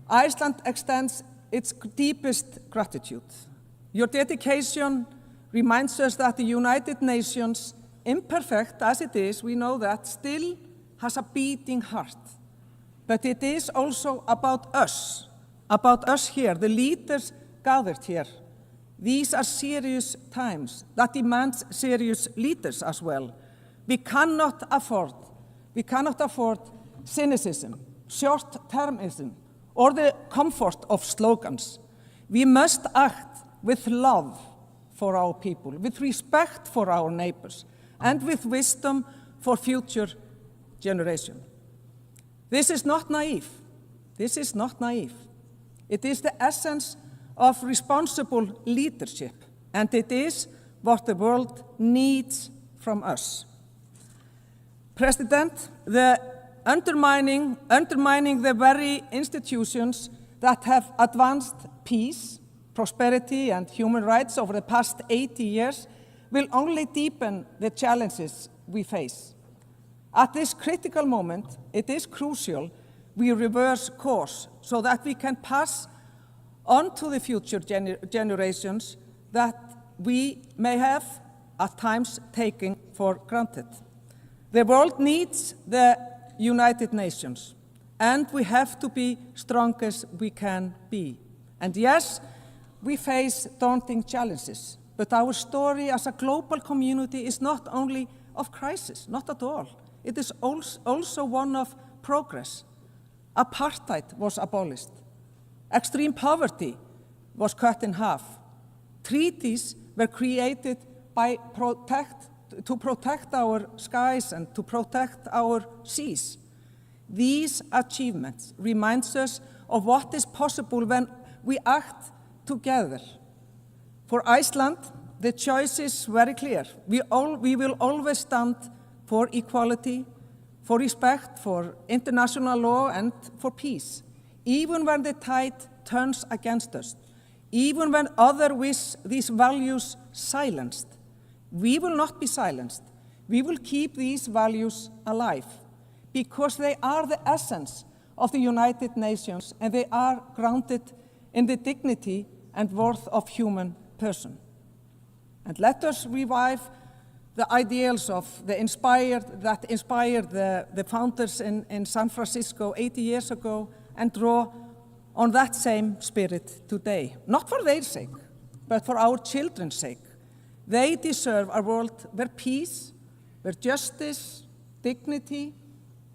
Iceland extends its deepest gratitude. Your dedication reminds us that the United Nations, imperfect as it is, we know that, still has a beating heart. But it is also about us here, the leaders gathered here. These are serious times that demand serious leaders as well. We cannot afford cynicism, short-termism, or the comfort of slogans. We must act with love for our people, with respect for our neighbors, and with wisdom for future generations. This is not naive. This is not naive. It is the essence of responsible leadership, and it is what the world needs from us. President, the undermining the very institutions that have advanced peace, prosperity, and human rights over the past 80 years will only deepen the challenges we face. At this critical moment, it is crucial we reverse course so that we can pass on to the future generations that we may have at times taken for granted. The world needs the United Nations, and we have to be strong as we can be. And yes, we face daunting challenges, but our story as a global community is not only of crisis, not at all. It is also one of progress. Apartheid was abolished. Extreme poverty was cut in half. Treaties were created to protect our skies and to protect our seas. These achievements remind us of what is possible when we act together. For Iceland, the choice is very clear. We will always stand for equality, for respect for international law, and for peace, even when the tide turns against us, even when others wish these values silenced. We will not be silenced. We will keep these values alive because they are the essence of the United Nations, and they are grounded in the dignity and worth of human person. And let us revive the ideals that inspired the founders in San Francisco 80 years ago and draw on that same spirit today. Not for their sake, but for our children's sake. They deserve a world where peace, where justice, dignity,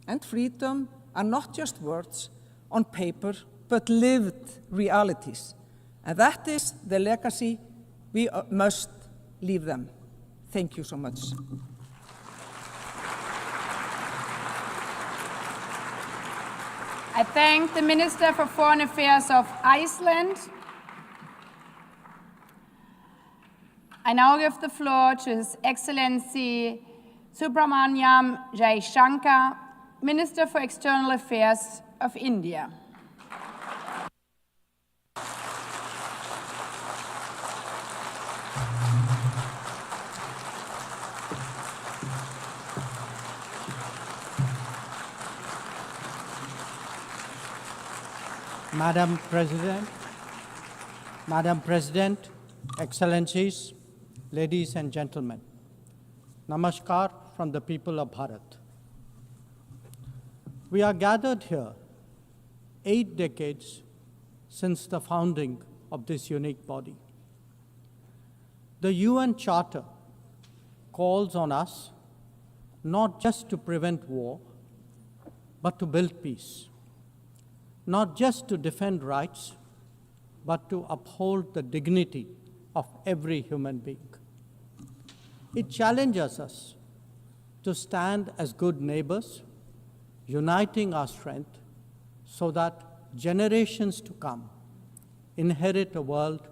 and freedom are not just words on paper, but lived realities. And that is the legacy we must leave them. Thank you so much. I thank the Minister for Foreign Affairs of Iceland. I now give the floor to His Excellency Subramaniam Jaishankar, Minister for External Affairs of India. Madam President, Excellencies, ladies and gentlemen, Namaskar from the people of Bharat. We are gathered here 8 decades since the founding of this unique body. The UN Charter calls on us not just to prevent war, but to build peace. Not just to defend rights, but to uphold the dignity of every human being. It challenges us to stand as good neighbors, uniting our strength so that generations to come inherit a world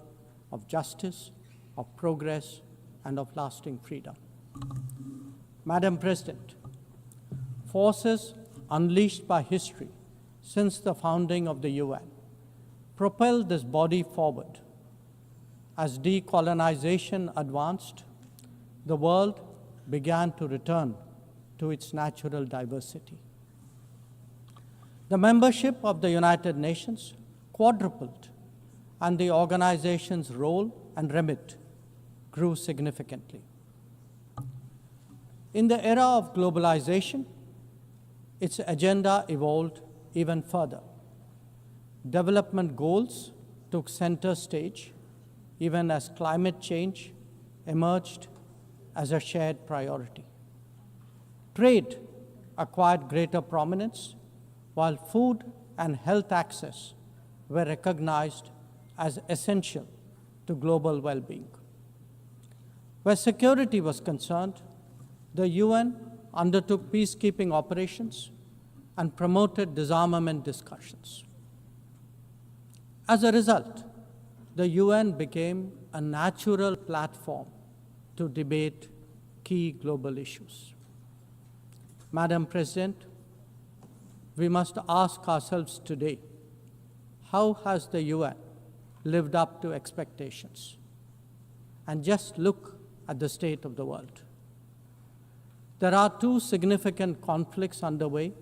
of justice, of progress, and of lasting freedom. Madam President, forces unleashed by history since the founding of the UN propelled this body forward. As decolonization advanced, the world began to return to its natural diversity. The membership of the United Nations quadrupled, and the organization's role and remit grew significantly. In the era of globalization, its agenda evolved even further. Development goals took center stage, even as climate change emerged as a shared priority. Trade acquired greater prominence, while food and health access were recognized as essential to global well-being. Where security was concerned, the UN undertook peacekeeping operations and promoted disarmament discussions. As a result, the UN became a natural platform to debate key global issues. Madam President, we must ask ourselves today, how has the UN lived up to expectations? And just look at the state of the world. There are two significant conflicts underway,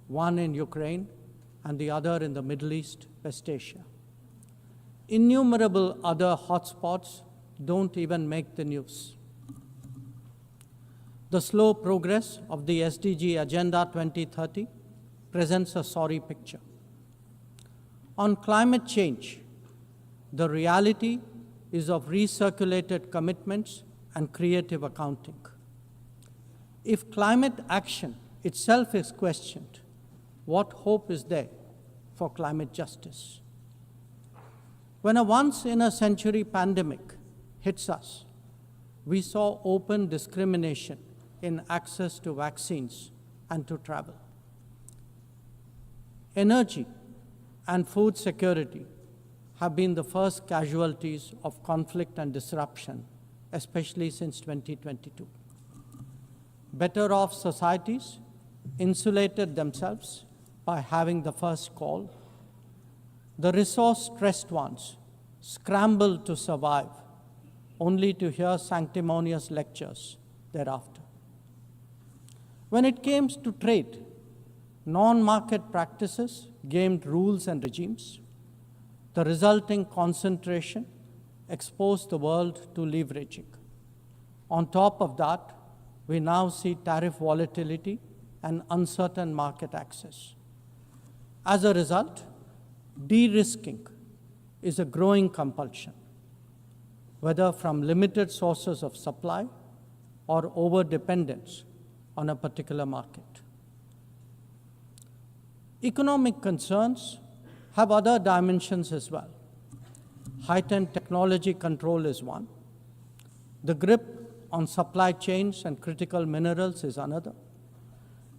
one in Ukraine and the other in the Middle East, West Asia. Innumerable other hotspots don't even make the news. The slow progress of the SDG Agenda 2030 presents a sorry picture. On climate change, the reality is of recirculated commitments and creative accounting. If climate action itself is questioned, what hope is there for climate justice? When a once-in-a-century pandemic hits us, we saw open discrimination in access to vaccines and to travel. Energy and food security have been the first casualties of conflict and disruption, especially since 2022. Better off societies insulated themselves by having the first call. The resource-stressed ones scrambled to survive, only to hear sanctimonious lectures thereafter. When it came to trade, non-market practices gamed rules and regimes. The resulting concentration exposed the world to leveraging. On top of that, we now see tariff volatility and uncertain market access. As a result, de-risking is a growing compulsion, whether from limited sources of supply or over-dependence on a particular market. Economic concerns have other dimensions as well. Heightened technology control is one. The grip on supply chains and critical minerals is another.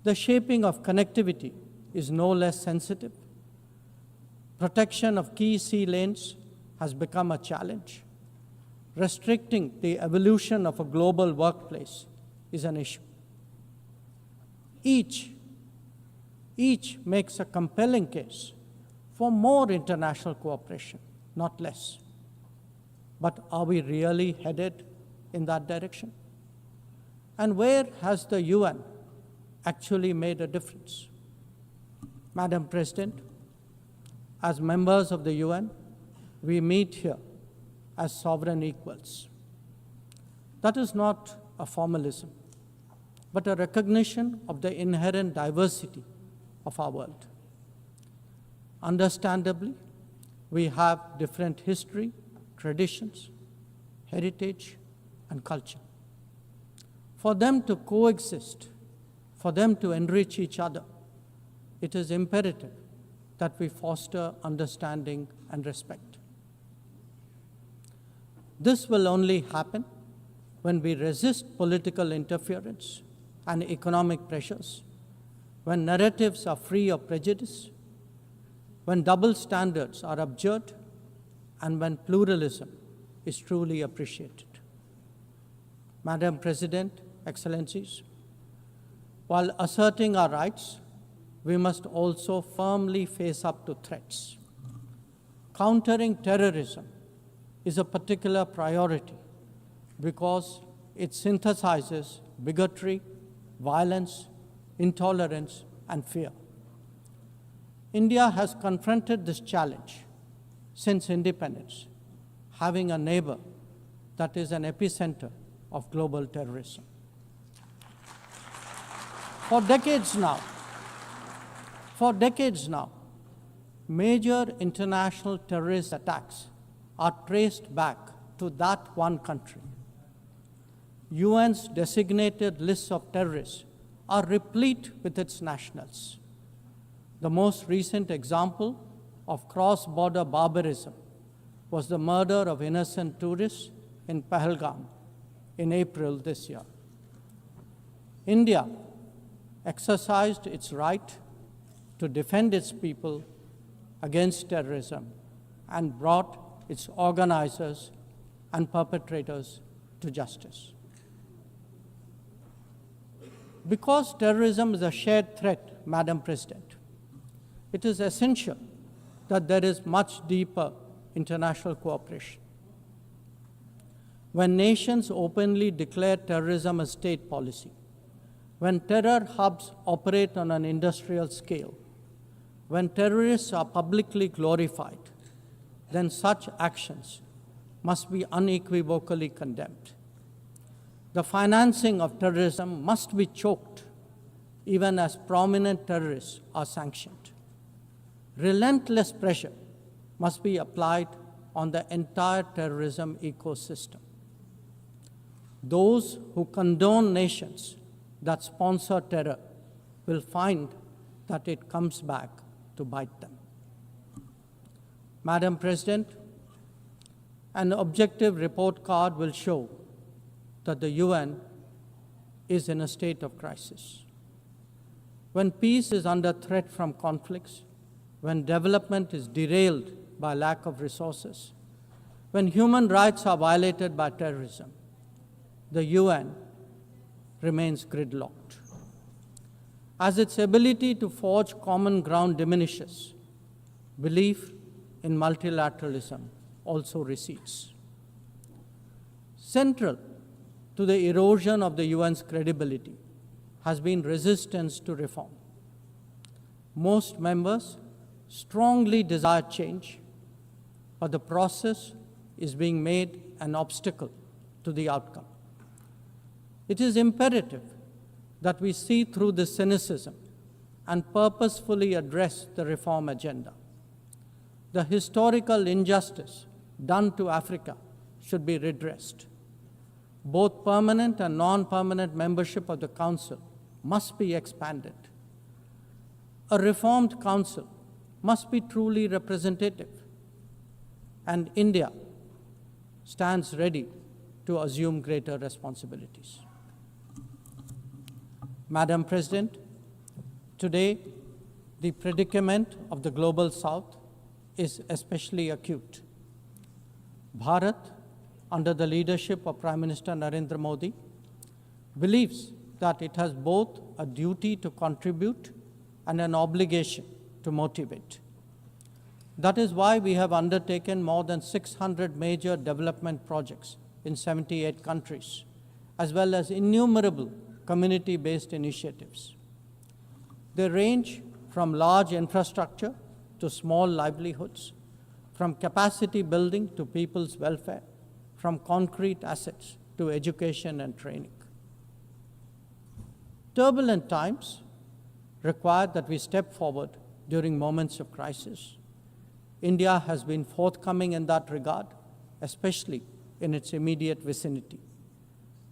The shaping of connectivity is no less sensitive. Protection of key sea lanes has become a challenge. Restricting the evolution of a global workplace is an issue. Each makes a compelling case for more international cooperation, not less. But are we really headed in that direction? And where has the UN actually made a difference? Madam President, as members of the UN, we meet here as sovereign equals. That is not a formalism, but a recognition of the inherent diversity of our world. Understandably, we have different history, traditions, heritage, and culture. For them to coexist, for them to enrich each other, it is imperative that we foster understanding and respect. This will only happen when we resist political interference and economic pressures, when narratives are free of prejudice, when double standards are abjured, and when pluralism is truly appreciated. Madam President, Excellencies, while asserting our rights, we must also firmly face up to threats. Countering terrorism is a particular priority because it synthesizes bigotry, violence, intolerance, and fear. India has confronted this challenge since independence, having a neighbor that is an epicenter of global terrorism. For decades now, major international terrorist attacks are traced back to that one country. UN's designated lists of terrorists are replete with its nationals. The most recent example of cross-border barbarism was the murder of innocent tourists in Pahalgam in April this year. India exercised its right to defend its people against terrorism and brought its organizers and perpetrators to justice. Because terrorism is a shared threat, Madam President, it is essential that there is much deeper international cooperation. when nations openly declare terrorism a state policy, when terror hubs operate on an industrial scale, when terrorists are publicly glorified, then such actions must be unequivocally condemned. The financing of terrorism must be choked, even as prominent terrorists are sanctioned. Relentless pressure must be applied on the entire terrorism ecosystem. Those who condone nations that sponsor terror will find that it comes back to bite them. Madam President, an objective report card will show that the UN is in a state of crisis. When peace is under threat from conflicts, when development is derailed by lack of resources, when human rights are violated by terrorism, the UN remains gridlocked. As its ability to forge common ground diminishes, belief in multilateralism also recedes. Central to the erosion of the UN's credibility has been resistance to reform. Most members strongly desire change, but the process is being made an obstacle to the outcome. It is imperative that we see through this cynicism and purposefully address the reform agenda. The historical injustice done to Africa should be redressed. Both permanent and non-permanent membership of the Council must be expanded. A reformed Council must be truly representative, and India stands ready to assume greater responsibilities. Madam President, today the predicament of the Global South is especially acute. Bharat, under the leadership of Prime Minister Narendra Modi, believes that it has both a duty to contribute and an obligation to motivate. That is why we have undertaken more than 600 major development projects in 78 countries, as well as innumerable community-based initiatives. They range from large infrastructure to small livelihoods, from capacity building to people's welfare, from concrete assets to education and training. Turbulent times require that we step forward during moments of crisis. India has been forthcoming in that regard, especially in its immediate vicinity.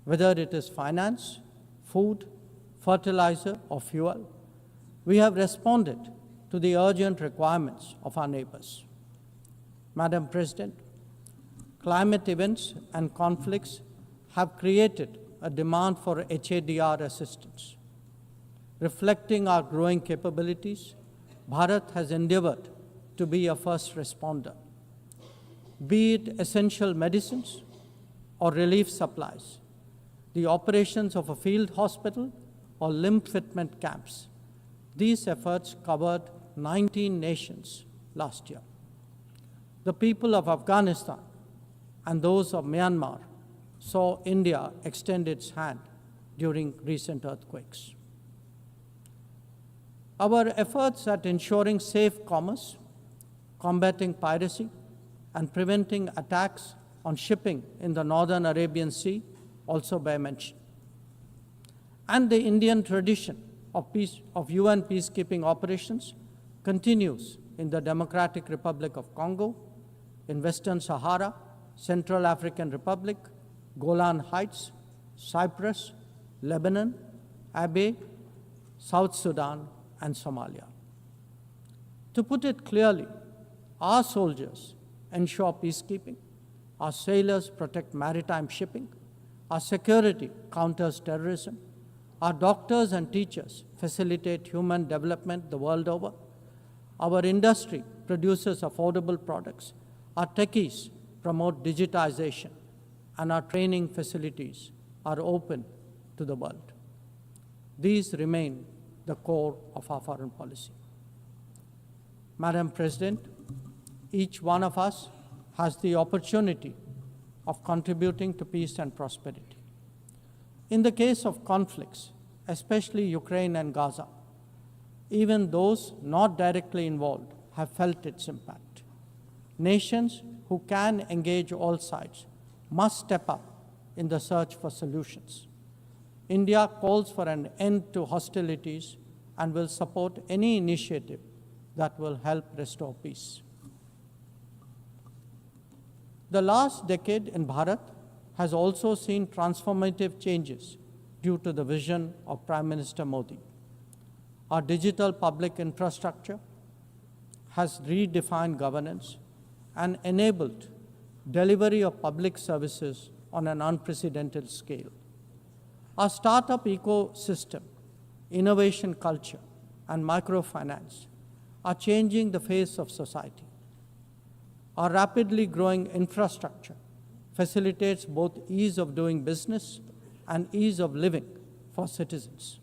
Whether it is finance, food, fertilizer, or fuel, we have responded to the urgent requirements of our neighbors. Madam President, climate events and conflicts have created a demand for HADR assistance. Reflecting our growing capabilities, Bharat has endeavored to be a first responder. Be it essential medicines or relief supplies, the operations of a field hospital or limb fitment camps, these efforts covered 19 nations last year. The people of Afghanistan and those of Myanmar saw India extend its hand during recent earthquakes. Our efforts at ensuring safe commerce, combating piracy, and preventing attacks on shipping in the Northern Arabian Sea also bear mention. And the Indian tradition of UN peacekeeping operations continues in the Democratic Republic of Congo, in Western Sahara, Central African Republic, Golan Heights, Cyprus, Lebanon, Abyei, South Sudan, and Somalia. To put it clearly, our soldiers ensure peacekeeping, our sailors protect maritime shipping, our security counters terrorism, our doctors and teachers facilitate human development the world over, our industry produces affordable products, our techies promote digitization, and our training facilities are open to the world. These remain the core of our foreign policy. Madam President, each one of us has the opportunity of contributing to peace and prosperity. In the case of conflicts, especially Ukraine and Gaza, even those not directly involved have felt its impact. Nations who can engage all sides must step up in the search for solutions. India calls for an end to hostilities and will support any initiative that will help restore peace. The last decade in Bharat has also seen transformative changes due to the vision of Prime Minister Modi. Our digital public infrastructure has redefined governance and enabled delivery of public services on an unprecedented scale. Our startup ecosystem, innovation culture, and microfinance are changing the face of society. Our rapidly growing infrastructure facilitates both ease of doing business and ease of living for citizens.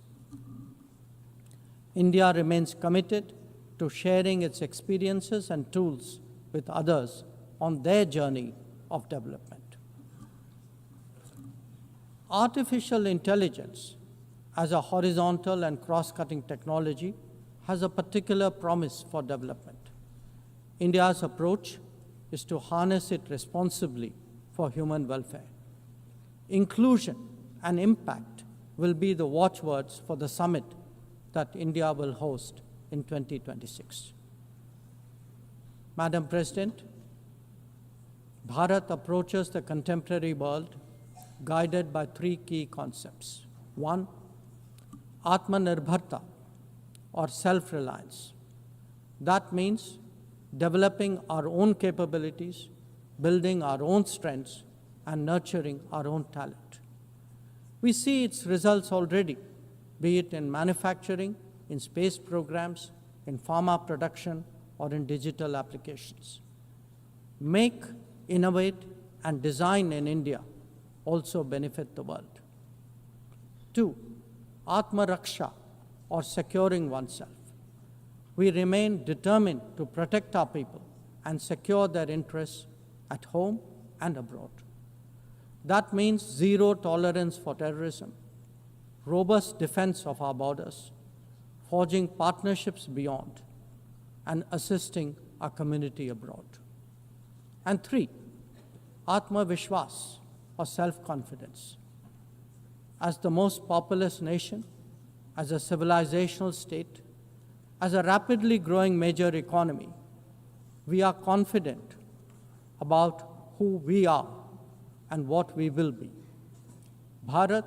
India remains committed to sharing its experiences and tools with others on their journey of development. Artificial intelligence as a horizontal and cross-cutting technology has a particular promise for development. India's approach is to harness it responsibly for human welfare. Inclusion and impact will be the watchwords for the summit that India will host in 2026. Madam President, Bharat approaches the contemporary world guided by three key concepts. One, Atmanirbharta, or self-reliance. That means developing our own capabilities, building our own strengths, and nurturing our own talent. We see its results already, be it in manufacturing, in space programs, in pharma production, or in digital applications. Make, innovate, and design in India also benefit the world. Two, Atma Raksha, or securing oneself. We remain determined to protect our people and secure their interests at home and abroad. That means zero tolerance for terrorism, robust defense of our borders, forging partnerships beyond, and assisting our community abroad. And three, Atma Vishwas, or self-confidence. As the most populous nation, as a civilizational state, as a rapidly growing major economy, we are confident about who we are and what we will be. Bharat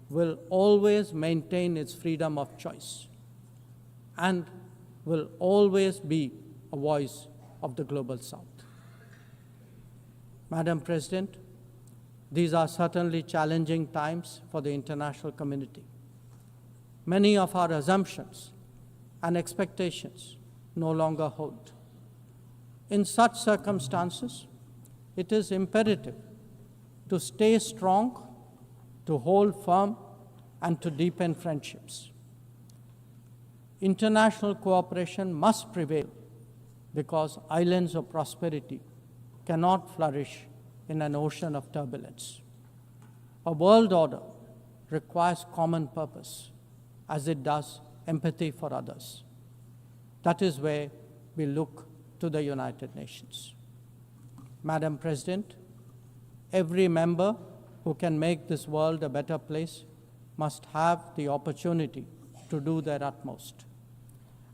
will always maintain its freedom of choice and will always be a voice of the Global South. Madam President, these are certainly challenging times for the international community. Many of our assumptions and expectations no longer hold. In such circumstances, it is imperative to stay strong, to hold firm, and to deepen friendships. International cooperation must prevail because islands of prosperity cannot flourish in an ocean of turbulence. A world order requires common purpose, as it does empathy for others. That is where we look to the United Nations. Madam President, every member who can make this world a better place must have the opportunity to do their utmost.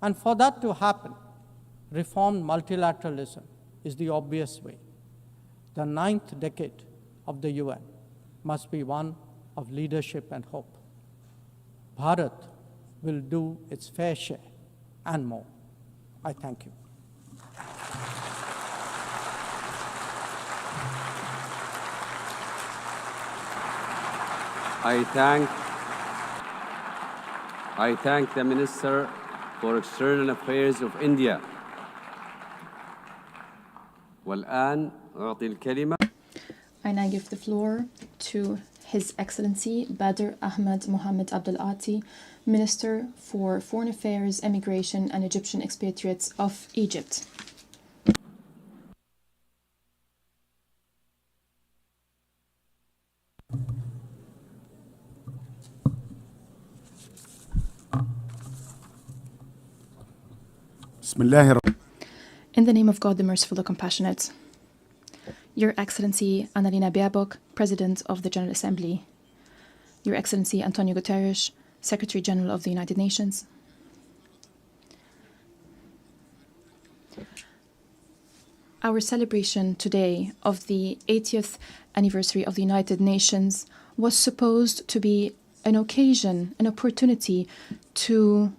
And for that to happen, reformed multilateralism is the obvious way. The 9th decade of the UN must be one of leadership and hope. Bharat will do its fair share and more. I thank you. I thank the Minister for External Affairs of India. والآن أعطي الكلمة. I now give the floor to His Excellency Badr Ahmed Mohammed Abdel Ati, Minister for Foreign Affairs, Immigration and Egyptian Expatriates of Egypt. In the name of God, the Merciful, the Compassionate, Your Excellency Annalena Baerbock, President of the General Assembly, Your Excellency Antonio Guterres, Secretary General of the United Nations, our celebration today of the 80th anniversary of the United Nations was supposed to be an occasion, an opportunity to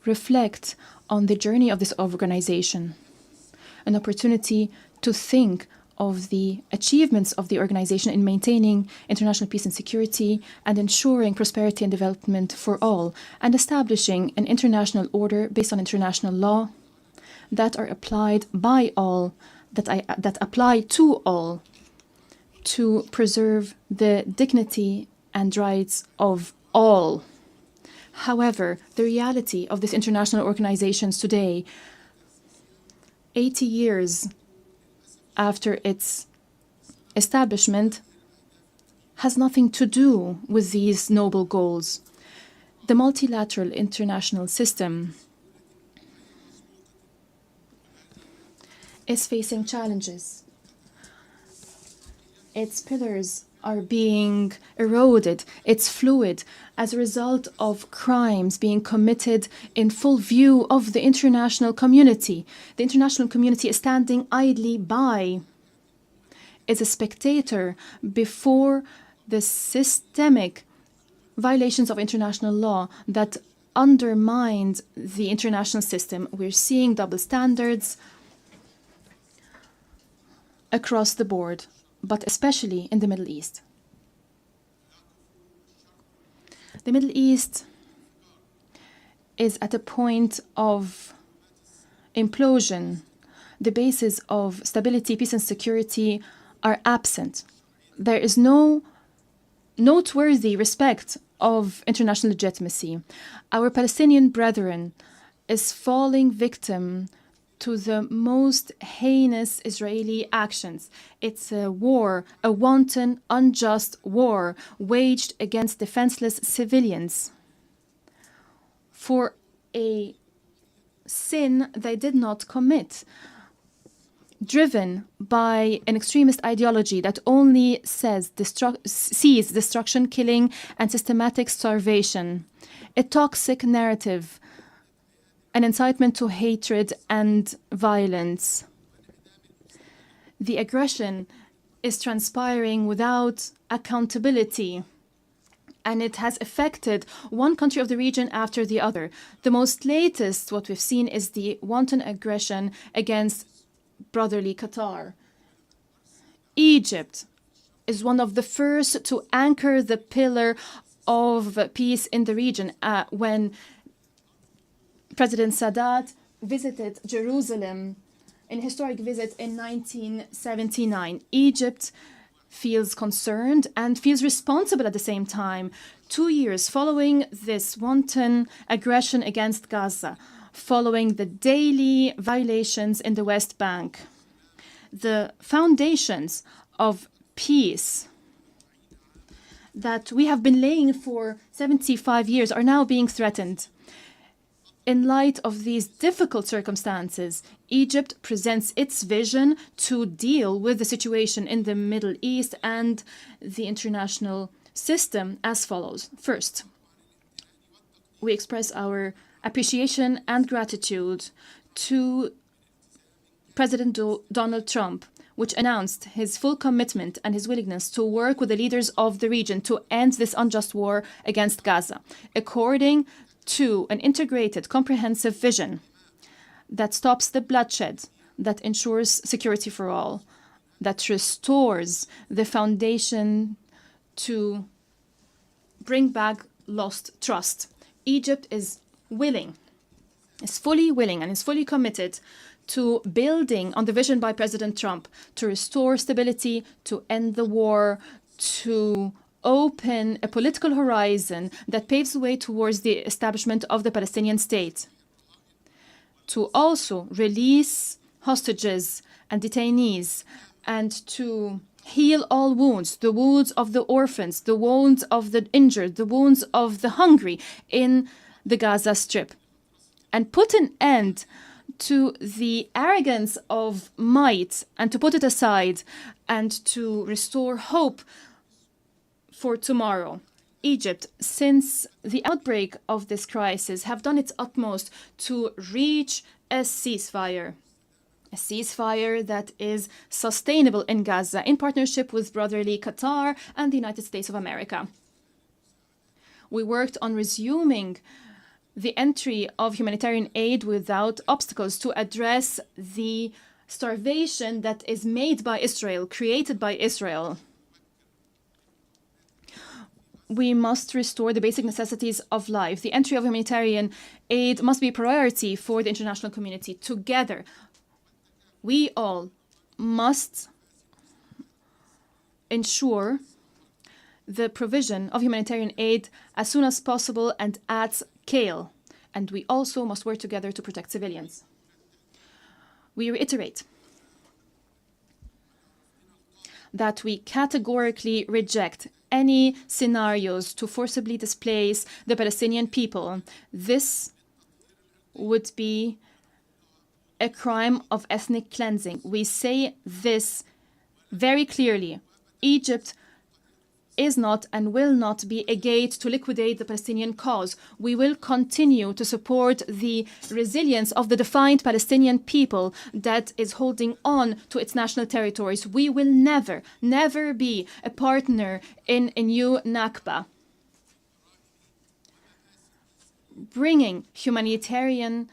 reflect on the journey of this organization, an opportunity to think of the achievements of the organization in maintaining international peace and security and ensuring prosperity and development for all, and establishing an international order based on international law that are applied by all, that apply to all, to preserve the dignity and rights of all. However, the reality of these international organizations today, 80 years after its establishment, has nothing to do with these noble goals. The multilateral international system is facing challenges. Its pillars are being eroded. It's fluid as a result of crimes being committed in full view of the international community. The international community is standing idly by, is a spectator before the systemic violations of international law that undermined the international system. We're seeing double standards across the board, but especially in the Middle East. The Middle East is at a point of implosion. The bases of stability, peace, and security are absent. There is no noteworthy respect of international legitimacy. Our Palestinian brethren is falling victim to the most heinous Israeli actions. It's a war, a wanton, unjust war waged against defenseless civilians for a sin they did not commit, driven by an extremist ideology that only sees destruction, killing, and systematic starvation, a toxic narrative, an incitement to hatred and violence. The aggression is transpiring without accountability, and it has affected one country of the region after the other. The most latest, what we've seen, is the wanton aggression against brotherly Qatar. Egypt is one of the first to anchor the pillar of peace in the region when President Sadat visited Jerusalem in a historic visit in 1979. Egypt feels concerned and feels responsible at the same time. 2 years following this wanton aggression against Gaza, following the daily violations in the West Bank, the foundations of peace that we have been laying for 75 years are now being threatened. In light of these difficult circumstances, Egypt presents its vision to deal with the situation in the Middle East and the international system as follows. First, we express our appreciation and gratitude to President Donald Trump, which announced his full commitment and his willingness to work with the leaders of the region to end this unjust war against Gaza, according to an integrated, comprehensive vision that stops the bloodshed, that ensures security for all, that restores the foundation to bring back lost trust. Egypt is fully willing and is fully committed to building on the vision by President Trump to restore stability, to end the war, to open a political horizon that paves the way towards the establishment of the Palestinian state, to also release hostages and detainees, and to heal all wounds, the wounds of the orphans, the wounds of the injured, the wounds of the hungry in the Gaza Strip, and put an end to the arrogance of might and to put it aside and to restore hope for tomorrow. Egypt, since the outbreak of this crisis, have done its utmost to reach a ceasefire that is sustainable in Gaza, in partnership with brotherly Qatar and the United States of America. We worked on resuming the entry of humanitarian aid without obstacles to address the starvation that is made by Israel, created by Israel. We must restore the basic necessities of life. The entry of humanitarian aid must be a priority for the international community. Together, we all must ensure the provision of humanitarian aid as soon as possible and at scale. And we also must work together to protect civilians. We reiterate that we categorically reject any scenarios to forcibly displace the Palestinian people. This would be a crime of ethnic cleansing. We say this very clearly. Egypt is not and will not be a gate to liquidate the Palestinian cause. We will continue to support the resilience of the defined Palestinian people that is holding on to its national territories. We will never, never be a partner in a new Nakba. Bringing humanitarian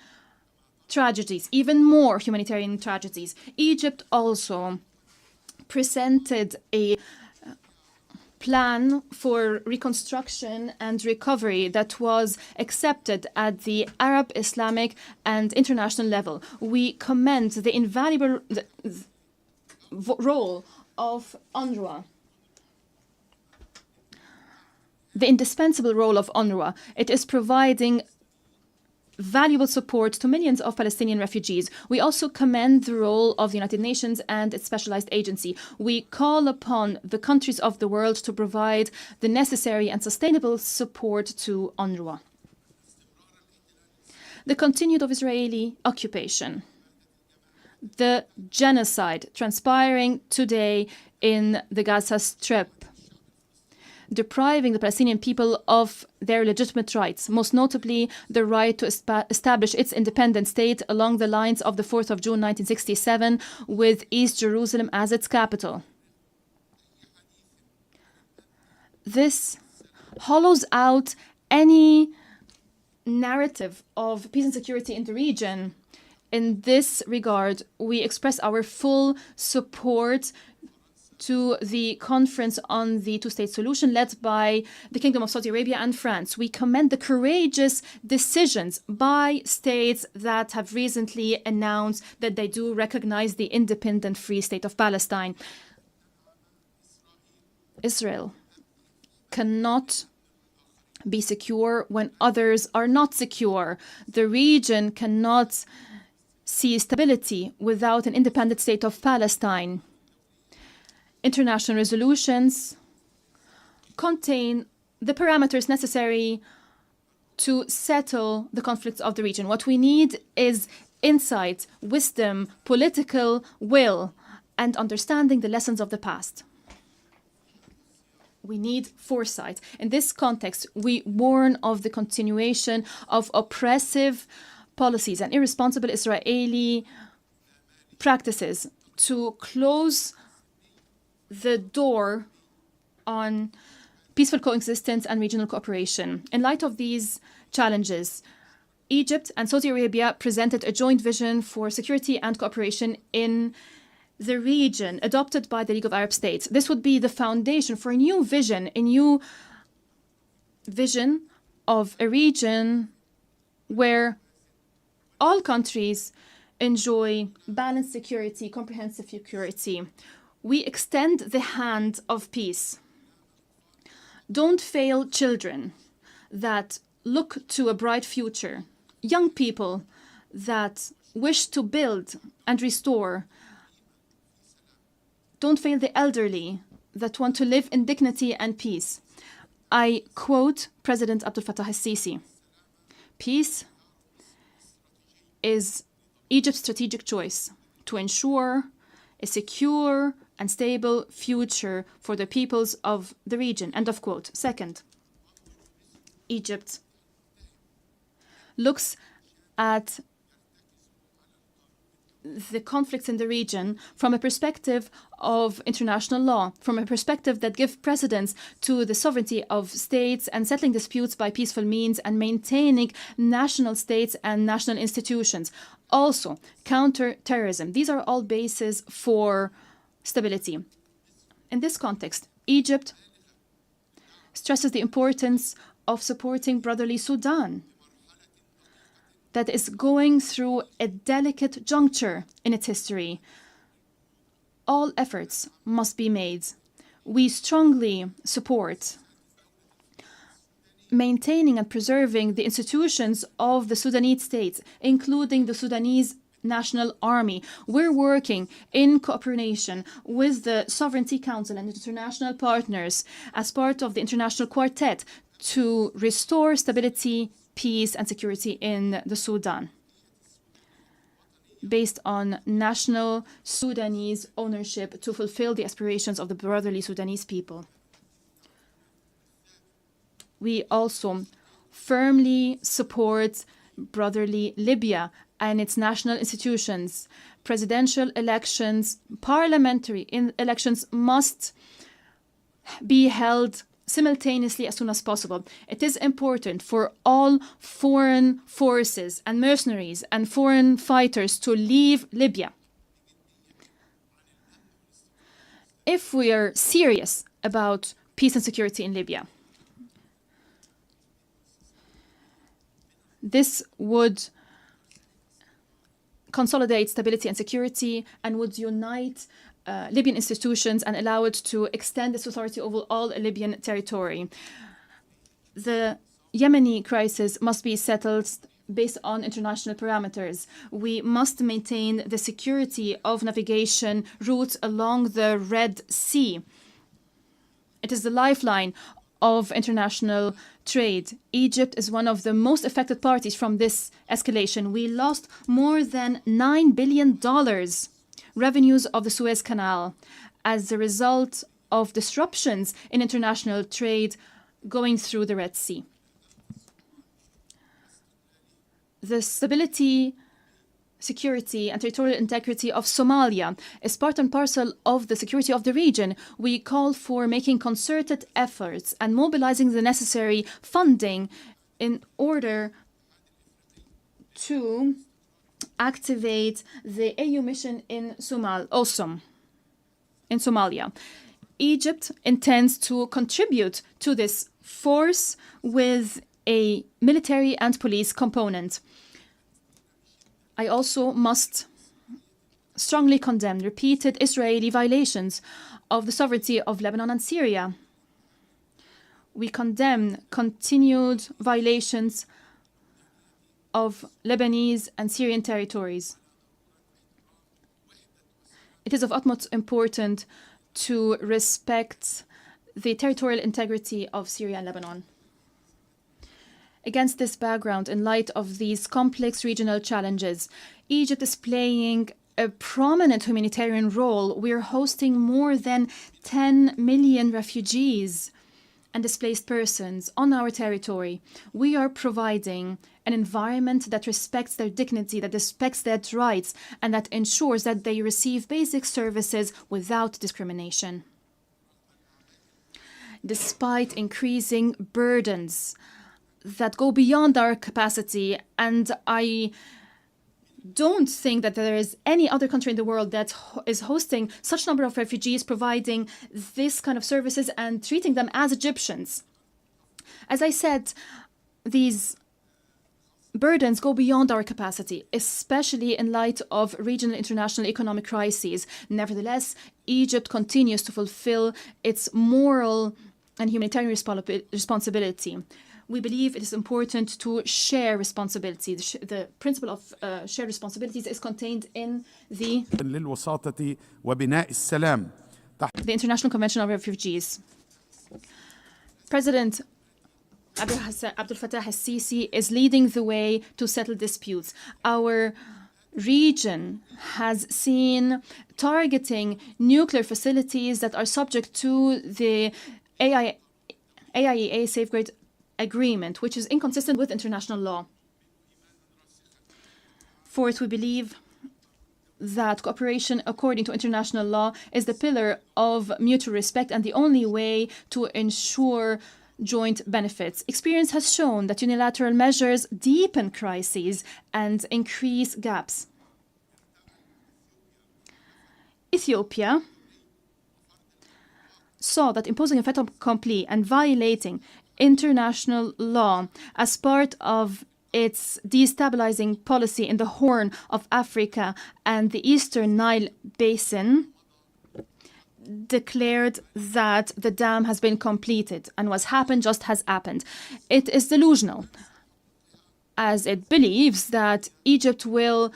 tragedies, even more humanitarian tragedies. Egypt also presented a plan for reconstruction and recovery that was accepted at the Arab, Islamic, and international level. We commend the invaluable role of UNRWA, the indispensable role of UNRWA. It is providing valuable support to millions of Palestinian refugees. We also commend the role of the United Nations and its specialized agency. We call upon the countries of the world to provide the necessary and sustainable support to UNRWA. The continued of Israeli occupation, the genocide transpiring today in the Gaza Strip, depriving the Palestinian people of their legitimate rights, most notably the right to establish its independent state along the lines of the 4th of June 1967 with East Jerusalem as its capital. This hollows out any narrative of peace and security in the region. In this regard, we express our full support to the conference on the two-state solution led by the Kingdom of Saudi Arabia and France. We commend the courageous decisions by states that have recently announced that they do recognize the independent Free State of Palestine. Israel cannot be secure when others are not secure. The region cannot see stability without an independent state of Palestine. International resolutions contain the parameters necessary to settle the conflicts of the region. What we need is insight, wisdom, political will, and understanding the lessons of the past. We need foresight. In this context, we warn of the continuation of oppressive policies and irresponsible Israeli practices to close the door on peaceful coexistence and regional cooperation. In light of these challenges, Egypt and Saudi Arabia presented a joint vision for security and cooperation in the region, adopted by the League of Arab States. This would be the foundation for a new vision of a region where all countries enjoy balanced security, comprehensive security. We extend the hand of peace. Don't fail children that look to a bright future, young people that wish to build and restore. Don't fail the elderly that want to live in dignity and peace. I quote President Abdel Fattah al-Sisi: "Peace is Egypt's strategic choice to ensure a secure and stable future for the peoples of the region. End of quote. Second, Egypt looks at the conflicts in the region from a perspective of international law, from a perspective that gives precedence to the sovereignty of states and settling disputes by peaceful means and maintaining national states and national institutions. Also, counter-terrorism. These are all bases for stability. In this context, Egypt stresses the importance of supporting brotherly Sudan that is going through a delicate juncture in its history. All efforts must be made. We strongly support maintaining and preserving the institutions of the Sudanese state, including the Sudanese National Army. We're working in cooperation with the Sovereignty Council and international partners as part of the International Quartet to restore stability, peace and security in the Sudan, based on national Sudanese ownership to fulfill the aspirations of the brotherly Sudanese people. We also firmly support brotherly Libya and its national institutions. Presidential elections, parliamentary elections must be held simultaneously as soon as possible. It is important for all foreign forces and mercenaries and foreign fighters to leave Libya. If we are serious about peace and security in Libya, this would consolidate stability and security and would unite Libyan institutions and allow it to extend its authority over all Libyan territory. The Yemeni crisis must be settled based on international parameters. We must maintain the security of navigation routes along the Red Sea. It is the lifeline of international trade. Egypt is one of the most affected parties from this escalation. We lost more than $9 billion revenues of the Suez Canal as a result of disruptions in international trade going through the Red Sea. The stability, security, and territorial integrity of Somalia is part and parcel of the security of the region. We call for making concerted efforts and mobilizing the necessary funding in order to activate the AU mission in Somalia. Egypt intends to contribute to this force with a military and police component. I also must strongly condemn repeated Israeli violations of the sovereignty of Lebanon and Syria. We condemn continued violations of Lebanese and Syrian territories. It is of utmost importance to respect the territorial integrity of Syria and Lebanon. Against this background, in light of these complex regional challenges, Egypt is playing a prominent humanitarian role. We're hosting more than 10 million refugees and displaced persons on our territory. We are providing an environment that respects their dignity, that respects their rights, and that ensures that they receive basic services without discrimination. Despite increasing burdens that go beyond our capacity, and I don't think that there is any other country in the world that is hosting such number of refugees, providing this kind of services and treating them as Egyptians. As I said, these burdens go beyond our capacity, especially in light of regional and international economic crises. Nevertheless, Egypt continues to fulfill its moral and humanitarian responsibility. We believe it is important to share responsibility. The principle of shared responsibilities is contained in the International Convention on Refugees. President Abdel Fattah al-Sisi is leading the way to settle disputes. Our region has seen targeting nuclear facilities that are subject to the AIEA Safeguard Agreement, which is inconsistent with international law. Fourth, we believe that cooperation according to international law is the pillar of mutual respect and the only way to ensure joint benefits. Experience has shown that unilateral measures deepen crises and increase gaps. Ethiopia saw that imposing a fait accompli and violating international law as part of its destabilizing policy in the Horn of Africa and the Eastern Nile Basin declared that the dam has been completed and what's happened just has happened. It is delusional, as it believes that Egypt will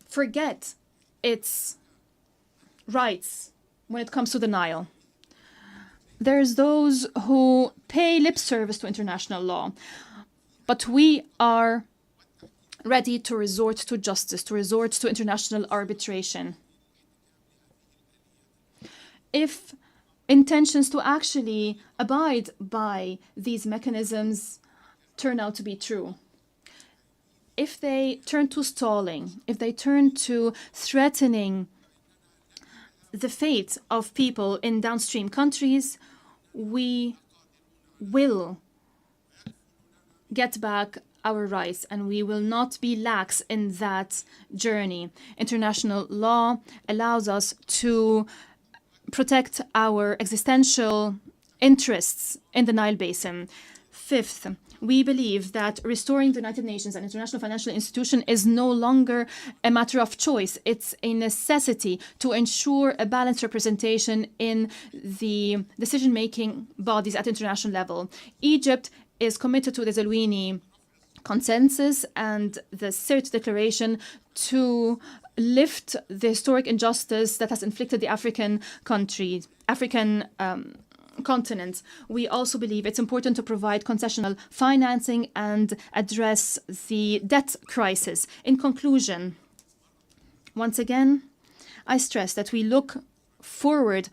forget its rights when it comes to the Nile. There's those who pay lip service to international law, but we are ready to resort to justice, to resort to international arbitration. If intentions to actually abide by these mechanisms turn out to be true, if they turn to stalling, if they turn to threatening the fate of people in downstream countries, we will get back our rights and we will not be lax in that journey. International law allows us to protect our existential interests in the Nile Basin. Fifth, we believe that restoring the United Nations and international financial institution is no longer a matter of choice. It's a necessity to ensure a balanced representation in the decision-making bodies at international level. Egypt is committed to the Zelwini consensus and the CERT declaration to lift the historic injustice that has inflicted the African continent. We also believe it's important to provide concessional financing and address the debt crisis. In conclusion, once again, I stress that we look forward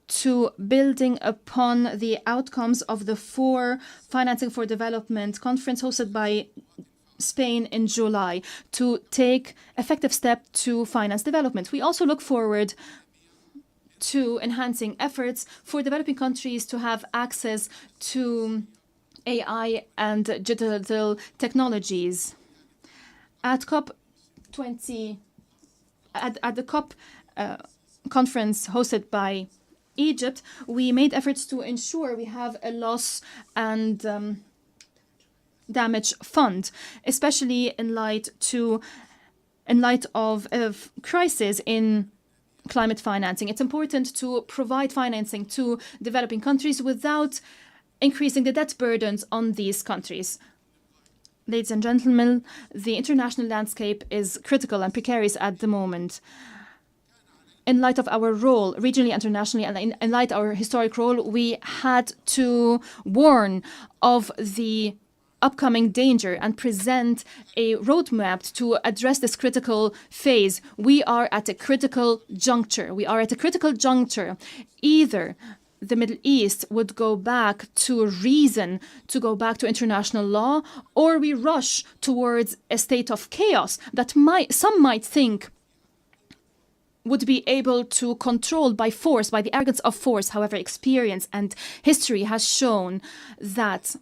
to building upon the outcomes of the 4 Financing for Development conference hosted by Spain in July to take effective steps to finance development. We also look forward to enhancing efforts for developing countries to have access to AI and digital technologies. At COP20, at the COP conference hosted by Egypt, we made efforts to ensure we have a loss and damage fund, especially in light of crisis in climate financing. It's important to provide financing to developing countries without increasing the debt burdens on these countries. Ladies and gentlemen, the international landscape is critical and precarious at the moment. In light of our role, regionally, internationally, and in light of our historic role, we had to warn of the upcoming danger and present a roadmap to address this critical phase. We are at a critical juncture. Either the Middle East would go back to reason, to go back to international law, or we rush towards a state of chaos that some might think would be able to control by force, by the arrogance of force. However, experience and history has shown that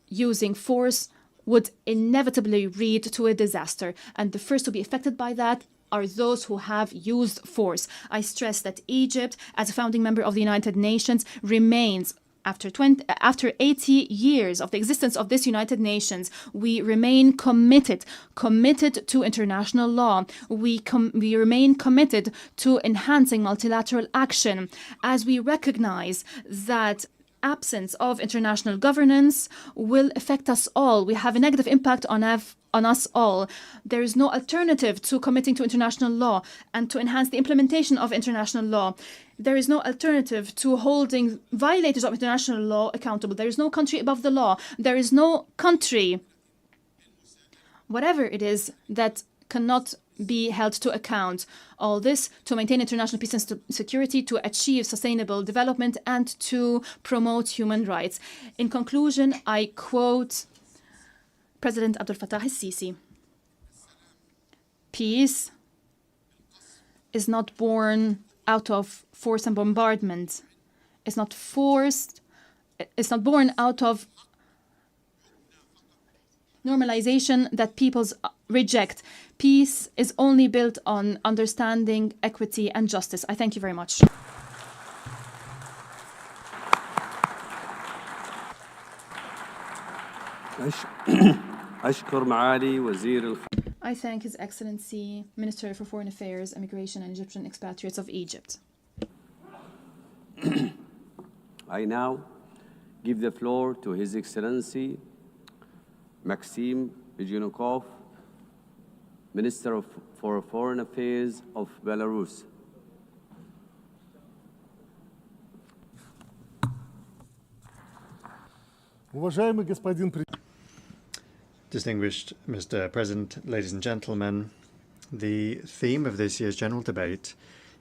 using force would inevitably lead to a disaster, and the first to be affected by that are those who have used force. I stress that Egypt, as a founding member of the United Nations, remains, after 80 years of the existence of this United Nations, we remain committed to international law. We remain committed to enhancing multilateral action, as we recognize that absence of international governance will affect us all. We have a negative impact on us all. There is no alternative to committing to international law and to enhance the implementation of international law. There is no alternative to holding violators of international law accountable. There is no country above the law. There is no country, whatever it is, that cannot be held to account. All this to maintain international peace and security, to achieve sustainable development, and to promote human rights. In conclusion, I quote President Abdel Fattah el-Sisi: "Peace is not born out of force and bombardment. It's not born out of normalization that peoples reject. Peace is only built on understanding, equity, and justice." I thank you very much. I thank His Excellency, Minister for Foreign Affairs, Immigration and Egyptian Expatriates of Egypt. I now give the floor to His Excellency Maxim Zhukov, Minister for Foreign Affairs of Belarus. Distinguished Mr. President, ladies and gentlemen, the theme of this year's general debate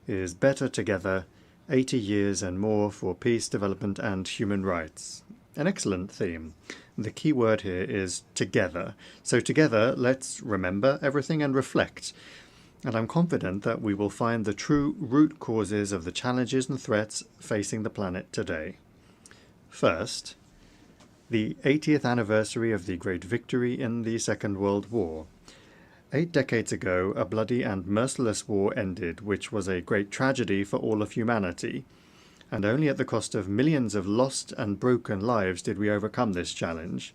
is Better Together, 80 Years and More for Peace, Development and Human Rights. An excellent theme. The key word here is together. So together, let's remember everything and reflect. And I'm confident that we will find the true root causes of the challenges and threats facing the planet today. First, the 80th anniversary of the great victory in the Second World War. 8 decades ago, a bloody and merciless war ended, which was a great tragedy for all of humanity. And only at the cost of millions of lost and broken lives did we overcome this challenge.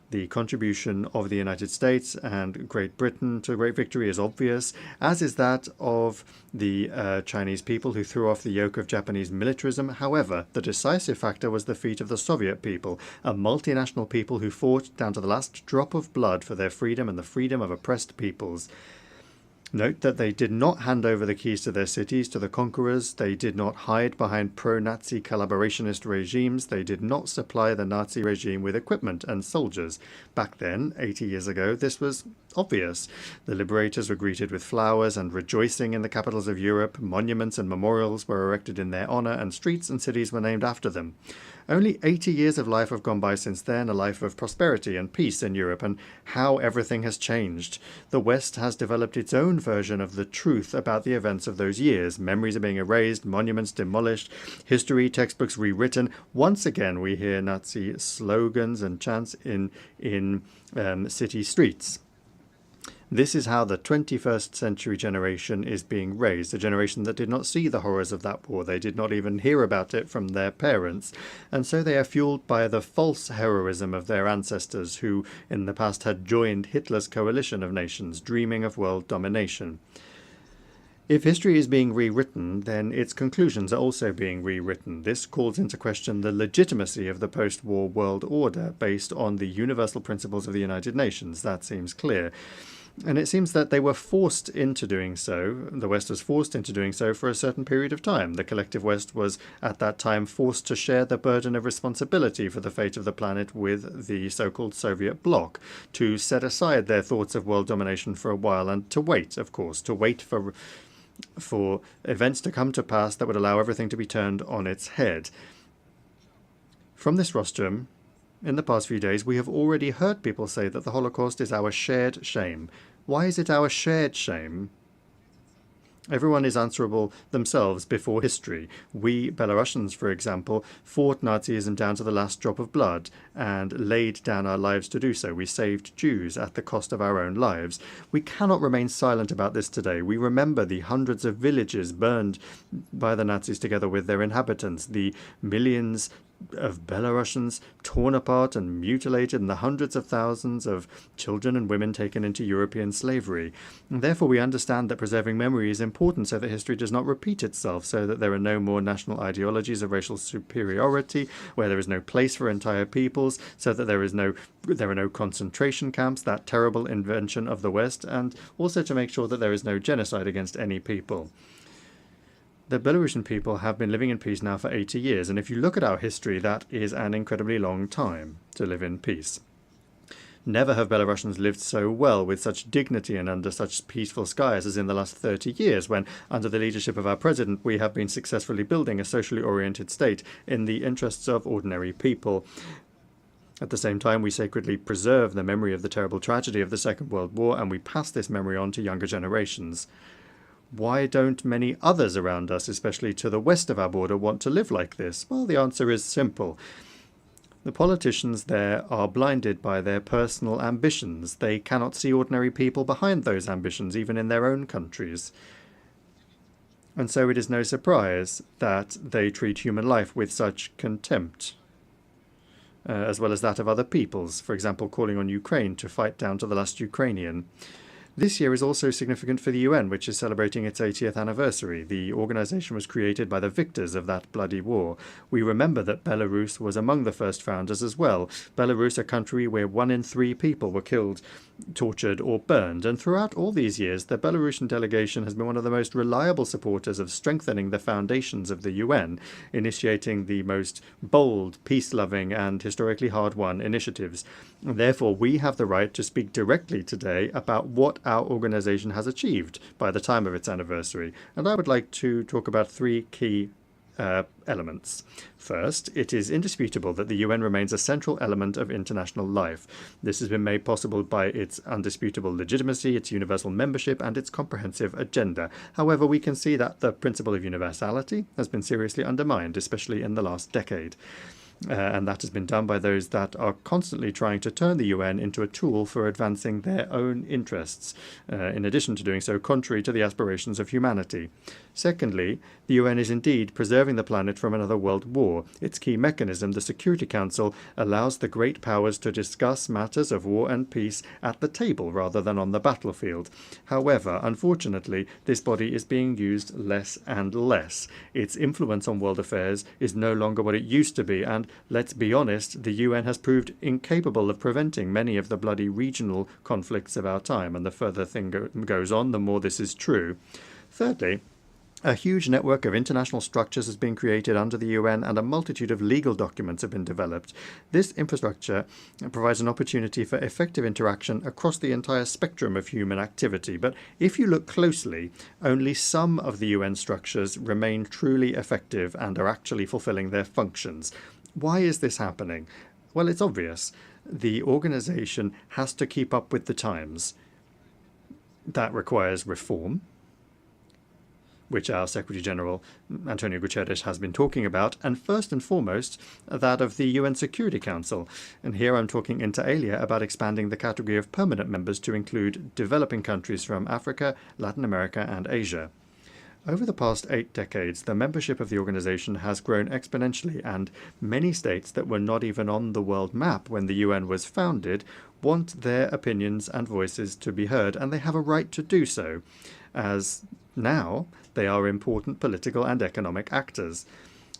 The contribution of the United States and Great Britain to great victory is obvious, as is that of the Chinese people who threw off the yoke of Japanese militarism. However, the decisive factor was the feat of the Soviet people, a multinational people who fought down to the last drop of blood for their freedom and the freedom of oppressed peoples. Note that they did not hand over the keys to their cities to the conquerors, they did not hide behind pro-Nazi collaborationist regimes, they did not supply the Nazi regime with equipment and soldiers. Back then, 80 years ago, this was obvious. The liberators were greeted with flowers and rejoicing in the capitals of Europe, monuments and memorials were erected in their honor, and streets and cities were named after them. Only 80 years of life have gone by since then, a life of prosperity and peace in Europe, and how everything has changed. The West has developed its own version of the truth about the events of those years. Memories are being erased, monuments demolished, history textbooks rewritten. Once again, we hear Nazi slogans and chants in city streets. This is how the 21st century generation is being raised, a generation that did not see the horrors of that war. They did not even hear about it from their parents. And so they are fueled by the false heroism of their ancestors who in the past had joined Hitler's coalition of nations, dreaming of world domination. If history is being rewritten, then its conclusions are also being rewritten. This calls into question the legitimacy of the post-war world order based on the universal principles of the United Nations. That seems clear. And it seems that they were forced into doing so. The West was forced into doing so for a certain period of time. The collective West was at that time forced to share the burden of responsibility for the fate of the planet with the so-called Soviet bloc, to set aside their thoughts of world domination for a while and to wait, of course, to wait for events to come to pass that would allow everything to be turned on its head. From this rostrum, in the past few days, we have already heard people say that the Holocaust is our shared shame. Why is it our shared shame? Everyone is answerable themselves before history. We, Belarusians, for example, fought Nazism down to the last drop of blood and laid down our lives to do so. We saved Jews at the cost of our own lives. We cannot remain silent about this today. We remember the hundreds of villages burned by the Nazis together with their inhabitants, the millions of Belarusians torn apart and mutilated, and the hundreds of thousands of children and women taken into European slavery. And therefore we understand that preserving memory is important so that history does not repeat itself, so that there are no more national ideologies of racial superiority, where there is no place for entire peoples, so that there are no concentration camps, that terrible invention of the West, and also to make sure that there is no genocide against any people. The Belarusian people have been living in peace now for 80 years, and if you look at our history, that is an incredibly long time to live in peace. Never have Belarusians lived so well, with such dignity and under such peaceful skies as in the last 30 years, when, under the leadership of our president, we have been successfully building a socially oriented state in the interests of ordinary people. At the same time, we sacredly preserve the memory of the terrible tragedy of the Second World War, and we pass this memory on to younger generations. Why don't many others around us, especially to the west of our border, want to live like this? Well, the answer is simple. The politicians there are blinded by their personal ambitions. They cannot see ordinary people behind those ambitions, even in their own countries. And so it is no surprise that they treat human life with such contempt, as well as that of other peoples, for example, calling on Ukraine to fight down to the last Ukrainian. This year is also significant for the UN, which is celebrating its 80th anniversary. The organization was created by the victors of that bloody war. We remember that Belarus was among the first founders as well. Belarus, a country where 1 in 3 people were killed, tortured or burned. And throughout all these years, the Belarusian delegation has been one of the most reliable supporters of strengthening the foundations of the UN, initiating the most bold, peace-loving and historically hard-won initiatives. Therefore, we have the right to speak directly today about what our organization has achieved by the time of its anniversary. And I would like to talk about 3 key elements. First, it is indisputable that the UN remains a central element of international life. This has been made possible by its undisputable legitimacy, its universal membership, and its comprehensive agenda. However, we can see that the principle of universality has been seriously undermined, especially in the last decade. And that has been done by those that are constantly trying to turn the UN into a tool for advancing their own interests, in addition to doing so contrary to the aspirations of humanity. Secondly, the UN is indeed preserving the planet from another world war. Its key mechanism, the Security Council, allows the great powers to discuss matters of war and peace at the table rather than on the battlefield. However, unfortunately, this body is being used less and less. Its influence on world affairs is no longer what it used to be, and let's be honest, the UN has proved incapable of preventing many of the bloody regional conflicts of our time, and the further thing goes on, the more this is true. Thirdly, a huge network of international structures has been created under the UN, and a multitude of legal documents have been developed. This infrastructure provides an opportunity for effective interaction across the entire spectrum of human activity. But if you look closely, only some of the UN structures remain truly effective and are actually fulfilling their functions. Why is this happening? Well, it's obvious. The organization has to keep up with the times. That requires reform, which our Secretary General Antonio Guterres has been talking about, and first and foremost, that of the UN Security Council. And here I'm talking inter alia about expanding the category of permanent members to include developing countries from Africa, Latin America, and Asia. Over the past 8 decades, the membership of the organization has grown exponentially, and many states that were not even on the world map when the UN was founded want their opinions and voices to be heard, and they have a right to do so, as now they are important political and economic actors.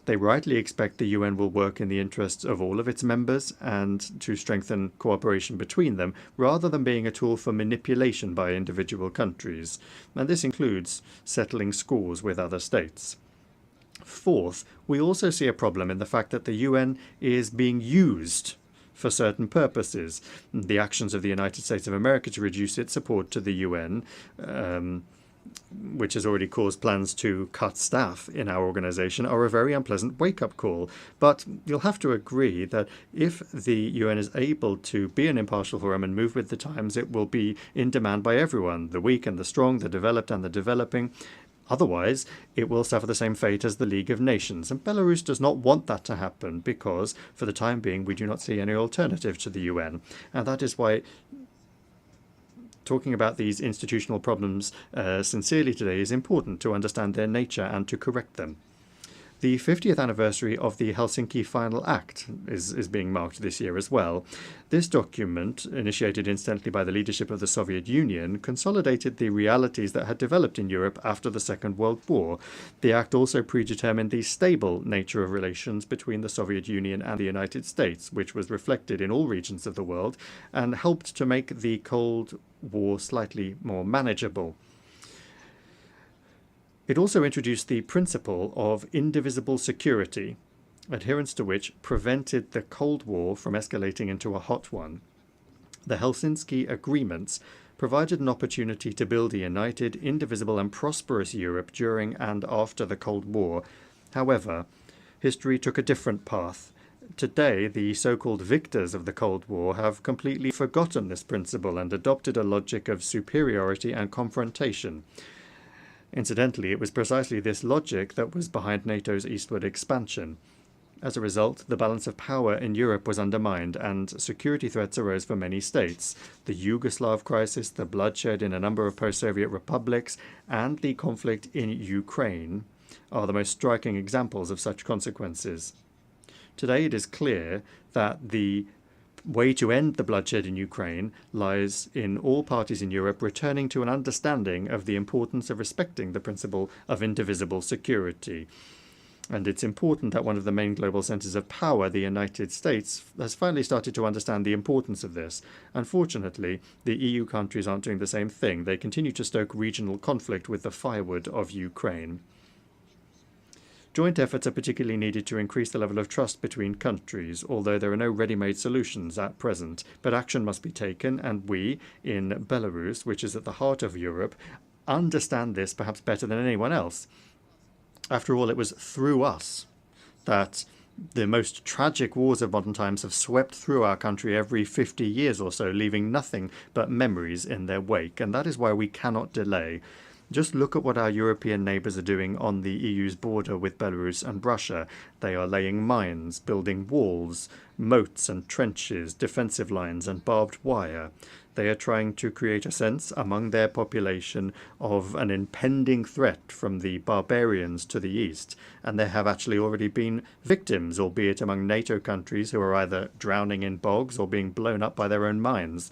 They rightly expect the UN will work in the interests of all of its members and to strengthen cooperation between them, rather than being a tool for manipulation by individual countries. And this includes settling scores with other states. Fourth, we also see a problem in the fact that the UN is being used for certain purposes. The actions of the United States of America to reduce its support to the UN, which has already caused plans to cut staff in our organization, are a very unpleasant wake-up call. But you'll have to agree that if the UN is able to be an impartial forum and move with the times, it will be in demand by everyone, the weak and the strong, the developed and the developing. Otherwise, it will suffer the same fate as the League of Nations. And Belarus does not want that to happen because, for the time being, we do not see any alternative to the UN. And that is why talking about these institutional problems sincerely today is important to understand their nature and to correct them. The 50th anniversary of the Helsinki Final Act is being marked this year as well. This document, initiated incidentally by the leadership of the Soviet Union, consolidated the realities that had developed in Europe after the Second World War. The act also predetermined the stable nature of relations between the Soviet Union and the United States, which was reflected in all regions of the world, and helped to make the Cold War slightly more manageable. It also introduced the principle of indivisible security, adherence to which prevented the Cold War from escalating into a hot one. The Helsinki agreements provided an opportunity to build a united, indivisible and prosperous Europe during and after the Cold War. However, history took a different path. Today, the so-called victors of the Cold War have completely forgotten this principle and adopted a logic of superiority and confrontation. Incidentally, it was precisely this logic that was behind NATO's eastward expansion. As a result, the balance of power in Europe was undermined and security threats arose for many states. The Yugoslav crisis, the bloodshed in a number of post-Soviet republics, and the conflict in Ukraine are the most striking examples of such consequences. Today it is clear that the way to end the bloodshed in Ukraine lies in all parties in Europe returning to an understanding of the importance of respecting the principle of indivisible security. And it's important that one of the main global centers of power, the United States, has finally started to understand the importance of this. Unfortunately, the EU countries aren't doing the same thing. They continue to stoke regional conflict with the firewood of Ukraine. Joint efforts are particularly needed to increase the level of trust between countries, although there are no ready-made solutions at present. But action must be taken, and we, in Belarus, which is at the heart of Europe, understand this perhaps better than anyone else. After all, it was through us that the most tragic wars of modern times have swept through our country every 50 years or so, leaving nothing but memories in their wake. And that is why we cannot delay. Just look at what our European neighbours are doing on the EU's border with Belarus and Russia. They are laying mines, building walls, moats and trenches, defensive lines and barbed wire. They are trying to create a sense among their population of an impending threat from the barbarians to the east, and there have actually already been victims, albeit among NATO countries who are either drowning in bogs or being blown up by their own mines.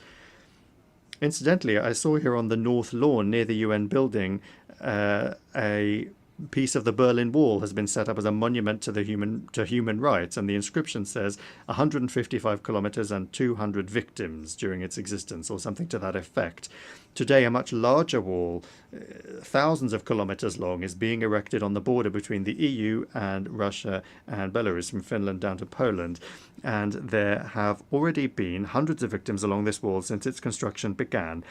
Incidentally, I saw here on the North Lawn near the UN building a piece of the Berlin Wall has been set up as a monument to human rights, and the inscription says 155 kilometers and 200 victims during its existence, or something to that effect. Today, a much larger wall, thousands of kilometers long, is being erected on the border between the EU and Russia and Belarus, from Finland down to Poland. And there have already been hundreds of victims along this wall since its construction began.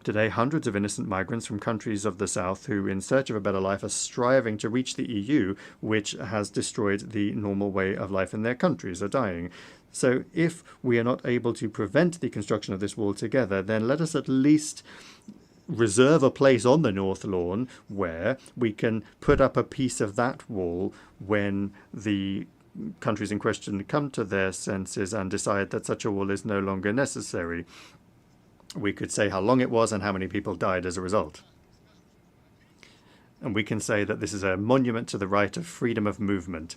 Today, hundreds of innocent migrants from countries of the south who, in search of a better life, are striving to reach the EU, which has destroyed the normal way of life in their countries, are dying. So if we are not able to prevent the construction of this wall together, then let us at least reserve a place on the North Lawn where we can put up a piece of that wall when the countries in question come to their senses and decide that such a wall is no longer necessary. We could say how long it was and how many people died as a result. And we can say that this is a monument to the right of freedom of movement.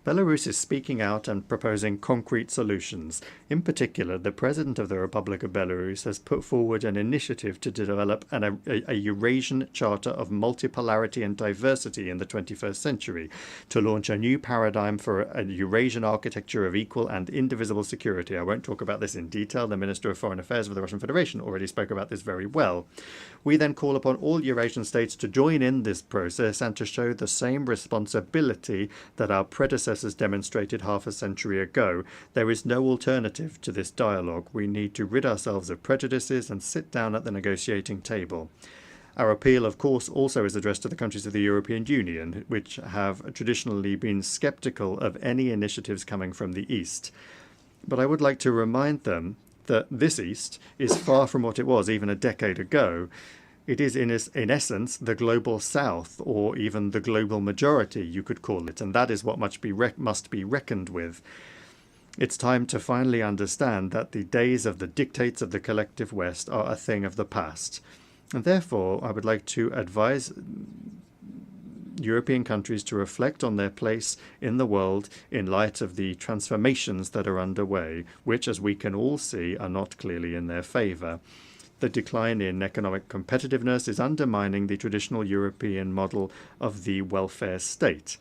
Belarus is speaking out and proposing concrete solutions. In particular, the President of the Republic of Belarus has put forward an initiative to develop a Eurasian Charter of Multipolarity and Diversity in the 21st century, to launch a new paradigm for a Eurasian architecture of equal and indivisible security. I won't talk about this in detail. The Minister of Foreign Affairs of the Russian Federation already spoke about this very well. We then call upon all Eurasian states to join in this process and to show the same responsibility that our predecessors demonstrated half a century ago. There is no alternative to this dialogue. We need to rid ourselves of prejudices and sit down at the negotiating table. Our appeal, of course, also is addressed to the countries of the European Union, which have traditionally been sceptical of any initiatives coming from the East. But I would like to remind them that this East is far from what it was even a decade ago. It is, in essence, the global South, or even the global majority, you could call it, and that is what must be reckoned with. It's time to finally understand that the days of the dictates of the collective West are a thing of the past. And therefore, I would like to advise European countries to reflect on their place in the world in light of the transformations that are underway, which, as we can all see, are not clearly in their favour. The decline in economic competitiveness is undermining the traditional European model of the welfare state,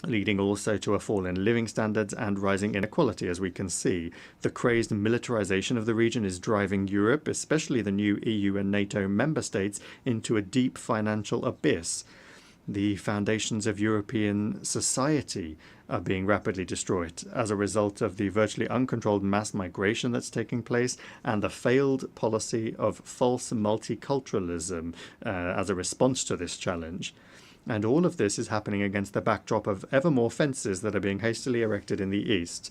leading also to a fall in living standards and rising inequality, as we can see. The crazed militarization of the region is driving Europe, especially the new EU and NATO member states, into a deep financial abyss. The foundations of European society are being rapidly destroyed as a result of the virtually uncontrolled mass migration that's taking place and the failed policy of false multiculturalism as a response to this challenge. And all of this is happening against the backdrop of ever more fences that are being hastily erected in the East.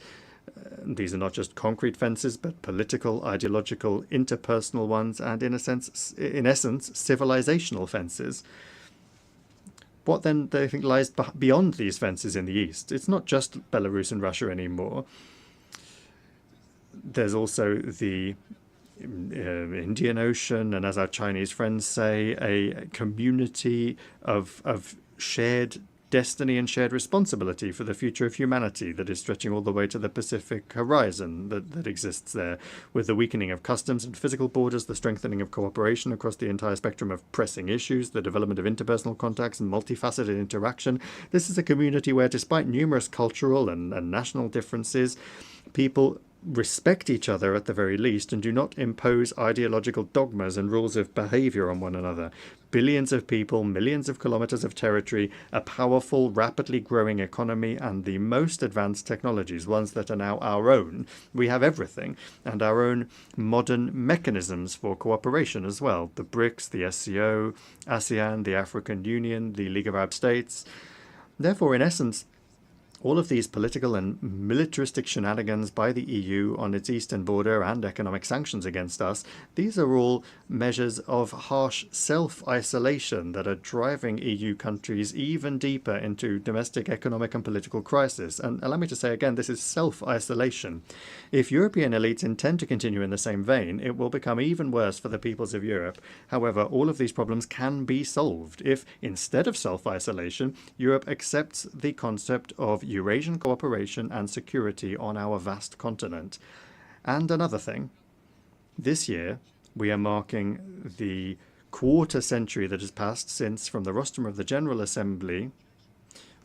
These are not just concrete fences, but political, ideological, interpersonal ones, and in essence, civilizational fences. What then do they think lies beyond these fences in the East? It's not just Belarus and Russia anymore. There's also the Indian Ocean, and as our Chinese friends say, a community of shared destiny and shared responsibility for the future of humanity that is stretching all the way to the Pacific horizon that exists there, with the weakening of customs and physical borders, the strengthening of cooperation across the entire spectrum of pressing issues, the development of interpersonal contacts and multifaceted interaction. This is a community where, despite numerous cultural and national differences, people respect each other at the very least and do not impose ideological dogmas and rules of behavior on one another. Billions of people, millions of kilometers of territory, a powerful, rapidly growing economy, and the most advanced technologies, ones that are now our own. We have everything, and our own modern mechanisms for cooperation as well. The BRICS, the SCO, ASEAN, the African Union, the League of Arab States. Therefore, in essence, all of these political and militaristic shenanigans by the EU on its eastern border and economic sanctions against us, these are all measures of harsh self-isolation that are driving EU countries even deeper into domestic economic and political crisis. And allow me to say again, this is self-isolation. If European elites intend to continue in the same vein, it will become even worse for the peoples of Europe. However, all of these problems can be solved if, instead of self-isolation, Europe accepts the concept of Eurasian cooperation and security on our vast continent. And another thing, this year we are marking the quarter century that has passed since, from the rostrum of the General Assembly,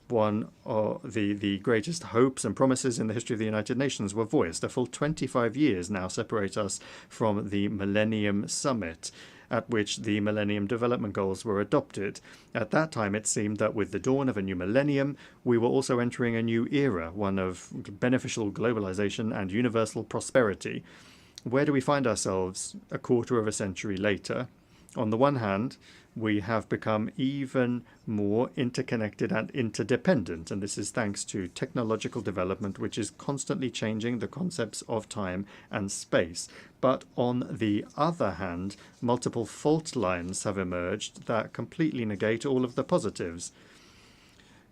one of the greatest hopes and promises in the history of the United Nations were voiced. A full 25 years now separate us from the Millennium Summit, at which the Millennium Development Goals were adopted. At that time, it seemed that with the dawn of a new millennium, we were also entering a new era, one of beneficial globalization and universal prosperity. Where do we find ourselves a quarter of a century later? On the one hand, we have become even more interconnected and interdependent, and this is thanks to technological development, which is constantly changing the concepts of time and space. But on the other hand, multiple fault lines have emerged that completely negate all of the positives.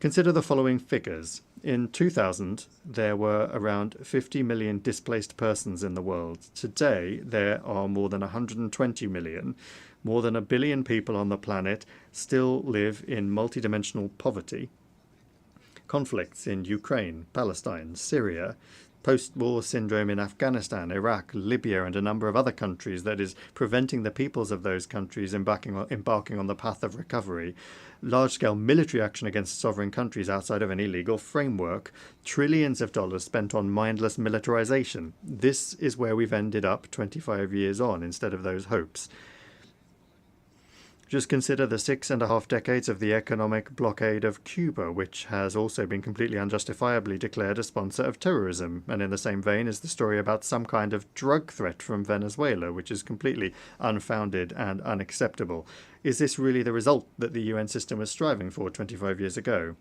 Consider the following figures. In 2000, there were around 50 million displaced persons in the world. Today, there are more than 120 million. More than 1 billion people on the planet still live in multidimensional poverty. Conflicts in Ukraine, Palestine, Syria, post-war syndrome in Afghanistan, Iraq, Libya, and a number of other countries that is preventing the peoples of those countries embarking on the path of recovery. Large-scale military action against sovereign countries outside of any legal framework. Trillions of dollars spent on mindless militarization. This is where we've ended up 25 years on instead of those hopes. Just consider the 6.5 decades of the economic blockade of Cuba, which has also been completely unjustifiably declared a sponsor of terrorism. And in the same vein is the story about some kind of drug threat from Venezuela, which is completely unfounded and unacceptable. Is this really the result that the UN system was striving for 25 years ago?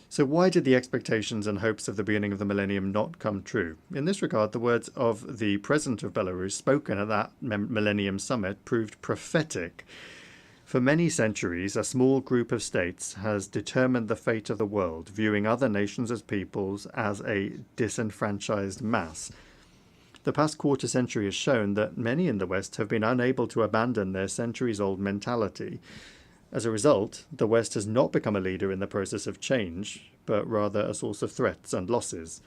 So why did the expectations and hopes of the beginning of the millennium not come true? In this regard, the words of the president of Belarus spoken at that Millennium Summit proved prophetic. For many centuries, a small group of states has determined the fate of the world, viewing other nations as peoples as a disenfranchised mass. The past quarter century has shown that many in the West have been unable to abandon their centuries-old mentality. As a result, the West has not become a leader in the process of change, but rather a source of threats and losses.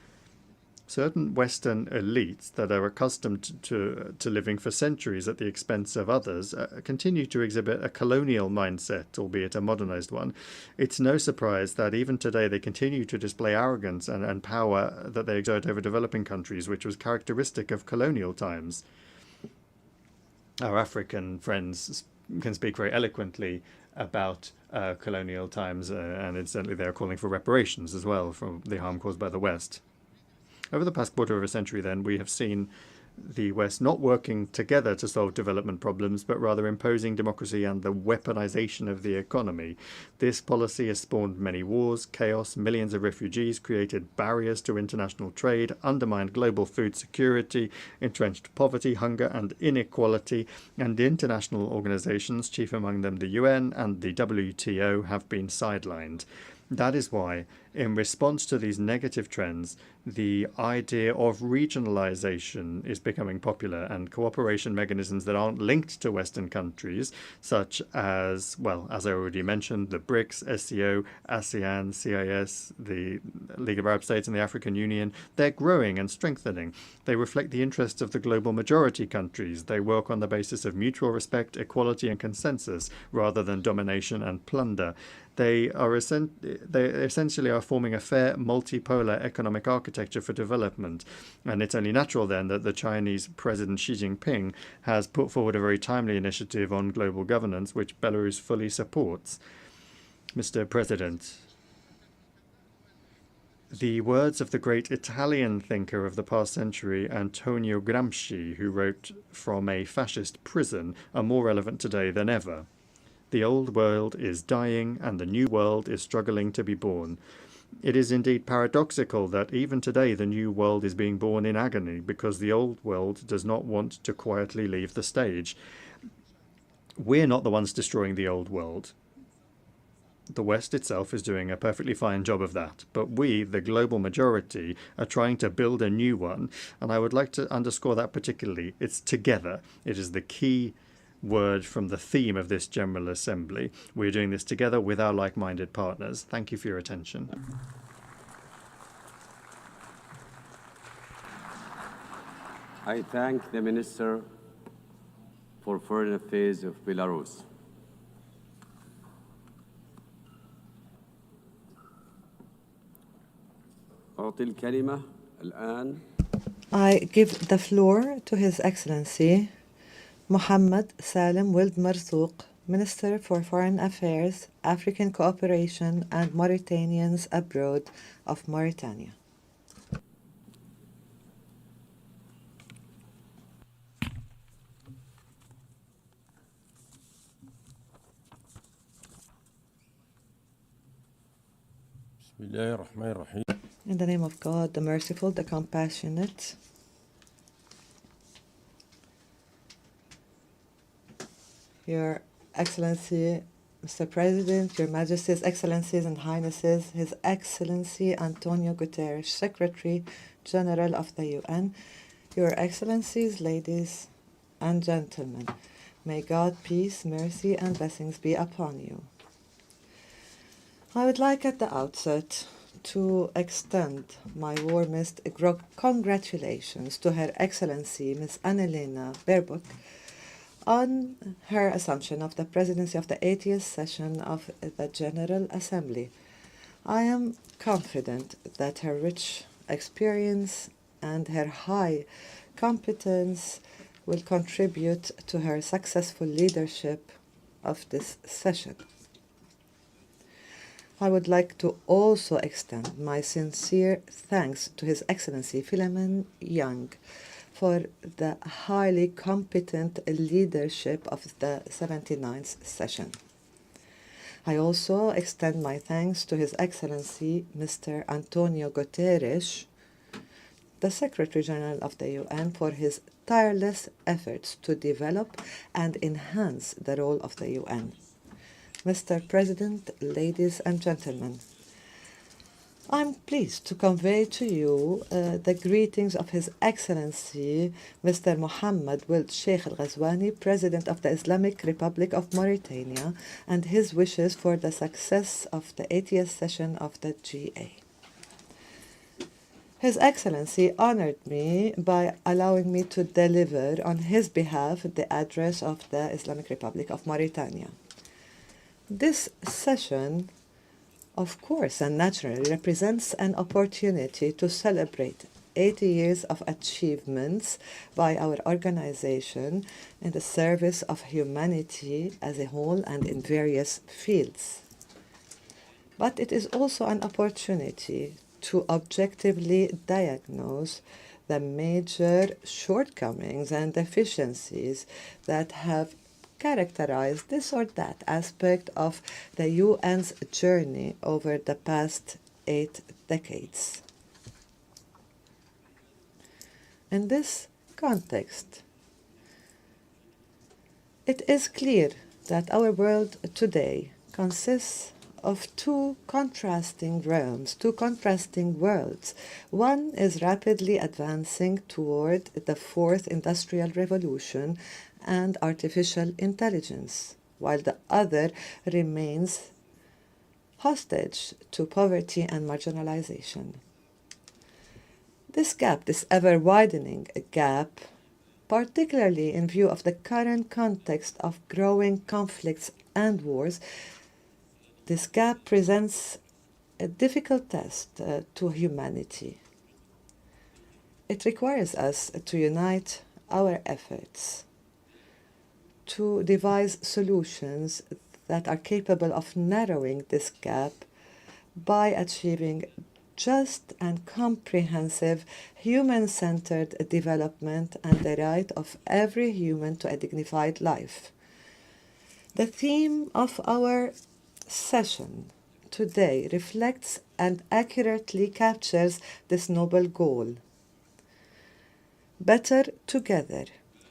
Certain Western elites that are accustomed to living for centuries at the expense of others continue to exhibit a colonial mindset, albeit a modernized one. It's no surprise that even today they continue to display arrogance and power that they exert over developing countries, which was characteristic of colonial times. Our African friends can speak very eloquently about colonial times, and incidentally they're calling for reparations as well for the harm caused by the West. Over the past quarter of a century, then, we have seen the West not working together to solve development problems, but rather imposing democracy and the weaponization of the economy. This policy has spawned many wars, chaos, millions of refugees, created barriers to international trade, undermined global food security, entrenched poverty, hunger, and inequality, and international organizations, chief among them the UN and the WTO, have been sidelined. That is why, in response to these negative trends, the idea of regionalization is becoming popular, and cooperation mechanisms that aren't linked to Western countries, such as, well, as I already mentioned, the BRICS, SCO, ASEAN, CIS, the League of Arab States and the African Union, they're growing and strengthening. They reflect the interests of the global majority countries. They work on the basis of mutual respect, equality, and consensus, rather than domination and plunder. They essentially are forming a fair multipolar economic architecture for development. And it's only natural then that the Chinese President Xi Jinping has put forward a very timely initiative on global governance, which Belarus fully supports. Mr. President, the words of the great Italian thinker of the past century, Antonio Gramsci, who wrote "From a fascist prison," are more relevant today than ever. The old world is dying and the new world is struggling to be born. It is indeed paradoxical that even today the new world is being born in agony because the old world does not want to quietly leave the stage. We're not the ones destroying the old world. The West itself is doing a perfectly fine job of that, but we, the global majority, are trying to build a new one, and I would like to underscore that particularly. It's together. It is the key word from the theme of this General Assembly. We're doing this together with our like-minded partners. Thank you for your attention. I thank the Minister for Foreign Affairs of Belarus. أعطي الكلمة الآن. I give the floor to His Excellency Mohammed Salim Wild Marzouk, Minister for Foreign Affairs, African Cooperation and Mauritanians Abroad of Mauritania. In the name of God, the merciful, the compassionate. Your Excellency, Mr. President, Your Majesties, Excellencies and Highnesses, His Excellency Antonio Guterres, Secretary General of the UN, Your Excellencies, ladies and gentlemen, may God, peace, mercy, and blessings be upon you. I would like at the outset to extend my warmest congratulations to Her Excellency Ms. Annalena Baerbock on her assumption of the presidency of the 80th session of the General Assembly. I am confident that her rich experience and her high competence will contribute to her successful leadership of this session. I would like to also extend my sincere thanks to His Excellency Philemon Young for the highly competent leadership of the 79th session. I also extend my thanks to His Excellency Mr. Antonio Guterres, the Secretary General of the UN, for his tireless efforts to develop and enhance the role of the UN. Mr. President, ladies and gentlemen, I'm pleased to convey to you the greetings of His Excellency Mr. Mohammed Wild Sheikh Al Ghazwani, President of the Islamic Republic of Mauritania, and his wishes for the success of the 80th session of the GA. His Excellency honored me by allowing me to deliver on his behalf the address of the Islamic Republic of Mauritania. This session, of course and naturally, represents an opportunity to celebrate 80 years of achievements by our organization in the service of humanity as a whole and in various fields. But it is also an opportunity to objectively diagnose the major shortcomings and deficiencies that have characterized this or that aspect of the UN's journey over the past 8 decades. In this context, it is clear that our world today consists of two contrasting realms, two contrasting worlds. One is rapidly advancing toward the fourth industrial revolution and artificial intelligence, while the other remains hostage to poverty and marginalization. This gap, this ever-widening gap, particularly in view of the current context of growing conflicts and wars, this gap presents a difficult test to humanity. It requires us to unite our efforts, to devise solutions that are capable of narrowing this gap by achieving just and comprehensive human-centered development and the right of every human to a dignified life. The theme of our session today reflects and accurately captures this noble goal. Better together,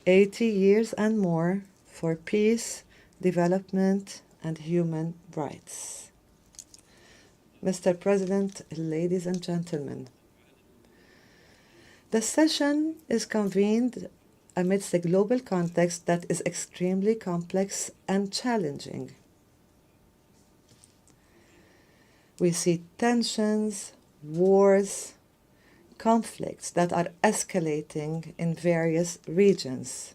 80 years and more for peace, development, and human rights. Mr. President, ladies and gentlemen, the session is convened amidst a global context that is extremely complex and challenging. We see tensions, wars, conflicts that are escalating in various regions.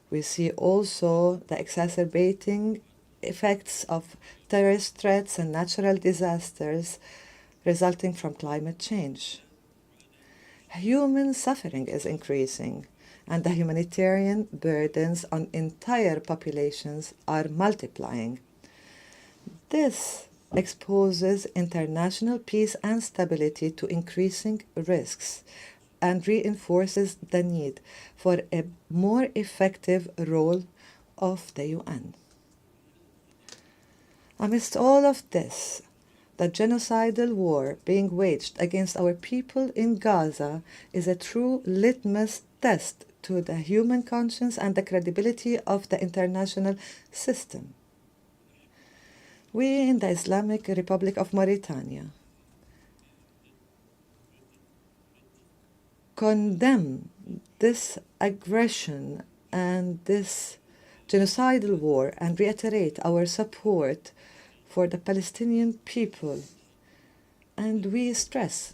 We see also the exacerbating effects of terrorist threats and natural disasters resulting from climate change. Human suffering is increasing, and the humanitarian burdens on entire populations are multiplying. This exposes international peace and stability to increasing risks and reinforces the need for a more effective role of the UN. Amidst all of this, the genocidal war being waged against our people in Gaza is a true litmus test to the human conscience and the credibility of the international system. We in the Islamic Republic of Mauritania condemn this aggression and this genocidal war and reiterate our support for the Palestinian people. And we stress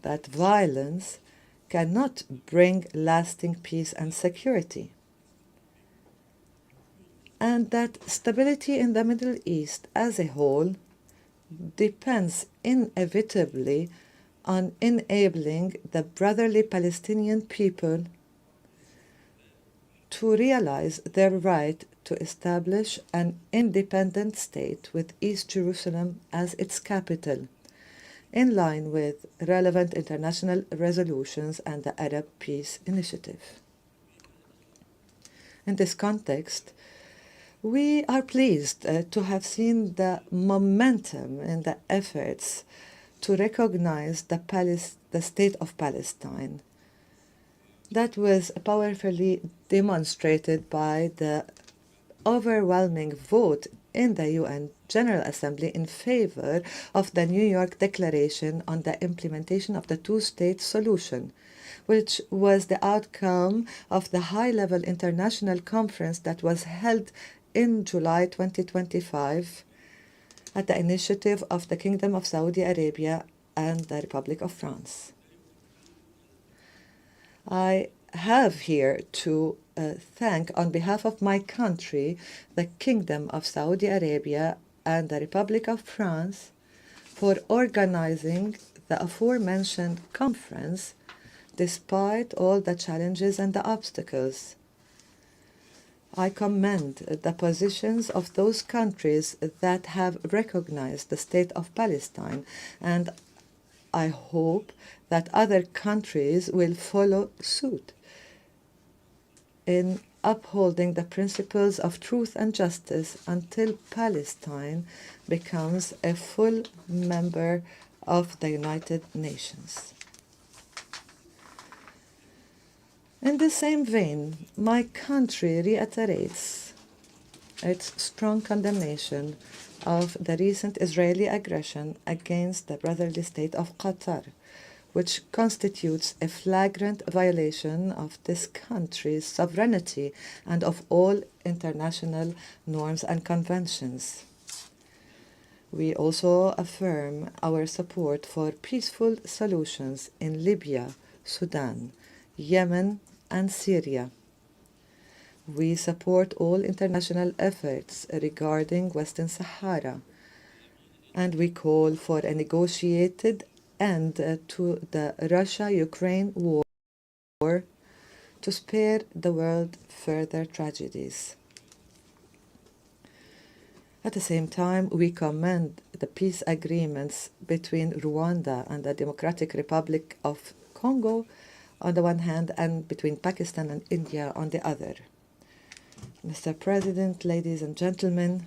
that violence cannot bring lasting peace and security, and that stability in the Middle East as a whole depends inevitably on enabling the brotherly Palestinian people to realize their right to establish an independent state with East Jerusalem as its capital, in line with relevant international resolutions and the Arab Peace Initiative. In this context, we are pleased to have seen the momentum in the efforts to recognize the state of Palestine. That was powerfully demonstrated by the overwhelming vote in the UN General Assembly in favor of the New York Declaration on the implementation of the two-state solution, which was the outcome of the high-level international conference that was held in July 2025 at the initiative of the Kingdom of Saudi Arabia and the Republic of France. I have here to thank, on behalf of my country, the Kingdom of Saudi Arabia and the Republic of France for organizing the aforementioned conference despite all the challenges and the obstacles. I commend the positions of those countries that have recognized the state of Palestine, and I hope that other countries will follow suit in upholding the principles of truth and justice until Palestine becomes a full member of the United Nations. In the same vein, my country reiterates its strong condemnation of the recent Israeli aggression against the brotherly state of Qatar, which constitutes a flagrant violation of this country's sovereignty and of all international norms and conventions. We also affirm our support for peaceful solutions in Libya, Sudan, Yemen, and Syria. We support all international efforts regarding Western Sahara, and we call for a negotiated end to the Russia-Ukraine war to spare the world further tragedies. At the same time, we commend the peace agreements between Rwanda and the Democratic Republic of Congo on the one hand, and between Pakistan and India on the other. Mr. President, ladies and gentlemen,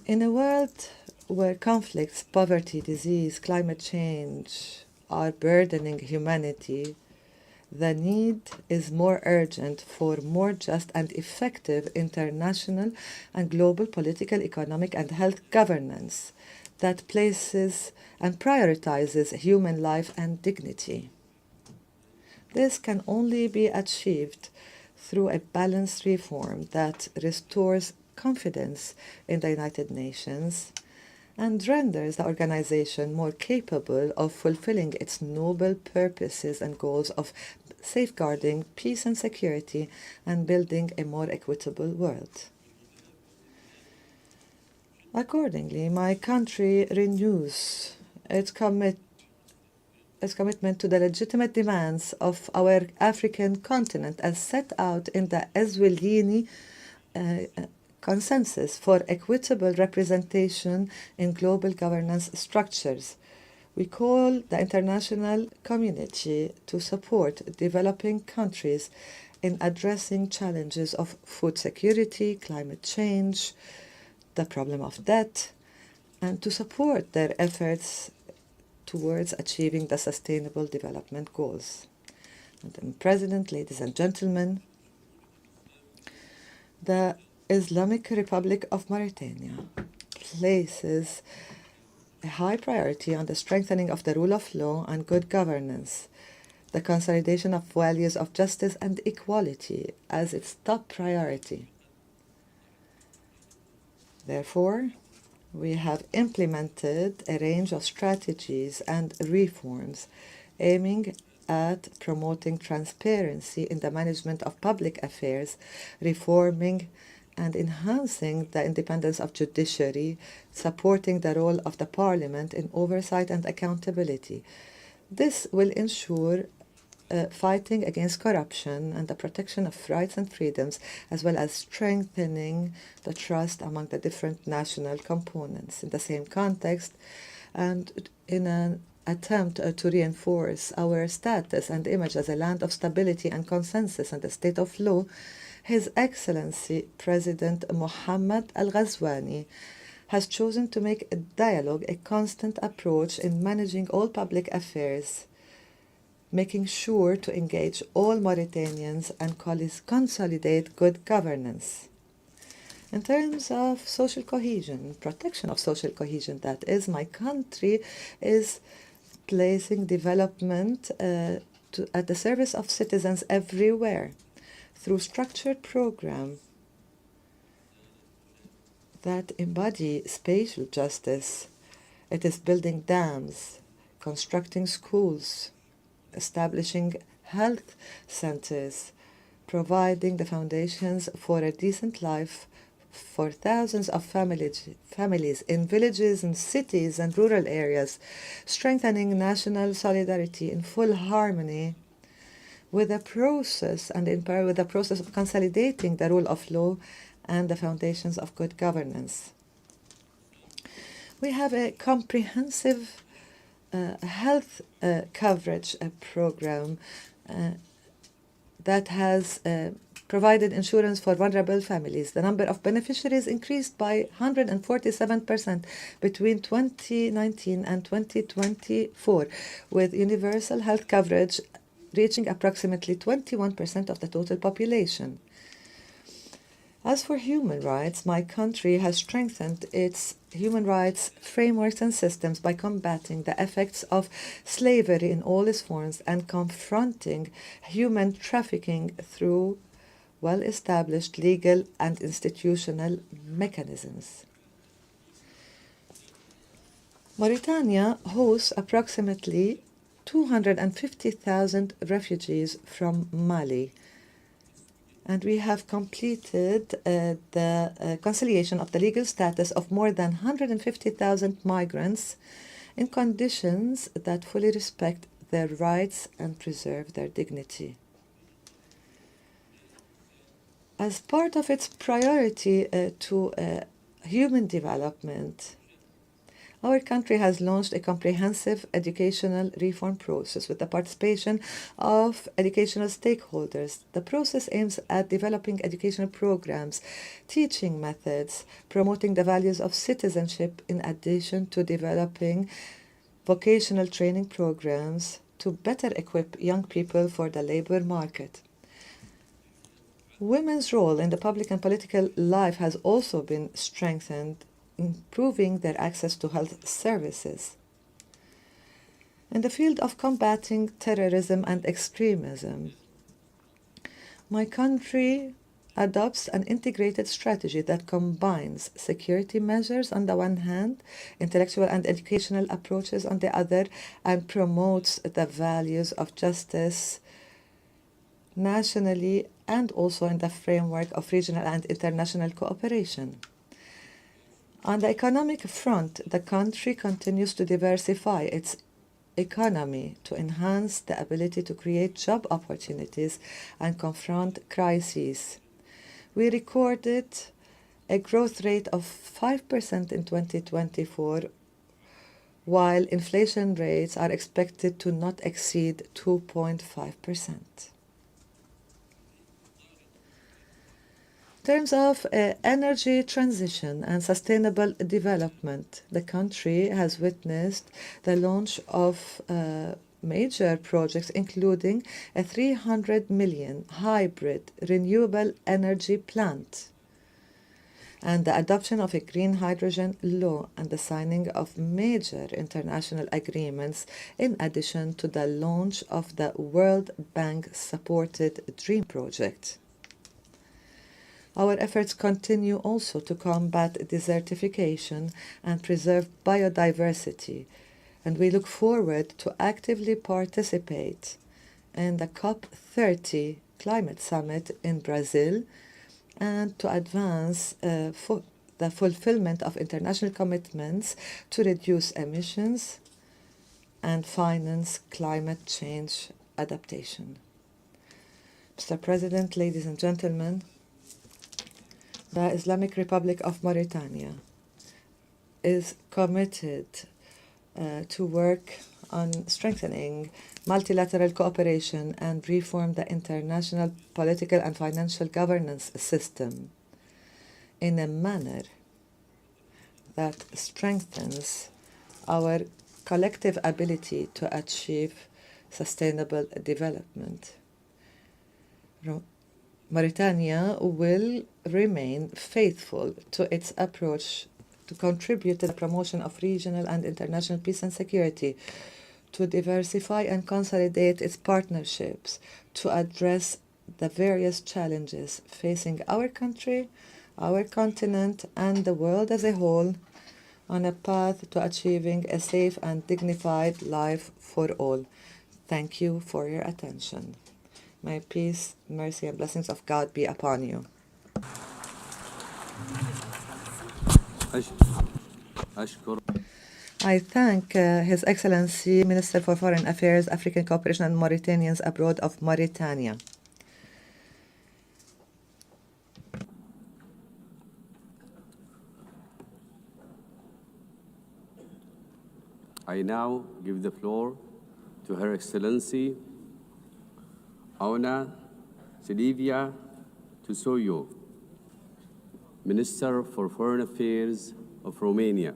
in a world where conflicts, poverty, disease, climate change are burdening humanity, the need is more urgent for more just and effective international and global political, economic, and health governance that places and prioritizes human life and dignity. This can only be achieved through a balanced reform that restores confidence in the United Nations and renders the organization more capable of fulfilling its noble purposes and goals of safeguarding peace and security and building a more equitable world. Accordingly, my country renews its commitment to the legitimate demands of our African continent as set out in the Eswatini Consensus for equitable representation in global governance structures. We call the international community to support developing countries in addressing challenges of food security, climate change, the problem of debt, and to support their efforts towards achieving the Sustainable Development Goals. Madam President, ladies and gentlemen, the Islamic Republic of Mauritania places a high priority on the strengthening of the rule of law and good governance, the consolidation of values of justice and equality as its top priority. Therefore, we have implemented a range of strategies and reforms aiming at promoting transparency in the management of public affairs, reforming and enhancing the independence of judiciary, supporting the role of the parliament in oversight and accountability. This will ensure fighting against corruption and the protection of rights and freedoms, as well as strengthening the trust among the different national components. In the same context, and in an attempt to reinforce our status and image as a land of stability and consensus and a state of law, His Excellency President Mohammed Al-Ghazwani has chosen to make dialogue a constant approach in managing all public affairs, making sure to engage all Mauritanians and consolidate good governance. In terms of social cohesion, protection of social cohesion, that is, my country is placing development at the service of citizens everywhere through structured programs that embody spatial justice. It is building dams, constructing schools, establishing health centers, providing the foundations for a decent life for thousands of families in villages and cities and rural areas, strengthening national solidarity in full harmony with the process and in parallel with the process of consolidating the rule of law and the foundations of good governance. We have a comprehensive health coverage program that has provided insurance for vulnerable families. The number of beneficiaries increased by 147% between 2019 and 2024, with universal health coverage reaching approximately 21% of the total population. As for human rights, my country has strengthened its human rights frameworks and systems by combating the effects of slavery in all its forms and confronting human trafficking through well-established legal and institutional mechanisms. Mauritania hosts approximately 250,000 refugees from Mali, and we have completed the conciliation of the legal status of more than 150,000 migrants in conditions that fully respect their rights and preserve their dignity. As part of its priority to human development, our country has launched a comprehensive educational reform process with the participation of educational stakeholders. The process aims at developing educational programs, teaching methods, promoting the values of citizenship, in addition to developing vocational training programs to better equip young people for the labor market. Women's role in the public and political life has also been strengthened, improving their access to health services. In the field of combating terrorism and extremism, my country adopts an integrated strategy that combines security measures on the one hand, intellectual and educational approaches on the other, and promotes the values of justice nationally and also in the framework of regional and international cooperation. On the economic front, the country continues to diversify its economy to enhance the ability to create job opportunities and confront crises. We recorded a growth rate of 5% in 2024, while inflation rates are expected to not exceed 2.5%. In terms of energy transition and sustainable development, the country has witnessed the launch of major projects, including a 300 million hybrid renewable energy plant, and the adoption of a green hydrogen law and the signing of major international agreements, in addition to the launch of the World Bank-supported DREAM project. Our efforts continue also to combat desertification and preserve biodiversity, and we look forward to actively participate in the COP30 Climate Summit in Brazil and to advance the fulfillment of international commitments to reduce emissions and finance climate change adaptation. Mr. President, ladies and gentlemen, the Islamic Republic of Mauritania is committed to work on strengthening multilateral cooperation and reform the international political and financial governance system in a manner that strengthens our collective ability to achieve sustainable development. Mauritania will remain faithful to its approach to contribute to the promotion of regional and international peace and security, to diversify and consolidate its partnerships, to address the various challenges facing our country, our continent, and the world as a whole, on a path to achieving a safe and dignified life for all. Thank you for your attention. May peace, mercy, and blessings of God be upon you. I thank His Excellency Minister for Foreign Affairs, African Cooperation and Mauritanians Abroad of Mauritania. I now give the floor to Her Excellency Auna Silvia Tusoyo, Minister for Foreign Affairs of Romania.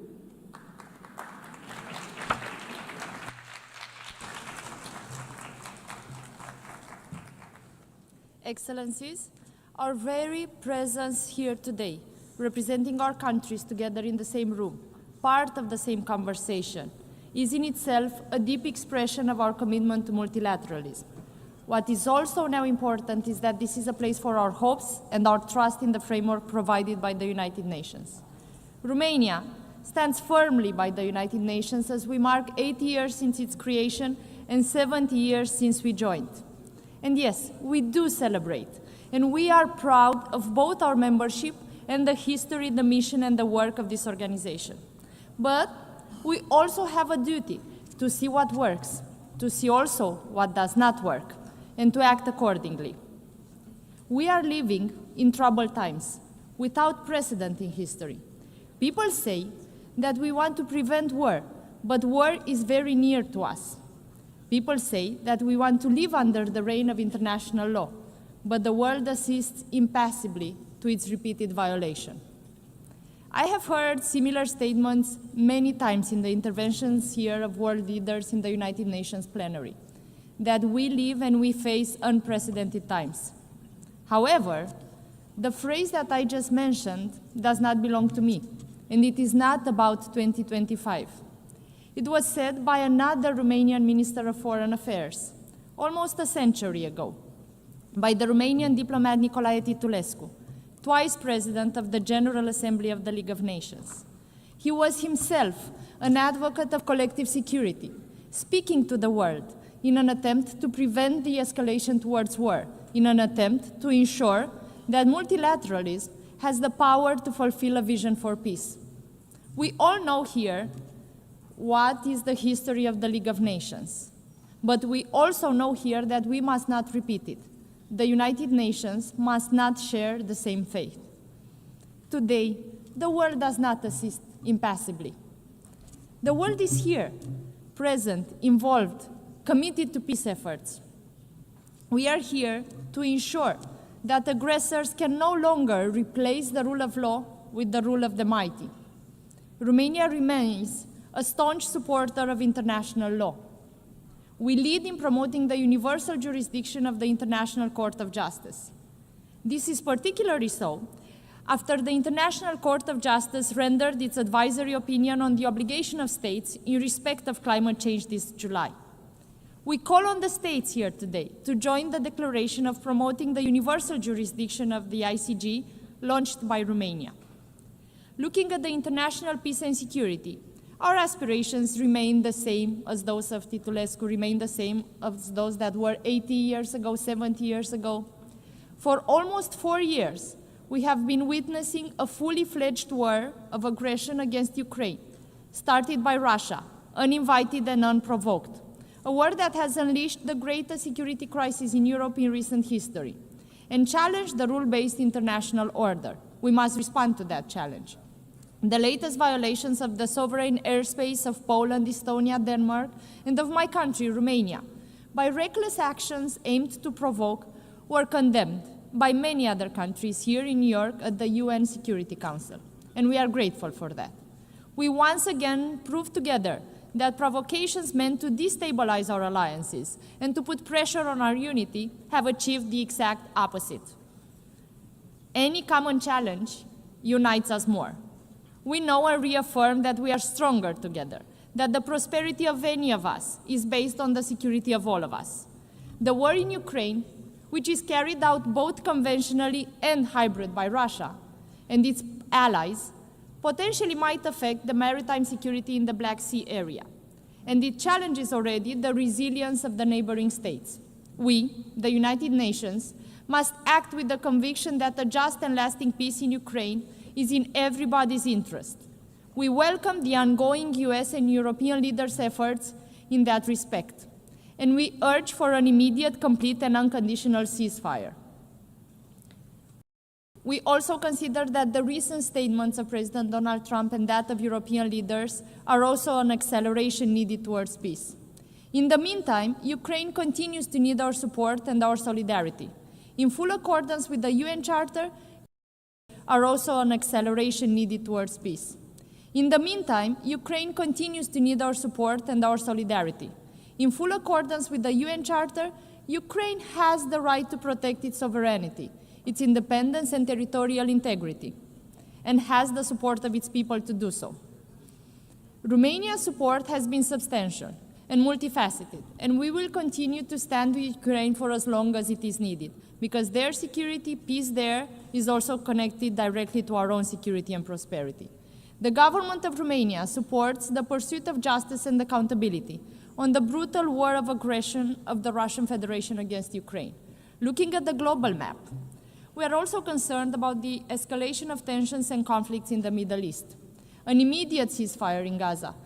Excellencies, our very presence here today, representing our countries together in the same room, part of the same conversation, is in itself a deep expression of our commitment to multilateralism. What is also now important is that this is a place for our hopes and our trust in the framework provided by the United Nations. Romania stands firmly by the United Nations as we mark 80 years since its creation and 70 years since we joined. And yes, we do celebrate, and we are proud of both our membership and the history, the mission, and the work of this organization. But we also have a duty to see what works, to see also what does not work, and to act accordingly. We are living in troubled times, without precedent in history. People say that we want to prevent war, but war is very near to us. People say that we want to live under the reign of international law, but the world assists impassively to its repeated violation. I have heard similar statements many times in the interventions here of world leaders in the United Nations plenary, that we live and we face unprecedented times. However, the phrase that I just mentioned does not belong to me, and it is not about 2025. It was said by another Romanian Minister of Foreign Affairs, almost a century ago, by the Romanian diplomat Nicolae Titulescu, twice President of the General Assembly of the League of Nations. He was himself an advocate of collective security, speaking to the world in an attempt to prevent the escalation towards war, in an attempt to ensure that multilateralism has the power to fulfill a vision for peace. We all know here what is the history of the League of Nations, but we also know here that we must not repeat it. The United Nations must not share the same fate. Today, the world does not assist impassively. The world is here, present, involved, committed to peace efforts. We are here to ensure that aggressors can no longer replace the rule of law with the rule of the mighty. Romania remains a staunch supporter of international law. We lead in promoting the universal jurisdiction of the International Court of Justice. This is particularly so after the International Court of Justice rendered its advisory opinion on the obligation of states in respect of climate change this July. We call on the states here today to join the declaration of promoting the universal jurisdiction of the ICJ launched by Romania. Looking at the international peace and security, our aspirations remain the same as those of Titulescu, remain the same as those that were 80 years ago, 70 years ago. For almost 4 years, we have been witnessing a fully fledged war of aggression against Ukraine, started by Russia, uninvited and unprovoked. A war that has unleashed the greatest security crisis in Europe in recent history and challenged the rule-based international order. We must respond to that challenge. The latest violations of the sovereign airspace of Poland, Estonia, Denmark, and of my country, Romania, by reckless actions aimed to provoke, were condemned by many other countries here in New York at the UN Security Council, and we are grateful for that. We once again proved together that provocations meant to destabilize our alliances and to put pressure on our unity have achieved the exact opposite. Any common challenge unites us more. We know and reaffirm that we are stronger together, that the prosperity of any of us is based on the security of all of us. The war in Ukraine, which is carried out both conventionally and hybrid by Russia and its allies, potentially might affect the maritime security in the Black Sea area, and it challenges already the resilience of the neighboring states. We, the United Nations, must act with the conviction that a just and lasting peace in Ukraine is in everybody's interest, We welcome the ongoing US and European leaders' efforts in that respect, and we urge for an immediate, complete, and unconditional ceasefire. We also consider that the recent statements of President Donald Trump and that of European leaders are also an acceleration needed towards peace. In the meantime, Ukraine continues to need our support and our solidarity. In full accordance with the UN Charter, are also an acceleration needed towards peace. In the meantime, Ukraine continues to need our support and our solidarity. In full accordance with the UN Charter, Ukraine has the right to protect its sovereignty, its independence and territorial integrity, and has the support of its people to do so. Romania's support has been substantial and multifaceted, and we will continue to stand with Ukraine for as long as it is needed, because their security, peace there, is also connected directly to our own security and prosperity. The government of Romania supports the pursuit of justice and accountability on the brutal war of aggression of the Russian Federation against Ukraine. Looking at the global map, we are also concerned about the escalation of tensions and conflicts in the Middle East. An immediate ceasefire in Gaza